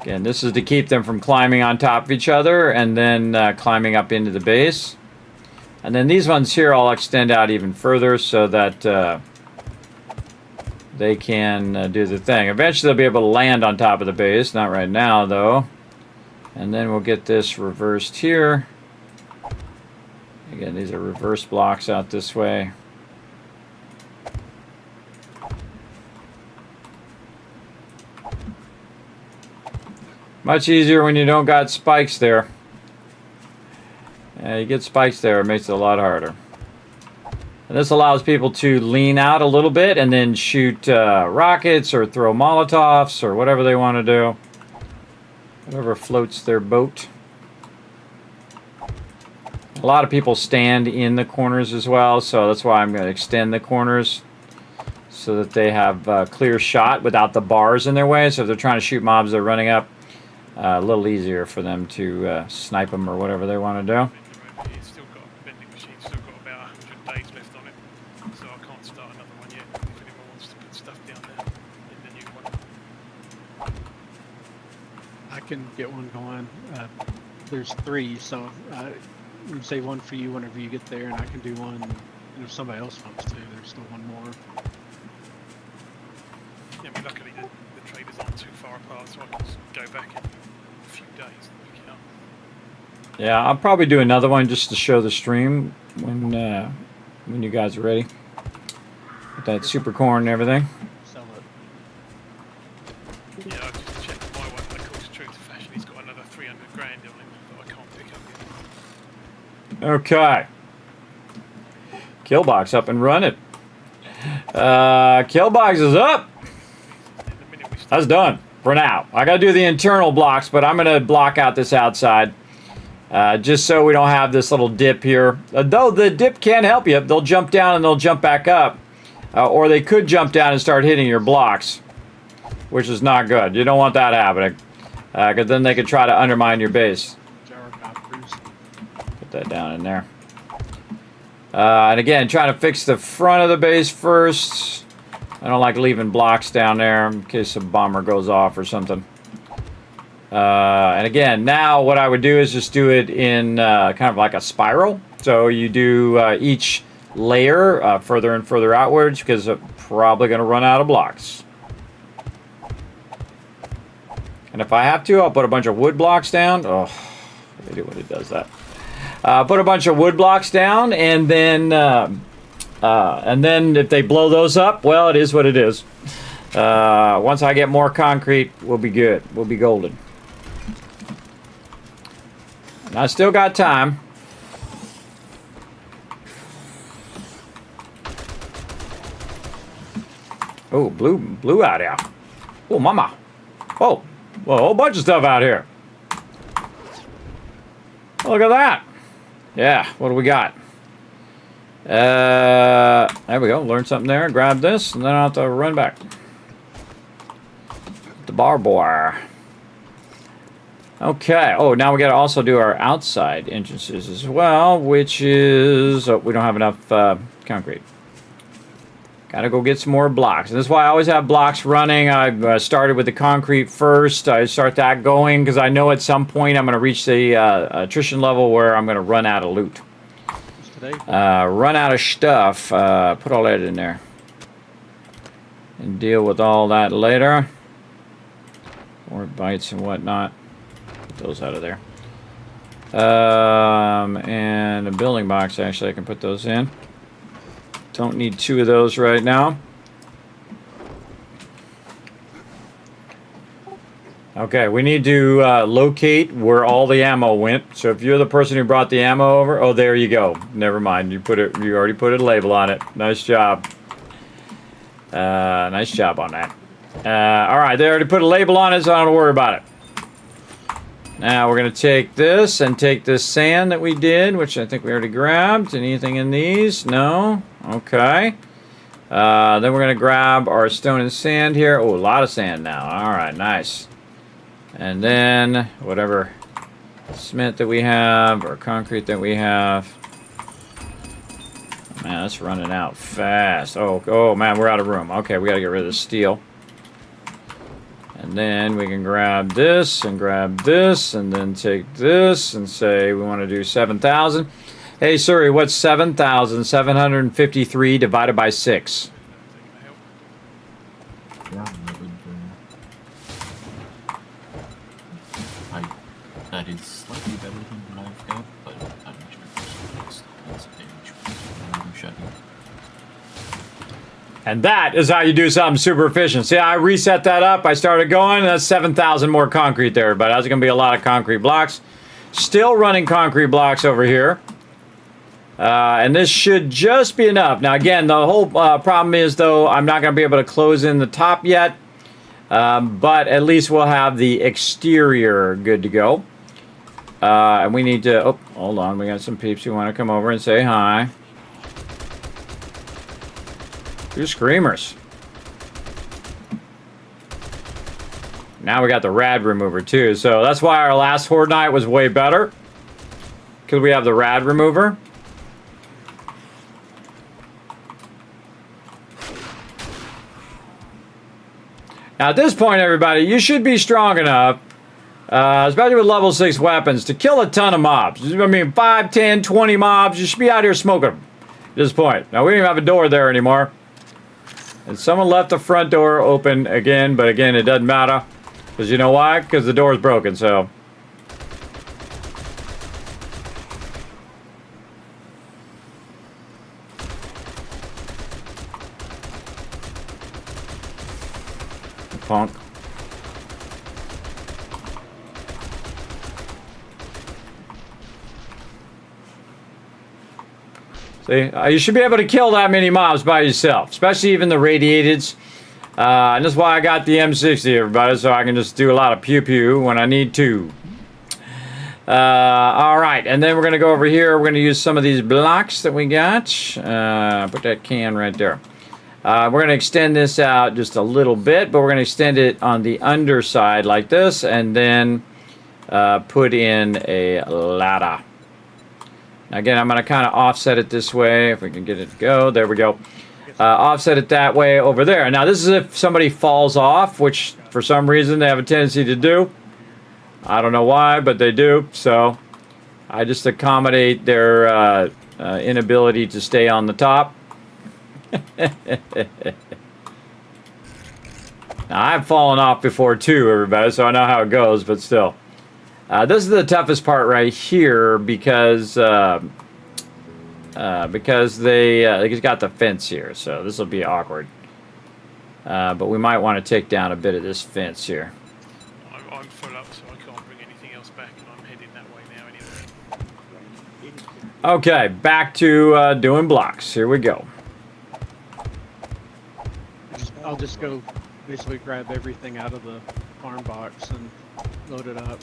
Again, this is to keep them from climbing on top of each other and then climbing up into the base. And then these ones here I'll extend out even further so that they can do the thing. Eventually they'll be able to land on top of the base. Not right now, though. And then we'll get this reversed here. Again, these are reverse blocks out this way. Much easier when you don't got spikes there. You get spikes there, it makes it a lot harder. And this allows people to lean out a little bit and then shoot rockets or throw Molotovs or whatever they want to do. Whatever floats their boat. A lot of people stand in the corners as well, so that's why I'm going to extend the corners so that they have a clear shot without the bars in their way. So if they're trying to shoot mobs that are running up, a little easier for them to snipe them or whatever they want to do. It's still got vending machine's still got about 100 days left on it, so I can't start another one yet. If anyone wants to put stuff down there in the new one, I can get one going. There's 3, so you say one for you whenever you get there, and I can do one. And if somebody else wants to, there's still one more. yeah, I mean, luckily the traders aren't too far apart, so I can just go back in a few days and pick it up. Yeah, I'll probably do another one just to show the stream when you guys are ready. With that super corn and everything. Sell it. Yeah, I just checked my one, and of course, true to fashion, he's got another 300 grand on him that I can't pick up yet. Okay. Killbox up and running. Killbox is up. That's done for now. I gotta do the internal blocks, but I'm gonna block out this outside. Just so we don't have this little dip here. Though the dip can help you. They'll jump down and they'll jump back up. Or they could jump down and start hitting your blocks, which is not good. You don't want that happening. Because then they could try to undermine your base. Put that down in there. And again, trying to fix the front of the base first. I don't like leaving blocks down there in case a bomber goes off or something. And again, now what I would do is just do it in kind of like a spiral. So you do each layer further and further outwards because I'm probably going to run out of blocks. And if I have to, I'll put a bunch of wood blocks down. Oh, I hate it when it does that. Put a bunch of wood blocks down, and then if they blow those up, well, it is what it is. Once I get more concrete, we'll be good. We'll be golden. And I still got time. Oh, blue out here. Oh, mama. Oh, well, a whole bunch of stuff out here. Look at that. Yeah, what do we got? There we go. Learn something there. Grab this, and then I'll have to run back. The barbed wire. Okay. Oh, now we got to also do our outside entrances as well, which is... Oh, we don't have enough concrete. Got to go get some more blocks. And this is why I always have blocks running. I started with the concrete first. I start that going because I know at some point I'm going to reach the attrition level where I'm going to run out of loot. Run out of stuff. Put all that in there. And deal with all that later. Or bites and whatnot. Put those out of there. And a building box, actually, I can put those in. Don't need 2 of those right now. Okay, we need to locate where all the ammo went. So if you're the person who brought the ammo over, oh, there you go. Never mind. You already put a label on it. Nice job. Nice job on that. All right, they already put a label on it, so I don't worry about it. Now we're going to take this and take this sand that we did, which I think we already grabbed. Anything in these? No? Okay. Then we're going to grab our stone and sand here. Oh, a lot of sand now. All right, nice. And then whatever cement that we have or concrete that we have. Man, that's running out fast. Oh man, we're out of room. Okay, we got to get rid of the steel. And then we can grab this and then take this and say we want to do 7,000. Hey, sorry, what's 7,753 divided by 6? That is slightly better than what I've got, but I'm not sure it's damage. And that is how you do something super efficient. See, I reset that up. I started going. That's 7,000 more concrete there, but that's going to be a lot of concrete blocks. Still running concrete blocks over here. And this should just be enough. Now, again, the whole problem is, though, I'm not going to be able to close in the top yet. But at least we'll have the exterior good to go. And we need to... Oh, hold on. We got some peeps who want to come over and say hi. 2 screamers. Now we got the rad remover too. So that's why our last Horde night was way better. Because we have the rad remover. Now at this point, everybody, you should be strong enough, especially with level 6 weapons, to kill a ton of mobs. I mean, 5, 10, 20 mobs. You should be out here smoking them at this point. Now, we don't even have a door there anymore. And someone left the front door open again, but again, it doesn't matter. Because you know why? Because the door is broken, so... Punk. See, you should be able to kill that many mobs by yourself, especially even the radiateds. And that's why I got the M60, everybody, so I can just do a lot of pew-pew when I need to. Alright, and then we're going to go over here. We're going to use some of these blocks that we got. Put that can right there. We're going to extend this out just a little bit, but we're going to extend it on the underside like this, and then put in a ladder. Now again, I'm going to kind of offset it this way, if we can get it to go. There we go. Offset it that way over there. Now this is if somebody falls off, which for some reason they have a tendency to do. I don't know why, but they do. So I just accommodate their inability to stay on the top. Now, I've fallen off before too, everybody, so I know how it goes, but still. This is the toughest part right here because they got the fence here, so this will be awkward. But we might want to take down a bit of this fence here. I'm full up, so I can't bring anything else back, and I'm heading that way now anyway. Okay, back to doing blocks. Here we go. I'll just go basically grab everything out of the farm box and load it up.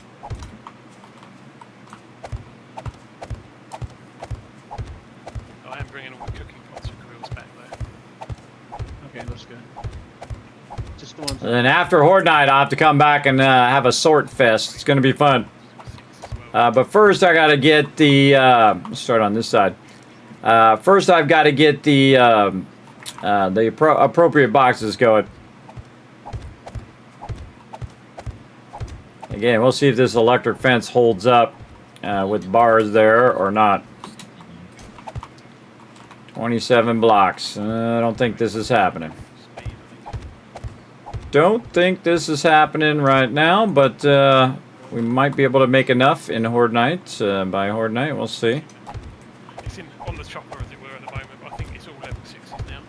I am bringing all the cooking pots and grills back there. Okay, that's good. Just the ones. And then after Horde Night, I'll have to come back and have a sort fest. It's going to be fun. But first, I got to get the... let's start on this side. First, I've got to get the appropriate boxes going. Again, we'll see if this electric fence holds up with bars there or not. 27 blocks. I don't think this is happening. Don't think this is happening right now, but we might be able to make enough in Horde Night. By Horde Night, we'll see. It's on the chopper, as it were, at the moment, but I think it's all level 6s now.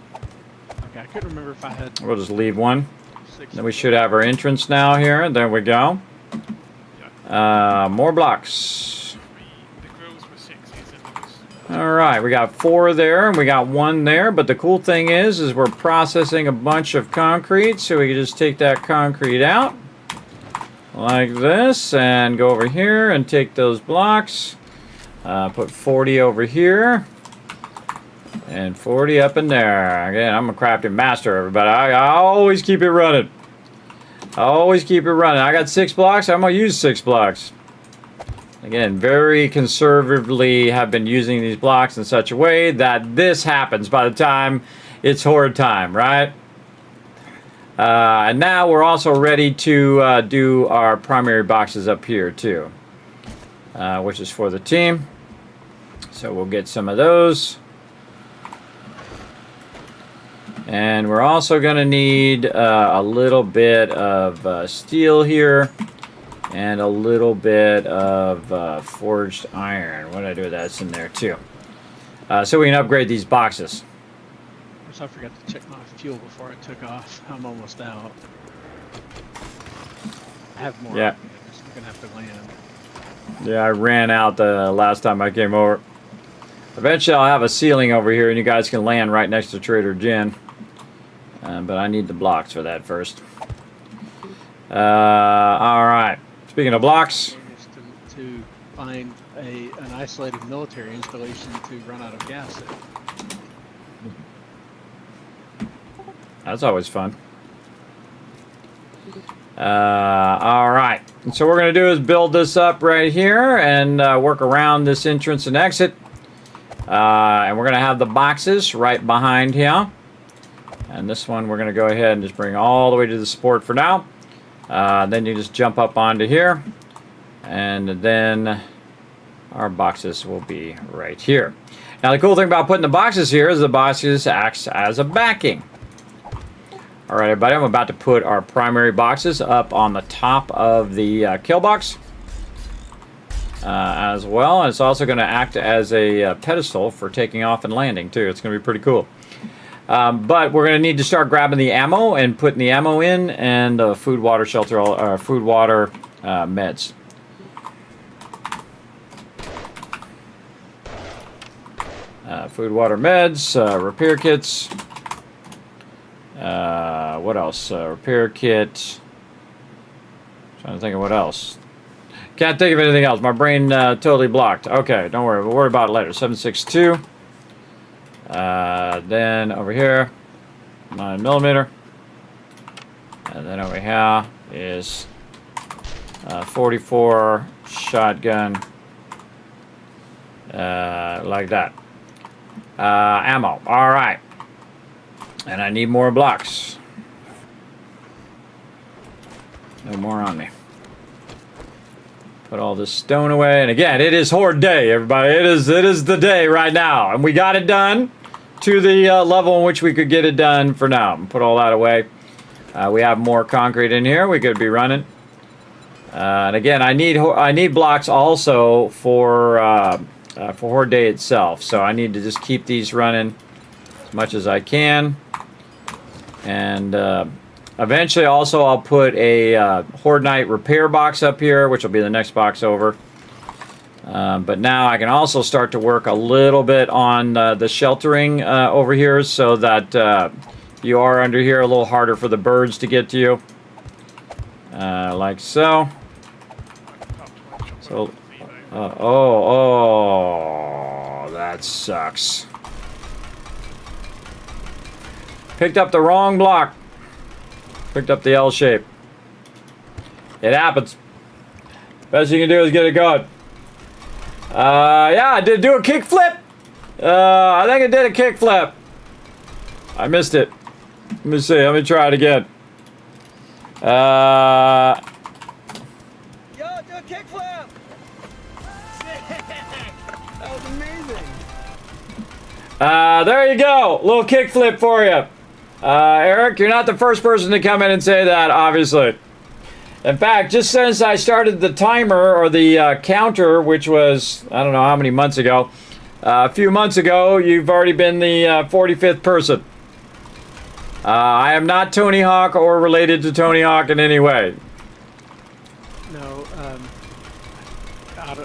Okay, I couldn't remember if I had... We'll just leave one. Then we should have our entrance now here. There we go. More blocks. The grills were 6s, and it was... Alright, we got 4 there, and we got 1 there. But the cool thing is we're processing a bunch of concrete, so we can just take that concrete out. Like this, and go over here and take those blocks. Put 40 over here. And 40 up in there. Again, I'm a crafting master, everybody. I always keep it running. I always keep it running. I got 6 blocks. I'm going to use 6 blocks. Again, very conservatively have been using these blocks in such a way that this happens by the time it's Horde time, right? And now we're also ready to do our primary boxes up here too, which is for the team. So we'll get some of those. And we're also going to need a little bit of steel here and a little bit of forged iron. What did I do with that? It's in there too. So we can upgrade these boxes. I forgot to check my fuel before I took off. I'm almost out. I have more. Yeah. So I'm going to have to land. Yeah, I ran out the last time I came over. Eventually I'll have a ceiling over here and you guys can land right next to Trader Jen. But I need the blocks for that first. Alright. Speaking of blocks. find an isolated military installation to run out of gas at. That's always fun. All right. So what we're going to do is build this up right here and work around this entrance and exit. And we're going to have the boxes right behind here. And this one we're going to go ahead and just bring all the way to the support for now. Then you just jump up onto here. And then our boxes will be right here. Now the cool thing about putting the boxes here is the boxes acts as a backing. All right, everybody, I'm about to put our primary boxes up on the top of the kill box as well. And it's also going to act as a pedestal for taking off and landing, too. It's going to be pretty cool. But we're going to need to start grabbing the ammo and putting the ammo in and food, water, shelter, food, water, meds. Food, water, meds, repair kits. What else? Repair kit. Trying to think of what else. Can't think of anything else. My brain totally blocked. Okay, don't worry. We'll worry about it later. 7.62. Then over here, 9mm. And then over here is 44 shotgun. Like that. Ammo. All right. And I need more blocks. No more on me. Put all this stone away. And again, it is Horde Day, everybody. It is the day right now. And we got it done to the level in which we could get it done for now. Put all that away. We have more concrete in here. We could be running. And again, I need blocks also for Horde Day itself. So I need to just keep these running as much as I can. And eventually also I'll put a Horde Night repair box up here, which will be the next box over. But now I can also start to work a little bit on the sheltering over here so that you are under here a little harder for the birds to get to you. Like so. So, oh, that sucks. Picked up the wrong block. Picked up the L shape. It happens. Best you can do is get it going. Yeah, I did do a kick flip. I think I did a kick flip. I missed it. Let me see. Let me try it again. Yo, do a kickflip! That was amazing. There you go. Little kick flip for you. Eric, you're not the first person to come in and say that, obviously. In fact, just since I started the timer or the counter, which was, I don't know how many months ago, a few months ago, you've already been the 45th person. I am not Tony Hawk or related to Tony Hawk in any way. No,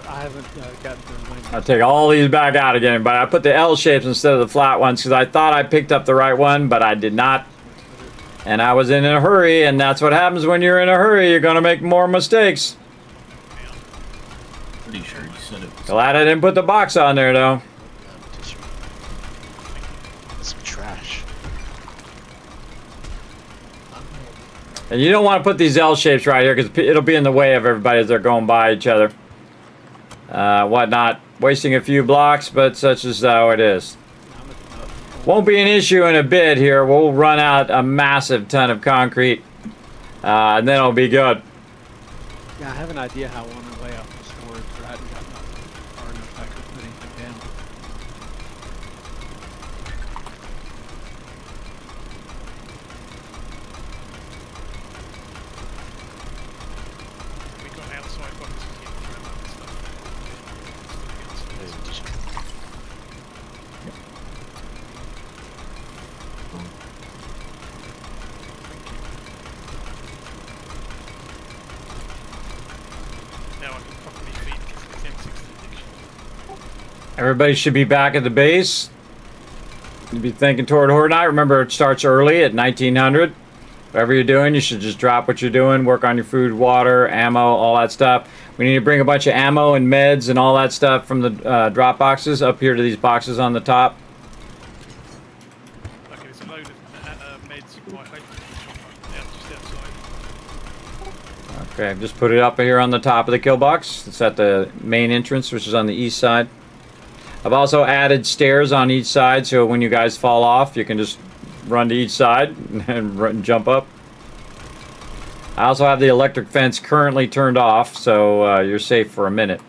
I haven't gotten to the I'll take all these back out again, but I put the L shapes instead of the flat ones because I thought I picked up the right one, but I did not. And I was in a hurry, and that's what happens when you're in a hurry. You're going to make more mistakes. Pretty sure you said it was. Glad I didn't put the box on there, though. Some trash. And you don't want to put these L shapes right here because it'll be in the way of everybody as they're going by each other. Whatnot. Wasting a few blocks, but such is how it is. Won't be an issue in a bit here. We'll run out a massive ton of concrete, and then it'll be good. Yeah, I have an idea how I want to lay out the storage, but I haven't gotten far enough I could put anything down. We got outside boxes here for that stuff. Now I can properly feed the M60 addiction. Everybody should be back at the base. You'd be thinking toward Horde Night. Remember, it starts early at 1900. Whatever you're doing, you should just drop what you're doing, work on your food, water, ammo, all that stuff. We need to bring a bunch of ammo and meds and all that stuff from the drop boxes up here to these boxes on the top. Okay, there's a load of meds in my home shop just outside. Okay, just put it up here on the top of the kill box. It's at the main entrance, which is on the east side. I've also added stairs on each side, so when you guys fall off, you can just run to each side and jump up. I also have the electric fence currently turned off, so you're safe for a minute.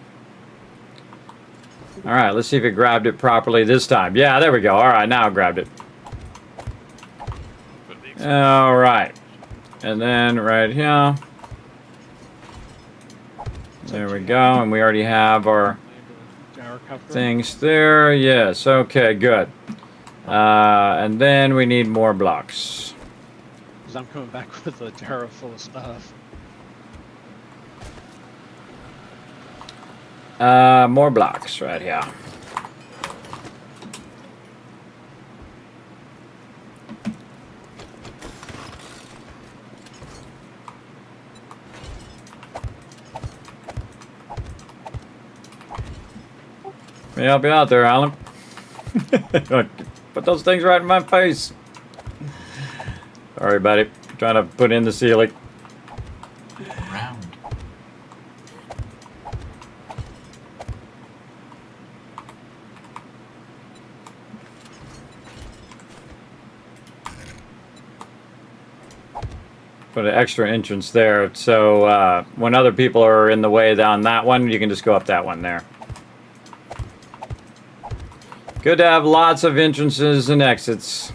All right, let's see if it grabbed it properly this time. Yeah, there we go. All right, now it grabbed it. All right. And then right here. There we go, and we already have our things there. Yes, okay, good. And then we need more blocks. Because I'm coming back with a tower full of stuff. More blocks right here. Let me help you out there, Alan. Put those things right in my face. Sorry, buddy. Trying to put in the ceiling. Round. Put an extra entrance there, so when other people are in the way down that one, you can just go up that one there. Good to have lots of entrances and exits.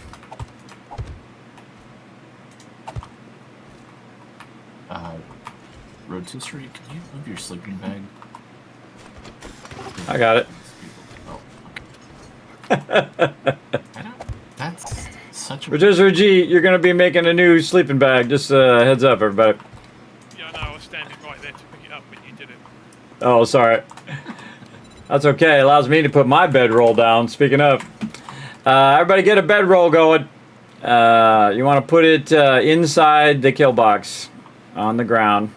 Rotisserie, can you move your sleeping bag? I got it. Oh, okay. That's such a... Rotisserie G, you're going to be making a new sleeping bag. Just heads up, everybody. Yeah, I know, I was standing right there to pick it up when you did it. Oh, sorry. That's okay. It allows me to put my bedroll down. Speaking of, everybody get a bedroll going. You want to put it inside the kill box on the ground.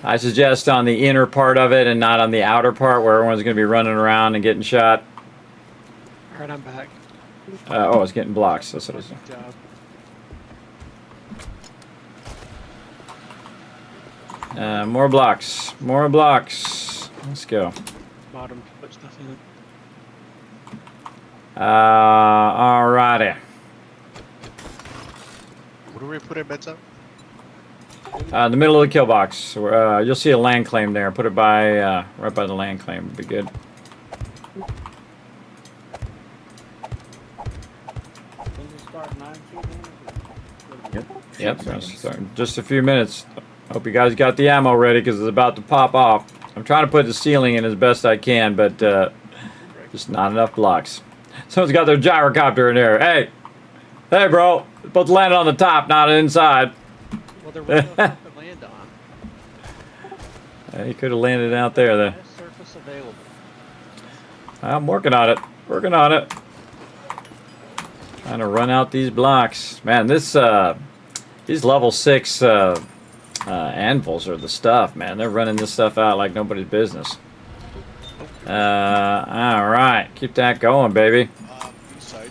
I suggest on the inner part of it and not on the outer part where everyone's going to be running around and getting shot. Alright, I'm back. Oh, it's getting blocks. That's what it is. Good job. More blocks. More blocks. Let's go. Bottom to put stuff in. Alrighty. Where do we put our beds up? The middle of the kill box. You'll see a land claim there. Put it by right by the land claim. Would be good. Yep. Start just a few minutes. Hope you guys got the ammo ready because it's about to pop off. I'm trying to put the ceiling in as best I can, but just not enough blocks. Someone's got their gyrocopter in there. Hey, bro. Supposed to land on the top, not inside. Well, there was no to land on. He could have landed out there then. Best surface available. I'm working on it. Working on it. Trying to run out these blocks. Man, this these level 6 anvils are the stuff, man. They're running this stuff out like nobody's business. Alright. Keep that going, baby. East side.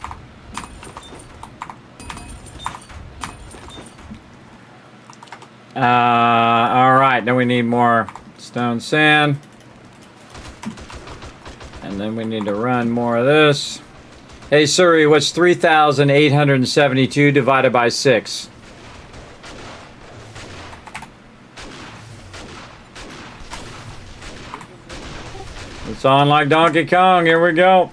Alright, then we need more stone sand. And then we need to run more of this. Hey, Suri, what's 3,872 divided by 6? It's on like Donkey Kong. Here we go.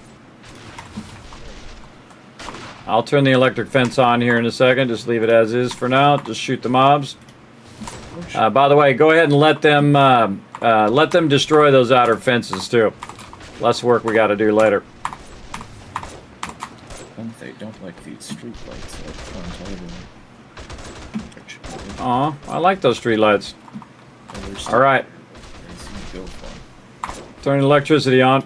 I'll turn the electric fence on here in a second. Just leave it as is for now. Just shoot the mobs. By the way, go ahead and let them destroy those outer fences too. Less work we got to do later. They don't like these street lights like Aw, I like those street lights. All right. Turn the electricity on.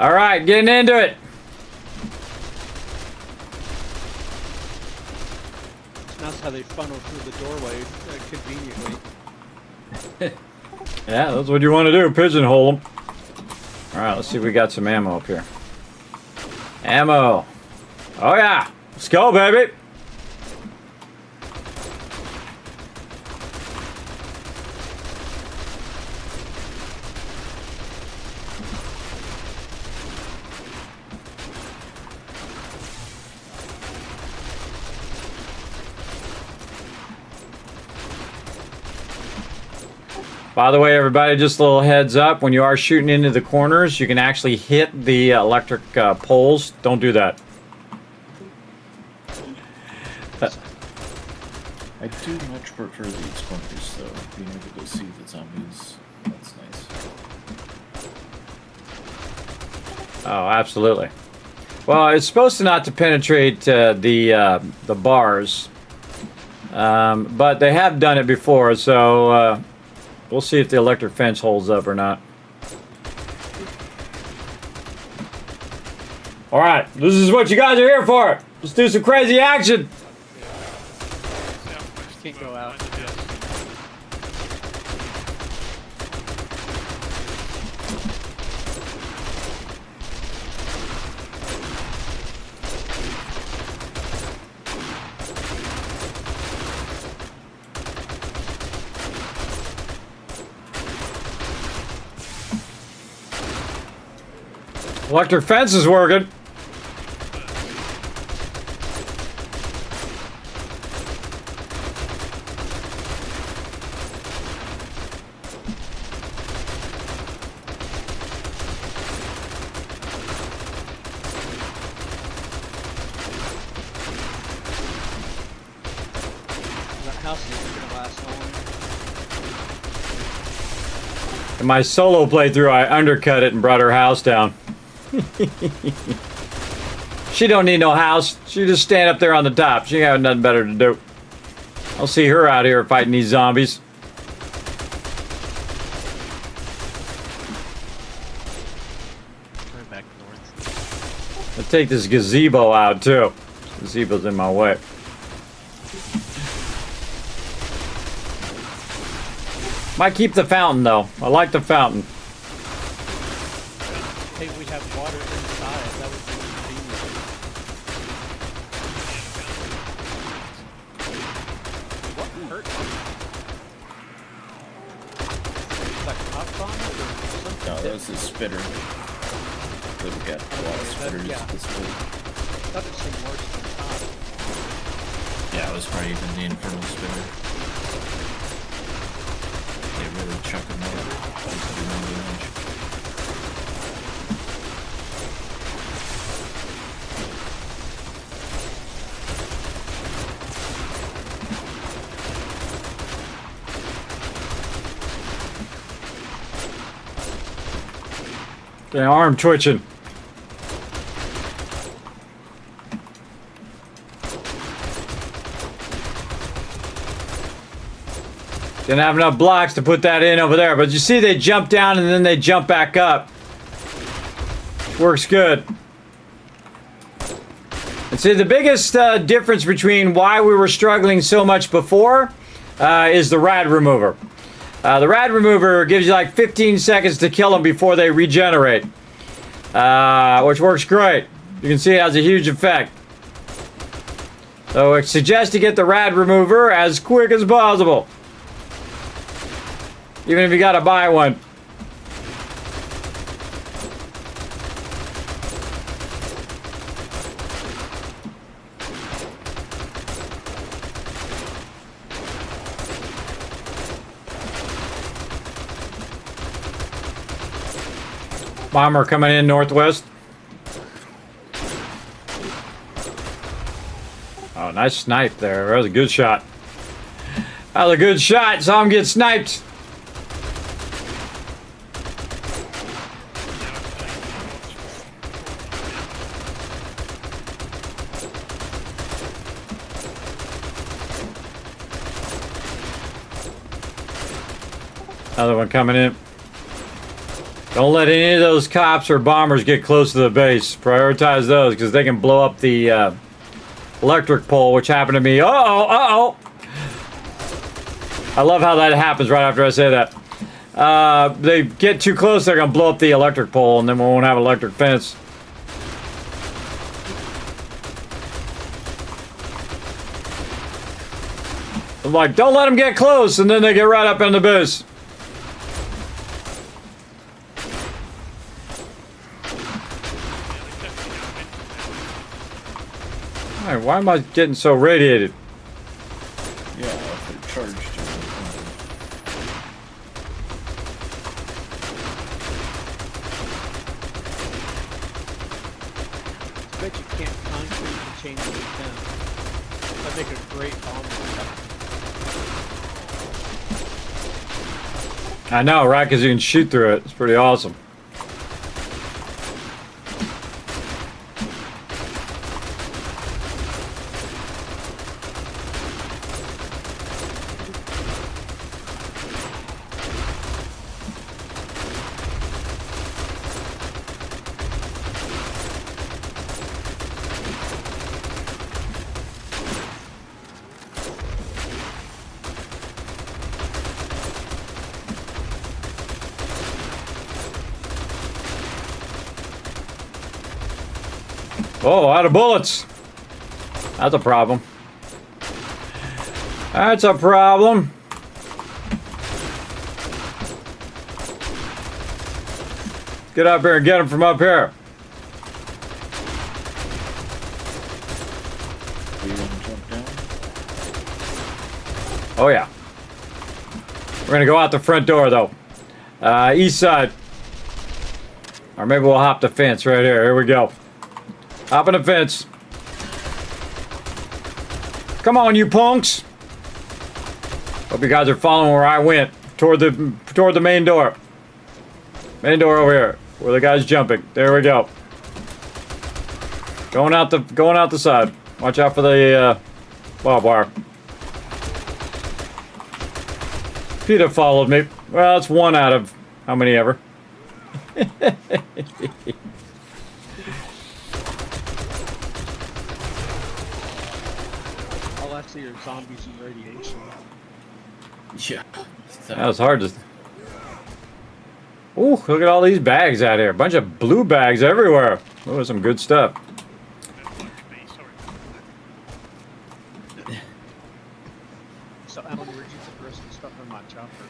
All right, getting into it. That's how they funnel through the doorway conveniently. Yeah, that's what you want to do, pigeonhole them. All right, let's see if we got some ammo up here. Ammo. Oh yeah, let's go, baby. By the way, everybody, just a little heads up. When you are shooting into the corners, you can actually hit the electric poles. Don't do that. I do much prefer these corners, though. Being able to see the zombies, that's nice. Oh, absolutely. Well, it's supposed to not to penetrate the bars, but they have done it before, so we'll see if the electric fence holds up or not. All right, this is what you guys are here for. Let's do some crazy action. Can't go out. Electric fence is working. That house isn't gonna last long. In my solo playthrough, I undercut it and brought her house down. She don't need no house. She just stand up there on the top. She ain't got nothing better to do. I'll see her out here fighting these zombies. Going back north. I'll take this gazebo out too. This gazebo's in my way. Might keep the fountain though. I like the fountain. Hey, we have water inside. That would be convenient. What hurt? Like a hot bomb or something? No, that was a spitter. That we got a lot of spitters this week. I thought it seemed worse than hot. Yeah, it was probably even the infernal spitter. They really chuck them out. The arm twitching. Didn't have enough blocks to put that in over there, but you see they jump down and then they jump back up. Works good. And see, the biggest difference between why we were struggling so much before is the rad remover. The rad remover gives you like 15 seconds to kill them before they regenerate, which works great. You can see it has a huge effect. So I suggest you get the rad remover as quick as possible, even if you gotta buy one. Bomber coming in northwest. Oh, nice snipe there. That was a good shot. That was a good shot. Saw him get sniped. Another one coming in. Don't let any of those cops or bombers get close to the base. Prioritize those because they can blow up the electric pole, which happened to me. Uh-oh, uh-oh. I love how that happens right after I say that. They get too close, they're going to blow up the electric pole, and then we won't have an electric fence. I'm like, don't let them get close, and then they get right up in the base. Alright, why am I getting so radiated? Yeah, if they're charged. I bet you can't concrete and chain link fence. That'd make a great bomb. I know, right? Because you can shoot through it. It's pretty awesome. Oh, out of bullets. That's a problem. That's a problem. Get up here and get him from up here. Do you want to jump down? Oh, yeah. We're going to go out the front door, though. East side. Or maybe we'll hop the fence right here. Here we go. Hopping the fence. Come on, you punks. Hope you guys are following where I went. Toward the main door. Main door over here. Where the guy's jumping. There we go. Going out the side. Watch out for the barbed wire. Peter followed me. Well, it's one out of how many ever. All I see are zombies and radiation. Yeah. That was hard to... Ooh, look at all these bags out here. A bunch of blue bags everywhere. Oh, some good stuff. So Alan, where'd you put the rest of the stuff in my chopper?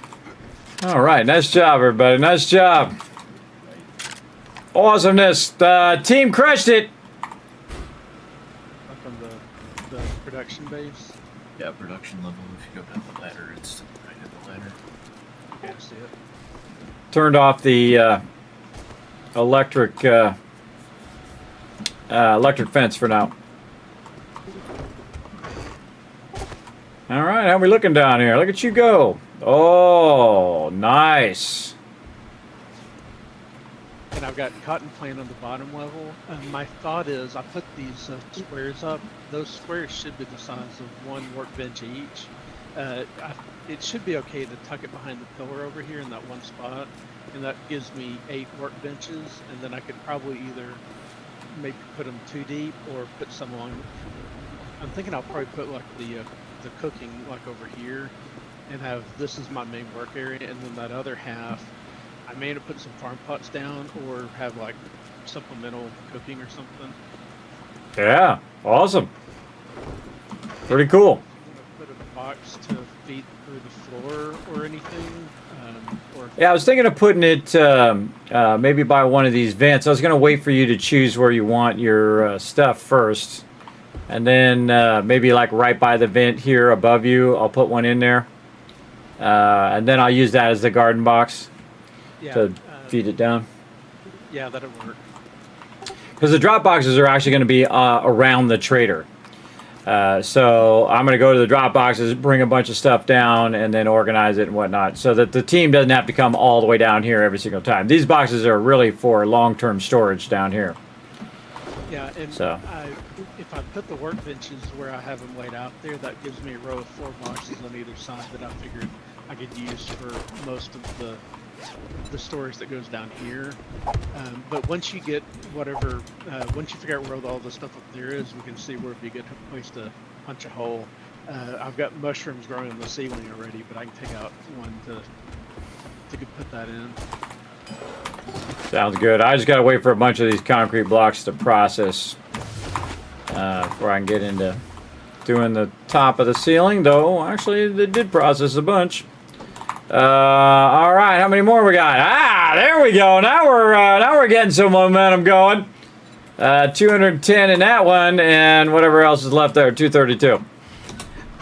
All right, nice job, everybody. Nice job. Awesomeness. The team crushed it. Up on the production base? Yeah, production level. If you go down the ladder, it's right at the ladder. Okay, I see it. Turned off the electric fence for now. All right, how we looking down here? Look at you go. Oh, nice. And I've got cotton plant on the bottom level. And my thought is I put these squares up. Those squares should be the size of one workbench each. It should be okay to tuck it behind the pillar over here in that one spot. And that gives me 8 workbenches. And then I could probably either maybe put them too deep or put some along. I'm thinking I'll probably put like the cooking like over here and have this is my main work area. And then that other half, I may end up putting some farm pots down or have like supplemental cooking or something. Yeah, awesome. Pretty cool. Put a box to feed through the floor or anything. Yeah, I was thinking of putting it maybe by one of these vents. I was going to wait for you to choose where you want your stuff first. And then maybe like right by the vent here above you, I'll put one in there. And then I'll use that as the garden box to feed it down. Yeah, that'll work. Because the drop boxes are actually going to be around the trader. So I'm going to go to the drop boxes, bring a bunch of stuff down, and then organize it and whatnot, so that the team doesn't have to come all the way down here every single time. These boxes are really for long-term storage down here. Yeah, and so if I put the workbenches where I have them laid out there, that gives me a row of 4 boxes on either side that I figured I could use for most of the the storage that goes down here. But once you get whatever, once you figure out where all the stuff up there is, we can see where it'd be a good place to punch a hole. I've got mushrooms growing in the ceiling already, but I can take out one to put that in. Sounds good. I just got to wait for a bunch of these concrete blocks to process before I can get into doing the top of the ceiling, though actually they did process a bunch. All right, how many more we got? Ah, there we go. Now we're getting some momentum going. 210 in that one, and whatever else is left there, 232.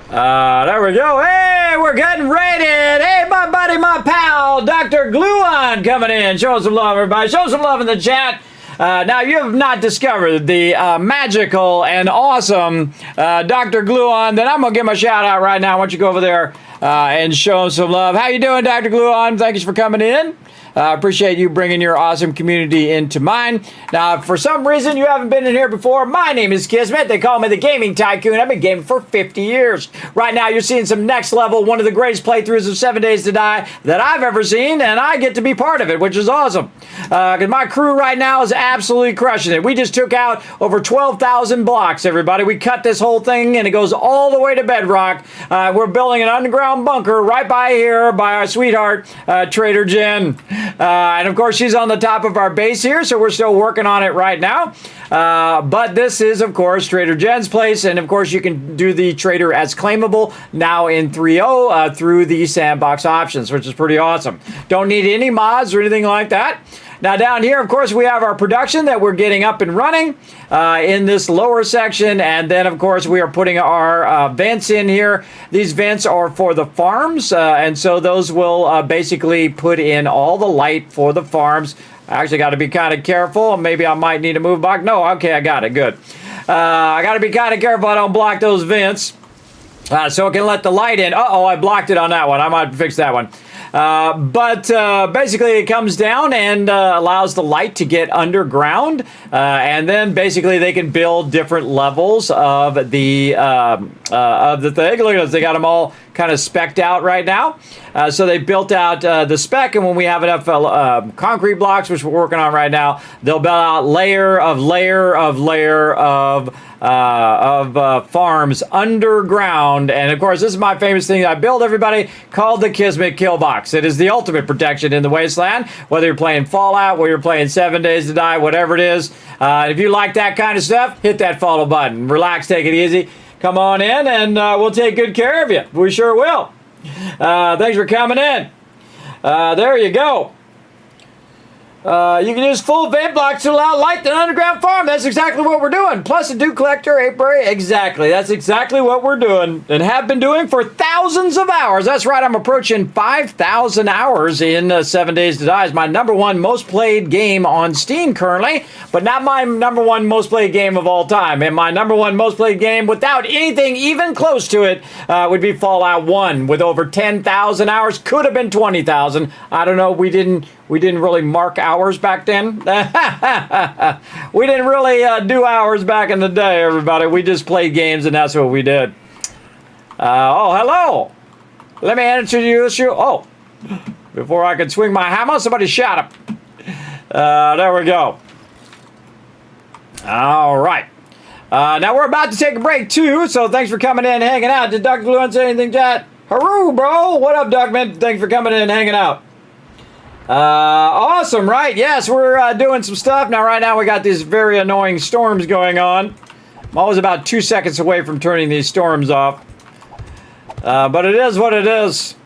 There we go. Hey, we're getting rated. Hey, my buddy, my pal, Dr. Gluon coming in. Show some love, everybody. Show some love in the chat. Now, you have not discovered the magical and awesome Dr. Gluon, then I'm going to give him a shout out right now. Why don't you go over there and show him some love. How you doing, Dr. Gluon? Thank you for coming in. Appreciate you bringing your awesome community into mine. Now, if for some reason you haven't been in here before, my name is Kismet. They call me the Gaming Tycoon. I've been gaming for 50 years. Right now, you're seeing some next level, one of the greatest playthroughs of 7 Days to Die that I've ever seen, and I get to be part of it, which is awesome. Because my crew right now is absolutely crushing it. We just took out over 12,000 blocks, everybody. We cut this whole thing, and it goes all the way to bedrock. We're building an underground bunker right by here by our sweetheart, Trader Jen. And of course, she's on the top of our base here, so we're still working on it right now. But this is, of course, Trader Jen's place, and of course, you can do the Trader as claimable now in 3.0 through the sandbox options, which is pretty awesome. Don't need any mods or anything like that. Now down here, of course, we have our production that we're getting up and running in this lower section. And then, of course, we are putting our vents in here. These vents are for the farms. And so those will basically put in all the light for the farms. I actually got to be kind of careful. Maybe I might need to move back. No, okay, I got it. Good. I got to be kind of careful I don't block those vents. So it can let the light in. Uh-oh, I blocked it on that one. I might fix that one. But basically it comes down and allows the light to get underground. And then basically they can build different levels of the thing. Look at this. They got them all kind of specced out right now. So they built out the spec, and when we have enough concrete blocks, which we're working on right now, they'll build out layer of farms underground. And of course, this is my famous thing that I build, everybody, called the Kismet Kill Box. It is the ultimate protection in the wasteland, whether you're playing Fallout, whether you're playing 7 Days to Die, whatever it is. If you like that kind of stuff, hit that follow button. Relax, take it easy. Come on in, and we'll take good care of you. We sure will. Thanks for coming in. There you go. You can use full vent blocks to allow light in an underground farm. That's exactly what we're doing. Plus a dew collector, apiary. Exactly. That's exactly what we're doing and have been doing for thousands of hours. That's right. I'm approaching 5,000 hours in 7 Days to Die. It's my #1 most played game on Steam currently, but not my #1 most played game of all time. And my #1 most played game without anything even close to it would be Fallout 1 with over 10,000 hours. Could have been 20,000. I don't know. We didn't really mark hours back then. We didn't really do hours back in the day, everybody. We just played games, and that's what we did. Oh, hello. Let me introduce you. Oh, before I could swing my hammer, somebody shot him. There we go. All right. Now we're about to take a break, too, so thanks for coming in and hanging out. Did Dr. Gluon say anything, chat? Hooroo, bro. What up, Duckman? Thanks for coming in and hanging out. Awesome, right? Yes, we're doing some stuff. Now, right now, we got these very annoying storms going on. I'm always about 2 seconds away from turning these storms off. But it is what it is.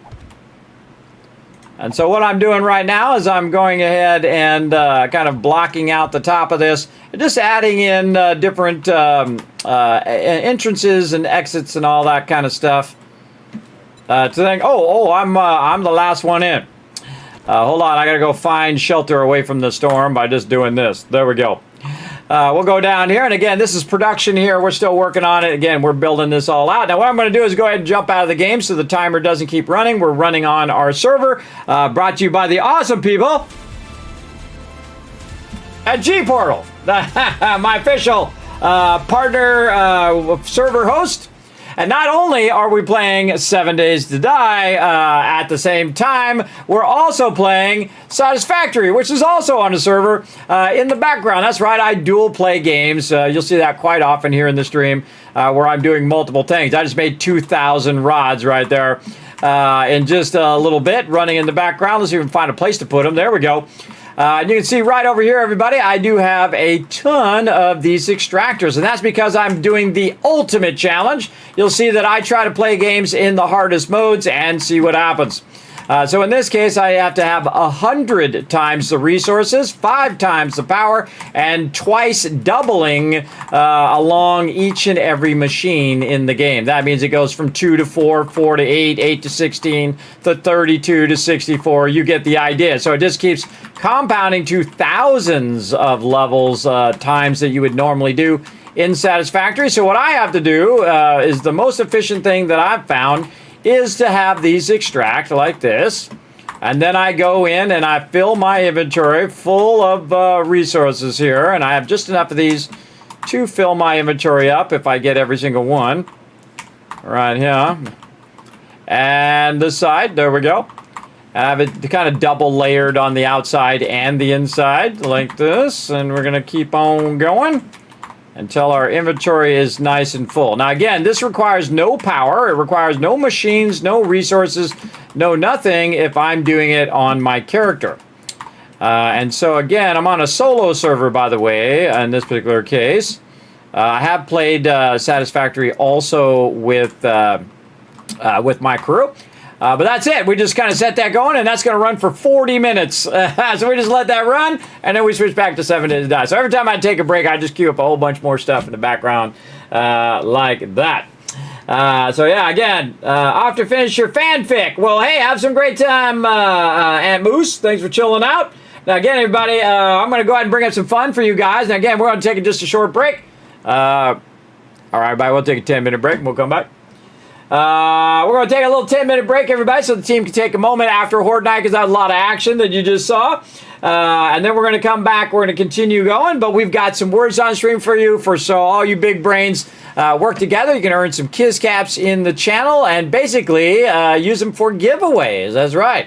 And so what I'm doing right now is I'm going ahead and kind of blocking out the top of this. And just adding in different entrances and exits and all that kind of stuff. To think, I'm the last one in. Hold on, I gotta go find shelter away from the storm by just doing this. There we go. We'll go down here, and again, this is production here. We're still working on it. Again, we're building this all out. Now, what I'm going to do is go ahead and jump out of the game so the timer doesn't keep running. We're running on our server, brought to you by the awesome people at G-Portal, my official partner server host. And not only are we playing 7 Days to Die at the same time, we're also playing Satisfactory, which is also on the server in the background. That's right, I dual play games. You'll see that quite often here in the stream where I'm doing multiple things. I just made 2,000 rods right there in just a little bit, running in the background. Let's even find a place to put them. There we go. And you can see right over here, everybody, I do have a ton of these extractors, and that's because I'm doing the ultimate challenge. You'll see that I try to play games in the hardest modes and see what happens. So in this case, I have to have 100 times the resources, 5 times the power, and twice doubling along each and every machine in the game. That means it goes from 2 to 4, 4 to 8, 8 to 16, to 32 to 64. You get the idea. So it just keeps compounding to thousands of levels times that you would normally do in Satisfactory. So what I have to do is the most efficient thing that I've found is to have these extract like this, and then I go in and I fill my inventory full of resources here, and I have just enough of these to fill my inventory up if I get every single one right here. And this side, there we go. I have it kind of double layered on the outside and the inside like this, and we're gonna keep on going until our inventory is nice and full. Now again, this requires no power, it requires no machines, no resources, no nothing if I'm doing it on my character. And so again, I'm on a solo server, by the way, in this particular case. I have played Satisfactory also with my crew. But that's it. We just kind of set that going, and that's going to run for 40 minutes. So we just let that run, and then we switch back to 7 Days to Die. So every time I take a break, I just queue up a whole bunch more stuff in the background like that. So yeah, again, off to finish your fanfic. Well, hey, have some great time, Aunt Moose. Thanks for chilling out. Now again, everybody, I'm going to go ahead and bring up some fun for you guys. Now again, we're going to take just a short break. All right, everybody, we'll take a 10-minute break, and we'll come back. We're going to take a little 10-minute break, everybody, so the team can take a moment after Horde Night, because that was a lot of action that you just saw. And then we're going to come back. We're going to continue going, but we've got some words on stream for you. So all you big brains work together. You can earn some Kiss Caps in the channel and basically use them for giveaways. That's right.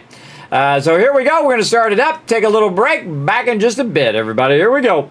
So here we go. We're going to start it up. Take a little break. Back in just a bit, everybody. Here we go.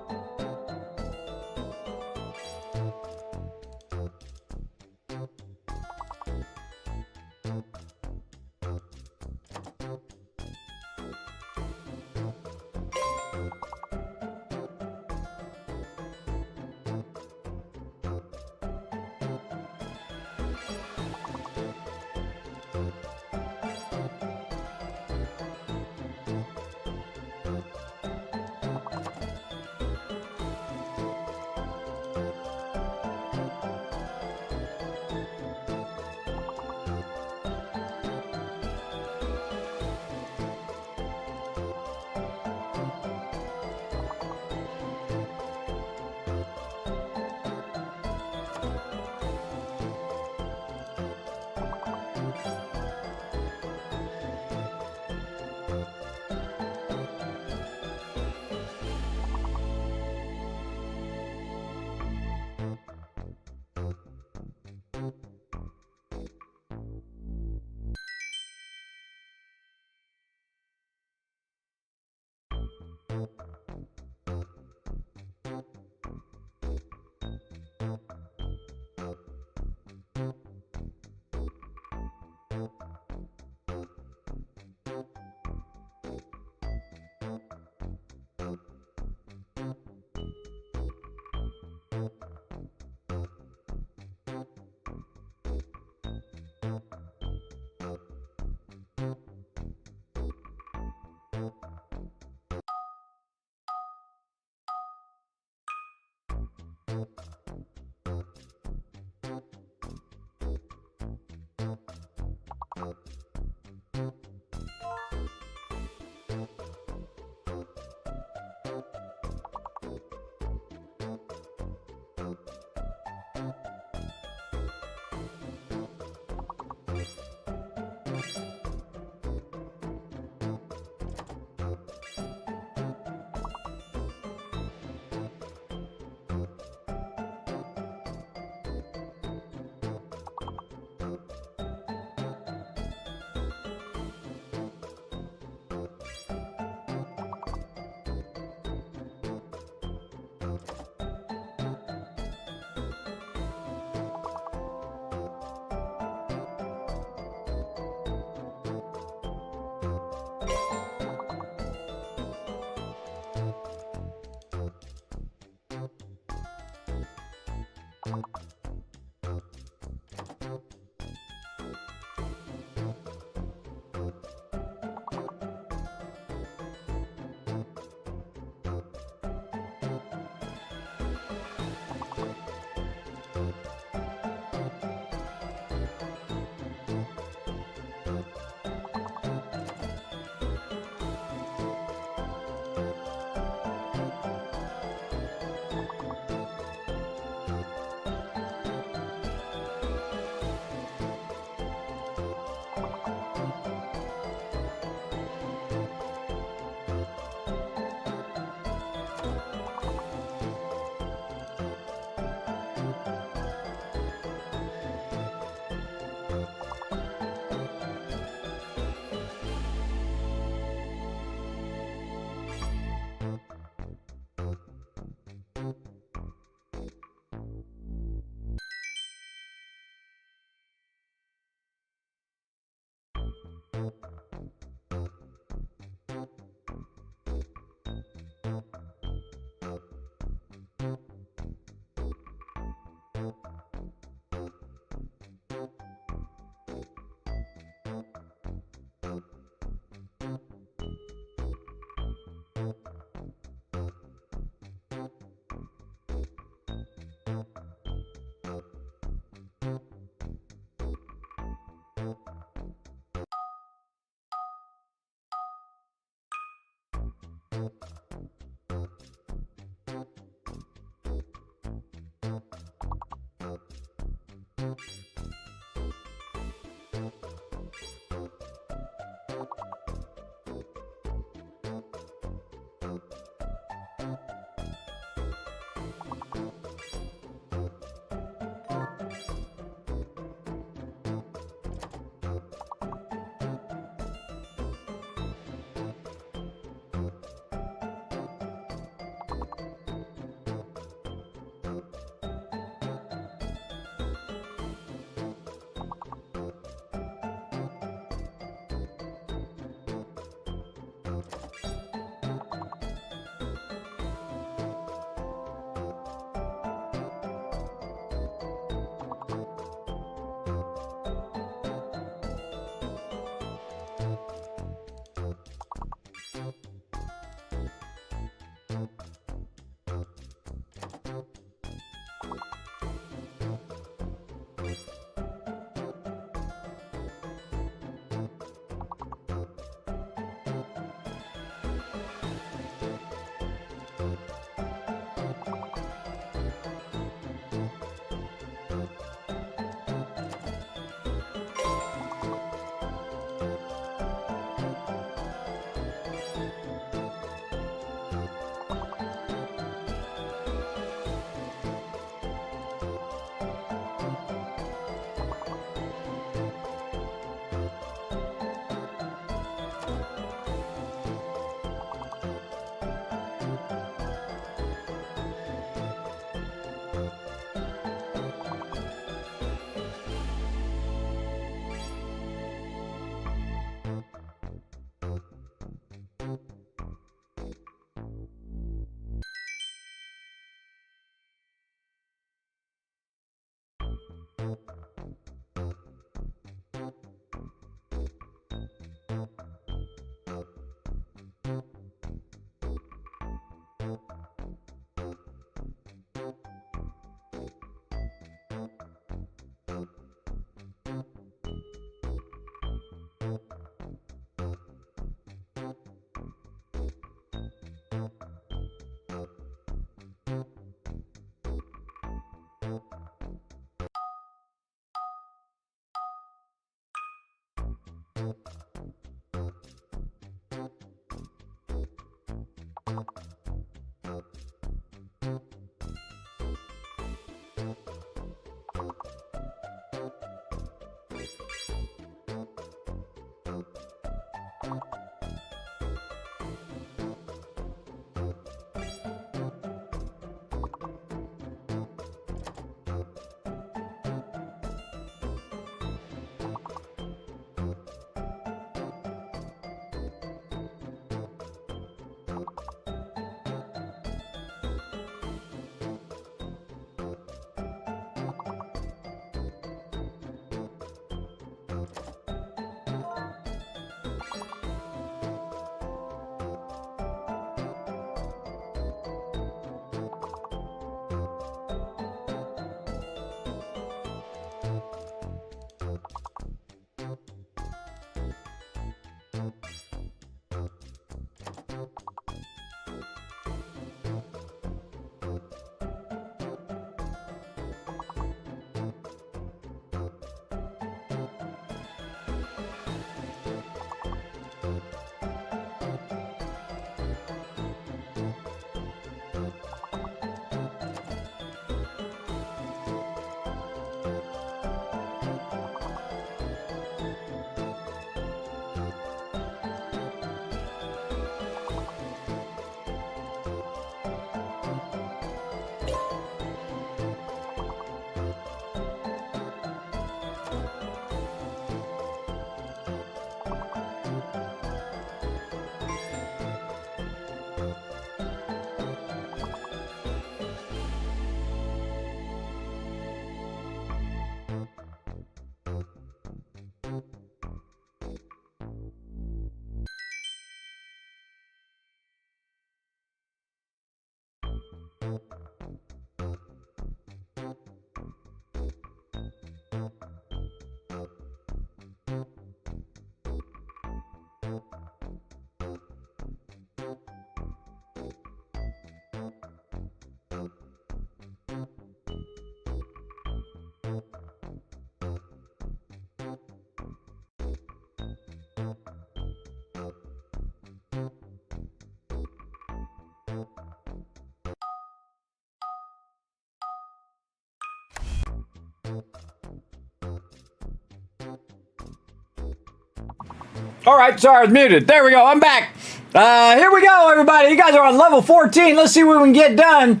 All right, sorry, I was muted. There we go. I'm back. Here we go, everybody. You guys are on level 14. Let's see what we can get done.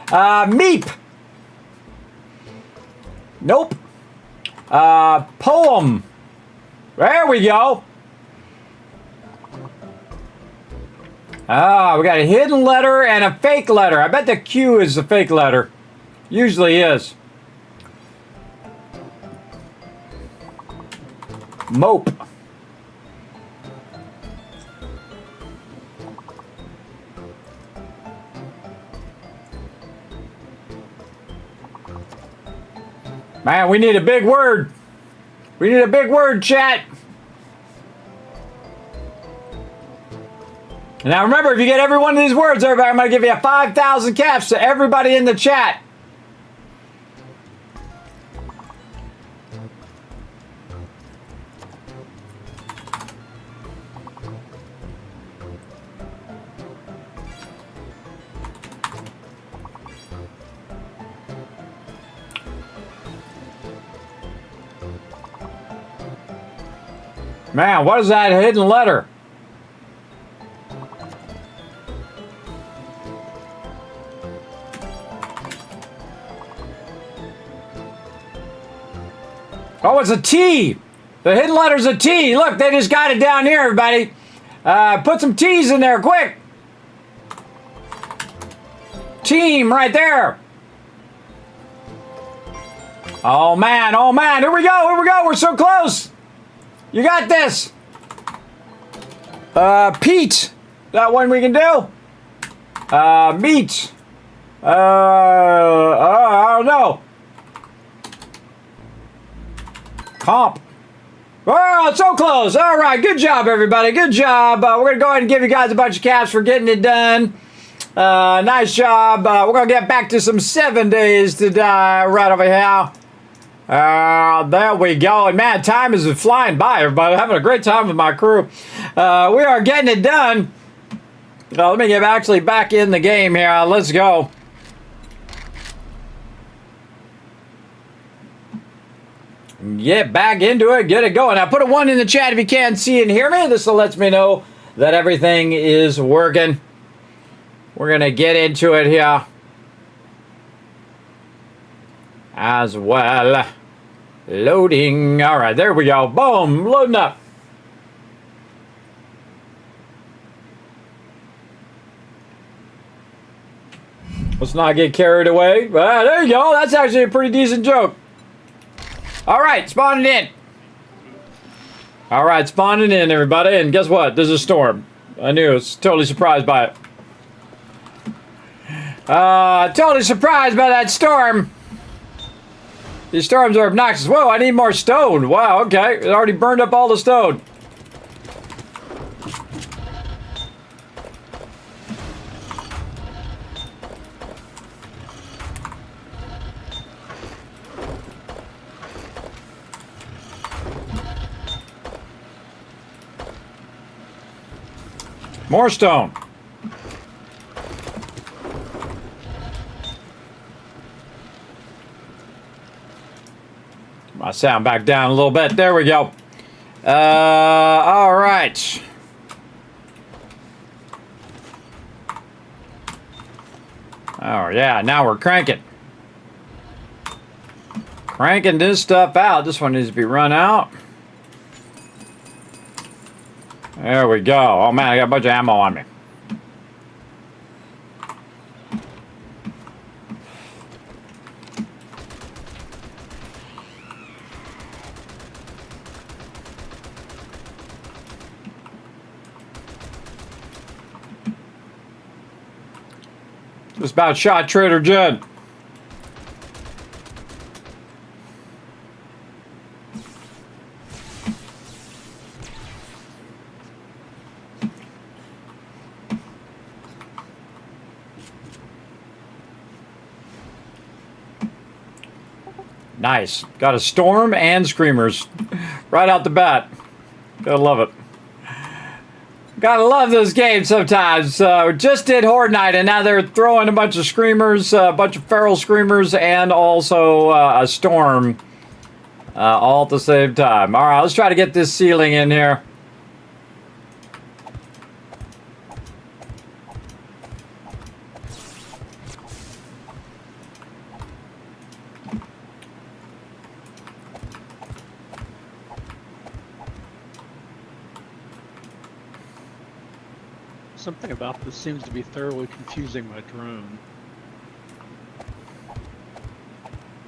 Meep. Nope. Poem. There we go. We got a hidden letter and a fake letter. I bet the Q is the fake letter. Usually is. Mope. Man, we need a big word. We need a big word, chat. Now remember, if you get every one of these words, everybody, I'm going to give you 5,000 caps to everybody in the chat. Man, what is that hidden letter? Oh, it's a T. The hidden letter's a T. Look, they just got it down here, everybody. Put some T's in there, quick. Team right there. Oh, man. Oh, man. Here we go. Here we go. We're so close. You got this. Pete. That one we can do. Meat. I don't know. Comp. Oh, so close. All right. Good job, everybody. Good job. We're going to go ahead and give you guys a bunch of caps for getting it done. Nice job. We're going to get back to some 7 days to die right over here. There we go. And man, time is flying by, everybody. I'm having a great time with my crew. We are getting it done. Let me get actually back in the game here. Let's go. Get back into it. Get it going. Now put a 1 in the chat if you can see and hear me. This lets me know that everything is working. We're going to get into it here as well. Loading. All right, there we go. Boom. Loading up. Let's not get carried away. There you go. That's actually a pretty decent joke. All right, spawning in. All right, spawning in, everybody. And guess what? There's a storm. I knew. I was totally surprised by it. Totally surprised by that storm. These storms are obnoxious. Whoa, I need more stone. Wow, okay. It already burned up all the stone. More stone. My sound back down a little bit. There we go. All right. Oh, yeah. Now we're cranking. Cranking this stuff out. This one needs to be run out. There we go. Oh, man. I got a bunch of ammo on me. Just about shot Trader Jed. Nice. Got a storm and screamers right out the bat. Gotta love it. Gotta love this game sometimes. Just did Horde Night, and now they're throwing a bunch of screamers, a bunch of feral screamers, and also a storm all at the same time. All right, let's try to get this ceiling in here. Something about this seems to be thoroughly confusing my drone.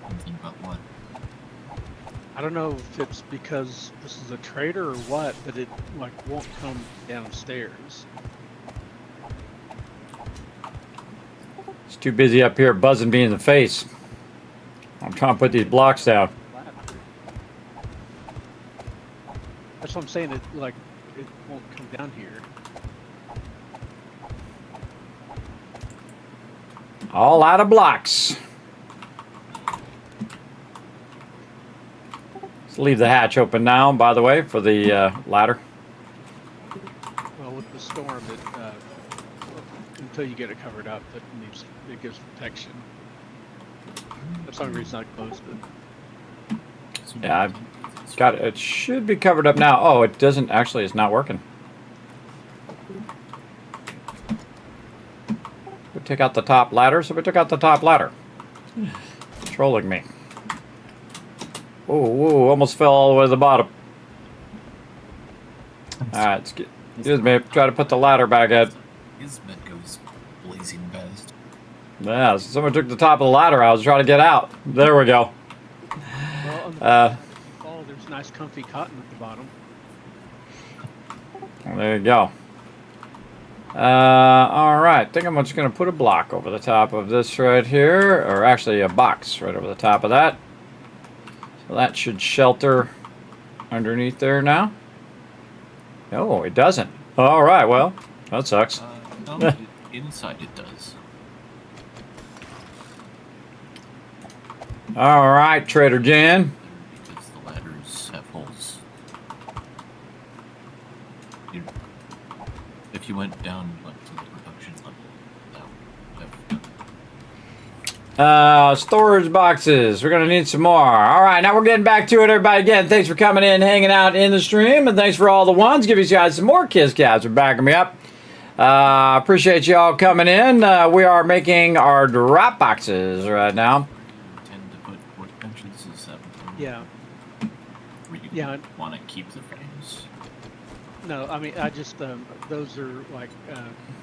Something about what? I don't know if it's because this is a trader or what, but it like won't come downstairs. It's too busy up here buzzing me in the face. I'm trying to put these blocks down. That's what I'm saying. It like it won't come down here. All out of blocks. Let's leave the hatch open now, by the way, for the ladder. Well, with the storm, it until you get it covered up, it gives protection. That's the only reason I closed it. Yeah, I've got it. It should be covered up now. Oh, it doesn't actually. It's not working. We take out the top ladder, so we took out the top ladder. Trolling me. Oh, whoa, almost fell all the way to the bottom. Alright, let's get. Excuse me, try to put the ladder back in. Kismet goes blazing past. Yeah, so someone took the top of the ladder. I was trying to get out. There we go. Well, on the oh, there's nice comfy cotton at the bottom. There you go. Alright, I think I'm just going to put a block over the top of this right here, or actually a box right over the top of that. So that should shelter underneath there now. No, it doesn't. Alright, well, that sucks. No, inside it does. Alright, Trader Jan. Because the ladders have holes. If you went down like, to the production level, that would Storage boxes. We're going to need some more. Alright, now we're getting back to it, everybody. Again, thanks for coming in, hanging out in the stream, and thanks for all the ones. Give you guys some more Kiss Cats for backing me up. Appreciate you all coming in. We are making our drop boxes right now. tend to put workbenches is that Yeah. where you Yeah. want to keep the frames. No, I mean I just those are like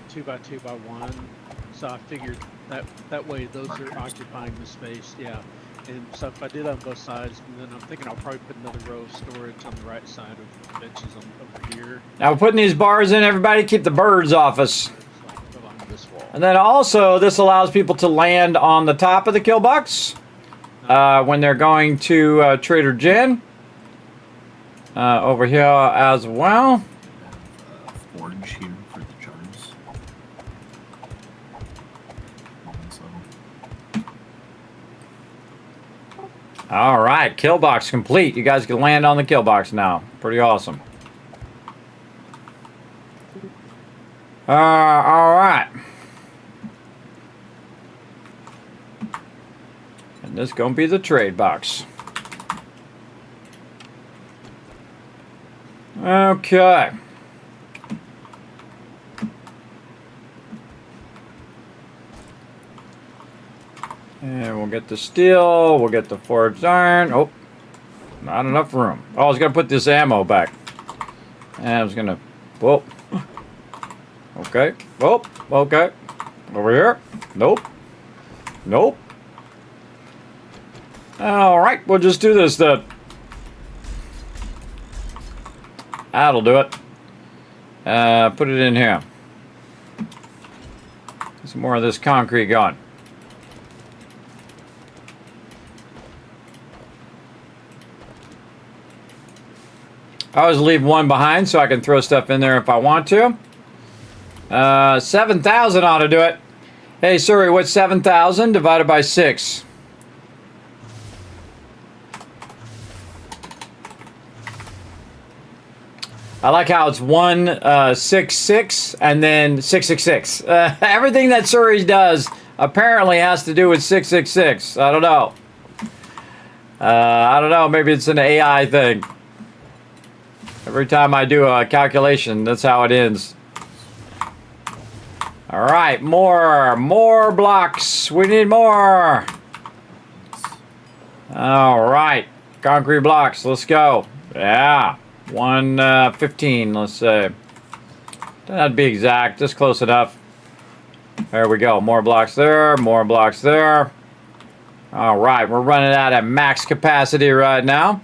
2 by 2 by 1, so I figured that way those are occupying the space. Yeah, and so if I did on both sides, and then I'm thinking I'll probably put another row of storage on the right side of the benches over here. Now we're putting these bars in, everybody. Keep the birds off us. Like along this wall. And then also, this allows people to land on the top of the kill box when they're going to Trader Jen. Over here as well. Forge here for the jars. All right, kill box complete. You guys can land on the kill box now. Pretty awesome. All right. And this is going to be the trade box. Okay. And we'll get the steel, we'll get the forged iron. Oh, not enough room. Oh, I was going to put this ammo back. And I was going to, whoa. Okay, whoa, okay. Over here. Nope. Nope. All right, we'll just do this then. That'll do it. Put it in here. Get some more of this concrete going. I always leave one behind so I can throw stuff in there if I want to. 7,000 ought to do it. Hey, sorry, what's 7,000 divided by 6? I like how it's 166 and then 666. Everything that Surrey does apparently has to do with 666. I don't know. I don't know. Maybe it's an AI thing. Every time I do a calculation, that's how it ends. All right, more blocks. We need more. All right, concrete blocks. Let's go. Yeah, 115. Let's say. Doesn't have to be exact. Just close enough. There we go. More blocks there. More blocks there. All right, we're running out at max capacity right now.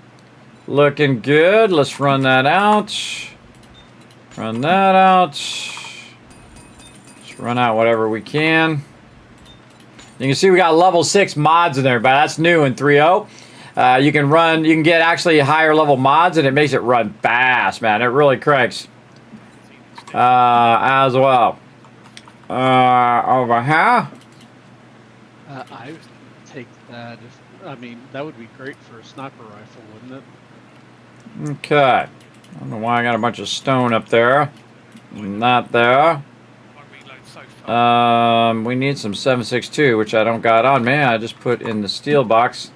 Looking good. Let's run that out. Run that out. Let's run out whatever we can. You can see we got level 6 mods in there, but that's new in 3.0. You can get actually higher level mods, and it makes it run fast, man. It really cranks. As well. Over here. I would take that. I mean, that would be great for a sniper rifle, wouldn't it? Okay. I don't know why I got a bunch of stone up there. Not there. We need some 7.62, which I don't got on me. I just put in the steel box.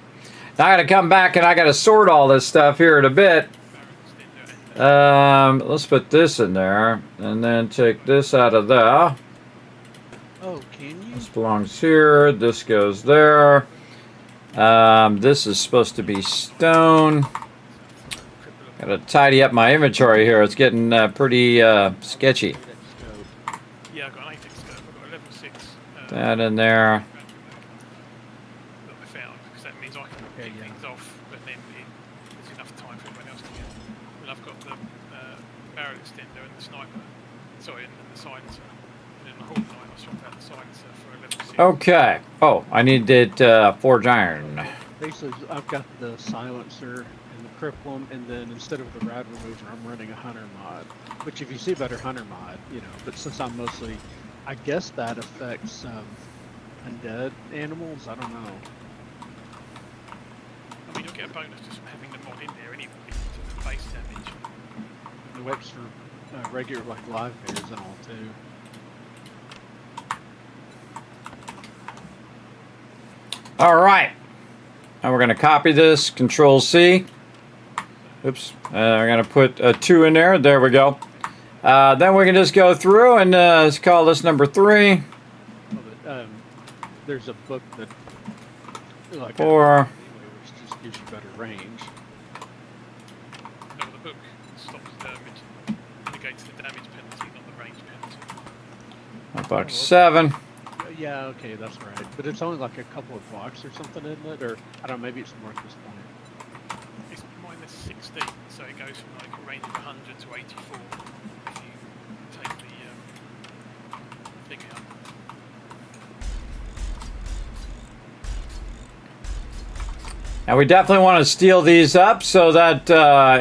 Now I gotta come back and I gotta sort all this stuff here in a bit. Let's put this in there and then take this out of there. Oh, can you? This belongs here. This goes there. This is supposed to be stone. Gotta tidy up my inventory here. It's getting pretty sketchy. Yeah, I've got an apex scope. I've got a level 6. That in there. That I found, because that means I can pick things off, but then there's enough time for everyone else to get. And I've got the barrel extender and the sniper. Sorry, and the silencer. And then the whole night I swapped out the silencer for a level 6. Okay. Oh, I needed forge iron. Basically, I've got the silencer and the cripplum, and then instead of the rad remover, I'm running a hunter mod. Which, if you see better hunter mod, you know. But since I'm mostly, I guess that affects undead animals. I don't know. I mean, you'll get a bonus just from having the mod in there anyway, to the base damage. It works for regular, like, live bears and all, too. All right. Now we're going to copy this. Control C. Oops. I'm going to put a 2 in there. There we go. Then we can just go through and let's call this number 3. Oh, but, there's a book that, like, 4. anyway, which just gives you better range. No, the book stops damage, negates the damage penalty, not the range penalty. About 7. Yeah, okay, that's right. But it's only like a couple of blocks or something, isn't it? Or, I don't know, maybe it's more at this point. It's minus 16, so it goes from like a range of 100 to 84 if you take the thing out. Now we definitely want to steal these up so that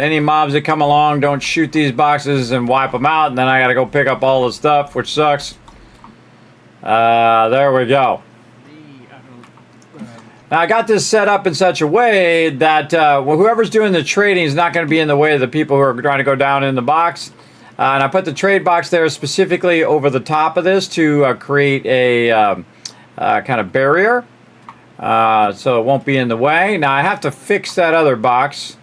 any mobs that come along don't shoot these boxes and wipe them out, and then I gotta go pick up all the stuff, which sucks. There we go. Now I got this set up in such a way that well, whoever's doing the trading is not going to be in the way of the people who are trying to go down in the box. And I put the trade box there specifically over the top of this to create a kind of barrier. So it won't be in the way. Now I have to fix that other box.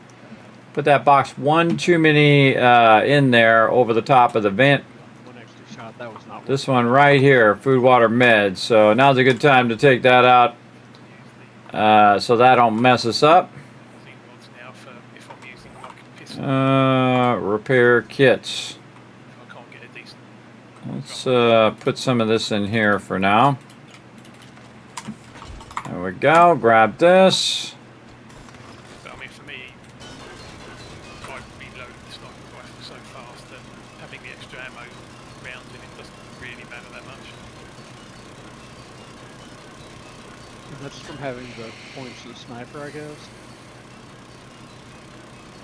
Put that box one too many in there over the top of the vent. One extra shot, that was not This one right here, food, water, meds. So now's a good time to take that out so that don't mess us up. Repair kits. Let's put some of this in here for now. There we go. Grab this. But I mean, for me, I reload the sniper rifle so fast that having the extra ammo rounds in it doesn't really matter that much. That's from having the points of the sniper, I guess.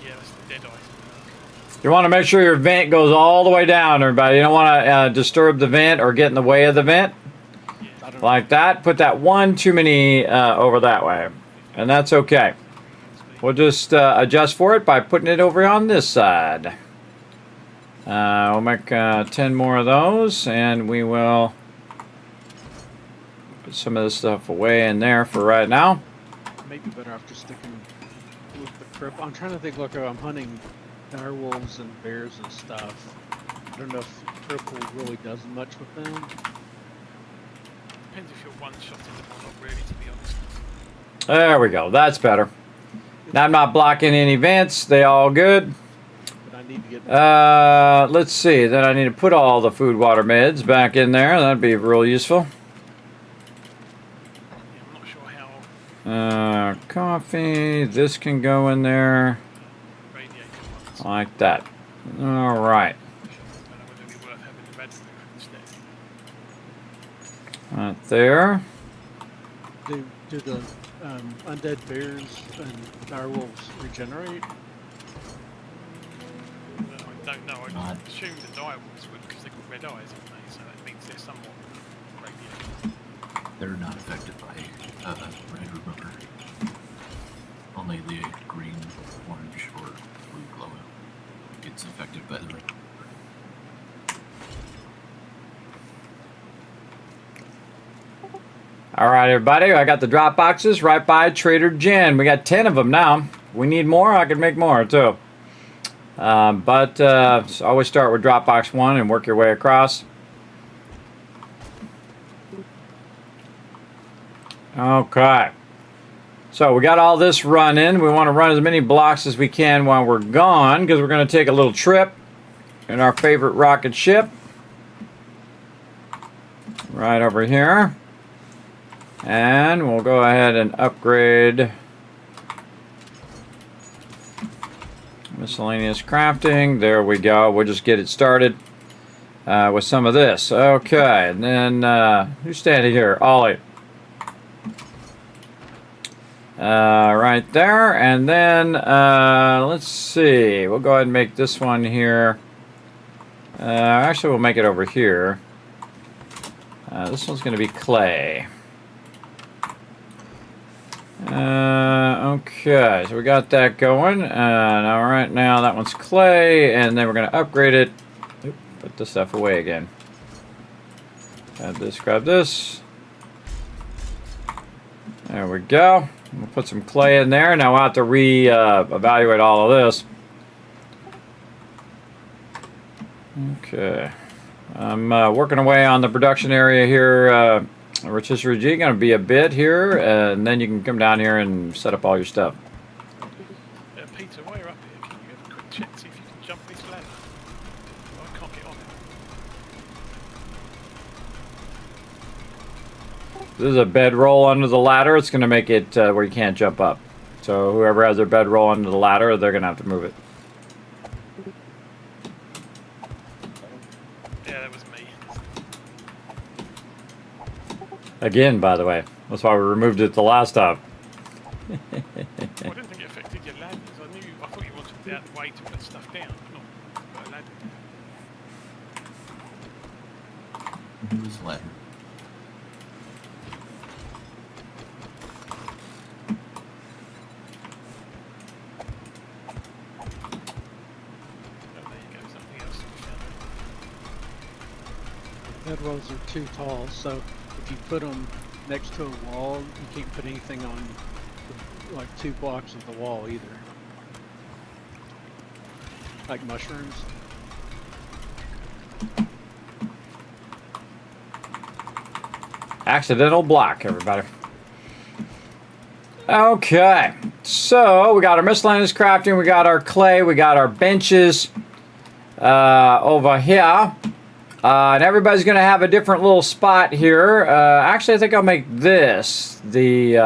Yeah, that's the dead item. You want to make sure your vent goes all the way down, everybody. You don't want to disturb the vent or get in the way of the vent. Like that. Put that one too many over that way. And that's okay. We'll just adjust for it by putting it over on this side. We'll make 10 more of those, and we will put some of this stuff away in there for right now. Maybe better off just sticking with the cripple. I'm trying to think, look, I'm hunting direwolves and bears and stuff. I don't know if cripple really does much with them. Depends if you're one-shotting them or not, really, to be honest. There we go. That's better. Now I'm not blocking any vents. They all good. But I need to get let's see. Then I need to put all the food, water, meds back in there. That'd be real useful. Yeah, I'm not sure how. Coffee. This can go in there. Radiator ones. Like that. All right. I don't know whether it'd be worth having the red roof instead. Right there. do the undead bears and direwolves regenerate? I don't know. I assume the direwolves would, because they've got red eyes, haven't they? So that means they're somewhat radiated. They're not affected by red or rubber. Only the green, orange, or blue glow gets affected by the red. All right, everybody. I got the drop boxes right by Trader Jen. We got 10 of them now. We need more. I could make more too. But always start with drop box 1 and work your way across. Okay. So we got all this running. We want to run as many blocks as we can while we're gone, because we're going to take a little trip in our favorite rocket ship. Right over here. And we'll go ahead and upgrade miscellaneous crafting. There we go. We'll just get it started with some of this. Okay, and then who's standing here? Ollie. Right there. And then let's see. We'll go ahead and make this one here. Actually, we'll make it over here. This one's going to be clay. Okay, so we got that going. Now, right now, that one's clay, and then we're going to upgrade it. Oop, put this stuff away again. Add this, grab this. There we go. We'll put some clay in there. Now we'll have to re-evaluate all of this. Okay. I'm working away on the production area here. Rotisserie G, going to be a bit here, and then you can come down here and set up all your stuff. Peter, while you're up here, can you have a quick check, see if you can jump this ladder? I can't get on it. This is a bedroll under the ladder. It's going to make it where you can't jump up. So whoever has their bedroll under the ladder, they're going to have to move it. Yeah, that was me. Again, by the way. That's why we removed it the last time. Well, I didn't think it affected your ladders. I thought you wanted the other way to put stuff down, not put a ladder down. Who's ladder? Bedrolls are too tall, so if you put them next to a wall, you can't put anything on like 2 blocks of the wall either. Like mushrooms. Accidental block, everybody. Okay, so we got our miscellaneous crafting, we got our clay, we got our benches over here. And everybody's going to have a different little spot here. Actually, I think I'll make this the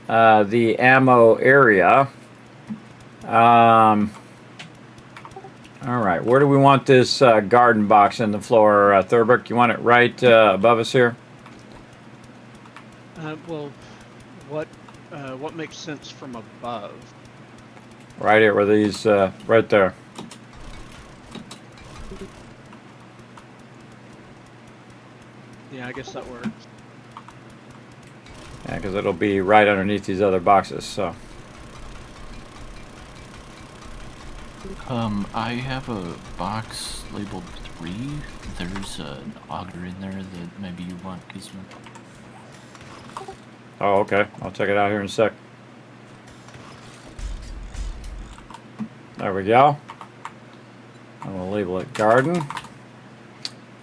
ammo area. All right, where do we want this garden box in the floor, Thurberg? You want it right above us here? Well, what makes sense from above? Right here, where these, right there. Yeah, I guess that works. Yeah, because it'll be right underneath these other boxes, so. I have a box labeled 3. There's an auger in there that maybe you want, Kismet. Oh, okay. I'll check it out here in a sec. There we go. I'm gonna label it garden.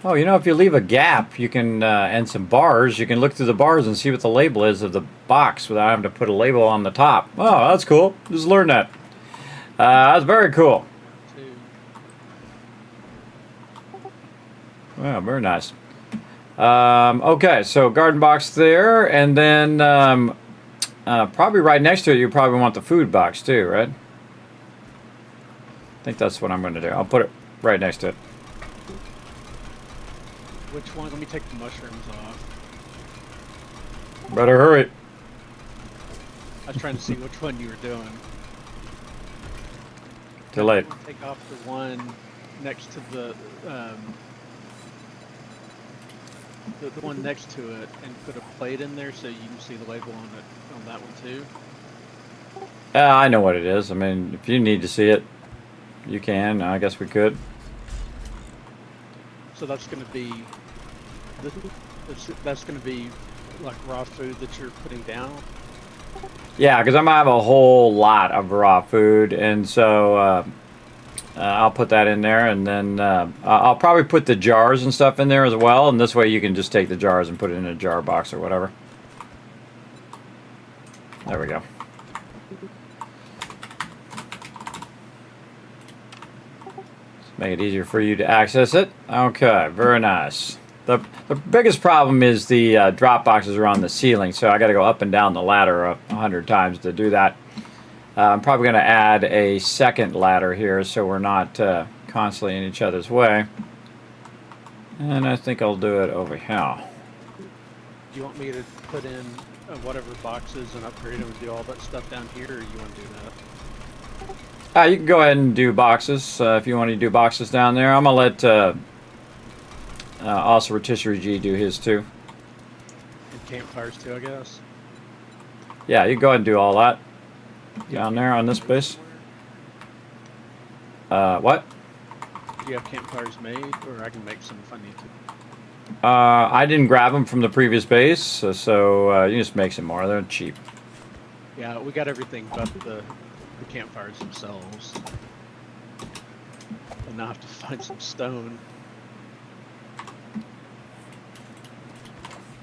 Oh, you know, if you leave a gap, you can, and some bars, you can look through the bars and see what the label is of the box without having to put a label on the top. Oh, that's cool. Just learned that. That's very cool. Wow, very nice. Okay, so garden box there, and then probably right next to it, you probably want the food box too, right? I think that's what I'm going to do. I'll put it right next to it. Which one? Let me take the mushrooms off. Better hurry. I was trying to see which one you were doing. Too late. Take off the one next to the one next to it and put a plate in there so you can see the label on it on that one too. I know what it is. I mean, if you need to see it, you can. I guess we could. So that's going to be that's going to be like raw food that you're putting down. Yeah, because I'm gonna have a whole lot of raw food, and so I'll put that in there, and then I'll probably put the jars and stuff in there as well, and this way you can just take the jars and put it in a jar box or whatever. There we go. Let's make it easier for you to access it. Okay, very nice. The biggest problem is the drop boxes are on the ceiling, so I got to go up and down the ladder 100 times to do that. I'm probably going to add a second ladder here so we're not constantly in each other's way. And I think I'll do it over here. Do you want me to put in whatever boxes and upgrade them and do all that stuff down here, or you want to do that? You can go ahead and do boxes if you want to do boxes down there. I'm going to let also Rotisserie G do his too. And campfires too, I guess. Yeah, you can go ahead and do all that down there on this base. What? Do you have campfires made, or I can make some if I need to? I didn't grab them from the previous base, so you just make some more. They're cheap. Yeah, we got everything but the campfires themselves. And now I have to find some stone.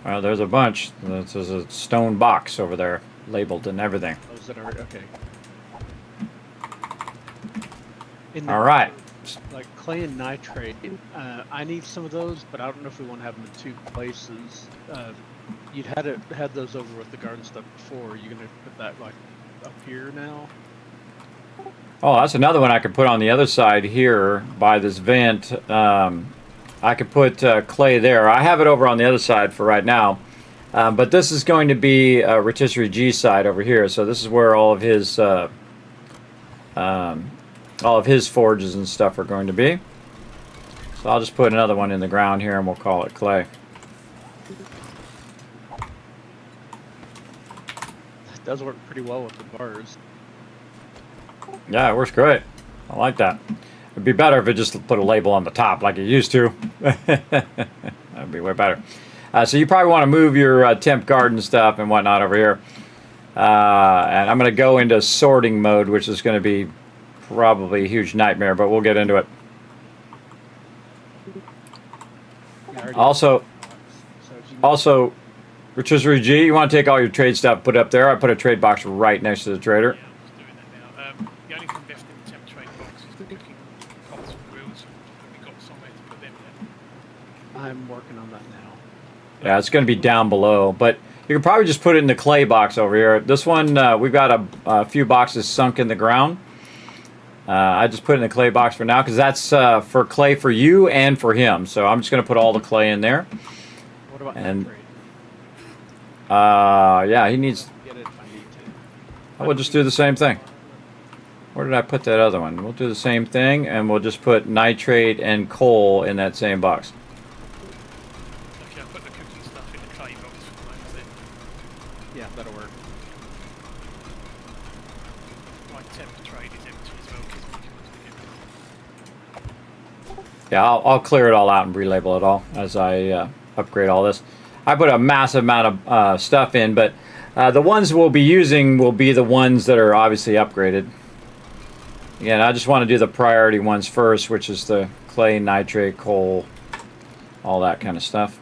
There's a bunch. There's a stone box over there, labeled and everything. Oh, is that already? Okay. All right. Like clay and nitrate, I need some of those, but I don't know if we want to have them in two places. You'd had those over with the garden stuff before. Are you gonna put that like up here now? Oh, that's another one I could put on the other side here by this vent. I could put clay there. I have it over on the other side for right now. But this is going to be Rotisserie G side over here. So this is where all of his forges and stuff are going to be. So I'll just put another one in the ground here and we'll call it clay. It does work pretty well with the bars. Yeah, it works great. I like that. It'd be better if it just put a label on the top like it used to. That'd be way better. So you probably want to move your temp garden stuff and whatnot over here. And I'm going to go into sorting mode, which is going to be probably a huge nightmare, but we'll get into it. Also, Rotisserie G, you want to take all your trade stuff, put it up there. I put a trade box right next to the trader. Yeah, I'm just doing that now. The only thing left in the temp trade box is the cooking pots and grills. Have we got somewhere to put them yet? I'm working on that now. Yeah, it's going to be down below, but you can probably just put it in the clay box over here. This one, we've got a few boxes sunk in the ground. I just put it in the clay box for now because that's for clay for you and for him. So I'm just going to put all the clay in there. What about and nitrate? yeah, he needs. Get it if I need to. We'll just do the same thing. Where did I put that other one? We'll do the same thing, and we'll just put nitrate and coal in that same box. Okay, I'll put the cooking stuff in the clay box for the moment then. Yeah, that'll work. My temp trade is empty as well because we can Yeah, I'll clear it all out and relabel it all as I upgrade all this. I put a massive amount of stuff in, but the ones we'll be using will be the ones that are obviously upgraded. Again, I just want to do the priority ones first, which is the clay, nitrate, coal, all that kind of stuff.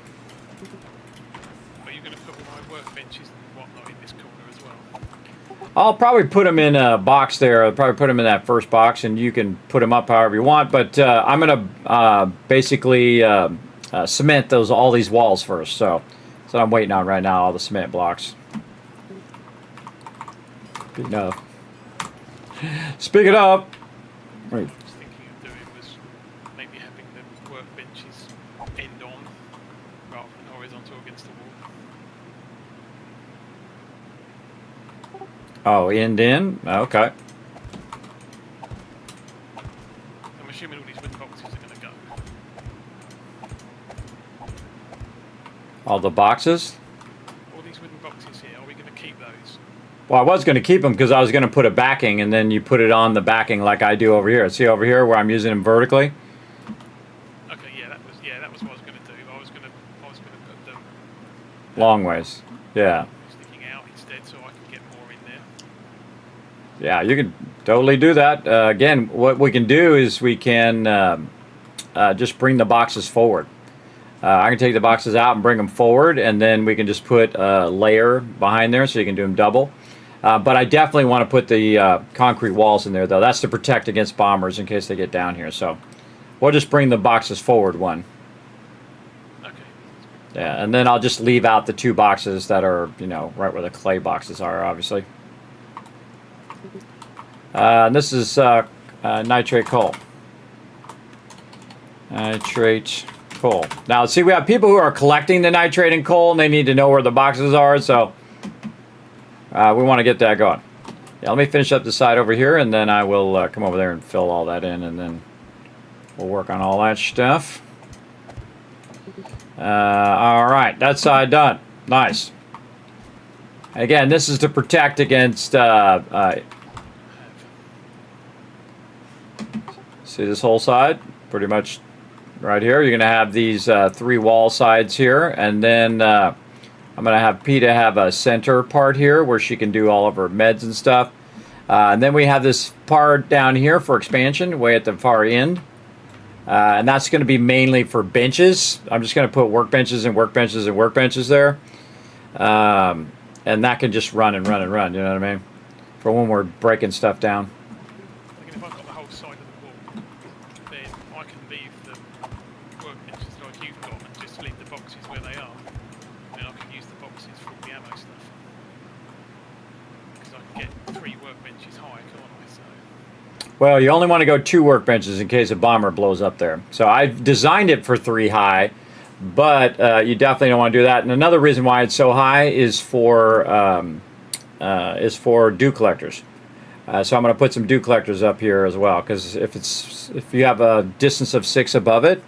Are you going to put all my workbenches and whatnot in this corner as well? I'll probably put them in a box there. I'll probably put them in that first box, and you can put them up however you want. But I'm going to basically cement all these walls first. So that's what I'm waiting on right now, all the cement blocks. Speaking of. Speaking of. What I was thinking of doing was maybe having the workbenches end on rather than horizontal against the wall. Oh, end in? Okay. I'm assuming all these wooden boxes are going to go. All the boxes? All these wooden boxes here, are we going to keep those? Well, I was going to keep them because I was going to put a backing, and then you put it on the backing like I do over here. See over here where I'm using them vertically? Okay, yeah, that was what I was going to do. I was going to put them Long ways. Yeah. sticking out instead, so I can get more in there. Yeah, you can totally do that. Again, what we can do is we can just bring the boxes forward. I can take the boxes out and bring them forward, and then we can just put a layer behind there so you can do them double. But I definitely want to put the concrete walls in there, though. That's to protect against bombers in case they get down here. So we'll just bring the boxes forward one. Okay. Yeah, and then I'll just leave out the two boxes that are, you know, right where the clay boxes are, obviously. And this is nitrate coal. Nitrate coal. Now, see, we have people who are collecting the nitrate and coal, and they need to know where the boxes are, so we want to get that going. Yeah, let me finish up the side over here, and then I will come over there and fill all that in, and then we'll work on all that stuff. All right, that side done. Nice. Again, this is to protect against see this whole side? Pretty much right here. You're going to have these three wall sides here, and then I'm going to have PETA have a center part here where she can do all of her meds and stuff. And then we have this part down here for expansion, way at the far end. And that's going to be mainly for benches. I'm just going to put workbenches and workbenches and workbenches there. And that can just run and run and run, you know what I mean? For when we're breaking stuff down. Like if I've got the whole side of the wall, then I can leave the workbenches like you've got and just leave the boxes where they are. And I can use the boxes for all the ammo stuff. Because I can get 3 workbenches high, can't I? So. Well, you only want to go 2 workbenches in case a bomber blows up there. So I've designed it for 3 high, but you definitely don't want to do that. And another reason why it's so high is for dew collectors. So I'm going to put some dew collectors up here as well, because if you have a distance of 6 above it,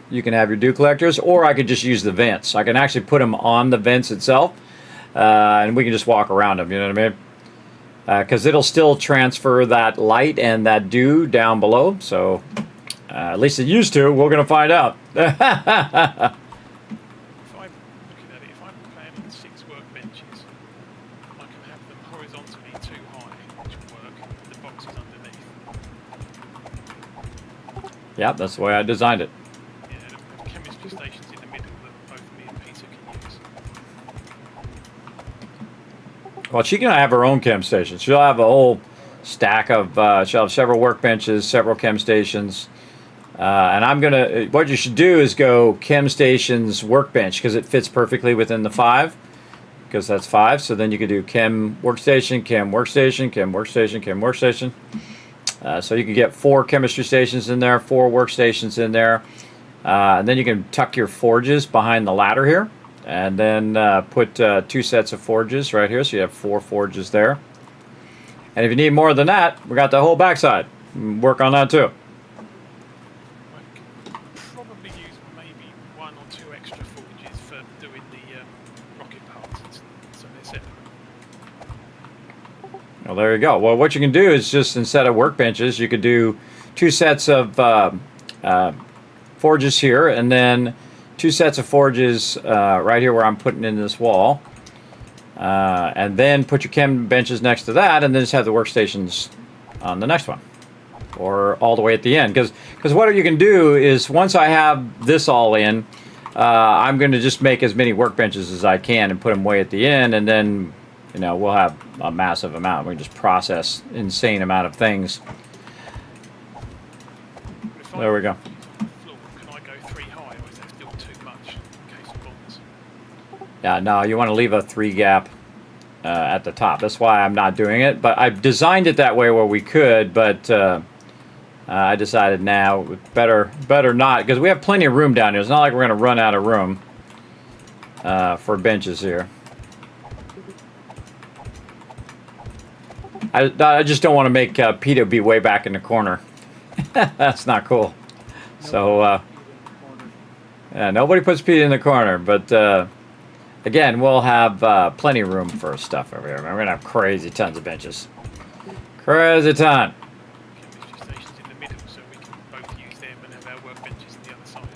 you can have your dew collectors, or I could just use the vents. I can actually put them on the vents itself, and we can just walk around them. You know what I mean? Because it'll still transfer that light and that dew down below. So at least it used to. We're going to find out. If I'm looking at it, if I'm planning 6 workbenches, I can have them horizontally too high, which will work, with the boxes underneath. Yeah, that's the way I designed it. Yeah, the chemistry stations in the middle that both me and Peter can use. Well, she can have her own chem station. She'll have a whole stack of, she'll have several workbenches, several chem stations. And I'm going to, what you should do is go chem stations workbench, because it fits perfectly within the 5, because that's 5. So then you could do chem workstation, chem workstation, chem workstation, chem workstation. So you can get 4 chemistry stations in there, 4 workstations in there. And then you can tuck your forges behind the ladder here. And then put 2 sets of forges right here, so you have 4 forges there. And if you need more than that, we got the whole backside. Work on that too. I could probably use maybe 1 or 2 extra forges for doing the rocket parts, so they're separate. Well, there you go. Well, what you can do is just, instead of workbenches, you could do 2 sets of forges here, and then 2 sets of forges right here where I'm putting in this wall. And then put your chem benches next to that, and then just have the workstations on the next one. Or all the way at the end. Because what you can do is, once I have this all in, I'm going to just make as many workbenches as I can and put them way at the end, and then, you know, we'll have a massive amount. We can just process insane amount of things. There we go. Can I go 3 high, or is that still too much in case of bombs? Yeah, no, you want to leave a 3 gap at the top. That's why I'm not doing it. But I've designed it that way where we could, but I decided now better not, because we have plenty of room down here. It's not like we're going to run out of room for benches here. I just don't want to make Peter be way back in the corner. That's not cool. So, yeah, nobody puts Pete in the corner. But, again, we'll have plenty of room for stuff over here. We're going to have crazy tons of benches. Crazy ton. Chemistry stations in the middle, so we can both use them and have our workbenches on the other side.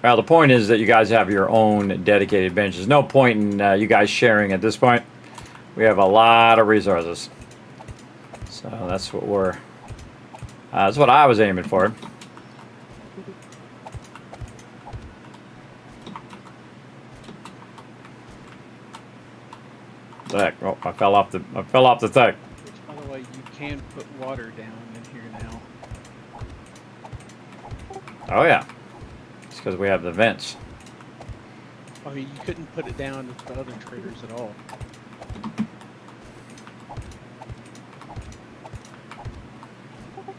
Well, the point is that you guys have your own dedicated benches. No point in you guys sharing at this point. We have a lot of resources. So that's what we're... that's what I was aiming for. Heck, oh, I fell off the thing. Which, by the way, you can put water down in here now. Oh yeah, it's because we have the vents. I mean, you couldn't put it down with the other traders at all.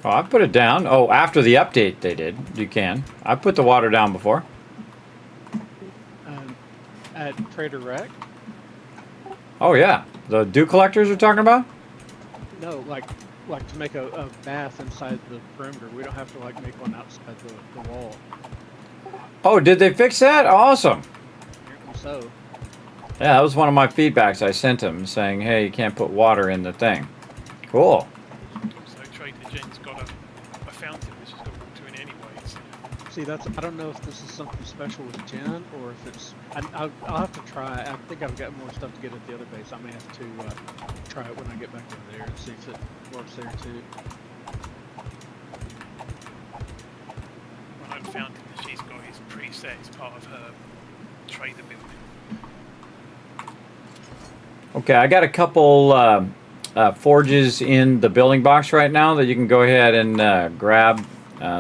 Oh, I put it down. Oh, after the update they did. You can. I put the water down before. At Trader Rec? Oh yeah, the dew collectors you're talking about? No, like to make a bath inside the perimeter. We don't have to like make one outside the wall. Oh, did they fix that? Awesome. Apparently so. Yeah, that was one of my feedbacks I sent him, saying, hey, you can't put water in the thing. Cool. So Trader Jen's got a fountain which has got water in it anyway. So. See, I don't know if this is something special with Jen or if it's. I'll have to try. I think I've got more stuff to get at the other base. I may have to try it when I get back over there and see if it works there too. Well, I've found that she's got his preset as part of her trader building. Okay, I got a couple forges in the building box right now that you can go ahead and grab.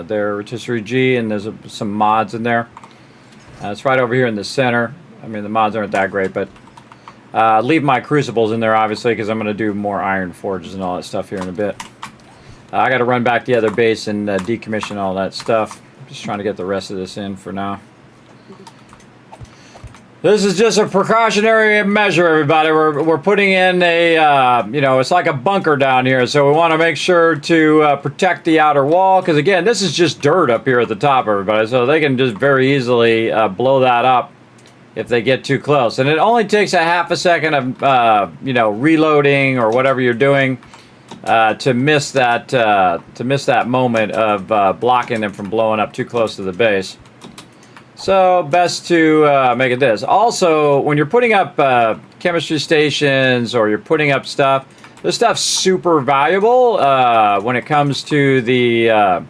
They're rotisserie G, and there's some mods in there. It's right over here in the center. I mean, the mods aren't that great, but leave my crucibles in there, obviously, because I'm going to do more iron forges and all that stuff here in a bit. I got to run back to the other base and decommission all that stuff. I'm just trying to get the rest of this in for now. This is just a precautionary measure, everybody. We're putting in a, you know, it's like a bunker down here. So we want to make sure to protect the outer wall. Because, again, this is just dirt up here at the top, everybody. So they can just very easily blow that up if they get too close. And it only takes a half a second of, you know, reloading or whatever you're doing to miss that moment of blocking them from blowing up too close to the base. So best to make it this. Also, when you're putting up chemistry stations or you're putting up stuff, this stuff's super valuable when it comes to the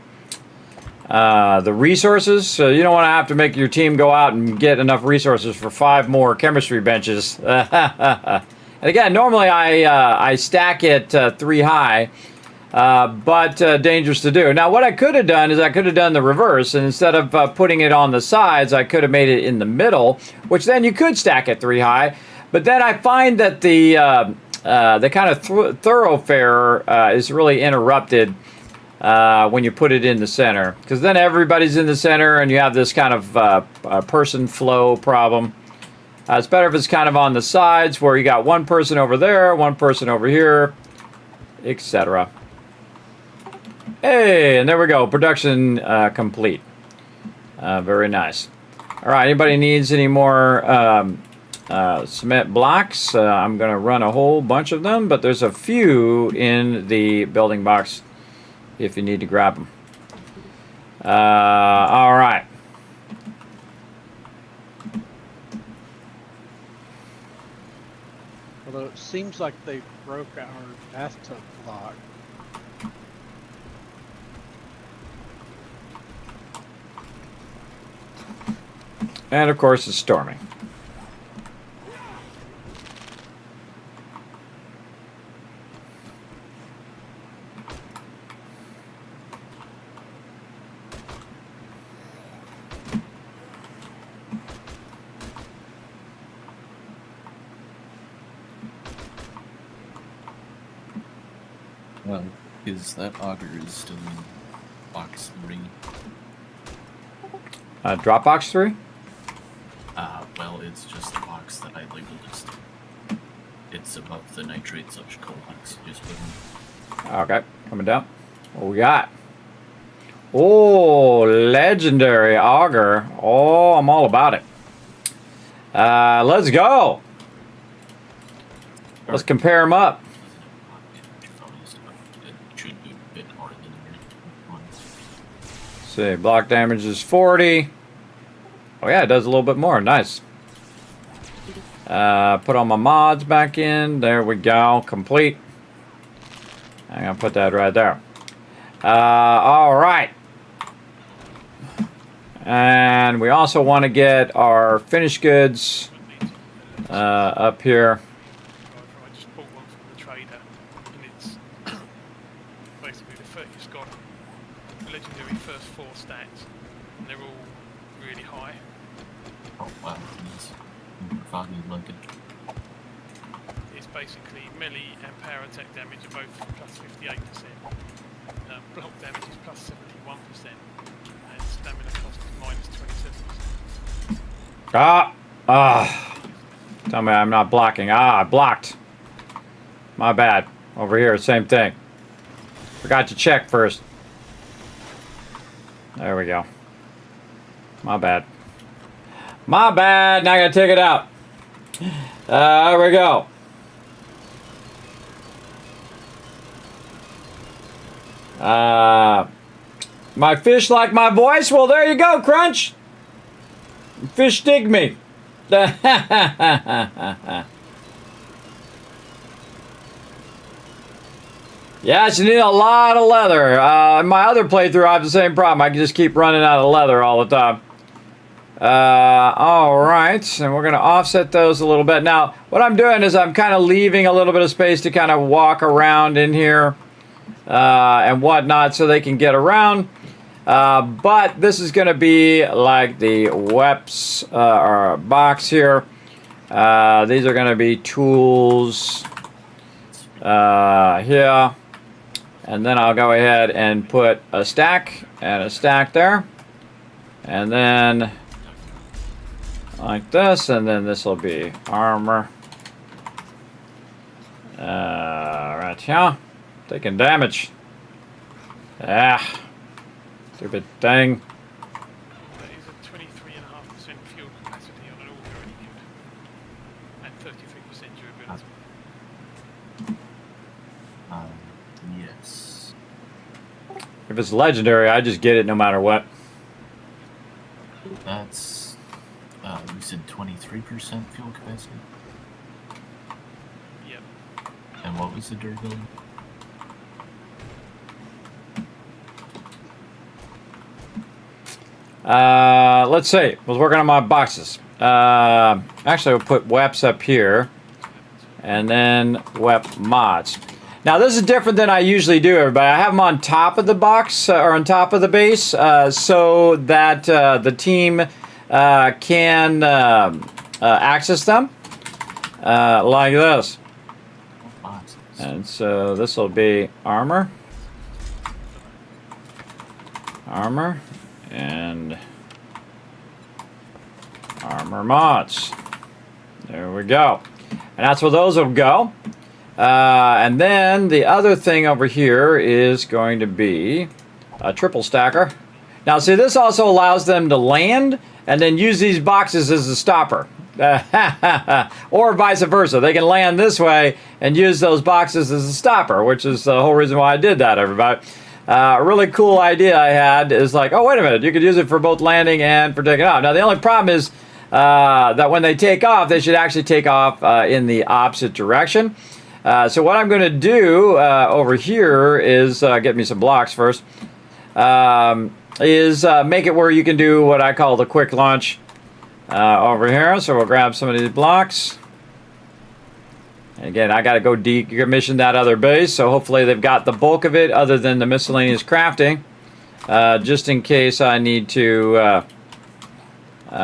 resources. So you don't want to have to make your team go out and get enough resources for 5 more chemistry benches. And again, normally I stack it 3 high. But dangerous to do. Now, what I could have done is I could have done the reverse, and instead of putting it on the sides, I could have made it in the middle, which then you could stack it 3 high. But then I find that the kind of thoroughfare is really interrupted when you put it in the center, because then everybody's in the center, and you have this kind of person flow problem. It's better if it's kind of on the sides, where you got one person over there, one person over here, etc. Hey, and there we go. Production complete. Very nice. All right, anybody needs any more cement blocks? I'm going to run a whole bunch of them, but there's a few in the building box if you need to grab them. All right. Although it seems like they broke our bathtub block. And of course it's storming. Well, because that auger is still in box 3. Dropbox 3? Well, it's just the box that I labeled as. It's above the nitrate such colons. Just put in. Okay, coming down. What we got? Oh, legendary auger. Oh, I'm all about it. Let's go. Let's compare them up. See, block damage is 40. Oh yeah, it does a little bit more. Nice. Put all my mods back in. There we go. Complete. I'm gonna put that right there. All right. And we also want to get our finished goods up here. I just bought one from the trader, and it's basically it's got legendary first 4 stats, and they're all really high. Oh wow, nice. Foggy looking. It's basically melee and power attack damage are both plus 58%. Block damage is plus 71%, and stamina cost is minus 27%. Tell me I'm not blocking. I blocked. My bad. Over here, same thing. Forgot to check first. There we go. My bad. My bad. Now I gotta take it out. There we go. My fish like my voice? Well, there you go, Crunch. Fish dig me. Yes, you need a lot of leather. In my other playthrough, I have the same problem. I can just keep running out of leather all the time. All right, and we're going to offset those a little bit. Now, what I'm doing is I'm kind of leaving a little bit of space to kind of walk around in here and whatnot so they can get around. But this is going to be like the WEPs or box here. These are going to be tools here. And then I'll go ahead and put a stack and a stack there. And then like this, and then this will be armor. Right here. Taking damage. Ah. Stupid thing. That is a 23.5% fuel capacity on an auger any good, and 33% durability. Yes. If it's legendary, I just get it no matter what. That's, you said 23% fuel capacity? Yep. And what was the durability? Let's see. I was working on my boxes. Actually, I'll put WEPs up here. And then WEP mods. Now, this is different than I usually do, everybody. I have them on top of the box, or on top of the base, so that the team can access them, like this. And so this will be armor. Armor. And armor mods. There we go. And that's where those will go. And then the other thing over here is going to be a triple stacker. Now see, this also allows them to land and then use these boxes as a stopper. Or vice versa. They can land this way and use those boxes as a stopper, which is the whole reason why I did that, everybody. A really cool idea I had is like, oh, wait a minute, you could use it for both landing and for taking off. Now, the only problem is that when they take off, they should actually take off in the opposite direction. So what I'm going to do over here is get me some blocks first. Is make it where you can do what I call the quick launch over here. So we'll grab some of these blocks. Again, I got to go decommission that other base, so hopefully they've got the bulk of it other than the miscellaneous crafting, just in case I need to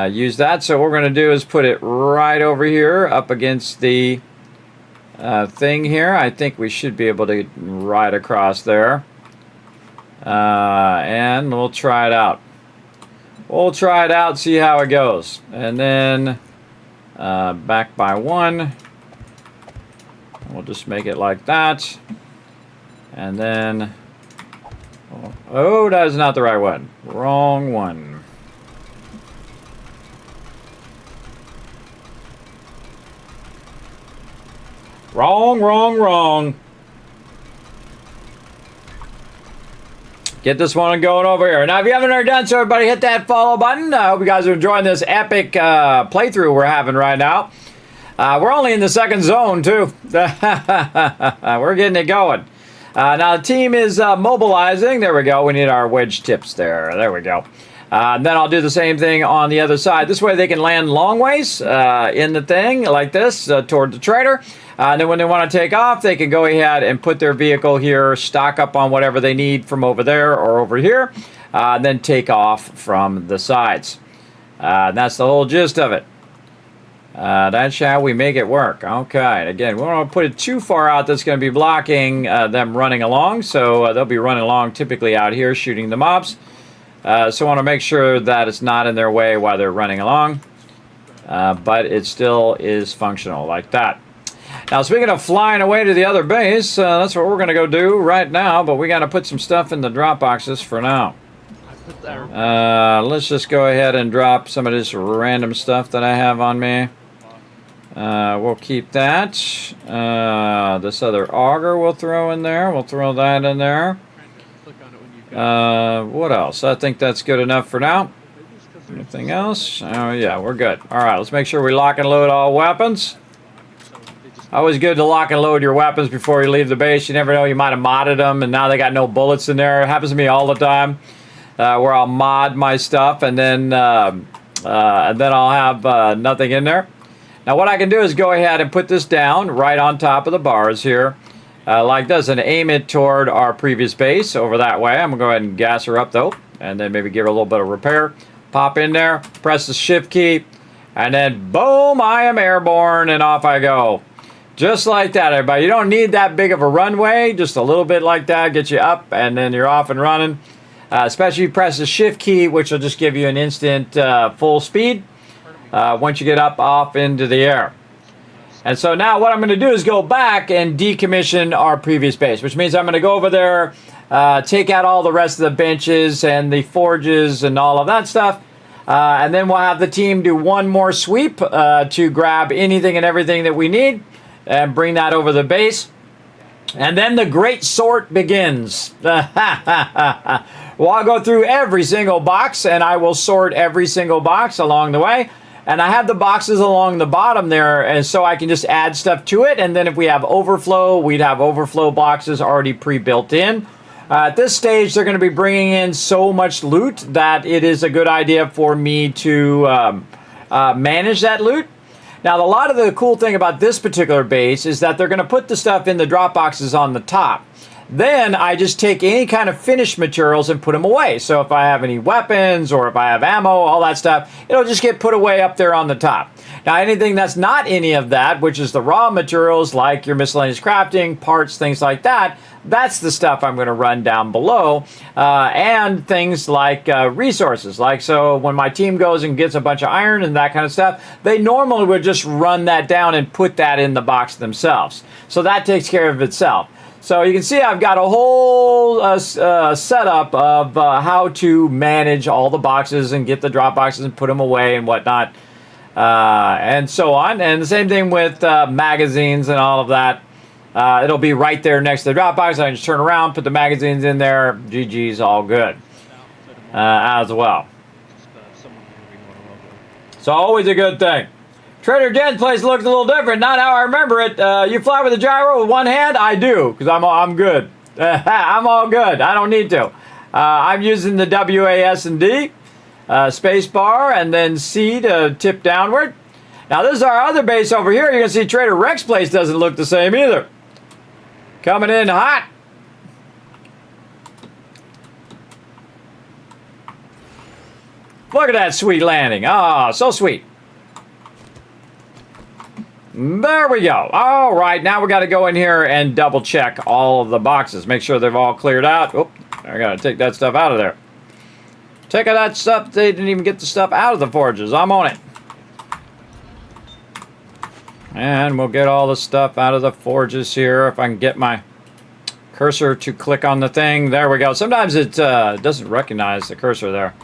use that. So what we're going to do is put it right over here up against the thing here. I think we should be able to ride across there. And we'll try it out. We'll try it out, see how it goes. And then back by one. We'll just make it like that. And then, oh, that is not the right one. Wrong one. Wrong, wrong, wrong. Get this one going over here. Now, if you haven't already done so, everybody hit that follow button. I hope you guys are enjoying this epic playthrough we're having right now. We're only in the second zone, too. We're getting it going. Now, the team is mobilizing. There we go. We need our wedge tips there. There we go. And then I'll do the same thing on the other side. This way they can land long ways in the thing like this toward the trader. And then when they want to take off, they can go ahead and put their vehicle here, stock up on whatever they need from over there or over here, and then take off from the sides. That's the whole gist of it. That's how we make it work. Okay, again, we don't want to put it too far out that's going to be blocking them running along. So they'll be running along typically out here shooting the mobs. So I want to make sure that it's not in their way while they're running along. But it still is functional like that. Now, speaking of flying away to the other base, that's what we're going to go do right now. But we got to put some stuff in the drop boxes for now. Let's just go ahead and drop some of this random stuff that I have on me. We'll keep that. This other auger we'll throw in there. We'll throw that in there. What else? I think that's good enough for now. Anything else? Oh, yeah, we're good. All right, let's make sure we lock and load all weapons. Always good to lock and load your weapons before you leave the base. You never know, you might have modded them, and now they got no bullets in there. It happens to me all the time, where I'll mod my stuff, and then I'll have nothing in there. Now, what I can do is go ahead and put this down right on top of the bars here, like this, and aim it toward our previous base over that way. I'm going to go ahead and gas her up, though, and then maybe give her a little bit of repair. Pop in there, press the shift key, and then boom, I am airborne, and off I go. Just like that, everybody. You don't need that big of a runway. Just a little bit like that gets you up, and then you're off and running. Especially if you press the shift key, which will just give you an instant full speed once you get up off into the air. And so now what I'm going to do is go back and decommission our previous base, which means I'm going to go over there, take out all the rest of the benches and the forges and all of that stuff. And then we'll have the team do one more sweep to grab anything and everything that we need and bring that over the base. And then the great sort begins. Well, I'll go through every single box, and I will sort every single box along the way. And I have the boxes along the bottom there, and so I can just add stuff to it. And then if we have overflow, we'd have overflow boxes already pre-built in. At this stage, they're going to be bringing in so much loot that it is a good idea for me to manage that loot. Now, a lot of the cool thing about this particular base is that they're going to put the stuff in the drop boxes on the top. Then I just take any kind of finished materials and put them away. So if I have any weapons or if I have ammo, all that stuff, it'll just get put away up there on the top. Now, anything that's not any of that, which is the raw materials like your miscellaneous crafting, parts, things like that, that's the stuff I'm going to run down below. And things like resources. Like, so when my team goes and gets a bunch of iron and that kind of stuff, they normally would just run that down and put that in the box themselves. So that takes care of itself. So you can see I've got a whole setup of how to manage all the boxes and get the drop boxes and put them away and whatnot, and so on. And the same thing with magazines and all of that. It'll be right there next to the drop box. I can just turn around, put the magazines in there. GG's all good as well. So always a good thing. Trader Jen's place looks a little different. Not how I remember it. You fly with a gyro with one hand? I do, because I'm good. I'm all good. I don't need to. I'm using the WASD, space bar, and then C to tip downward. Now this is our other base over here. You can see Trader Rex's place doesn't look the same either. Coming in hot. Look at that sweet landing. Ah, so sweet. There we go. All right, now we got to go in here and double check all of the boxes. Make sure they've all cleared out. Oop, I got to take that stuff out of there. Take out that stuff. They didn't even get the stuff out of the forges. I'm on it. And we'll get all the stuff out of the forges here. If I can get my cursor to click on the thing. There we go. Sometimes it doesn't recognize the cursor there.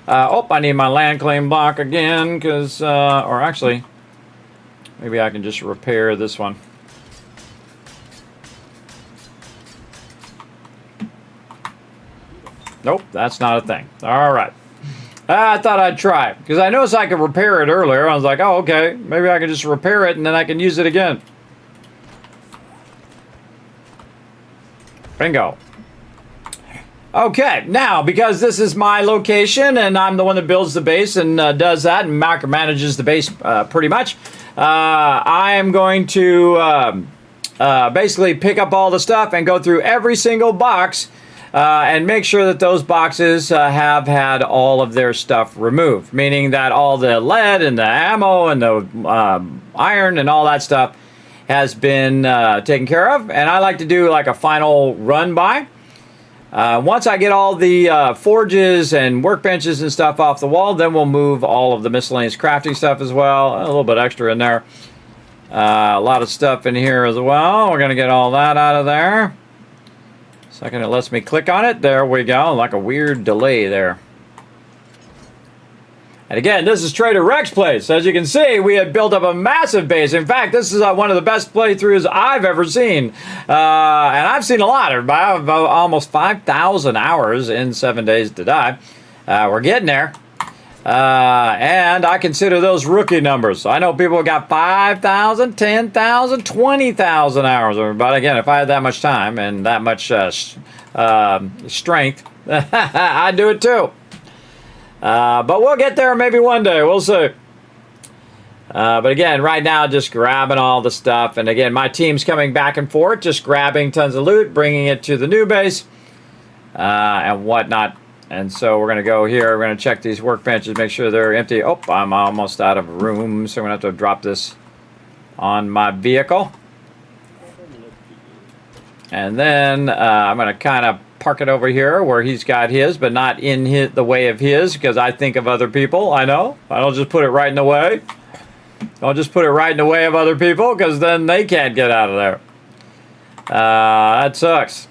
Oh, I need my land claim block again, because, or actually, maybe I can just repair this one. Nope, that's not a thing. All right. I thought I'd try it, because I noticed I could repair it earlier. I was like, oh, okay, maybe I can just repair it, and then I can use it again. Bingo. Okay, now, because this is my location, and I'm the one that builds the base and does that, and micromanages the base pretty much, I am going to basically pick up all the stuff and go through every single box and make sure that those boxes have had all of their stuff removed, meaning that all the lead and the ammo and the iron and all that stuff has been taken care of. And I like to do like a final run by. Once I get all the forges and workbenches and stuff off the wall, then we'll move all of the miscellaneous crafting stuff as well. A little bit extra in there. A lot of stuff in here as well. We're going to get all that out of there. Second, it lets me click on it. There we go. Like a weird delay there. And again, this is Trader Rex's place. As you can see, we had built up a massive base. In fact, this is one of the best playthroughs I've ever seen. And I've seen a lot. I have almost 5,000 hours in 7 Days to Die. We're getting there. And I consider those rookie numbers. I know people have got 5,000, 10,000, 20,000 hours. But again, if I had that much time and that much strength, I'd do it too. But we'll get there maybe one day. We'll see. But again, right now, just grabbing all the stuff. And again, my team's coming back and forth, just grabbing tons of loot, bringing it to the new base, and whatnot. And so we're going to go here. We're going to check these workbenches, make sure they're empty. Oh, I'm almost out of room, so I'm going to have to drop this on my vehicle. And then I'm going to kind of park it over here where he's got his, but not in the way of his, because I think of other people. I know. I don't just put it right in the way. Don't just put it right in the way of other people, because then they can't get out of there. That sucks.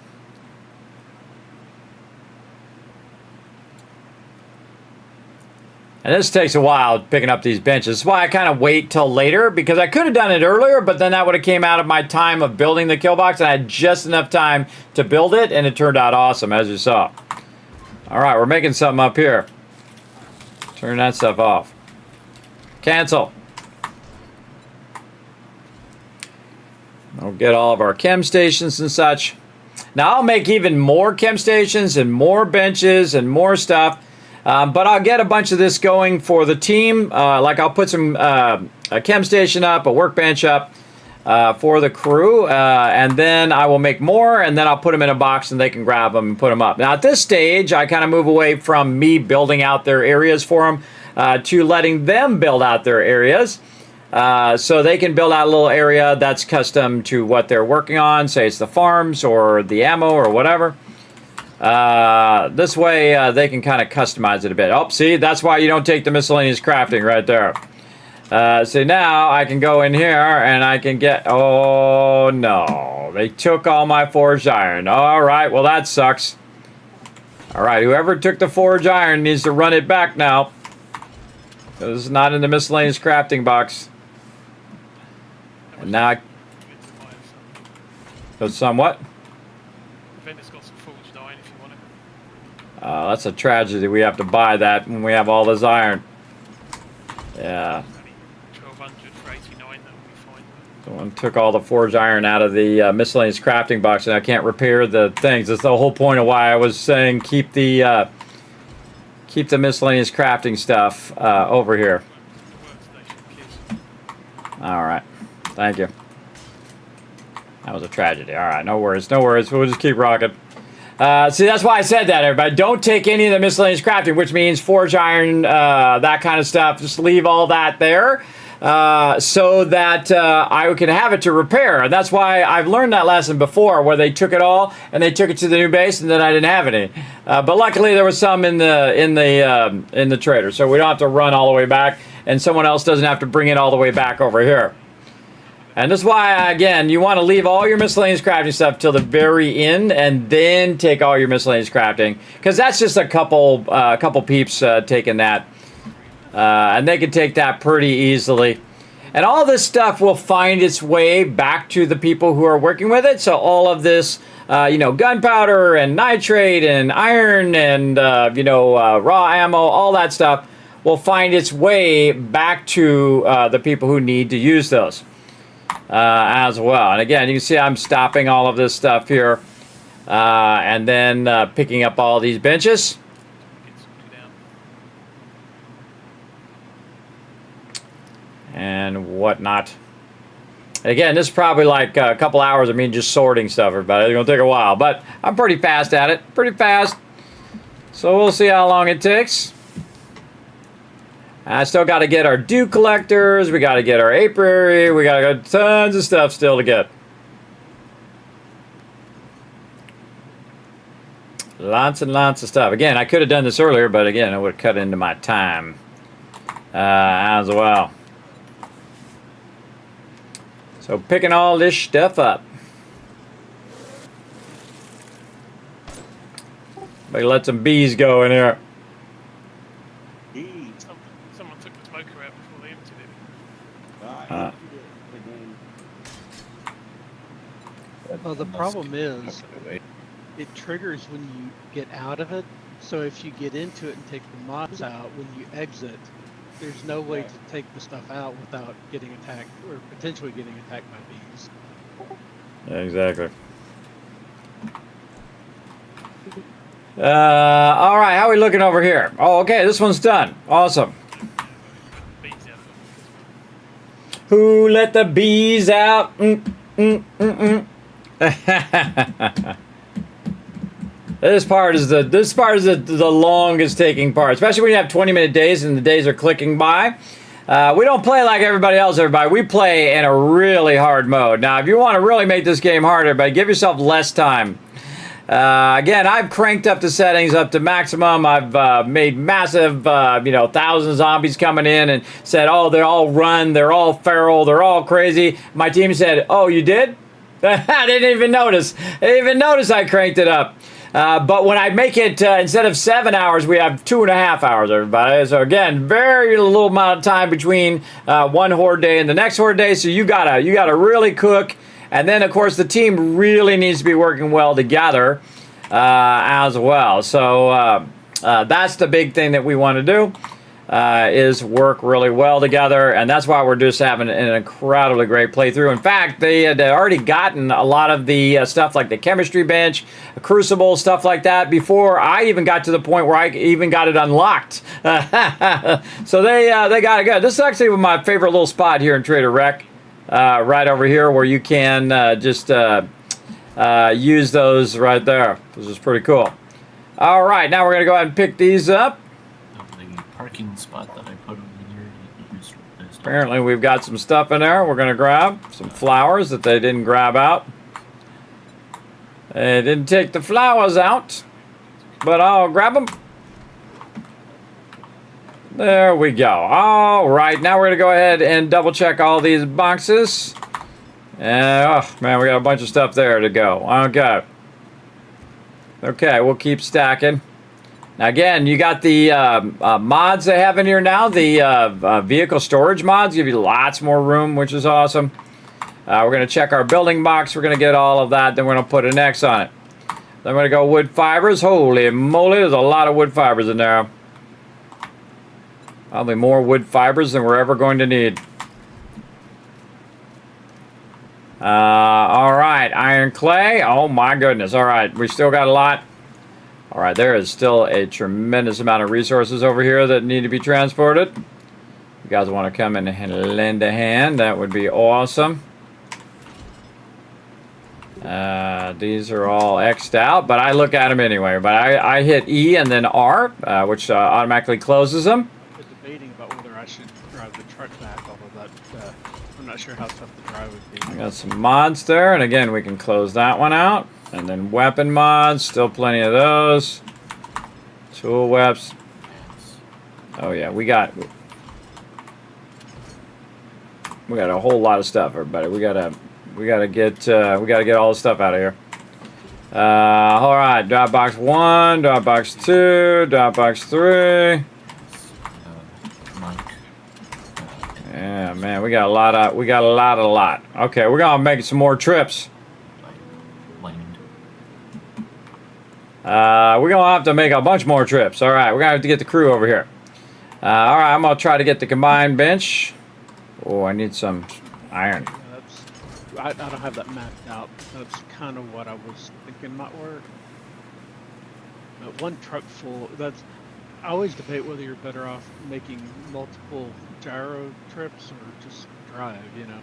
And this takes a while picking up these benches. That's why I kind of wait till later, because I could have done it earlier, but then that would have came out of my time of building the kill box, and I had just enough time to build it, and it turned out awesome, as you saw. All right, we're making something up here. Turn that stuff off. Cancel. We'll get all of our chem stations and such. Now, I'll make even more chem stations and more benches and more stuff. But I'll get a bunch of this going for the team. Like I'll put some a chem station up, a workbench up for the crew, and then I will make more, and then I'll put them in a box and they can grab them and put them up. Now at this stage, I kind of move away from me building out their areas for them to letting them build out their areas. So they can build out a little area that's custom to what they're working on, say it's the farms or the ammo or whatever. This way they can kind of customize it a bit. Oh, see, that's why you don't take the miscellaneous crafting right there. See, now I can go in here and I can get... Oh, no. They took all my forged iron. All right, well, that sucks. All right, whoever took the forged iron needs to run it back now. It's not in the miscellaneous crafting box. And now But somewhat. Vendor's got some forged iron if you want it. That's a tragedy. We have to buy that when we have all this iron. Yeah. 1200 for 89, that will be fine. Someone took all the forged iron out of the miscellaneous crafting box, and I can't repair the things. That's the whole point of why I was saying keep the miscellaneous crafting stuff over here. All right. Thank you. That was a tragedy. All right. No worries. No worries. We'll just keep rocking. See, that's why I said that, everybody. Don't take any of the miscellaneous crafting, which means forge iron, that kind of stuff. Just leave all that there so that I can have it to repair. And that's why I've learned that lesson before, where they took it all and they took it to the new base, and then I didn't have any. But luckily, there was some in the trader, so we don't have to run all the way back, and someone else doesn't have to bring it all the way back over here. And that's why, again, you want to leave all your miscellaneous crafting stuff till the very end, and then take all your miscellaneous crafting, because that's just a couple peeps taking that, and they can take that pretty easily. And all this stuff will find its way back to the people who are working with it. So all of this, gunpowder and nitrate and iron and raw ammo, all that stuff will find its way back to the people who need to use those. As well. And again, you can see I'm stopping all of this stuff here and then picking up all these benches. And whatnot. Again, this is probably like a couple hours of me just sorting stuff, everybody. It's going to take a while, but I'm pretty fast at it. Pretty fast. So we'll see how long it takes. I still got to get our dew collectors. We got to get our apiary. We got tons of stuff still to get. Lots and lots of stuff. Again, I could have done this earlier, but again, it would have cut into my time as well. So picking all this stuff up. Maybe let some bees go in here. Someone took the smoker out before they emptied it. Well, the problem is, it triggers when you get out of it. So if you get into it and take the mods out, when you exit, there's no way to take the stuff out without getting attacked or potentially getting attacked by bees. Yeah, exactly. All right, how are we looking over here? Oh, okay, this one's done. Awesome. Who let the bees out? This part is the longest taking part, especially when you have 20-minute days and the days are clicking by. We don't play like everybody else, everybody. We play in a really hard mode. Now, if you want to really make this game harder, but give yourself less time. Again, I've cranked up the settings up to maximum. I've made massive, thousand zombies coming in and said, oh, they're all run, they're all feral, they're all crazy. My team said, oh, you did? I didn't even notice. I didn't even notice I cranked it up. But when I make it, instead of 7 hours, we have 2.5 hours, everybody. So again, very little amount of time between one horde day and the next horde day. So you gotta really cook. And then, of course, the team really needs to be working well together as well. So that's the big thing that we want to do, is work really well together. And that's why we're just having an incredibly great playthrough. In fact, they had already gotten a lot of the stuff like the chemistry bench, crucible, stuff like that, before I even got to the point where I even got it unlocked. So they got it good. This is actually my favorite little spot here in Trader Rec. Right over here where you can just use those right there. This is pretty cool. All right, now we're going to go ahead and pick these up. The parking spot that I put over here. Apparently we've got some stuff in there we're going to grab. Some flowers that they didn't grab out. They didn't take the flowers out, but I'll grab them. There we go. All right, now we're going to go ahead and double check all these boxes. Oh, man, we got a bunch of stuff there to go. Okay. Okay, we'll keep stacking. Now, again, you got the mods they have in here now. The vehicle storage mods give you lots more room, which is awesome. We're going to check our building box. We're going to get all of that. Then we're going to put an X on it. Then we're going to go wood fibers. Holy moly, there's a lot of wood fibers in there. Probably more wood fibers than we're ever going to need. All right, iron clay. Oh my goodness. All right, we still got a lot. All right, there is still a tremendous amount of resources over here that need to be transported. You guys want to come in and lend a hand? That would be awesome. These are all X'd out, but I look at them anyway. But I hit E and then R, which automatically closes them. I'm debating about whether I should drive the truck back, although that I'm not sure how tough the drive would be. We got some mods there, and again, we can close that one out. And then weapon mods, still plenty of those. Tool webs. Oh yeah, we got a whole lot of stuff, everybody. We gotta get all the stuff out of here. All right, Dropbox 1, Dropbox 2, Dropbox 3. Yeah, man, we got a lot. Okay, we're gonna make some more trips. We're gonna have to make a bunch more trips. All right, we're gonna have to get the crew over here. All right, I'm gonna try to get the combined bench. Oh, I need some iron. I don't have that mapped out. That's kind of what I was thinking might work. But one truck full, I always debate whether you're better off making multiple gyro trips or just drive, you know.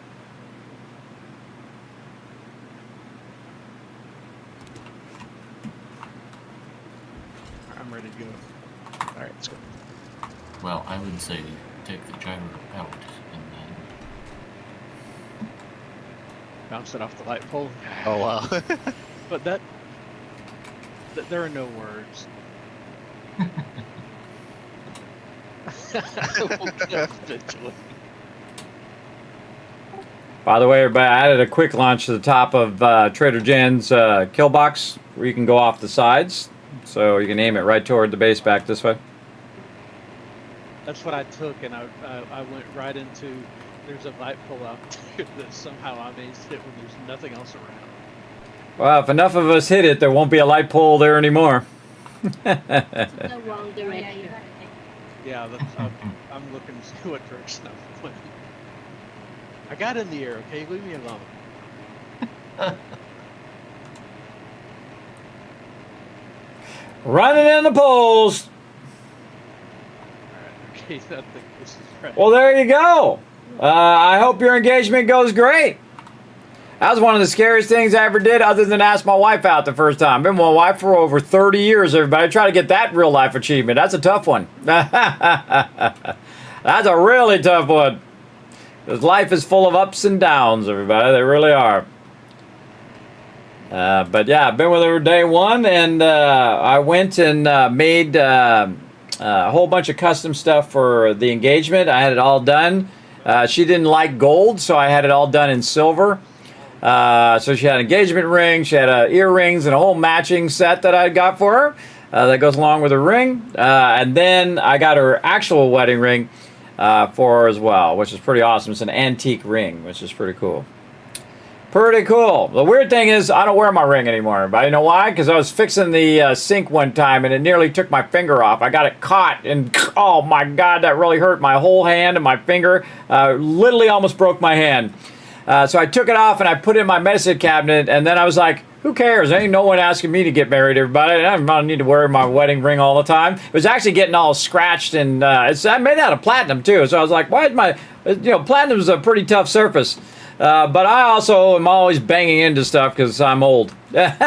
I'm ready to go. Alright, let's go. Well, I would say take the gyro out and then bounce it off the light pole. Oh wow. But there are no words. By the way, everybody, I added a quick launch to the top of Trader Jen's kill box where you can go off the sides. So you can aim it right toward the base back this way. That's what I took, and I went right into, there's a light pole out there that somehow I managed to hit when there's nothing else around. Well, if enough of us hit it, there won't be a light pole there anymore. The wrong direction. Yeah, I'm looking to see what direction I'm going. I got in the air, okay? Leave me alone. Running in the poles. Alright, okay, I think this is right. Well, there you go. I hope your engagement goes great. That was one of the scariest things I ever did other than ask my wife out the first time. I've been with my wife for over 30 years, everybody. Try to get that real life achievement. That's a tough one. That's a really tough one. Because life is full of ups and downs, everybody. They really are. But yeah, I've been with her day one, and I went and made a whole bunch of custom stuff for the engagement. I had it all done. She didn't like gold, so I had it all done in silver. So she had an engagement ring, she had earrings, and a whole matching set that I got for her that goes along with her ring. And then I got her actual wedding ring for her as well, which is pretty awesome. It's an antique ring, which is pretty cool. Pretty cool. The weird thing is I don't wear my ring anymore. But you know why? Because I was fixing the sink one time and it nearly took my finger off. I got it caught and oh my God, that really hurt my whole hand and my finger. Literally almost broke my hand. So I took it off and I put it in my medicine cabinet, and then I was like, who cares? Ain't no one asking me to get married, everybody. I don't need to wear my wedding ring all the time. It was actually getting all scratched, and I made out of platinum too. So I was like, why is my, platinum is a pretty tough surface. But I also am always banging into stuff because I'm old. Coming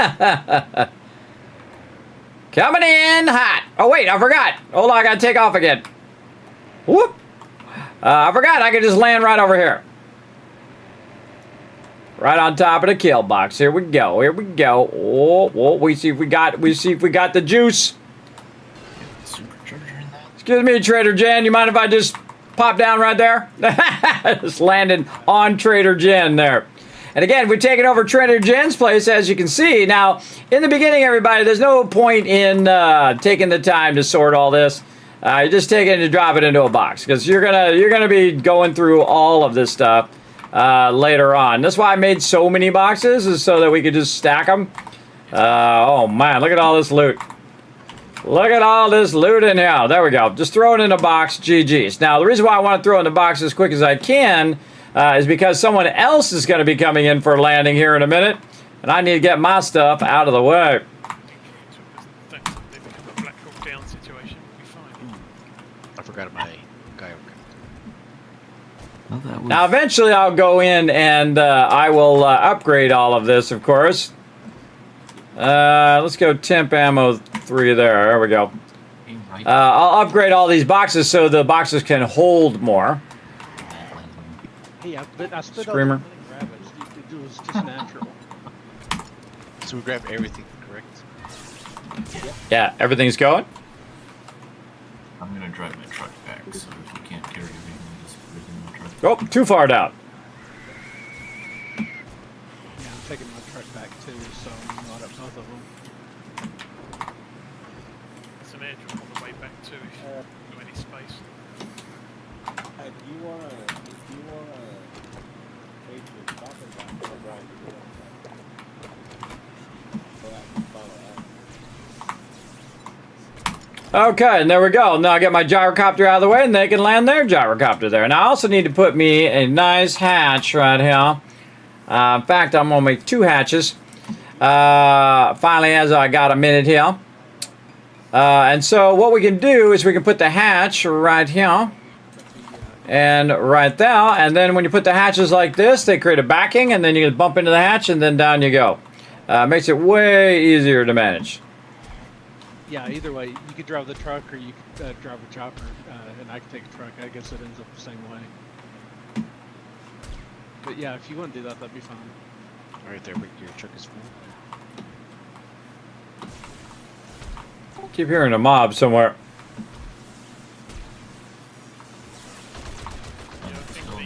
in hot. Oh wait, I forgot. Hold on, I gotta take off again. Whoop. I forgot I could just land right over here. Right on top of the kill box. Here we go. Here we go. Oh, we see if we got the juice. Excuse me, Trader Jen. You mind if I just pop down right there? Just landed on Trader Jen there. And again, we're taking over Trader Jen's place, as you can see. Now, in the beginning, everybody, there's no point in taking the time to sort all this. You just take it and drop it into a box because you're gonna be going through all of this stuff. later on. That's why I made so many boxes, is so that we could just stack them. Oh man, look at all this loot. Look at all this loot in here. There we go. Just throw it in a box. GG's. Now, the reason why I want to throw it in the box as quick as I can is because someone else is going to be coming in for a landing here in a minute. And I need to get my stuff out of the way. I forgot my guy. Well, that was... Now, eventually I'll go in and I will upgrade all of this, of course. Let's go temp ammo 3 there. There we go. I'll upgrade all these boxes so the boxes can hold more. Hey, I spit Screamer. out the grab it. It was just natural. So we grab everything, correct? Yeah, everything's going. I'm gonna drive my truck back, so if you can't carry everything, just put it in my truck. Oh, too far down. Yeah, I'm taking my truck back too, so I'm not at both of them. There's an airdrop on the way back too, if you've got any space. If you wanna take the talking back, I'll drive you. So I can follow that. Okay, and there we go. Now I get my gyrocopter out of the way and they can land their gyrocopter there. Now I also need to put me a nice hatch right here. In fact, I'm going to make 2 hatches. Finally, as I got a minute here. And so what we can do is we can put the hatch right here. And right there. And then when you put the hatches like this, they create a backing. And then you can bump into the hatch and then down you go. Makes it way easier to manage. Yeah, either way, you could drive the truck or you could drive a chopper, and I could take a truck. I guess it ends up the same way. But yeah, if you want to do that, that'd be fine. Alright there, Rick, your truck is full. Keep hearing a mob somewhere. Yeah, I think the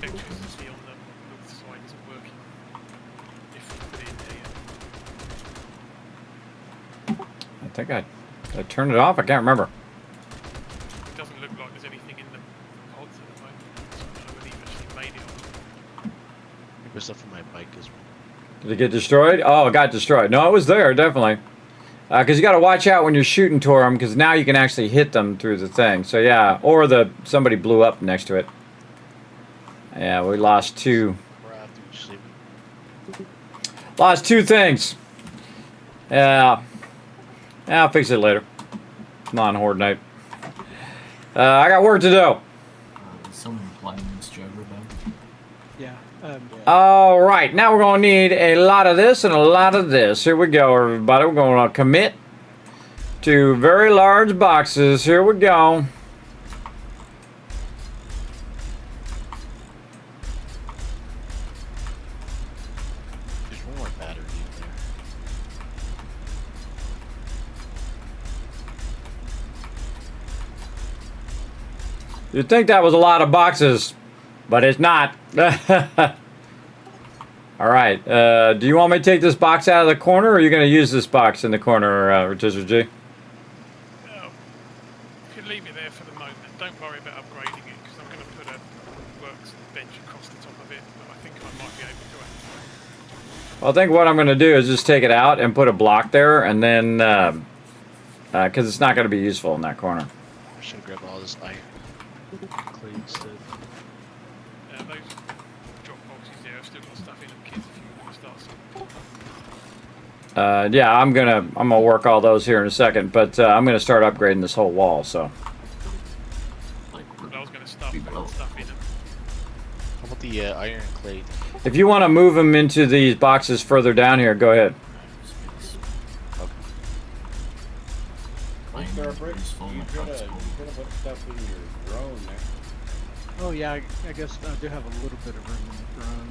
electricity on the north side isn't working. If you put it in here. I think I turned it off. I can't remember. It doesn't look like there's anything in the pods at the moment, so I don't know whether you've actually made it or not. There's stuff on my bike as well. Did it get destroyed? Oh, it got destroyed. No, it was there, definitely. Because you got to watch out when you're shooting to them, because now you can actually hit them through the thing. So yeah, or somebody blew up next to it. Yeah, we lost 2. Lost 2 things. Yeah. I'll fix it later. Non-horde night. I got work to do. Is someone playing this jogger bag? Yeah. All right, now we're going to need a lot of this and a lot of this. Here we go, everybody. We're going to commit to very large boxes. Here we go. There's one more battery in there. You'd think that was a lot of boxes, but it's not. All right. Do you want me to take this box out of the corner, or are you going to use this box in the corner, Rotisserie G? You could leave it there for the moment. Don't worry about upgrading it, because I'm going to put a works bench across the top of it, but I think I might be able to add. Well, I think what I'm going to do is just take it out and put a block there, and then, because it's not going to be useful in that corner. I should grab all this iron clay instead. Those drop boxes there have still got stuff in them, kids, if you want to start some. Yeah, I'm gonna work all those here in a second, but I'm gonna start upgrading this whole wall. So. But I was going to start putting stuff in them. How about the iron clay? If you want to move them into these boxes further down here, go ahead. You're gonna put stuff in your drone there. Oh yeah, I guess I do have a little bit of room in the drone.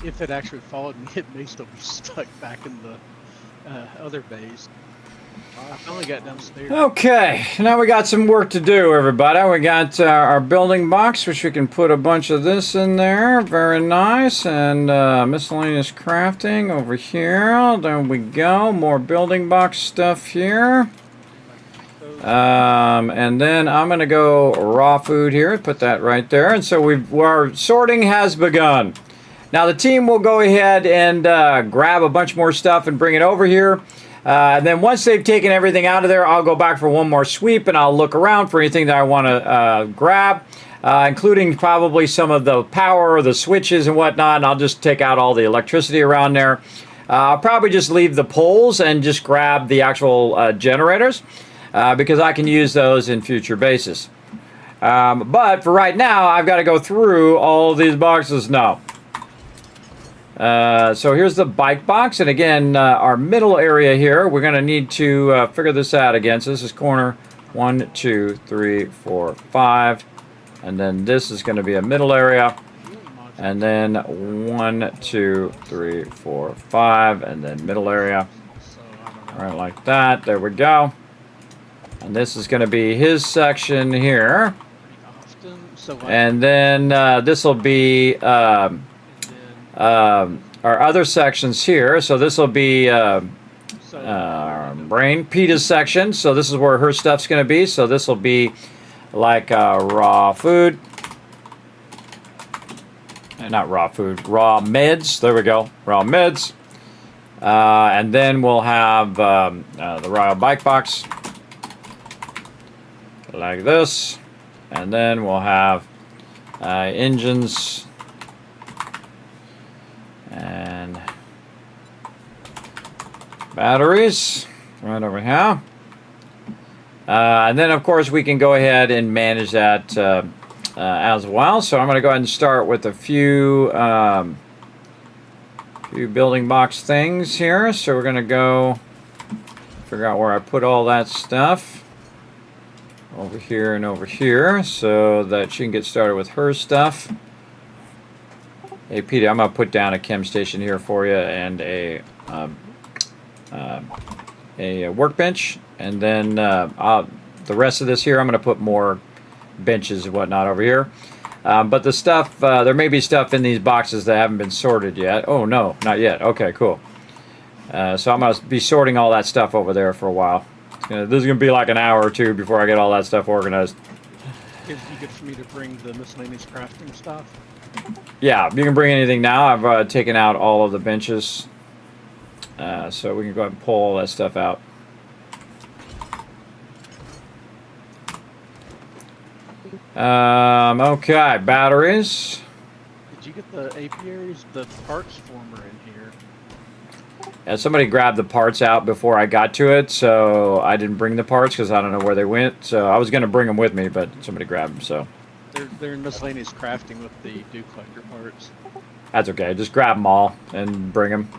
If it actually followed me, it may still be stuck back in the other base. I finally got downstairs. Okay, now we got some work to do, everybody. We got our building box, which we can put a bunch of this in there. Very nice. And miscellaneous crafting over here. There we go. More building box stuff here. And then I'm going to go raw food here. Put that right there. And so our sorting has begun. Now the team will go ahead and grab a bunch more stuff and bring it over here. And then once they've taken everything out of there, I'll go back for one more sweep and I'll look around for anything that I want to grab, including probably some of the power, the switches and whatnot, and I'll just take out all the electricity around there. I'll probably just leave the poles and just grab the actual generators because I can use those in future bases. But for right now, I've got to go through all of these boxes now. So here's the bike box, and again, our middle area here, we're going to need to figure this out again. So this is corner 1, 2, 3, 4, 5, and then this is going to be a middle area, and then 1, 2, 3, 4, 5, and then middle area. All right, like that. There we go. And this is going to be his section here, and then this will be our other sections here. So this will be Brain Peta's section. So this is where her stuff's going to be. So this will be like raw food. Not raw food, raw meds. There we go, raw meds. And then we'll have the Royal Bike Box like this. And then we'll have engines and batteries right over here. And then of course we can go ahead and manage that as well. So I'm going to go ahead and start with a few building box things here. So we're going to go figure out where I put all that stuff over here and over here so that she can get started with her stuff. Hey, Peter, I'm going to put down a chem station here for you and a workbench. And then the rest of this here, I'm going to put more benches and whatnot over here. But the stuff, there may be stuff in these boxes that haven't been sorted yet. Oh, no, not yet. Okay, cool. So I'm going to be sorting all that stuff over there for a while. This is going to be like an hour or two before I get all that stuff organized. Is it good for me to bring the miscellaneous crafting stuff? Yeah, you can bring anything now. I've taken out all of the benches. So we can go ahead and pull all that stuff out. Okay, batteries. Did you get the apiaries, the parts former in here? Yeah, somebody grabbed the parts out before I got to it, so I didn't bring the parts because I don't know where they went. So I was going to bring them with me, but somebody grabbed them, so. They're in miscellaneous crafting with the dew collector parts. That's okay. Just grab them all and bring them.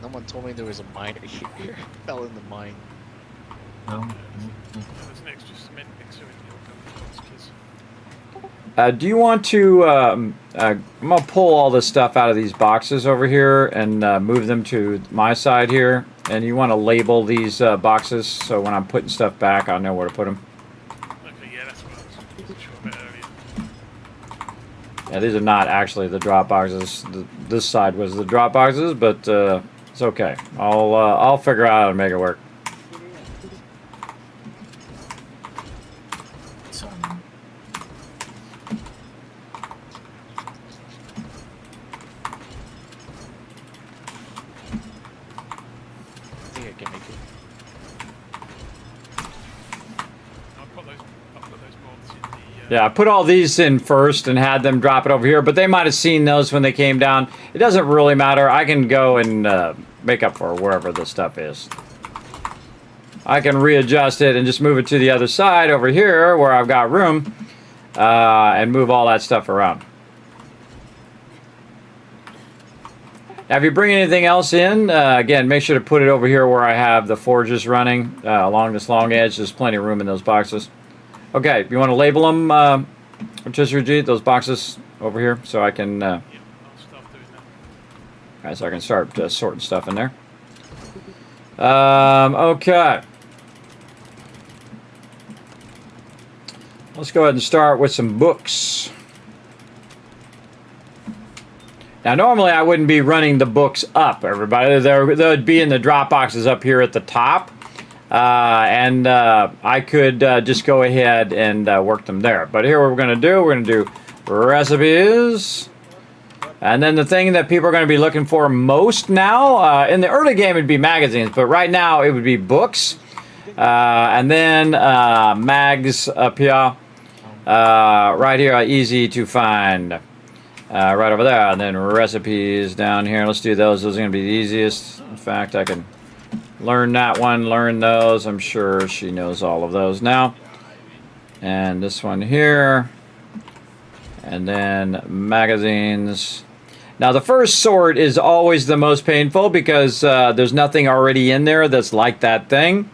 No one told me there was a mine here. Fell in the mine. There's an extra cement mixer in your Do you want to, I'm going to pull all this stuff out of these boxes over here and move them to my side here. And you want to label these boxes so when I'm putting stuff back, I'll know where to put them. Okay, yeah, that's what I wasn't sure about earlier. Yeah, these are not actually the drop boxes. This side was the drop boxes, but it's okay. I'll figure out how to make it work. Yeah, I put all these in first and had them drop it over here, but they might have seen those when they came down. It doesn't really matter. I can go and make up for wherever the stuff is. I can readjust it and just move it to the other side over here where I've got room and move all that stuff around. Now, if you bring anything else in, again, make sure to put it over here where I have the forges running along this long edge. There's plenty of room in those boxes. Okay, you want to label them, Rotisserie G, those boxes over here, so I can, Yeah, I'll start doing that. right, so I can start sorting stuff in there. Okay. Let's go ahead and start with some books. Now, normally I wouldn't be running the books up, everybody. They'd be in the drop boxes up here at the top. And I could just go ahead and work them there. But here what we're going to do, we're going to do recipes. And then the thing that people are going to be looking for most now, in the early game it'd be magazines, but right now it would be books. And then mags up here. Right here, easy to find. Right over there. And then recipes down here. Let's do those. Those are going to be the easiest. In fact, I can learn that one, learn those. I'm sure she knows all of those now. And this one here. And then magazines. Now the first sort is always the most painful because there's nothing already in there that's like that thing.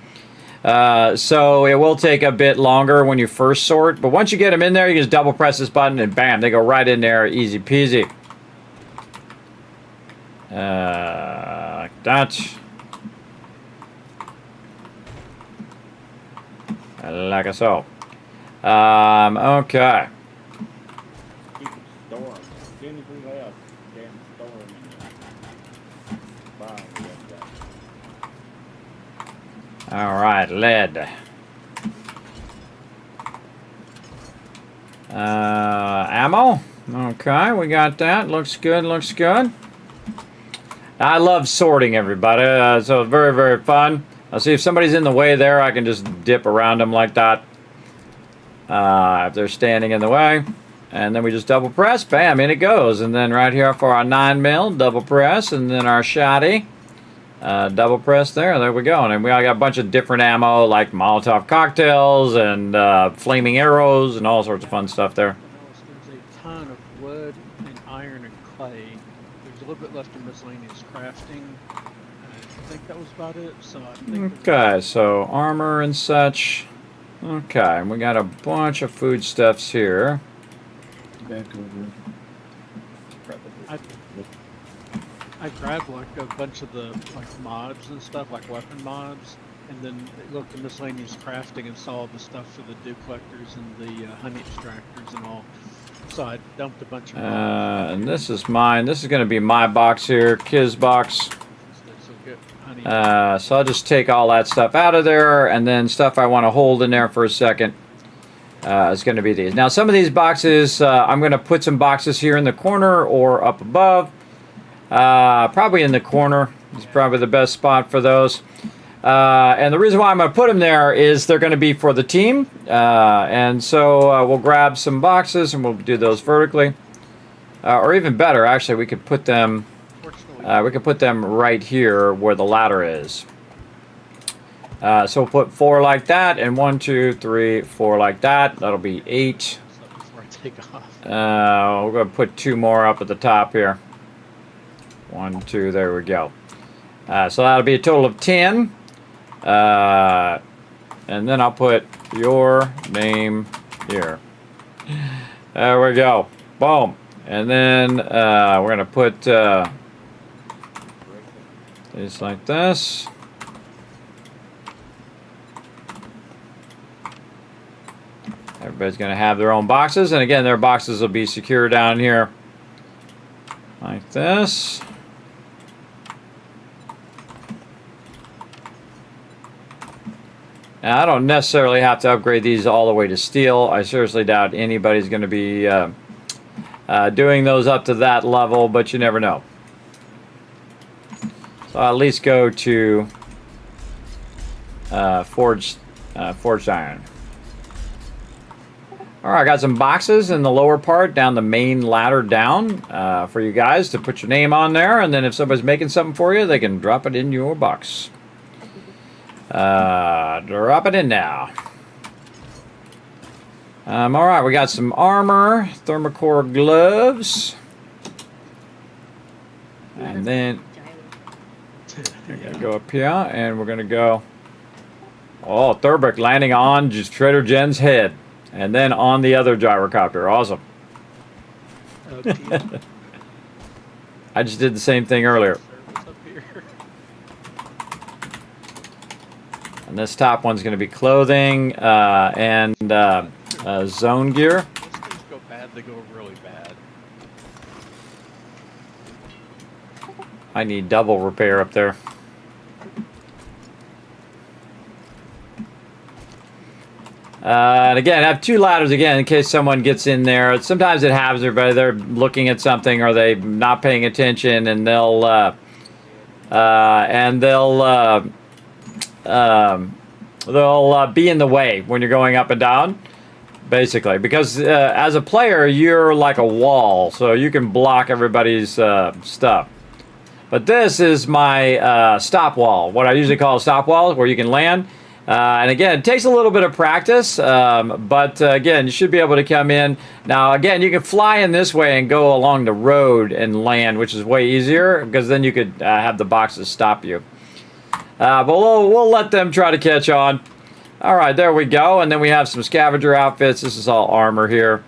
So it will take a bit longer when you first sort. But once you get them in there, you just double press this button and bam, they go right in there, easy peasy. Like that. Like so. Okay. Keep it stored. Anything else, damn store in there. Fine, we have that. All right, lead. Ammo. Okay, we got that. Looks good, looks good. I love sorting, everybody. So very, very fun. I'll see if somebody's in the way there, I can just dip around them like that. If they're standing in the way. And then we just double press, bam, in it goes. And then right here for our 9mm, double press, and then our shotty. Double press there we go. And then we all got a bunch of different ammo like Molotov cocktails and flaming arrows and all sorts of fun stuff there. There's a ton of wood and iron and clay. There's a little bit left in miscellaneous crafting. I think that was about it. So I think Okay, so armor and such. Okay, and we got a bunch of foodstuffs here. Back over. I grabbed like a bunch of the like mods and stuff, like weapon mods, and then looked at miscellaneous crafting and saw the stuff for the dew collectors and the honey extractors and all. So I dumped a bunch of and this is mine. This is going to be my box here, Kiz box. So I'll just take all that stuff out of there, and then stuff I want to hold in there for a second is going to be these. Now some of these boxes, I'm going to put some boxes here in the corner or up above. Probably in the corner. It's probably the best spot for those. And the reason why I'm going to put them there is they're going to be for the team. And so we'll grab some boxes and we'll do those vertically. Or even better, actually, we could put them right here where the ladder is. So we'll put 4 like that, and 1, 2, 3, 4 like that. That'll be 8. We're going to put 2 more up at the top here. 1, 2, there we go. So that'll be a total of 10. And then I'll put your name here. There we go. Boom. And then we're going to put these like this. Everybody's going to have their own boxes. And again, their boxes will be secure down here like this. Now, I don't necessarily have to upgrade these all the way to steel. I seriously doubt anybody's going to be doing those up to that level, but you never know. So I'll at least go to forged iron. All right, I got some boxes in the lower part down the main ladder down for you guys to put your name on there, and then if somebody's making something for you, they can drop it in your box. Drop it in now. All right, we got some armor, thermocore gloves, and then we're gonna go up here, and we're gonna go. Oh, Thurbrick landing on just Trader Jen's head, and then on the other gyrocopter. Awesome. I just did the same thing earlier. And this top one's going to be clothing and zone gear. When things go bad, they go really bad. I need double repair up there. And again, I have 2 ladders again in case someone gets in there. Sometimes it happens, everybody. They're looking at something or they not paying attention, and they'll be in the way when you're going up and down, basically. Because as a player, you're like a wall, so you can block everybody's stuff. But this is my stop wall, what I usually call a stop wall, where you can land. And again, it takes a little bit of practice, but again, you should be able to come in. Now, again, you can fly in this way and go along the road and land, which is way easier, because then you could have the boxes stop you. But we'll let them try to catch on. All right, there we go. And then we have some scavenger outfits. This is all armor here.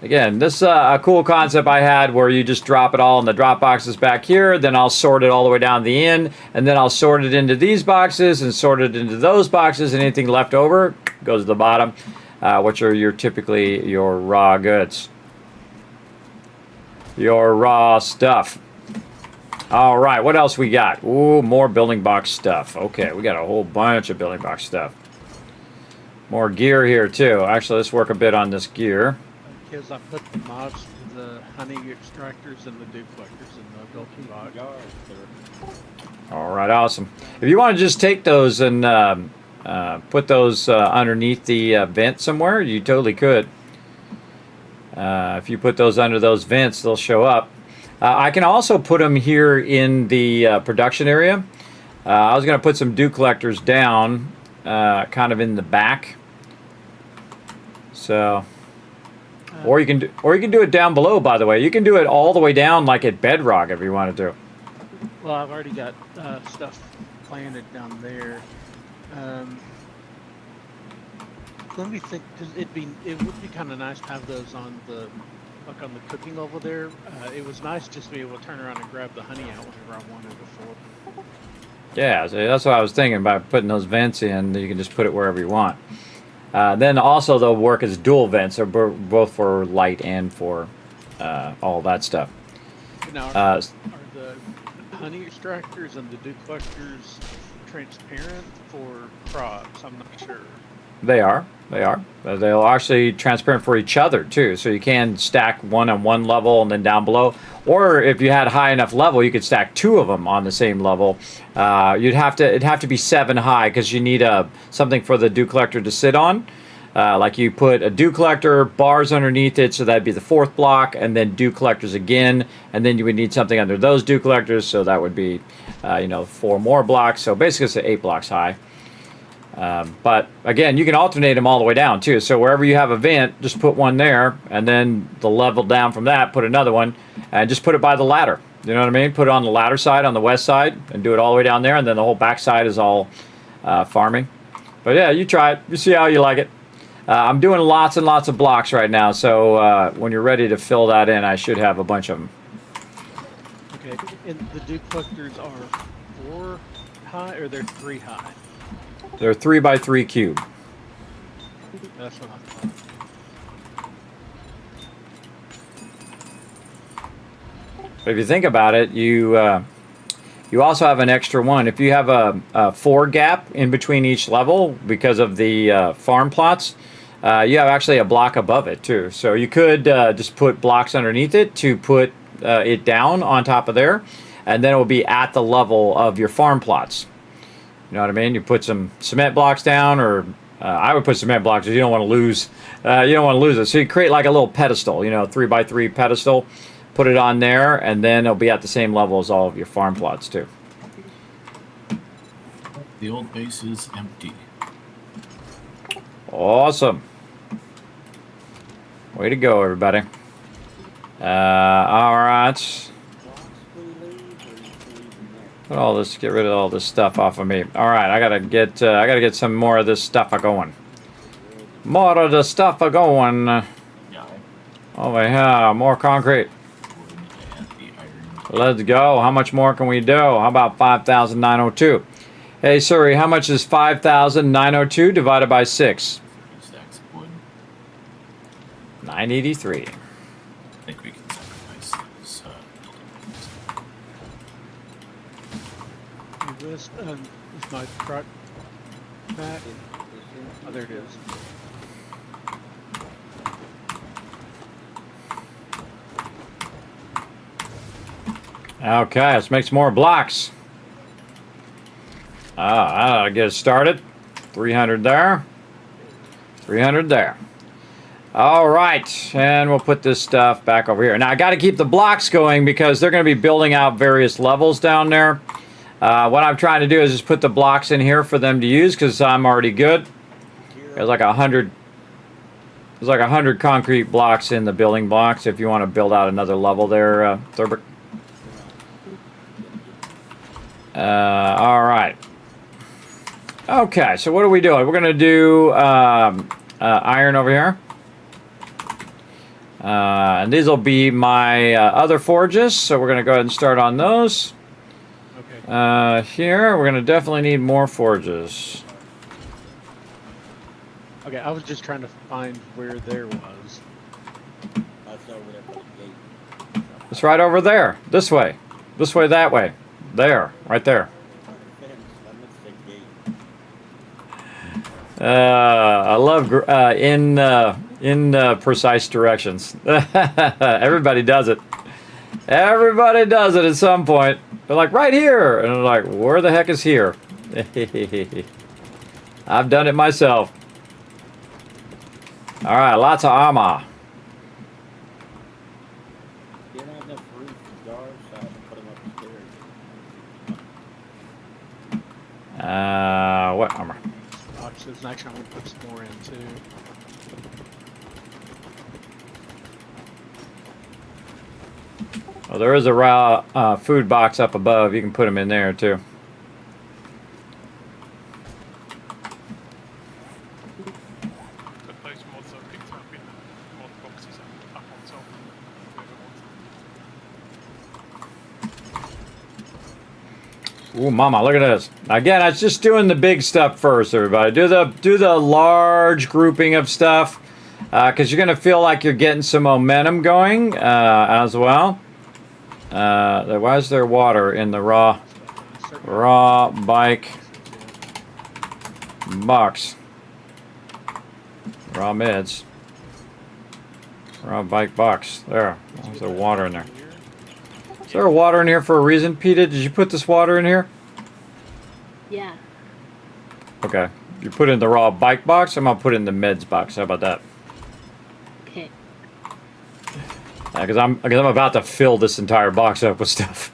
Again, this is a cool concept I had where you just drop it all in the drop boxes back here. Then I'll sort it all the way down the end. And then I'll sort it into these boxes and sort it into those boxes. And anything left over goes to the bottom, which are typically your raw goods. Your raw stuff. All right, what else we got? Ooh, more building box stuff. Okay, we got a whole bunch of building box stuff. More gear here, too. Actually, let's work a bit on this gear. Because I put the mods for the honey extractors and the dew collectors in the built-in box. All right, awesome. If you want to just take those and put those underneath the vent somewhere, you totally could. If you put those under those vents, they'll show up. I can also put them here in the production area. I was going to put some dew collectors down, kind of in the back. So... Or you can do it down below, by the way. You can do it all the way down like at Bedrock if you want to. Well, I've already got stuff planted down there. Let me think, because it would be kind of nice to have those on the cooking level there. It was nice just to be able to turn around and grab the honey out whenever I wanted before. Yeah, so that's what I was thinking about putting those vents in. You can just put it wherever you want. Then also they'll work as dual vents, so both for light and for all that stuff. Now, are the honey extractors and the dew collectors transparent for crops? I'm not sure. They are. They'll actually transparent for each other too, so you can stack one on one level and then down below. Or if you had high enough level, you could stack 2 of them on the same level. It'd have to be 7 high because you need something for the dew collector to sit on. Like you put a dew collector, bars underneath it, so that'd be the 4th block, and then dew collectors again, and then you would need something under those dew collectors, so that would be 4 more blocks. So basically, it's 8 blocks high. But again, you can alternate them all the way down too. So wherever you have a vent, just put one there, and then the level down from that, put another one, and just put it by the ladder. You know what I mean? Put it on the ladder side, on the west side, and do it all the way down there, and then the whole back side is all farming. But yeah, you try it. You see how you like it. I'm doing lots and lots of blocks right now, so when you're ready to fill that in, I should have a bunch of them. Okay, and the dew collectors are 4 high, or they're 3 high? They're 3 by 3 cube. That's what I thought. But if you think about it, you also have an extra one. If you have a 4 gap in between each level because of the farm plots, you have actually a block above it too. So you could just put blocks underneath it to put it down on top of there, and then it will be at the level of your farm plots. You know what I mean? You put some cement blocks down, or I would put cement blocks because you don't want to lose. You don't want to lose it. So you create like a little pedestal, 3 by 3 pedestal. Put it on there, and then it'll be at the same level as all of your farm plots too. The old base is empty. Awesome. Way to go, everybody. All right. Get rid of all this stuff off of me. All right, I gotta get some more of this stuff going. More of the stuff going. Over here, more concrete. Let's go. How much more can we do? How about 5,902? Hey, Suri, how much is 5,902 divided by 6? 983. I think we can sacrifice those Is my truck back? Oh, there it is. Okay, let's make some more blocks. I'll get it started. 300 there. 300 there. All right, and we'll put this stuff back over here. Now, I got to keep the blocks going because they're going to be building out various levels down there. What I'm trying to do is just put the blocks in here for them to use because I'm already good. There's like 100. There's like 100 concrete blocks in the building blocks if you want to build out another level there, Thurber. All right. Okay, so what are we doing? We're going to do iron over here. And these will be my other forges, so we're going to go ahead and start on those. Okay. Here, we're going to definitely need more forges. Okay, I was just trying to find where there was. It's right over there. This way. This way, that way. There. Right there. I love in precise directions. Everybody does it. Everybody does it at some point. They're like, right here. And they're like, where the heck is here? I've done it myself. All right, lots of armor. What armor? Boxes. Actually, I'm going to put some more in too. Well, there is a raw food box up above. You can put them in there too. Put those mods I picked up in the mod boxes up on top. Ooh, mama, look at this. Again, it's just doing the big stuff first, everybody. Do the large grouping of stuff because you're going to feel like you're getting some momentum going as well. Why is there water in the raw bike box? Raw mids. Raw bike box. There. There's there water in there. Is there water in here for a reason, Peter? Did you put this water in here? Yeah. Okay. You put it in the raw bike box, I'm gonna put it in the meds box. How about that? Okay. Because I'm about to fill this entire box up with stuff.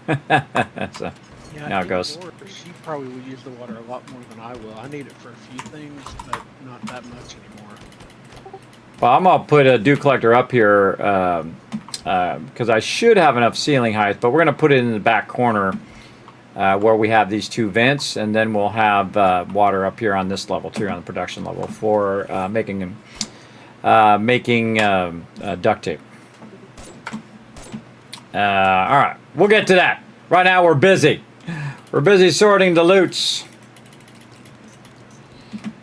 So, Yeah, now it goes. She probably will use the water a lot more than I will. I need it for a few things, but not that much anymore. Well, I'm gonna put a dew collector up here because I should have enough ceiling height, but we're gonna put it in the back corner where we have these two vents, and then we'll have water up here on this level too, on the production level for making duct tape. All right, we'll get to that. Right now we're busy. We're busy sorting the loots.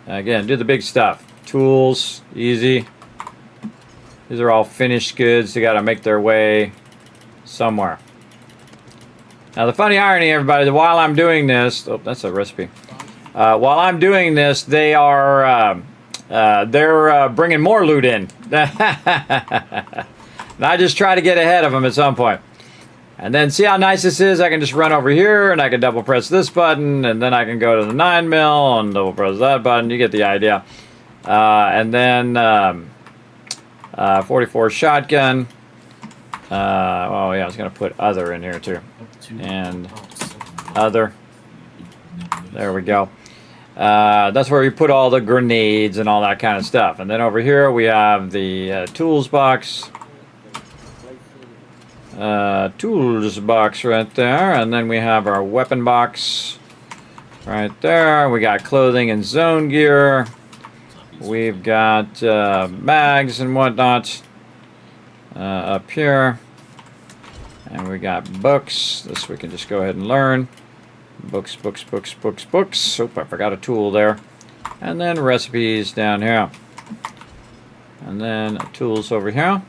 Again, do the big stuff. Tools, easy. These are all finished goods. They got to make their way somewhere. Now, the funny irony, everybody, that while I'm doing this, oh, that's a recipe. While I'm doing this, they are they're bringing more loot in. And I just try to get ahead of them at some point. And then see how nice this is? I can just run over here and I can double press this button and then I can go to the 9mm and double press that button. You get the idea. And then 44 shotgun. Oh yeah, I was gonna put other in here too. And other. There we go. That's where we put all the grenades and all that kind of stuff. And then over here we have the tools box. Tools box right there, and then we have our weapon box right there. We got clothing and zone gear. We've got bags and whatnot up here, and we got books. This we can just go ahead and learn. Books. Oop, I forgot a tool there. And then recipes down here, and then tools over here.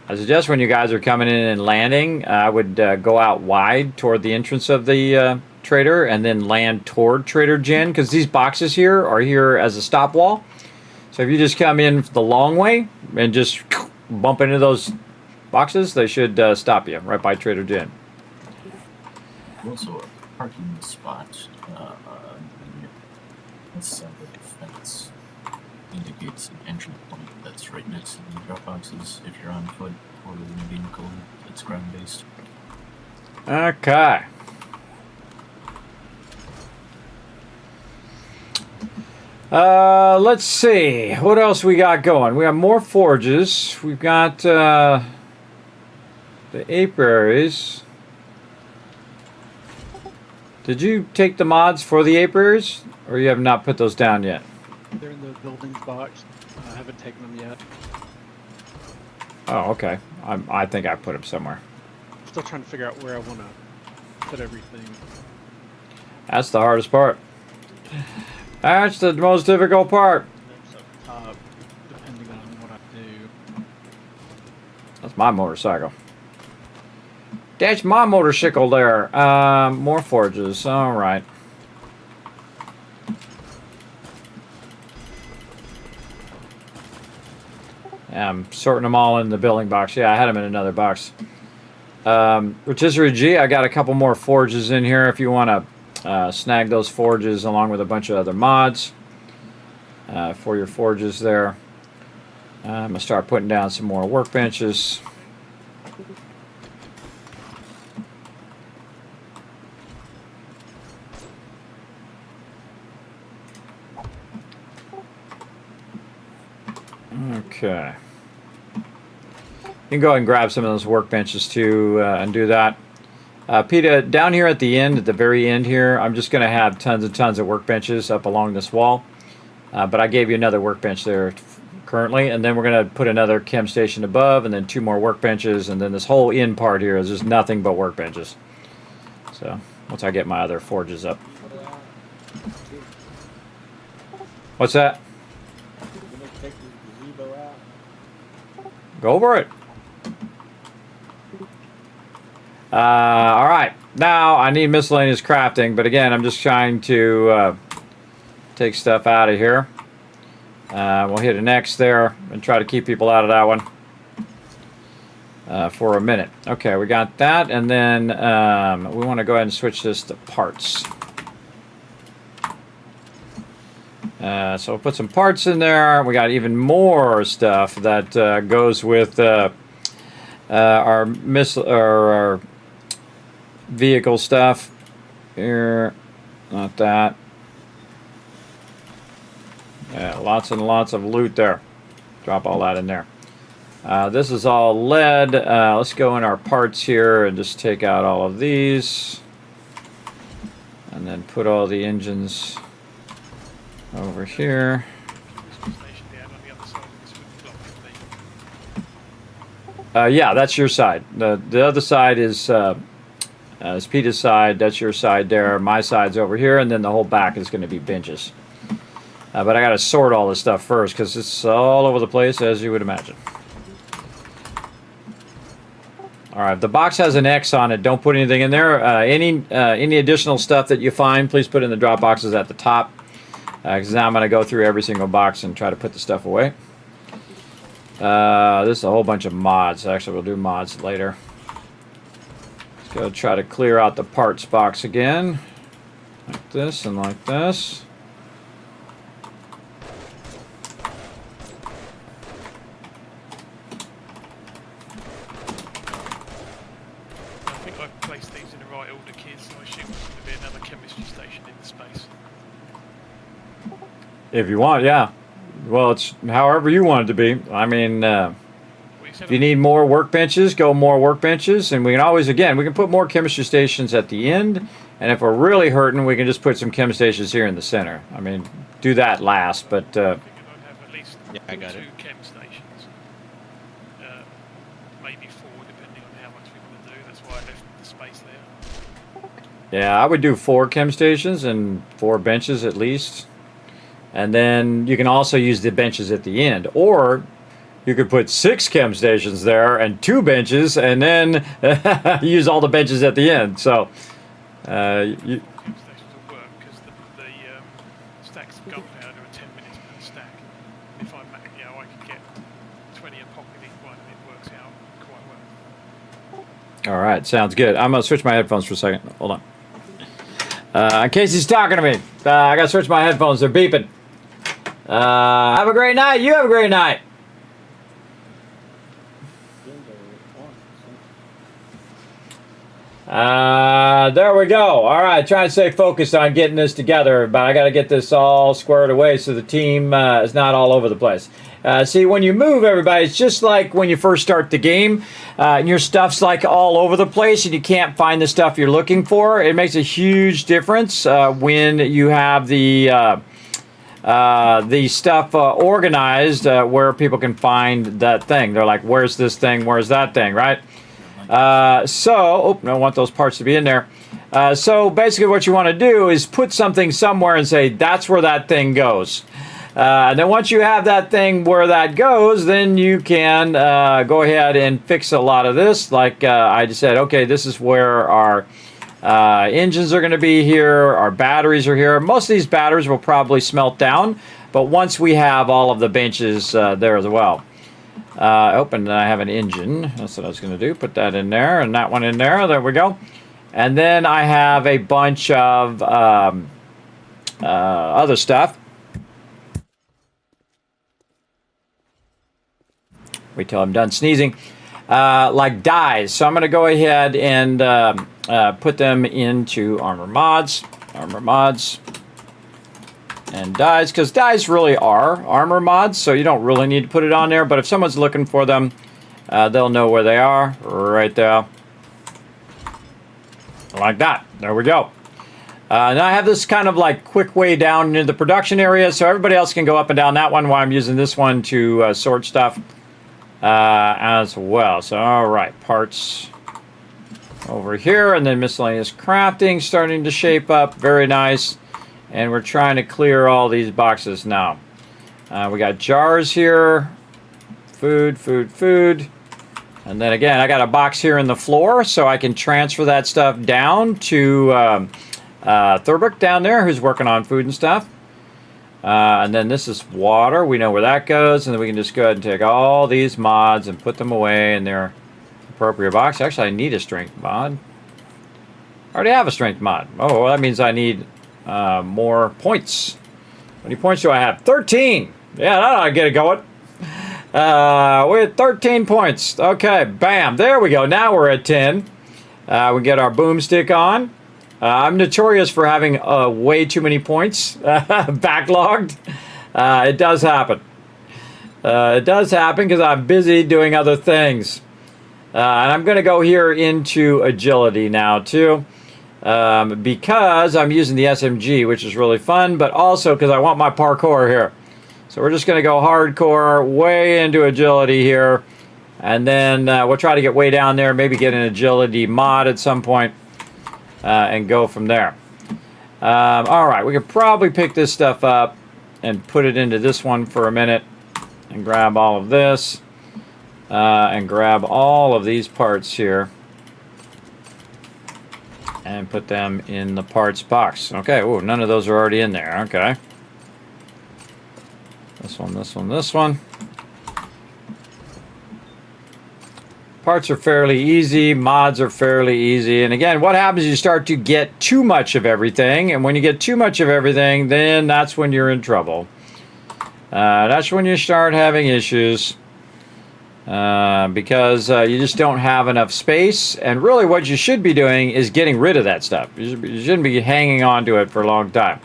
I suggest when you guys are coming in and landing, I would go out wide toward the entrance of the trader and then land toward Trader Jen, because these boxes here are here as a stop wall. So if you just come in the long way and just bump into those boxes, they should stop you right by Trader Jen. Also, a parking spot on the side of the fence indicates an entry point that's right next to the drop boxes if you're on foot or in a vehicle that's ground based. Okay. Let's see. What else we got going? We have more forges. We've got the apiaries. Did you take the mods for the apiaries, or you have not put those down yet? They're in the buildings box. I haven't taken them yet. Oh, okay. I think I put them somewhere. Still trying to figure out where I want to put everything. That's the hardest part. That's the most difficult part. Depending on what I do. That's my motorcycle. That's my motorcycle there. More forges. All right. Yeah, I'm sorting them all in the building box. Yeah, I had them in another box. Rotisserie G, I got a couple more forges in here if you want to snag those forges along with a bunch of other mods for your forges there. I'm going to start putting down some more workbenches. Okay. You can go ahead and grab some of those workbenches too and do that. PETA, down here at the end, at the very end here, I'm just going to have tons and tons of workbenches up along this wall. But I gave you another workbench there currently, and then we're going to put another chem station above, and then 2 more workbenches, and then this whole end part here is just nothing but workbenches. So, once I get my other forges up. What's that? Go over it. All right. Now I need miscellaneous crafting, but again, I'm just trying to take stuff out of here. We'll hit an X there and try to keep people out of that one for a minute. Okay, we got that, and then we want to go ahead and switch this to parts. So we'll put some parts in there. We got even more stuff that goes with our vehicle stuff. Here, not that. Yeah, lots and lots of loot there. Drop all that in there. This is all lead. Let's go in our parts here and just take out all of these. And then put all the engines over here. Yeah, that's your side. The other side is PETA's side. That's your side there. My side's over here, and then the whole back is going to be benches. But I got to sort all this stuff first because it's all over the place, as you would imagine. All right, if the box has an X on it, don't put anything in there. Any additional stuff that you find, please put in the drop boxes at the top. Because now I'm going to go through every single box and try to put the stuff away. This is a whole bunch of mods. Actually, we'll do mods later. Let's go try to clear out the parts box again. Like this and like this. I think I've placed these in the right order, kids. So I assume there's going to be another chemistry station in the space. If you want, yeah. Well, it's however you want it to be. I mean, if you need more workbenches, go more workbenches. And we can always, again, we can put more chemistry stations at the end. And if we're really hurting, we can just put some chem stations here in the center. I mean, do that last, but... I figured I'd have at least I got 2 it. chem stations. Maybe 4, depending on how much we want to do. That's why I left the space there. Yeah, I would do 4 chem stations and 4 benches at least. And then you can also use the benches at the end. Or you could put 6 chem stations there and 2 benches and then use all the benches at the end. So, Chem stations will work because the stacks of gunpowder are 10 minutes per stack. If I could get 20 a pop in each one, it works out quite well. All right, sounds good. I'm gonna switch my headphones for a second. Hold on. In case he's talking to me, I gotta switch my headphones. They're beeping. Have a great night. You have a great night. There we go. All right, trying to stay focused on getting this together, but I got to get this all squared away so the team is not all over the place. See, when you move, everybody, it's just like when you first start the game, and your stuff's like all over the place, and you can't find the stuff you're looking for. It makes a huge difference when you have the stuff organized where people can find that thing. They're like, where's this thing? Where's that thing, right? I don't want those parts to be in there. So basically what you want to do is put something somewhere and say, that's where that thing goes. And then once you have that thing where that goes, then you can go ahead and fix a lot of this. Like I just said, okay, this is where our engines are going to be here. Our batteries are here. Most of these batteries will probably smelt down, but once we have all of the benches there as well. And then I have an engine. That's what I was going to do. Put that in there and that one in there. There we go. And then I have a bunch of other stuff. Wait till I'm done sneezing. Like dies. So I'm going to go ahead and put them into armor mods. Armor mods. And dies, because dies really are armor mods, so you don't really need to put it on there, but if someone's looking for them, they'll know where they are, right there. Like that. There we go. Now I have this kind of like quick way down into the production area, so everybody else can go up and down that one while I'm using this one to sort stuff as well. So, all right, parts over here, and then miscellaneous crafting starting to shape up. Very nice. And we're trying to clear all these boxes now. We got jars here. Food, food, food. And then again, I got a box here in the floor, so I can transfer that stuff down to Thurbrick down there, who's working on food and stuff. And then this is water. We know where that goes. And then we can just go ahead and take all these mods and put them away in their appropriate box. Actually, I need a strength mod. I already have a strength mod. Oh, well, that means I need more points. How many points do I have? 13. Yeah, that ought to get it going. We're at 13 points. Okay, bam. There we go. Now we're at 10. We get our boomstick on. I'm notorious for having way too many points backlogged. It does happen. It does happen because I'm busy doing other things. And I'm going to go here into agility now, too. Because I'm using the SMG, which is really fun, but also because I want my parkour here. So we're just going to go hardcore, way into agility here, and then we'll try to get way down there, maybe get an agility mod at some point, and go from there. All right, we could probably pick this stuff up and put it into this one for a minute, and grab all of this, and grab all of these parts here. And put them in the parts box. Okay, ooh, none of those are already in there. Okay. This one, this one, this one. Parts are fairly easy. Mods are fairly easy. And again, what happens is you start to get too much of everything. And when you get too much of everything, then that's when you're in trouble. That's when you start having issues. Because you just don't have enough space, and really what you should be doing is getting rid of that stuff. You shouldn't be hanging on to it for a long time.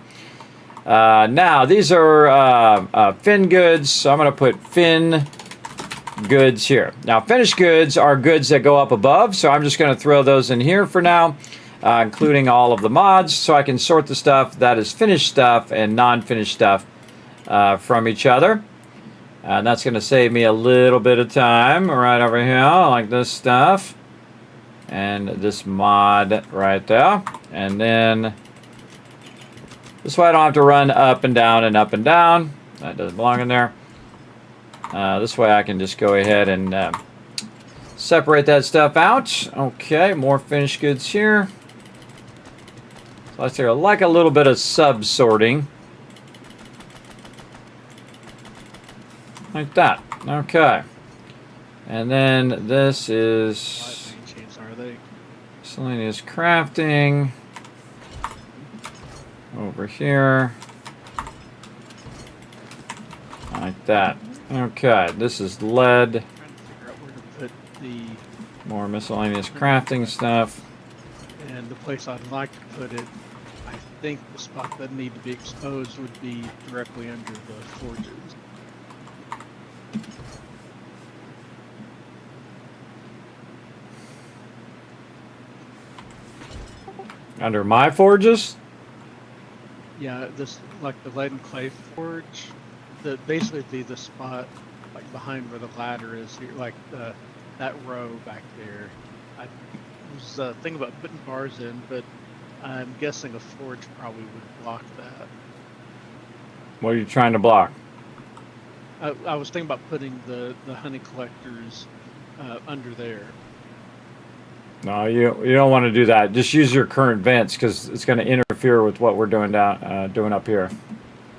Now, these are fin goods, so I'm going to put fin goods here. Now, finished goods are goods that go up above, so I'm just going to throw those in here for now, including all of the mods, so I can sort the stuff that is finished stuff and non-finished stuff from each other. And that's going to save me a little bit of time right over here, like this stuff. And this mod right there. And then this way I don't have to run up and down and up and down. That doesn't belong in there. This way I can just go ahead and separate that stuff out. Okay, more finished goods here. So I say I like a little bit of sub-sorting. Like that. Okay. And then this is... Lightning chains, are they? Miscellaneous crafting. Over here. Like that. Okay, this is lead. Trying to figure out where to put the More miscellaneous crafting stuff. and the place I'd like to put it. I think the spot that need to be exposed would be directly under the forges. Under my forges? Yeah, this like the lead and clay forge. The basically be the spot like behind where the ladder is here, like that row back there. I was thinking about putting bars in, but I'm guessing a forge probably would block that. What are you trying to block? I was thinking about putting the honey collectors under there. No, you don't want to do that. Just use your current vents because it's going to interfere with what we're doing doing up here.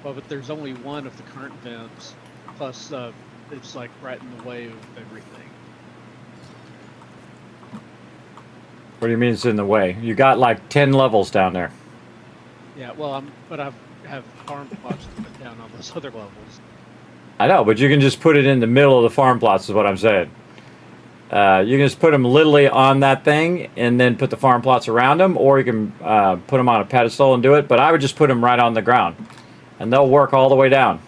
Well, but there's only one of the current vents, plus it's like right in the way of everything. What do you mean it's in the way? You got like 10 levels down there. Yeah, well, I have farm plots to put down on those other levels. I know, but you can just put it in the middle of the farm plots is what I'm saying. You can just put them literally on that thing and then put the farm plots around them, or you can put them on a pedestal and do it, but I would just put them right on the ground. And they'll work all the way down.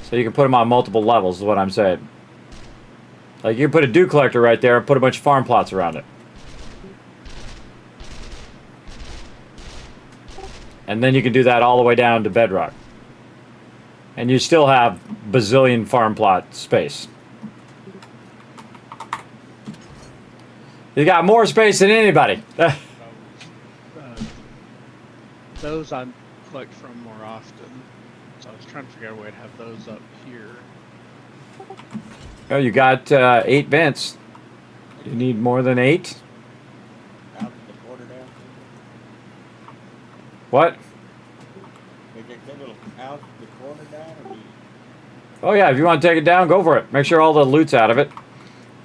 So you can put them on multiple levels is what I'm saying. Like you can put a dew collector right there and put a bunch of farm plots around it. And then you can do that all the way down to bedrock. And you still have bazillion farm plot space. You got more space than anybody. Those I collect from more often, so I was trying to figure out a way to have those up here. Oh, you got 8 vents. You need more than 8? Out the corner down. What? They take that little out the corner down, or Oh yeah, if you want to take it down, go for it. Make sure all the loot's out of it.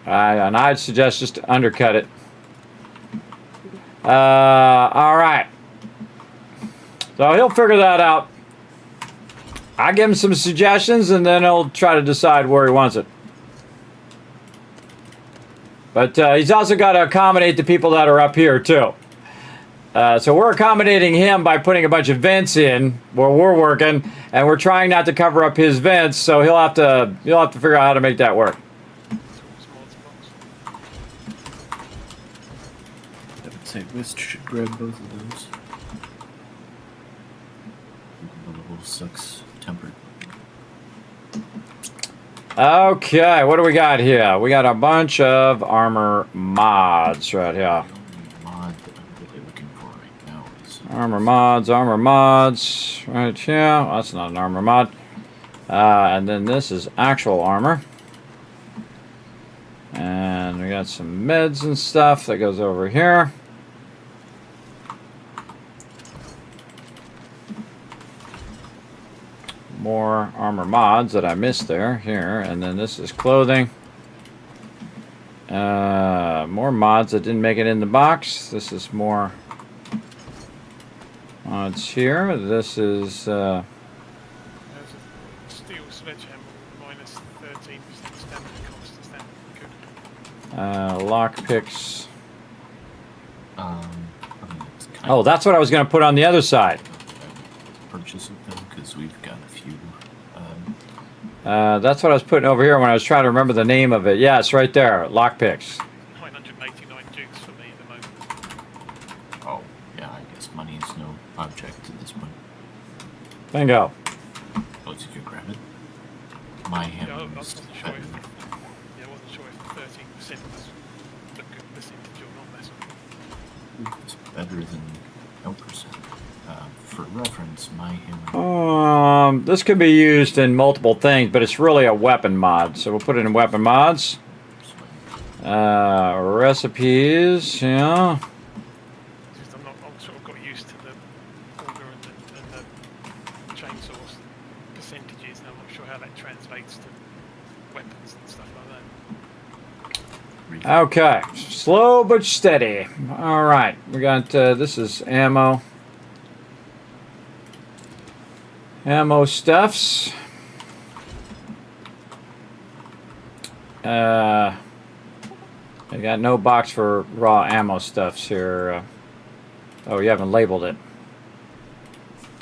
And I'd suggest just to undercut it. All right. So he'll figure that out. I give him some suggestions, and then he'll try to decide where he wants it. But he's also got to accommodate the people that are up here too. So we're accommodating him by putting a bunch of vents in where we're working, and we're trying not to cover up his vents. So he'll have to figure out how to make that work. I would say Wist should grab both of those. The level 6 tempered. Okay, what do we got here? We got a bunch of armor mods right here. The only mod that I'm really looking for right now is Armor mods, right here. Oh, that's not an armor mod. And then this is actual armor. And we got some meds and stuff that goes over here. More armor mods that I missed there, here. And then this is clothing. More mods that didn't make it in the box. This is more mods here. This is There's a steel sledgehammer minus 13% standard cost. Is that good? lock picks. I mean, it's kind Oh, of that's what I was going to put on the other side. purchase of them because we've got a few. That's what I was putting over here when I was trying to remember the name of it. Yeah, it's right there. Lock picks. 989 dukes for me at the moment. Oh, yeah, I guess money is no object at this point. Bingo. Oh, so you could grab it. My Yeah, I hammer is wasn't sure better. I wasn't sure if 13% was a good percentage or not. That's It's better than 0%. For reference, my hammer. This could be used in multiple things, but it's really a weapon mod. So we'll put it in weapon mods. Recipes, yeah. Just I'm sort of got used to the auger and the chainsaws percentages, and I'm not sure how that translates to weapons and stuff like that. Okay, Slow but steady. All right, we got this is ammo. Ammo stuffs. I got no box for raw ammo stuffs here. Oh, you haven't labeled it.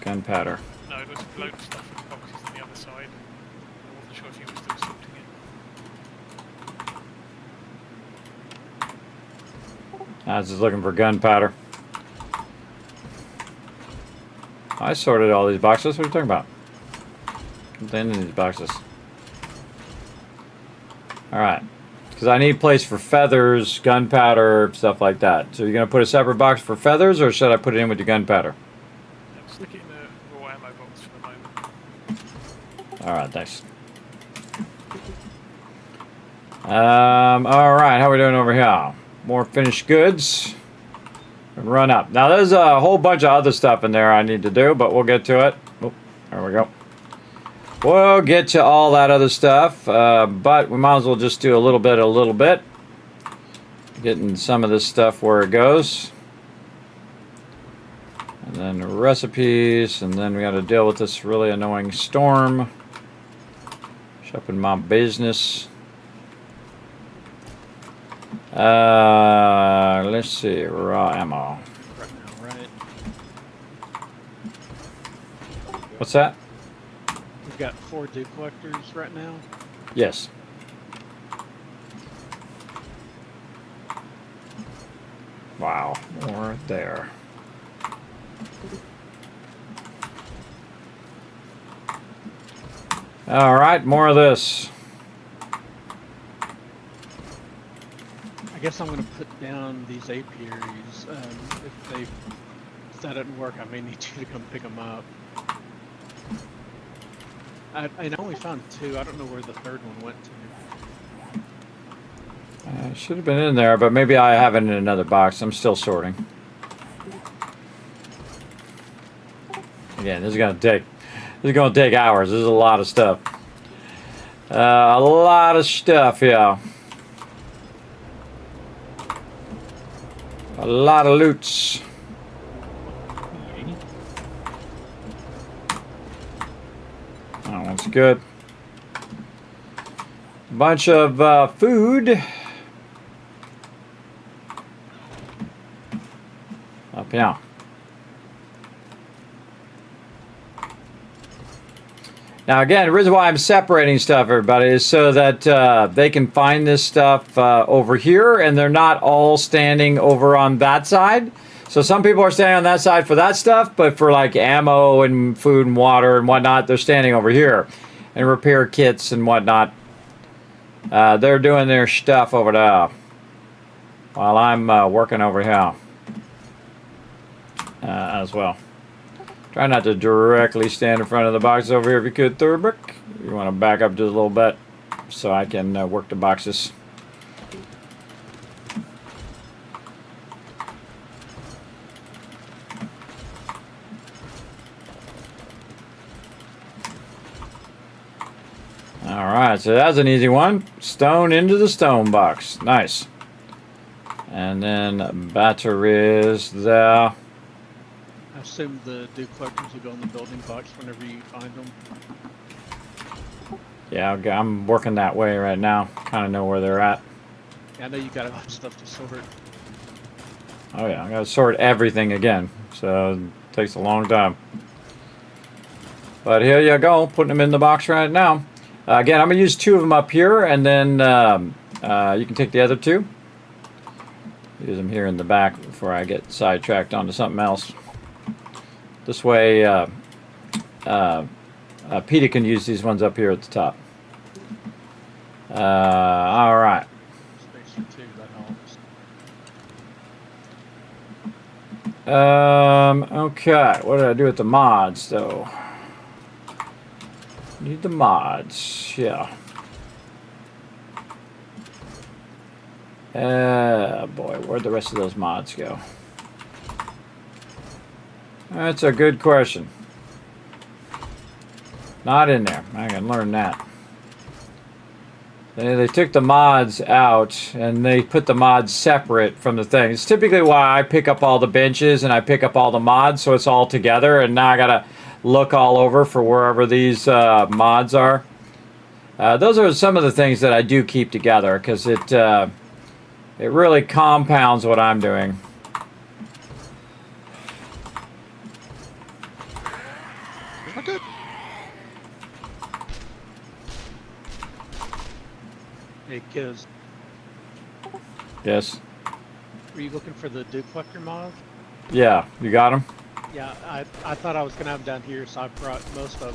Gunpowder. No, there's a load of stuff in the boxes on the other side. I wasn't sure if you were still sorting it. I was just looking for gunpowder. I sorted all these boxes. What are you talking about? What's in these boxes? Alright. Because I need a place for feathers, gunpowder, stuff like that. So you're going to put a separate box for feathers, or should I put it in with the gunpowder? Yeah, stick it in the raw ammo box for the moment. Alright, thanks. Alright, how are we doing over here? More finished goods. Run up. Now there's a whole bunch of other stuff in there I need to do, but we'll get to it. Oh, there we go. We'll get to all that other stuff, but we might as well just do a little bit. Getting some of this stuff where it goes. And then the recipes, and then we got to deal with this really annoying storm. Shop in my business. Let's see, raw ammo. Right. What's that? We've got 4 dew collectors right now. Yes. Wow, more there. All right, more of this. I guess I'm going to put down these apiaries. If that doesn't work, I may need you to come pick them up. I only found 2. I don't know where the 3rd one went to. It should have been in there, but maybe I have it in another box. I'm still sorting. Again, this is gonna take hours. This is a lot of stuff. A lot of stuff, yeah. A lot of loots. Oh, that's good. Bunch of food. Up here. Now again, the reason why I'm separating stuff, everybody, is so that they can find this stuff over here, and they're not all standing over on that side. So some people are standing on that side for that stuff, but for like ammo and food and water and whatnot, they're standing over here. And repair kits and whatnot. They're doing their stuff over there. While I'm working over here. As well. Try not to directly stand in front of the boxes over here if you could, Thurbrick. You want to back up just a little bit so I can work the boxes. Alright, so that's an easy one. Stone into the stone box. Nice. And then batteries there. I assume the dew collectors will go in the building box whenever you find them. Yeah, I'm working that way right now. Kind of know where they're at. Yeah, I know you got a lot of stuff to sort. Oh yeah, I gotta sort everything again. So it takes a long time. But here you go, putting them in the box right now. Again, I'm gonna use 2 of them up here, and then you can take the other 2. Use them here in the back before I get sidetracked onto something else. This way, Peter can use these ones up here at the top. All right. Space for 2, that helps. Okay. What did I do with the mods, though? Need the mods. Yeah. Boy, where'd the rest of those mods go? That's a good question. Not in there. I can learn that. They took the mods out and they put the mods separate from the thing. It's typically why I pick up all the benches and I pick up all the mods, so it's all together. And now I gotta look all over for wherever these mods are. Those are some of the things that I do keep together because it really compounds what I'm doing. Okay. Hey, Kiz, Yes. were you looking for the Dew Collector mod? Yeah, you got them? Yeah, I thought I was gonna have them down here, so I brought most of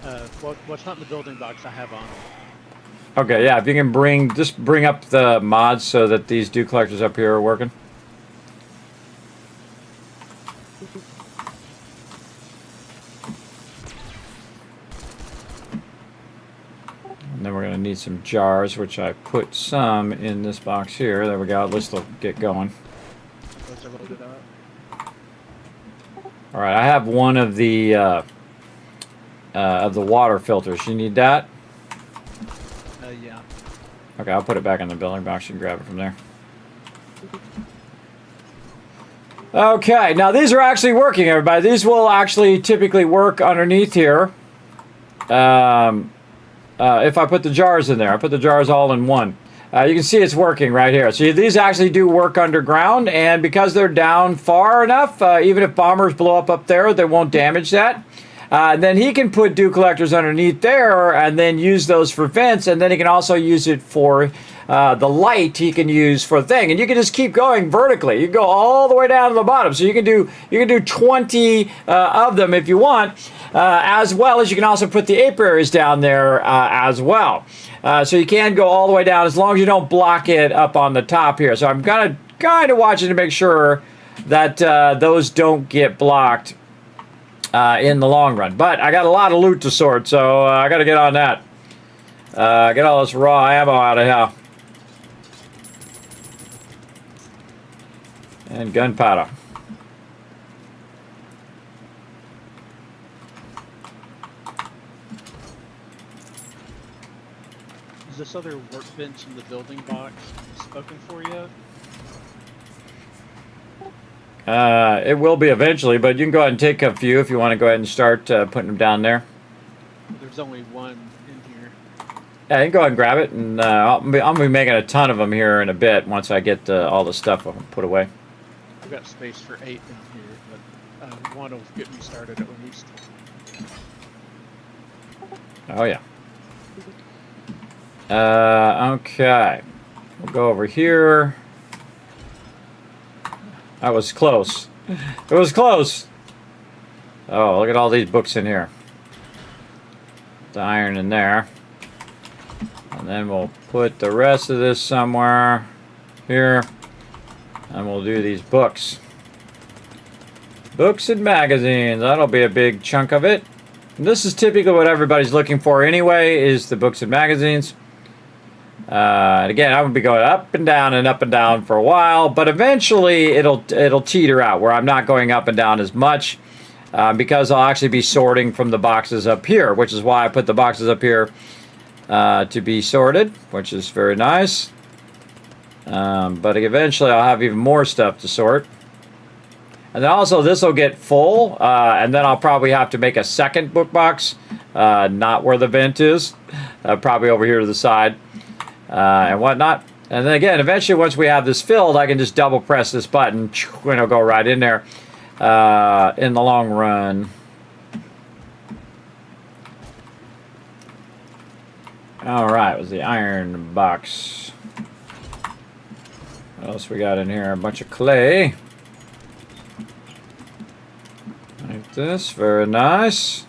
them. What's not in the building box I have on. Okay, yeah, if you can just bring up the mods so that these Dew Collectors up here are working. And then we're going to need some jars, which I put some in this box here. There we go. At least they'll get going. Those are loaded up. All right, I have one of the water filters. You need that? Yeah. Okay, I'll put it back in the building box. You can grab it from there. Okay, now these are actually working, everybody. These will actually typically work underneath here. If I put the jars in there. I put the jars all in one. You can see it's working right here. So these actually do work underground, and because they're down far enough, even if bombers blow up there, they won't damage that. Then he can put Dew Collectors underneath there and then use those for vents, and then he can also use it for the light he can use for the thing. And you can just keep going vertically. You can go all the way down to the bottom. So you can do 20 of them if you want, as well as you can also put the apiaries down there as well. So you can go all the way down as long as you don't block it up on the top here. So I'm kind of watching to make sure that those don't get blocked in the long run. But I got a lot of loot to sort, so I got to get on that. Get all this raw ammo out of here. And gunpowder. Is this other workbench in the building box spoken for yet? It will be eventually, but you can go ahead and take a few if you want to go ahead and start putting them down there. There's only one in here. Yeah, you can go ahead and grab it, and I'm going to be making a ton of them here in a bit once I get all the stuff put away. We've got space for 8 in here, but one will get me started at least. Oh, yeah. Okay. We'll go over here. That was close. It was close. Oh, look at all these books in here. The iron in there. And then we'll put the rest of this somewhere here. And we'll do these books. Books and magazines. That'll be a big chunk of it. And this is typically what everybody's looking for anyway, is the books and magazines. And again, I'm going to be going up and down for a while, but eventually it'll teeter out where I'm not going up and down as much because I'll actually be sorting from the boxes up here, which is why I put the boxes up here to be sorted, which is very nice. But eventually I'll have even more stuff to sort. And then also this will get full, and then I'll probably have to make a second book box, not where the vent is, probably over here to the side. And whatnot. And then again, eventually once we have this filled, I can just double press this button and it'll go right in there in the long run. Alright, was the iron box. What else we got in here? A bunch of clay. Like this, very nice.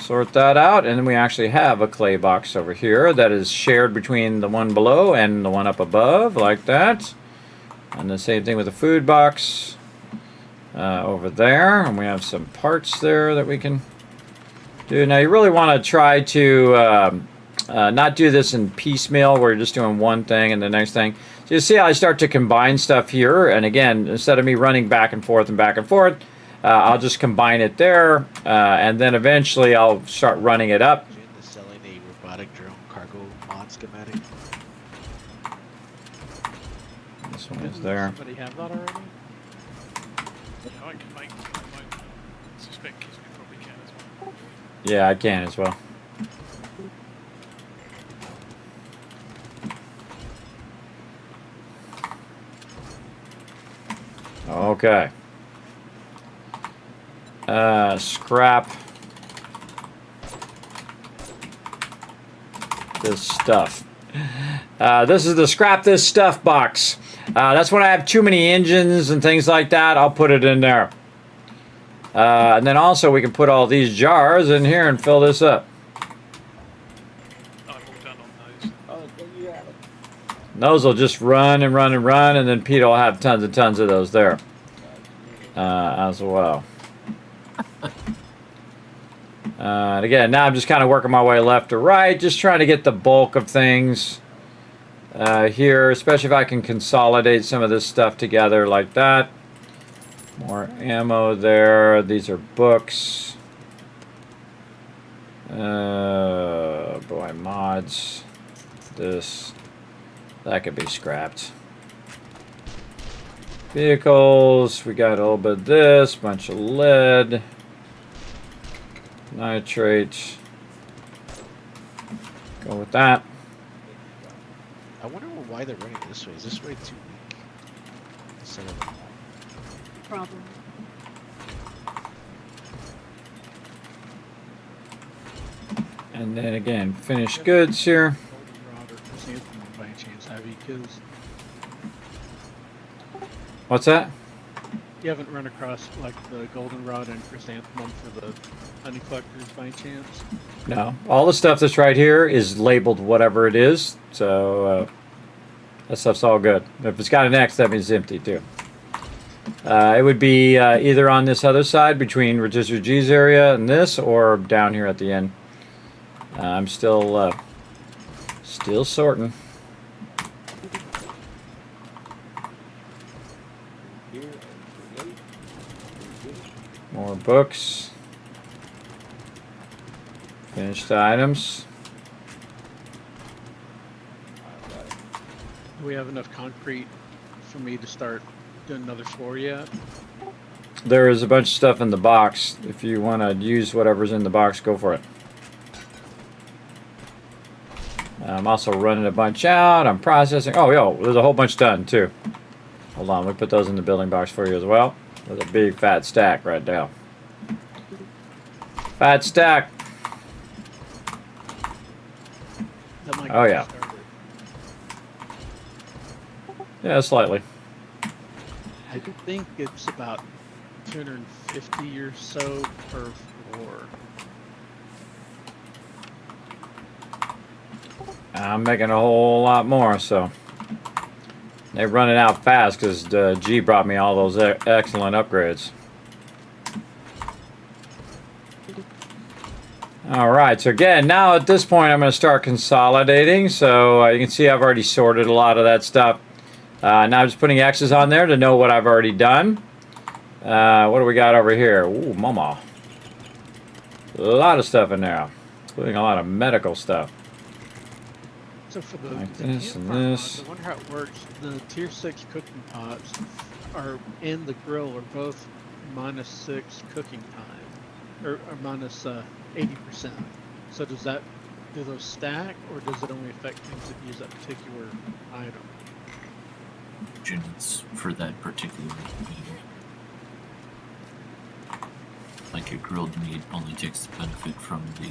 Sort that out, and then we actually have a clay box over here that is shared between the one below and the one up above, like that. And the same thing with the food box over there. And we have some parts there that we can do. Now you really want to try to not do this in piecemeal where you're just doing one thing and the next thing. So you see how I start to combine stuff here, and again, instead of me running back and forth, I'll just combine it there, and then eventually I'll start running it up. Selling a robotic drone cargo mod schematic. This one is Didn't there. somebody have that already? Yeah, I can make them at the moment. I suspect Kismet probably can as well. Yeah, I can as well. Okay. Scrap this stuff. This is the scrap this stuff box. That's when I have too many engines and things like that, I'll put it in there. And then also we can put all these jars in here and fill this up. I'm all done on those. Oh, there you have it. Those will just run and run and run, and then Pete will have tons and tons of those there as well. And again, now I'm just kind of working my way left to right, just trying to get the bulk of things here, especially if I can consolidate some of this stuff together like that. More ammo there. These are books. Boy, mods. This. That could be scrapped. Vehicles. We got a little bit of this. Bunch of lead. Nitrate. Go with that. I wonder why they're running this way. Is this way too weak? Instead of Problem. And then again, finished goods here. Goldenrod or chrysanthemum by any chance, have you? Because What's that? you haven't run across like the goldenrod and chrysanthemum for the honey collectors by any chance? No. All the stuff that's right here is labeled whatever it is. So that stuff's all good. If it's got an X, that means it's empty too. It would be either on this other side between Register G's area and this, or down here at the end. I'm still sorting. More books. Finished items. Do we have enough concrete for me to start doing another floor yet? There is a bunch of stuff in the box. If you want to use whatever's in the box, go for it. I'm also running a bunch out. I'm processing. Oh, yo, there's a whole bunch done too. Hold on, let me put those in the building box for you as well. There's a big fat stack right now. Fat stack. That might Oh, get yeah. started. Yeah, slightly. I think it's about 250 or so per floor. I'm making a whole lot more, so they're running out fast because G brought me all those excellent upgrades. All right, so again, now at this point, I'm going to start consolidating. So you can see I've already sorted a lot of that stuff. Now I'm just putting X's on there to know what I've already done. What do we got over here? Ooh, mama. A lot of stuff in there, including a lot of medical stuff. So for the, Like the this and campfire this. mods, I wonder how it works. The tier 6 cooking pots are in the grill are both -6 cooking time, or minus 80%. So do those stack, or does it only affect things that use that particular item? Units for that particular meat. Like a grilled meat only takes the benefit from the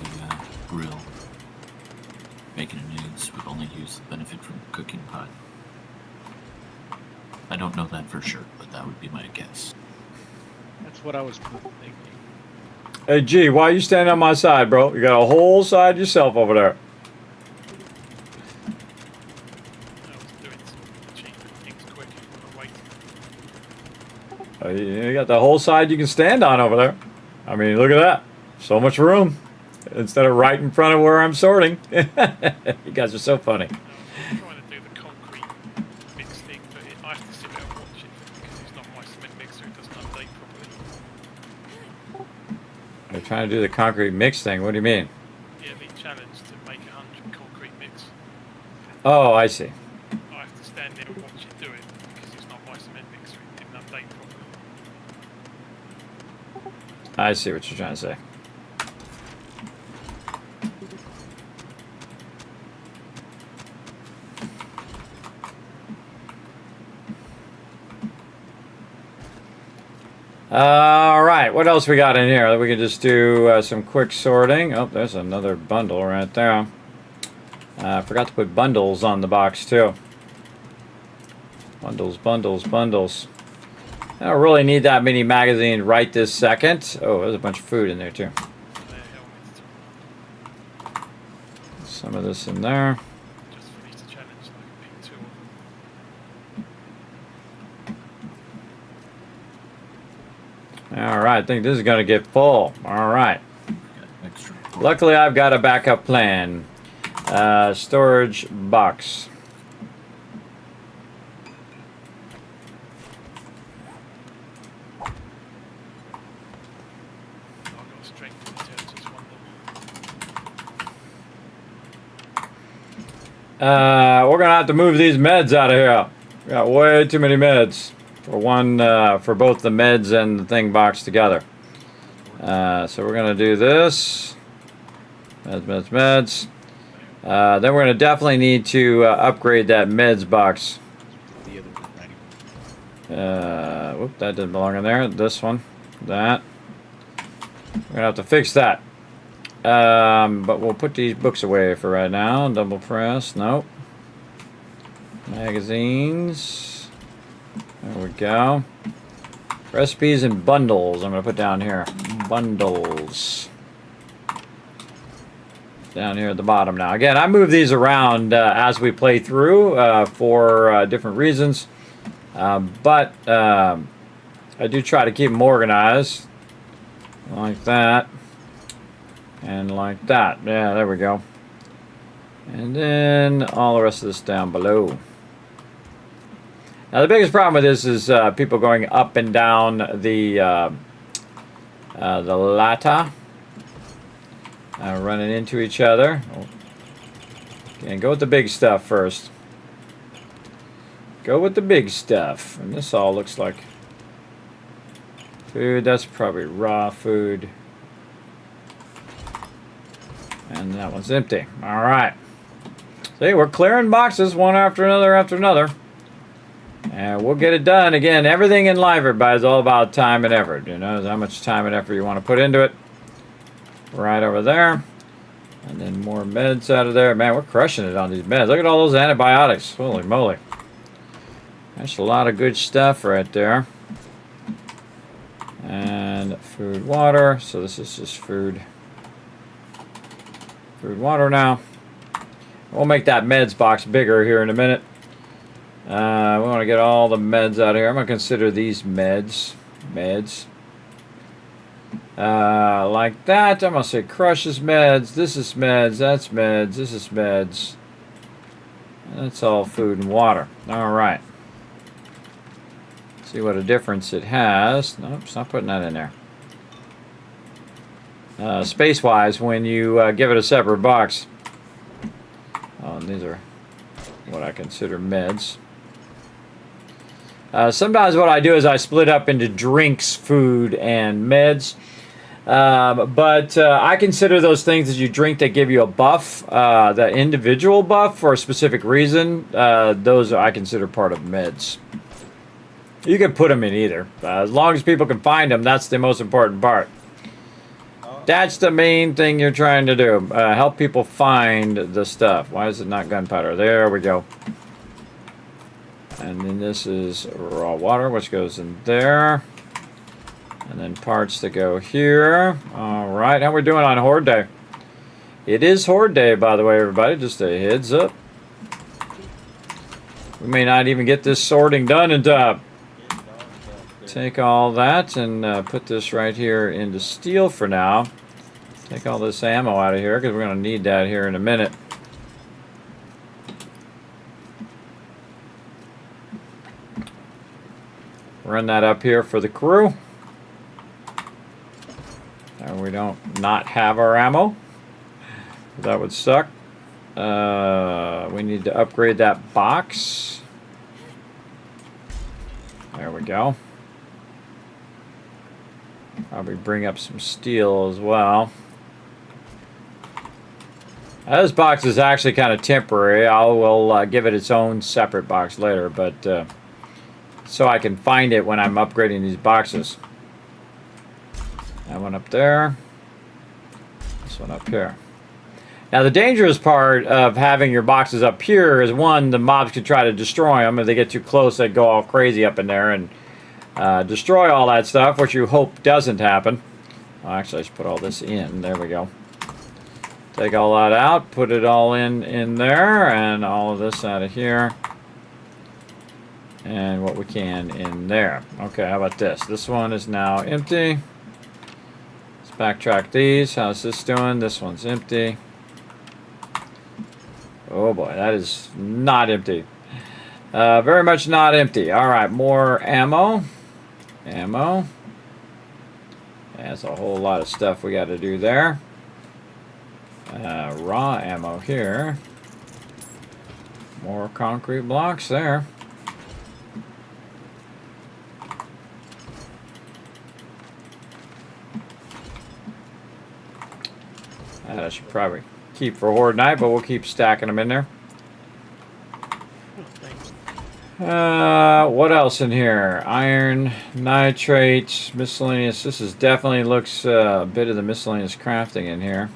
grill. Bacon and eggs would only use the benefit from the cooking pot. I don't know that for sure, but that would be my guess. That's what I was kind of thinking. Hey, G, why are you standing on my side, bro? You got a whole side yourself over there. I was doing some cheap things quick while I wait. You got the whole side you can stand on over there. I mean, look at that. So much room. Instead of right in front of where I'm sorting. You guys are so funny. I'm trying to do the concrete mix thing, but I have to sit there and watch it because it's not my cement mixer, it doesn't update properly. They're trying to do the concrete mix thing. What do you mean? Yeah, the challenge to make 100 concrete mix. Oh, I see. I have to stand there and watch it do it because I see what you're trying to say. All right, what else we got in here? We can just do some quick sorting. Oh, there's another bundle right there. I forgot to put bundles on the box too. Bundles, bundles, bundles. I don't really need that many magazines right this second. Oh, there's a bunch of food in there too. Some of this in there. Just finished the challenge, so I can pick 2 of them. All right, I think this is going to get full. All right. Extra. Luckily, I've got a backup plan. Storage box. I've got strength in terms of one We're going to have to move these meds out of here. We got way too many meds for one, for both the meds and the thing box together. So we're going to do this. Meds, meds, meds. Then we're going to definitely need to upgrade that meds box. The other one, Whoop, that didn't belong in there. This one. That. We're going to have to fix that. But we'll put these books away for right now. Double press. Nope. Magazines. There we go. Recipes and bundles. I'm going to put down here. Bundles. Down here at the bottom now. Again, I move these around as we play through for different reasons. But I do try to keep them organized. Like that. And like that. Yeah, there we go. And then all the rest of this down below. Now the biggest problem with this is people going up and down the ladder. Running into each other. Okay, go with the big stuff first. Go with the big stuff. And this all looks like food. That's probably raw food. And that one's empty. All right. See, we're clearing boxes one after another after another. And we'll get it done. Again, everything in life, everybody, is all about time and effort. You know, how much time and effort you want to put into it. Right over there. And then more meds out of there. Man, we're crushing it on these meds. Look at all those antibiotics. Holy moly. That's a lot of good stuff right there. And food, water. So this is just food. Food, water now. We'll make that meds box bigger here in a minute. We want to get all the meds out of here. I'm going to consider these meds. Meds. Like that. I'm going to say crush is meds. This is meds. That's meds. This is meds. That's all food and water. All right. See what a difference it has. Nope, it's not putting that in there. Space-wise, when you give it a separate box. Oh, and these are what I consider meds. Sometimes what I do is I split up into drinks, food, and meds. But I consider those things that you drink that give you a buff, the individual buff for a specific reason. Those I consider part of meds. You can put them in either. As long as people can find them, that's the most important part. That's the main thing you're trying to do. Help people find the stuff. Why is it not gunpowder? There we go. And then this is raw water, which goes in there. And then parts that go here. All right, how we doing on Horde Day? It is Horde Day, by the way, everybody. Just a heads up. We may not even get this sorting done in time. Take all that and put this right here into steel for now. Take all this ammo out of here because we're going to need that here in a minute. Run that up here for the crew. And we don't not have our ammo. That would suck. We need to upgrade that box. There we go. Probably bring up some steel as well. This box is actually kind of temporary. I will give it its own separate box later, but so I can find it when I'm upgrading these boxes. That one up there. This one up here. Now the dangerous part of having your boxes up here is, one, the mobs could try to destroy them. If they get too close, they go all crazy up in there and destroy all that stuff, which you hope doesn't happen. Well, actually, I should put all this in. There we go. Take all that out, put it all in there, and all of this out of here. And what we can in there. Okay, how about this? This one is now empty. Let's backtrack these. How's this doing? This one's empty. Oh boy, that is not empty. Very much not empty. Alright, more ammo. Ammo. That's a whole lot of stuff we got to do there. Raw ammo here. More concrete blocks there. That I should probably keep for Horde Night, but we'll keep stacking them in there. What else in here? Iron, nitrate, miscellaneous. This is definitely looks a bit of the miscellaneous crafting in here.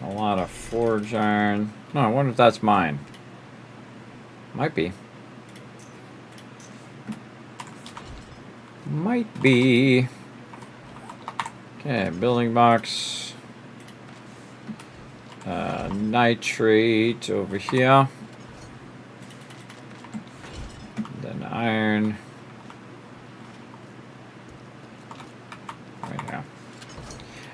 A lot of forge iron. No, I wonder if that's mine. Might be. Might be. Okay, building box. Nitrate over here. Then iron. Right here.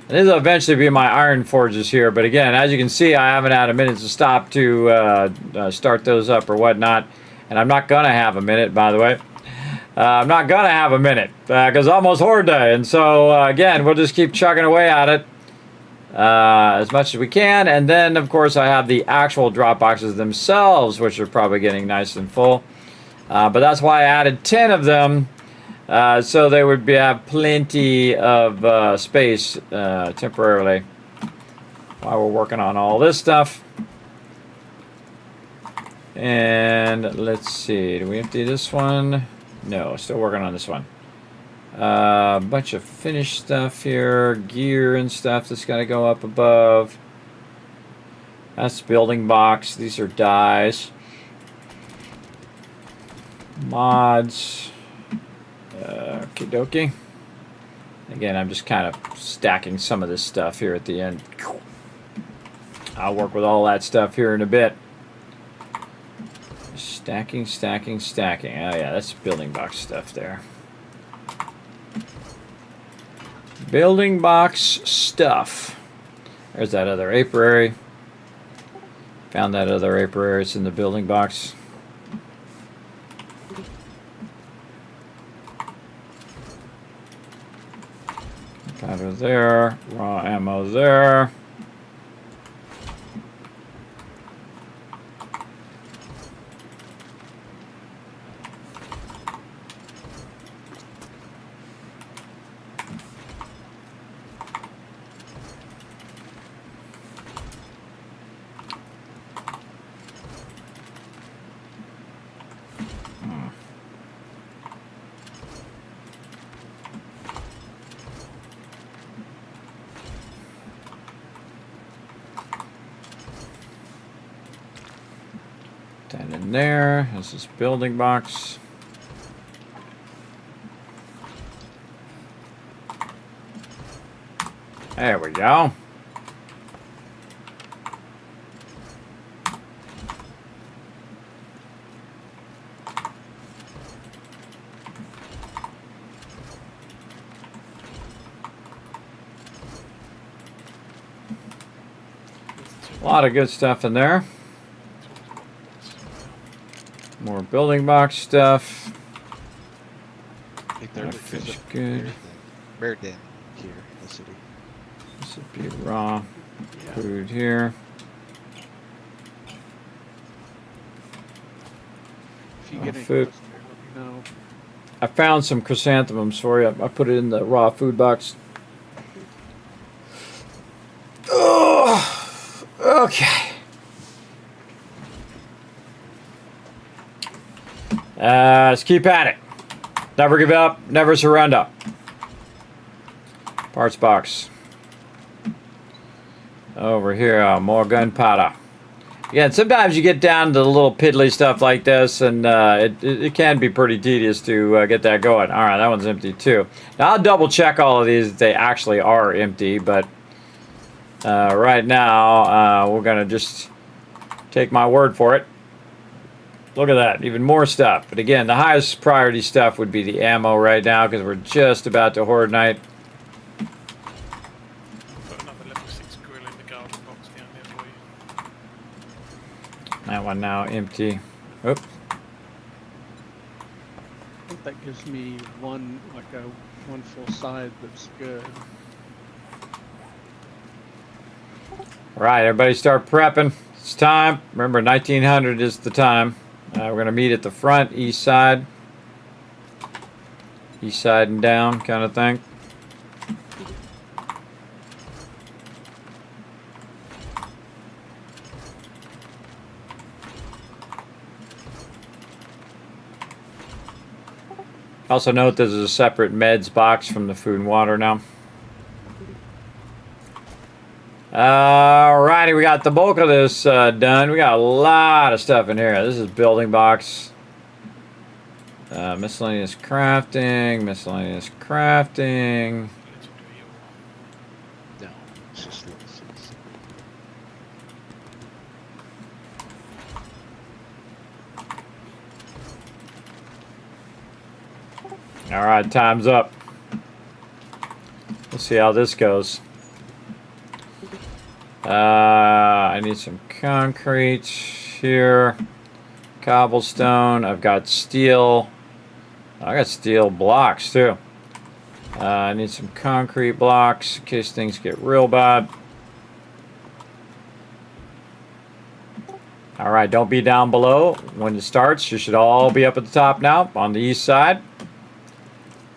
And this will eventually be my iron forges here, but again, as you can see, I haven't had a minute to stop to start those up or whatnot. And I'm not going to have a minute, by the way. I'm not going to have a minute because it's almost Horde Day. And so, again, we'll just keep chugging away at it as much as we can. And then, of course, I have the actual drop boxes themselves, which are probably getting nice and full. But that's why I added 10 of them so they would have plenty of space temporarily while we're working on all this stuff. And let's see, do we empty this one? No, still working on this one. A bunch of finished stuff here, gear and stuff that's got to go up above. That's building box. These are dies. Mods. Okie dokie. Again, I'm just kind of stacking some of this stuff here at the end. I'll work with all that stuff here in a bit. Stacking, stacking, stacking. Oh yeah, that's building box stuff there. Building box stuff. There's that other apiary. Found that other apiary. It's in the building box. Powder there. Raw ammo there. Down in there, this is building box. There we go. A lot of good stuff in there. More building box stuff. I think they're fish good. Bear den here in the city. This would be raw food here. If you get any food. closer, let me know. I found some chrysanthemums for you. I put it in the raw food box. Oh, okay. Let's keep at it. Never give up. Never surrender. Parts box. Over here, more gunpowder. Yeah, sometimes you get down to the little piddly stuff like this, and it can be pretty tedious to get that going. All right, that one's empty too. Now, I'll double check all of these if they actually are empty, but right now, we're going to just take my word for it. Look at that, even more stuff. But again, the highest priority stuff would be the ammo right now, because we're just about to Horde Night. Got another level 6 grill in the garden box down there for you. That one now empty. Oops. I think that gives me one full side that's good. All right, everybody start prepping. It's time. Remember, 1900 is the time. We're going to meet at the front, east side. East side and down kind of thing. Also note there's a separate meds box from the food and water now. Alrighty, we got the bulk of this done. We got a lot of stuff in here. This is building box. Miscellaneous crafting, miscellaneous crafting. No, it's just legacies. Alright, time's up. Let's see how this goes. I need some concrete here. Cobblestone. I've got steel. I got steel blocks too. I need some concrete blocks in case things get real bad. Alright, don't be down below. When it starts, you should all be up at the top now on the east side.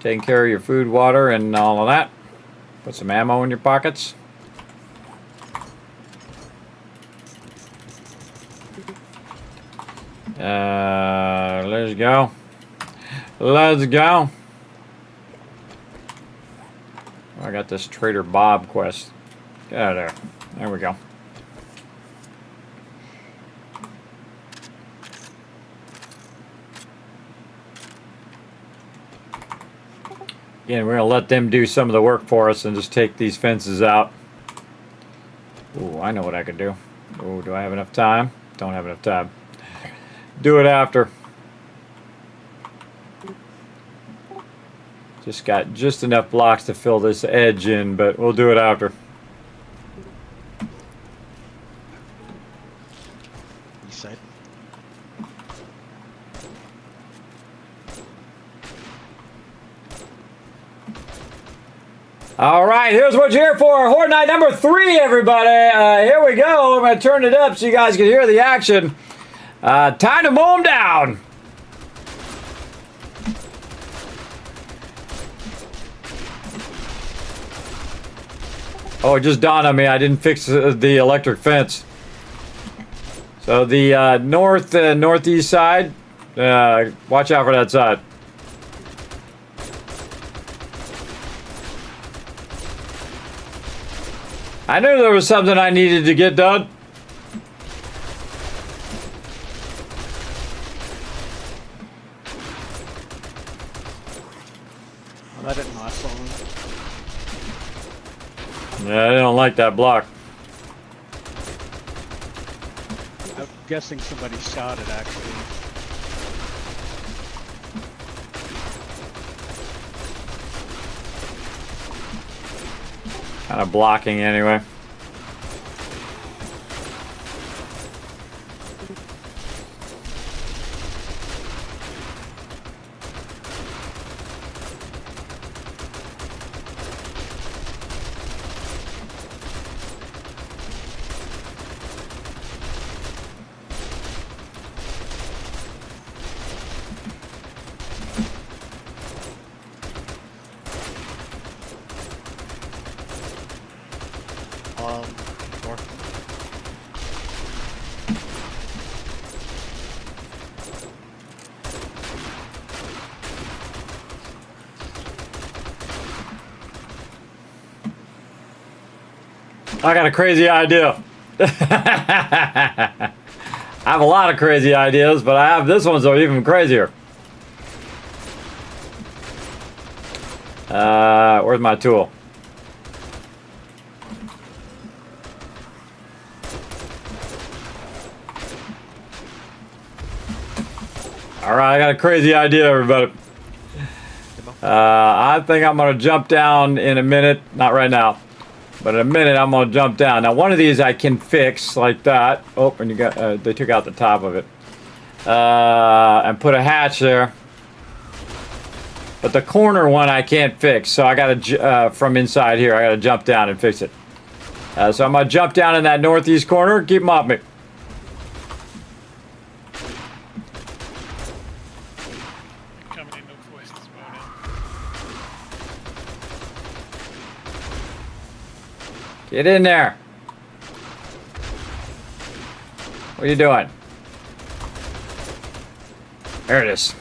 Taking care of your food, water, and all of that. Put some ammo in your pockets. Let's go. Let's go. I got this Trader Bob quest. Get out of there. There we go. Again, we're going to let them do some of the work for us and just take these fences out. Ooh, I know what I could do. Ooh, do I have enough time? Don't have enough time. Do it after. Just got just enough blocks to fill this edge in, but we'll do it after. East side. All right, here's what you're here for. Horde Night number 3, everybody. Here we go. I'm going to turn it up so you guys can hear the action. Time to mow them down. Oh, it just dawned on me. I didn't fix the electric fence. So the northeast side, watch out for that side. I knew there was something I needed to get done. Well, that didn't last long. Yeah, I don't like that block. I'm guessing somebody shot it, actually. Kind of blocking anyway. North. I got a crazy idea. I have a lot of crazy ideas, but I have this one so even crazier. Where's my tool? All right, I got a crazy idea, everybody. I think I'm gonna jump down in a minute. Not right now, but in a minute I'm gonna jump down. Now, one of these I can fix like that. Oh, and you got they took out the top of it, and put a hatch there. But the corner one I can't fix, so I gotta from inside here. I gotta jump down and fix it. So I'm gonna jump down in that northeast corner. Keep them off me. Coming in northwest as well now. Get in there. What are you doing? There it is.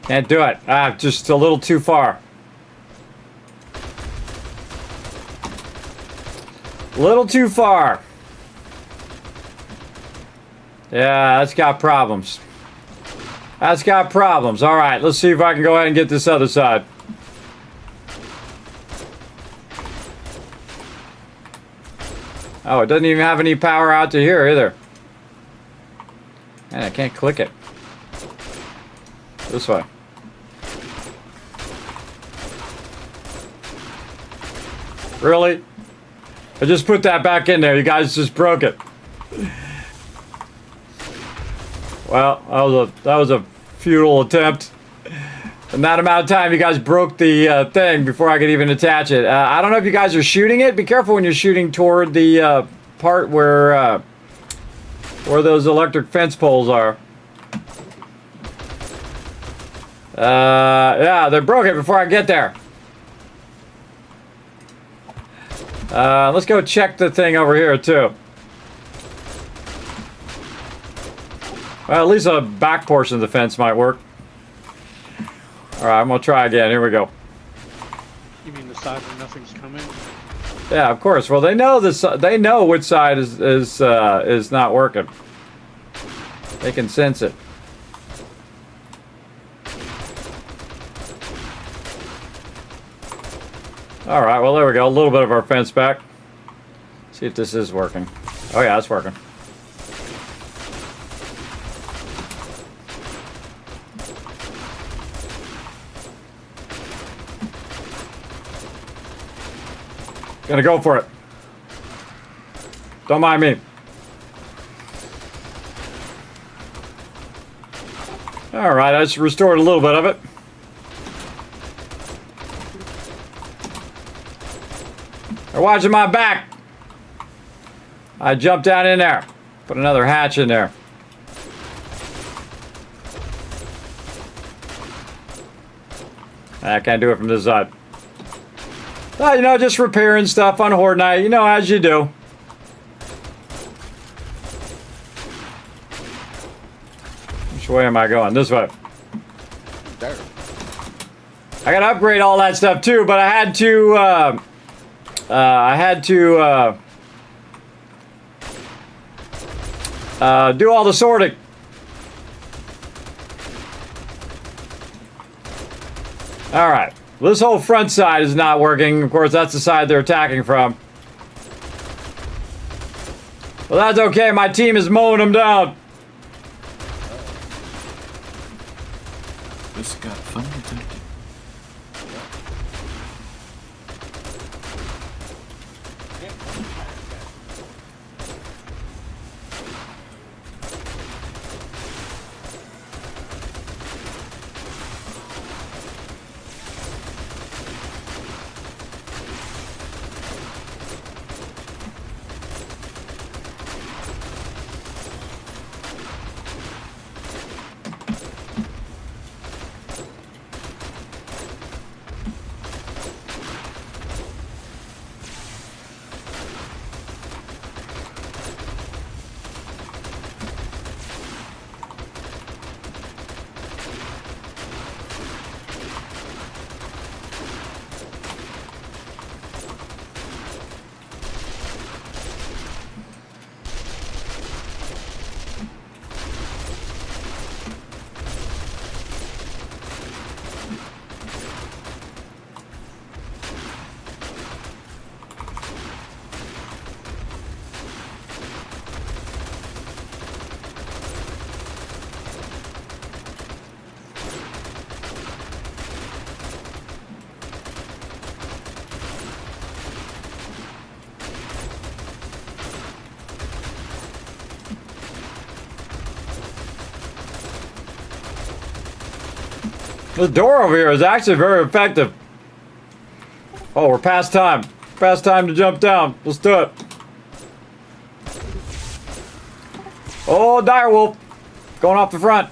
Can't do it. Just a little too far. A little too far. Yeah, that's got problems. That's got problems. All right, let's see if I can go ahead and get this other side. Oh, it doesn't even have any power out to here either. Man, I can't click it. This way. Really? I just put that back in there. You guys just broke it. Well, that was a futile attempt. In that amount of time, you guys broke the thing before I could even attach it. I don't know if you guys are shooting it. Be careful when you're shooting toward the part where those electric fence poles are. Yeah, they broke it before I get there. Let's go check the thing over here, too. Well, at least a back portion of the fence might work. Alright, I'm gonna try again. Here we go. You mean the side where nothing's coming? Yeah, of course. Well, they know this. They know which side is not working. They can sense it. All right. Well, there we go. A little bit of our fence back. See if this is working. Oh yeah, it's working. Gonna go for it. Don't mind me. All right, I just restored a little bit of it. They're watching my back. I jumped down in there. Put another hatch in there. I can't do it from this side. Well, you know, just repairing stuff on Horde Night, you know, as you do. Which way am I going? This way. There. I gotta upgrade all that stuff too, but I had to, do all the sorting. All right. This whole front side is not working. Of course, that's the side they're attacking from. Well, that's okay. My team is mowing them down. This got fun detected. The door over here is actually very effective. Oh, we're past time. Past time to jump down. Let's do it. Oh, direwolf. Going off the front.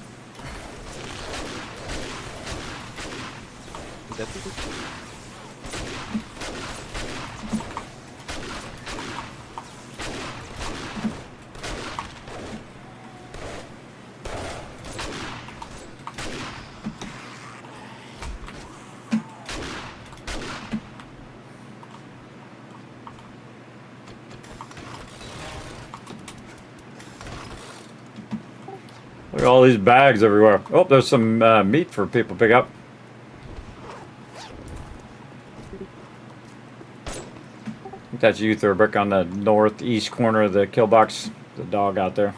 Look at all these bags everywhere. Oh, there's some meat for people to pick up. I think that's you, Thurbrick, on the northeast corner of the kill box. The dog out there.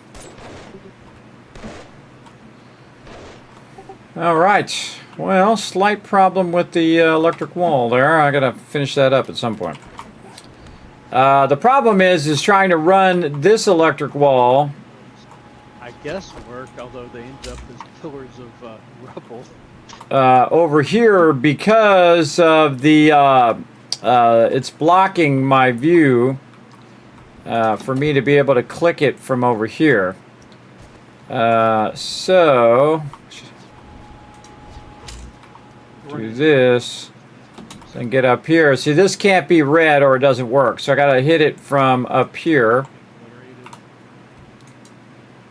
All right. Well, slight problem with the electric wall there. I gotta finish that up at some point. The problem is trying to run this electric wall. I guess worked, although they end up as pillars of rubble. Over here because of the it's blocking my view for me to be able to click it from over here. So do this and get up here. See, this can't be red or it doesn't work, so I gotta hit it from up here.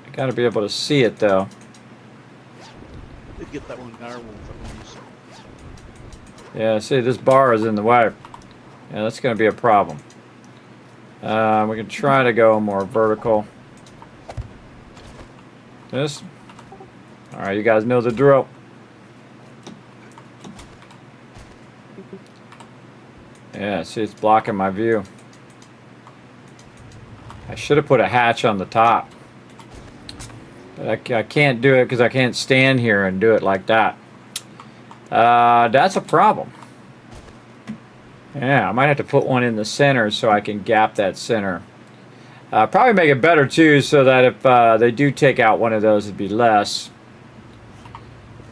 I gotta be able to see it though. Did get that one direwolf at least. Yeah, see, this bar is in the way. Yeah, that's going to be a problem. We can try to go more vertical. This. All right, you guys know the drill. Yeah, see, it's blocking my view. I should have put a hatch on the top. But I can't do it because I can't stand here and do it like that. That's a problem. Yeah, I might have to put one in the center so I can gap that center. Probably make it better too, so that if they do take out one of those, it'd be less.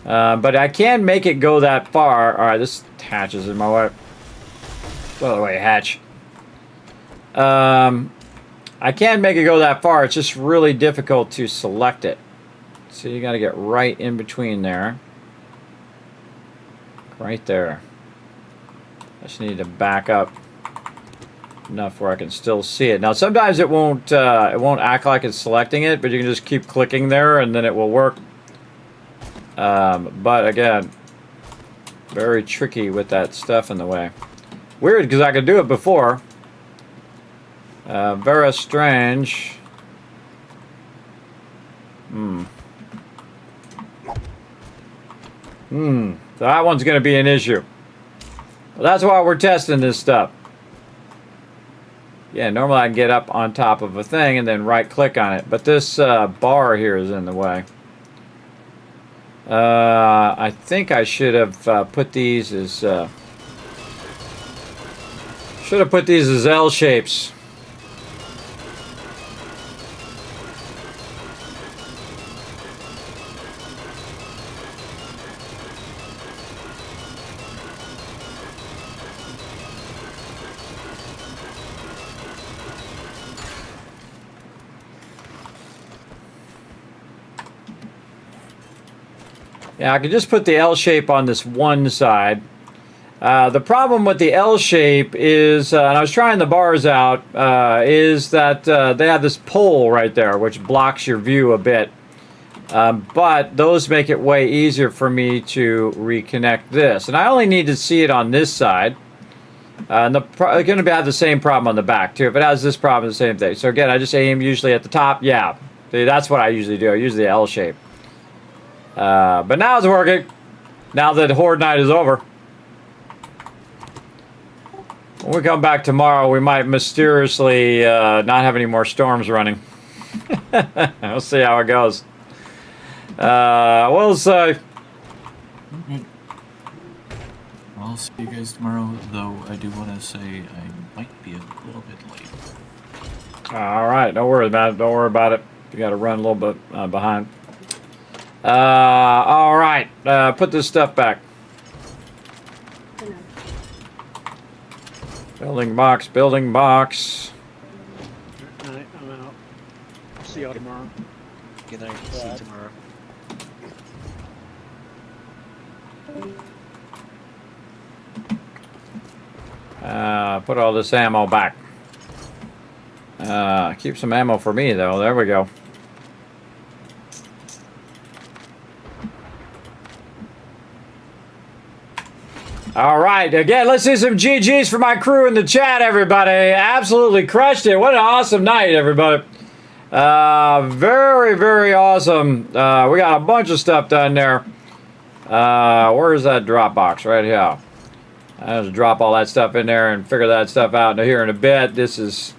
But I can make it go that far. All right, this hatch is in my way. By the way, hatch. I can make it go that far. It's just really difficult to select it. So you got to get right in between there. Right there. I just need to back up enough where I can still see it. Now sometimes it won't act like it's selecting it, but you can just keep clicking there and then it will work. But again, very tricky with that stuff in the way. Weird because I could do it before. Very strange. So that one's going to be an issue. Well, that's why we're testing this stuff. Yeah, normally I can get up on top of a thing and then right click on it. But this bar here is in the way. I think I should have put these as... should have put these as L shapes. Yeah, I could just put the L shape on this one side. The problem with the L shape is, and I was trying the bars out, is that they have this pole right there, which blocks your view a bit. But those make it way easier for me to reconnect this. And I only need to see it on this side. And it's going to have the same problem on the back, too. If it has this problem, it's the same thing. So again, I just aim usually at the top. Yeah, see, that's what I usually do. I use the L shape. But now it's working. Now that Horde Night is over. When we come back tomorrow, we might mysteriously not have any more storms running. We'll see how it goes. We'll see. I'll see you guys tomorrow, though I do want to say I might be a little bit late. All right, don't worry about it. Don't worry about it. You got to run a little bit behind. All right. Put this stuff back. Building box, building box. Good night. I'm out. See y'all tomorrow. Good night. See you tomorrow. Put all this ammo back. Keep some ammo for me, though. There we go. All right. Again, let's see some GGs for my crew in the chat, everybody. Absolutely crushed it. What an awesome night, everybody. Very, very awesome. We got a bunch of stuff done there. Where's that drop box? Right here. I'll just drop all that stuff in there and figure that stuff out here in a bit. This is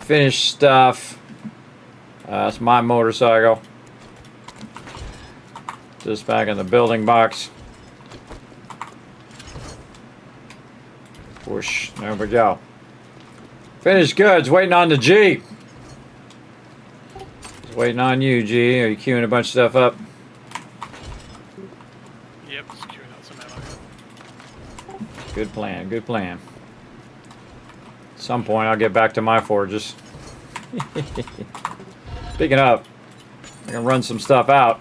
finished stuff. That's my motorcycle. Just back in the building box. Whoosh. There we go. Finished goods. Waiting on the G. Just waiting on you, G. Are you queuing a bunch of stuff up? Yep, just queuing out some ammo. Good plan. Good plan. At some point, I'll get back to my forges. Speaking of, I can run some stuff out.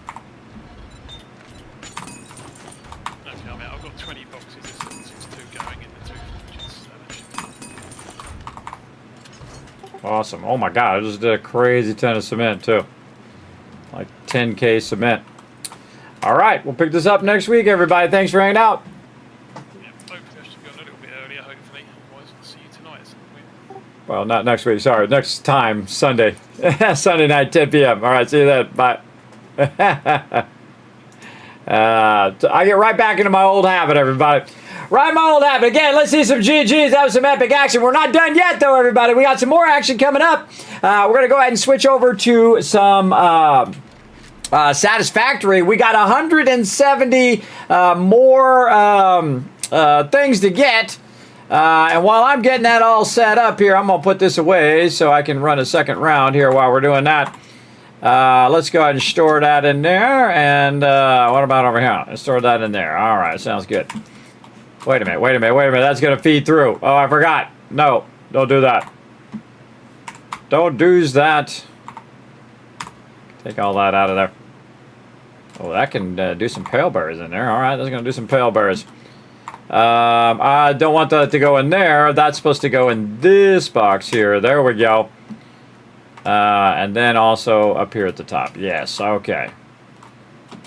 Okay, I mean, I've got 20 boxes of 762 going in the two forges, so that should be... Awesome. Oh my god, I just did a crazy ton of cement too. Like 10K cement. Alright, we'll pick this up next week, everybody. Thanks for hanging out. Yeah, hopefully I should go a little bit earlier, hopefully. Otherwise, I'll see you tonight at some point. Well, not next week, sorry. Next time, Sunday. Sunday night, 10 p.m. Alright, see you then. Bye. I get right back into my old habit, everybody. Right, my old habit. Again, let's see some GGs. That was some epic action. We're not done yet, though, everybody. We got some more action coming up. We're going to go ahead and switch over to some Satisfactory. We got 170 more things to get. And while I'm getting that all set up here, I'm going to put this away so I can run a second round here while we're doing that. Let's go ahead and store that in there. And what about over here? Let's store that in there. All right, sounds good. Wait a minute, wait a minute, wait a minute. That's going to feed through. Oh, I forgot. No, don't do that. Don't do that. Take all that out of there. Oh, that can do some pale berries in there. All right, that's going to do some pale berries. I don't want that to go in there. That's supposed to go in this box here. There we go. And then also up here at the top. Yes, okay.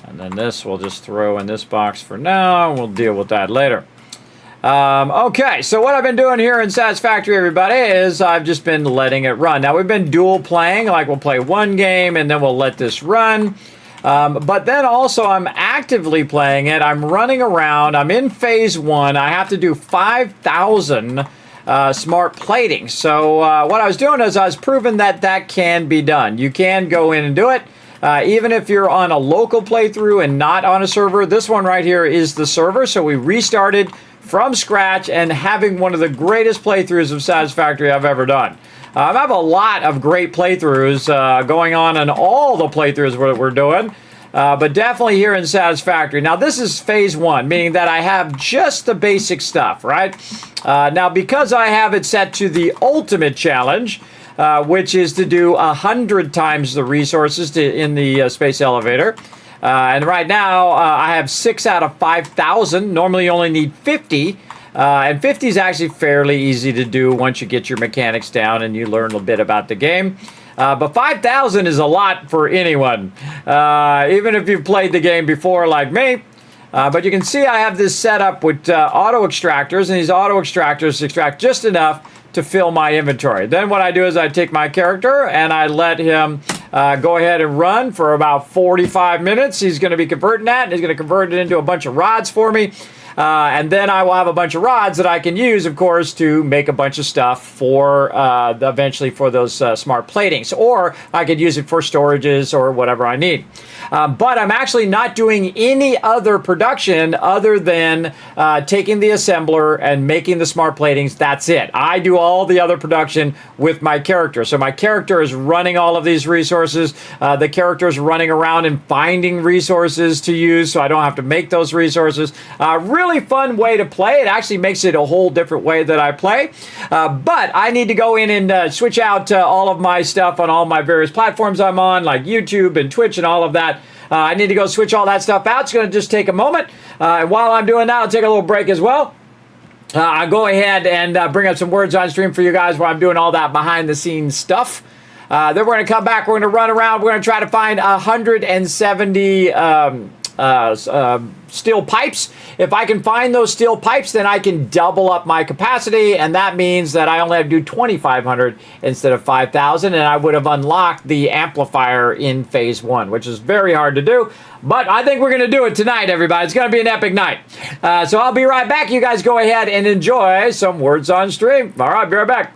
And then this we'll just throw in this box for now, and we'll deal with that later. Okay, so what I've been doing here in Satisfactory, everybody, is I've just been letting it run. Now, we've been dual playing, like we'll play one game, and then we'll let this run. But then also I'm actively playing it. I'm running around. I'm in phase 1. I have to do 5,000 smart plating. So what I was doing is I was proving that that can be done. You can go in and do it. Even if you're on a local playthrough and not on a server. This one right here is the server. So we restarted from scratch and having one of the greatest playthroughs of Satisfactory I've ever done. I have a lot of great playthroughs going on in all the playthroughs we're doing, but definitely here in Satisfactory. Now, this is phase 1, meaning that I have just the basic stuff, right? Now, because I have it set to the ultimate challenge, which is to do 100 times the resources in the space elevator, and right now I have 6 out of 5,000. Normally, you only need 50. And 50 is actually fairly easy to do once you get your mechanics down and you learn a bit about the game. But 5,000 is a lot for anyone, even if you've played the game before like me. But you can see I have this set up with auto extractors, and these auto extractors extract just enough to fill my inventory. Then what I do is I take my character and I let him go ahead and run for about 45 minutes. He's going to be converting that, and he's going to convert it into a bunch of rods for me. And then I will have a bunch of rods that I can use, of course, to make a bunch of stuff for eventually for those smart platings. Or I could use it for storages or whatever I need. But I'm actually not doing any other production other than taking the assembler and making the smart platings. That's it. I do all the other production with my character. So my character is running all of these resources. The character is running around and finding resources to use so I don't have to make those resources. Really fun way to play. It actually makes it a whole different way that I play. But I need to go in and switch out all of my stuff on all my various platforms I'm on, like YouTube and Twitch and all of that. I need to go switch all that stuff out. It's going to just take a moment. And while I'm doing that, I'll take a little break as well. I'll go ahead and bring up some words on stream for you guys while I'm doing all that behind the scenes stuff. Then we're going to come back. We're going to run around. We're going to try to find 170 steel pipes. If I can find those steel pipes, then I can double up my capacity, and that means that I only have to do 2,500 instead of 5,000, and I would have unlocked the amplifier in phase 1, which is very hard to do, but I think we're going to do it tonight, everybody. It's going to be an epic night. So I'll be right back. You guys go ahead and enjoy some words on stream. All right, be right back.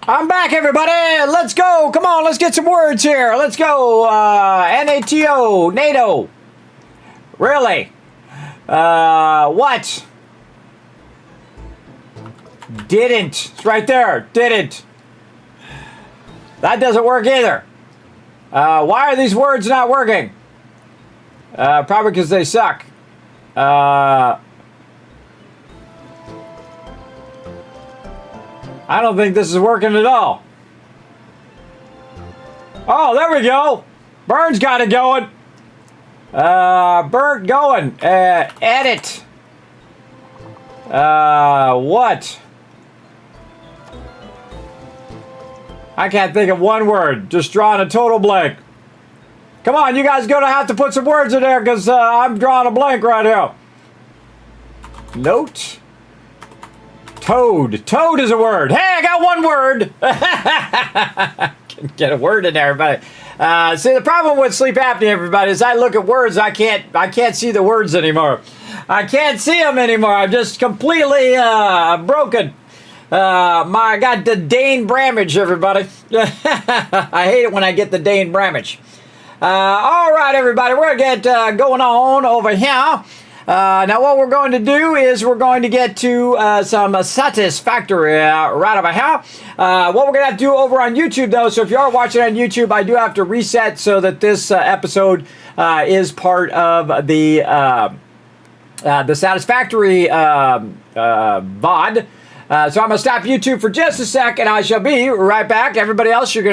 I'm back, everybody. Let's go. Come on, let's get some words here. Let's go. NATO, NATO. Really? What? Didn't. It's right there. Didn't. That doesn't work either. Why are these words not working? Probably because they suck. I don't think this is working at all. Oh, there we go. Burns got it going. Burnt going. Edit. What? I can't think of one word. Just drawing a total blank. Come on, you guys gonna have to put some words in there because I'm drawing a blank right here. Note. Toad. Toad is a word. Hey, I got one word. Can get a word in there, everybody. See, the problem with sleep apnea, everybody, is I look at words, I can't see the words anymore. I can't see them anymore. I'm just completely broken. I got the Dane Bramage, everybody. I hate it when I get the Dane Bramage. All right, everybody, we're going to get going on over here. Now what we're going to do is we're going to get to some Satisfactory right over here. What we're going to have to do over on YouTube, though, so if you are watching on YouTube, I do have to reset so that this episode is part of the Satisfactory VOD. So I'm going to stop YouTube for just a sec, and I shall be right back. Everybody else, you're going to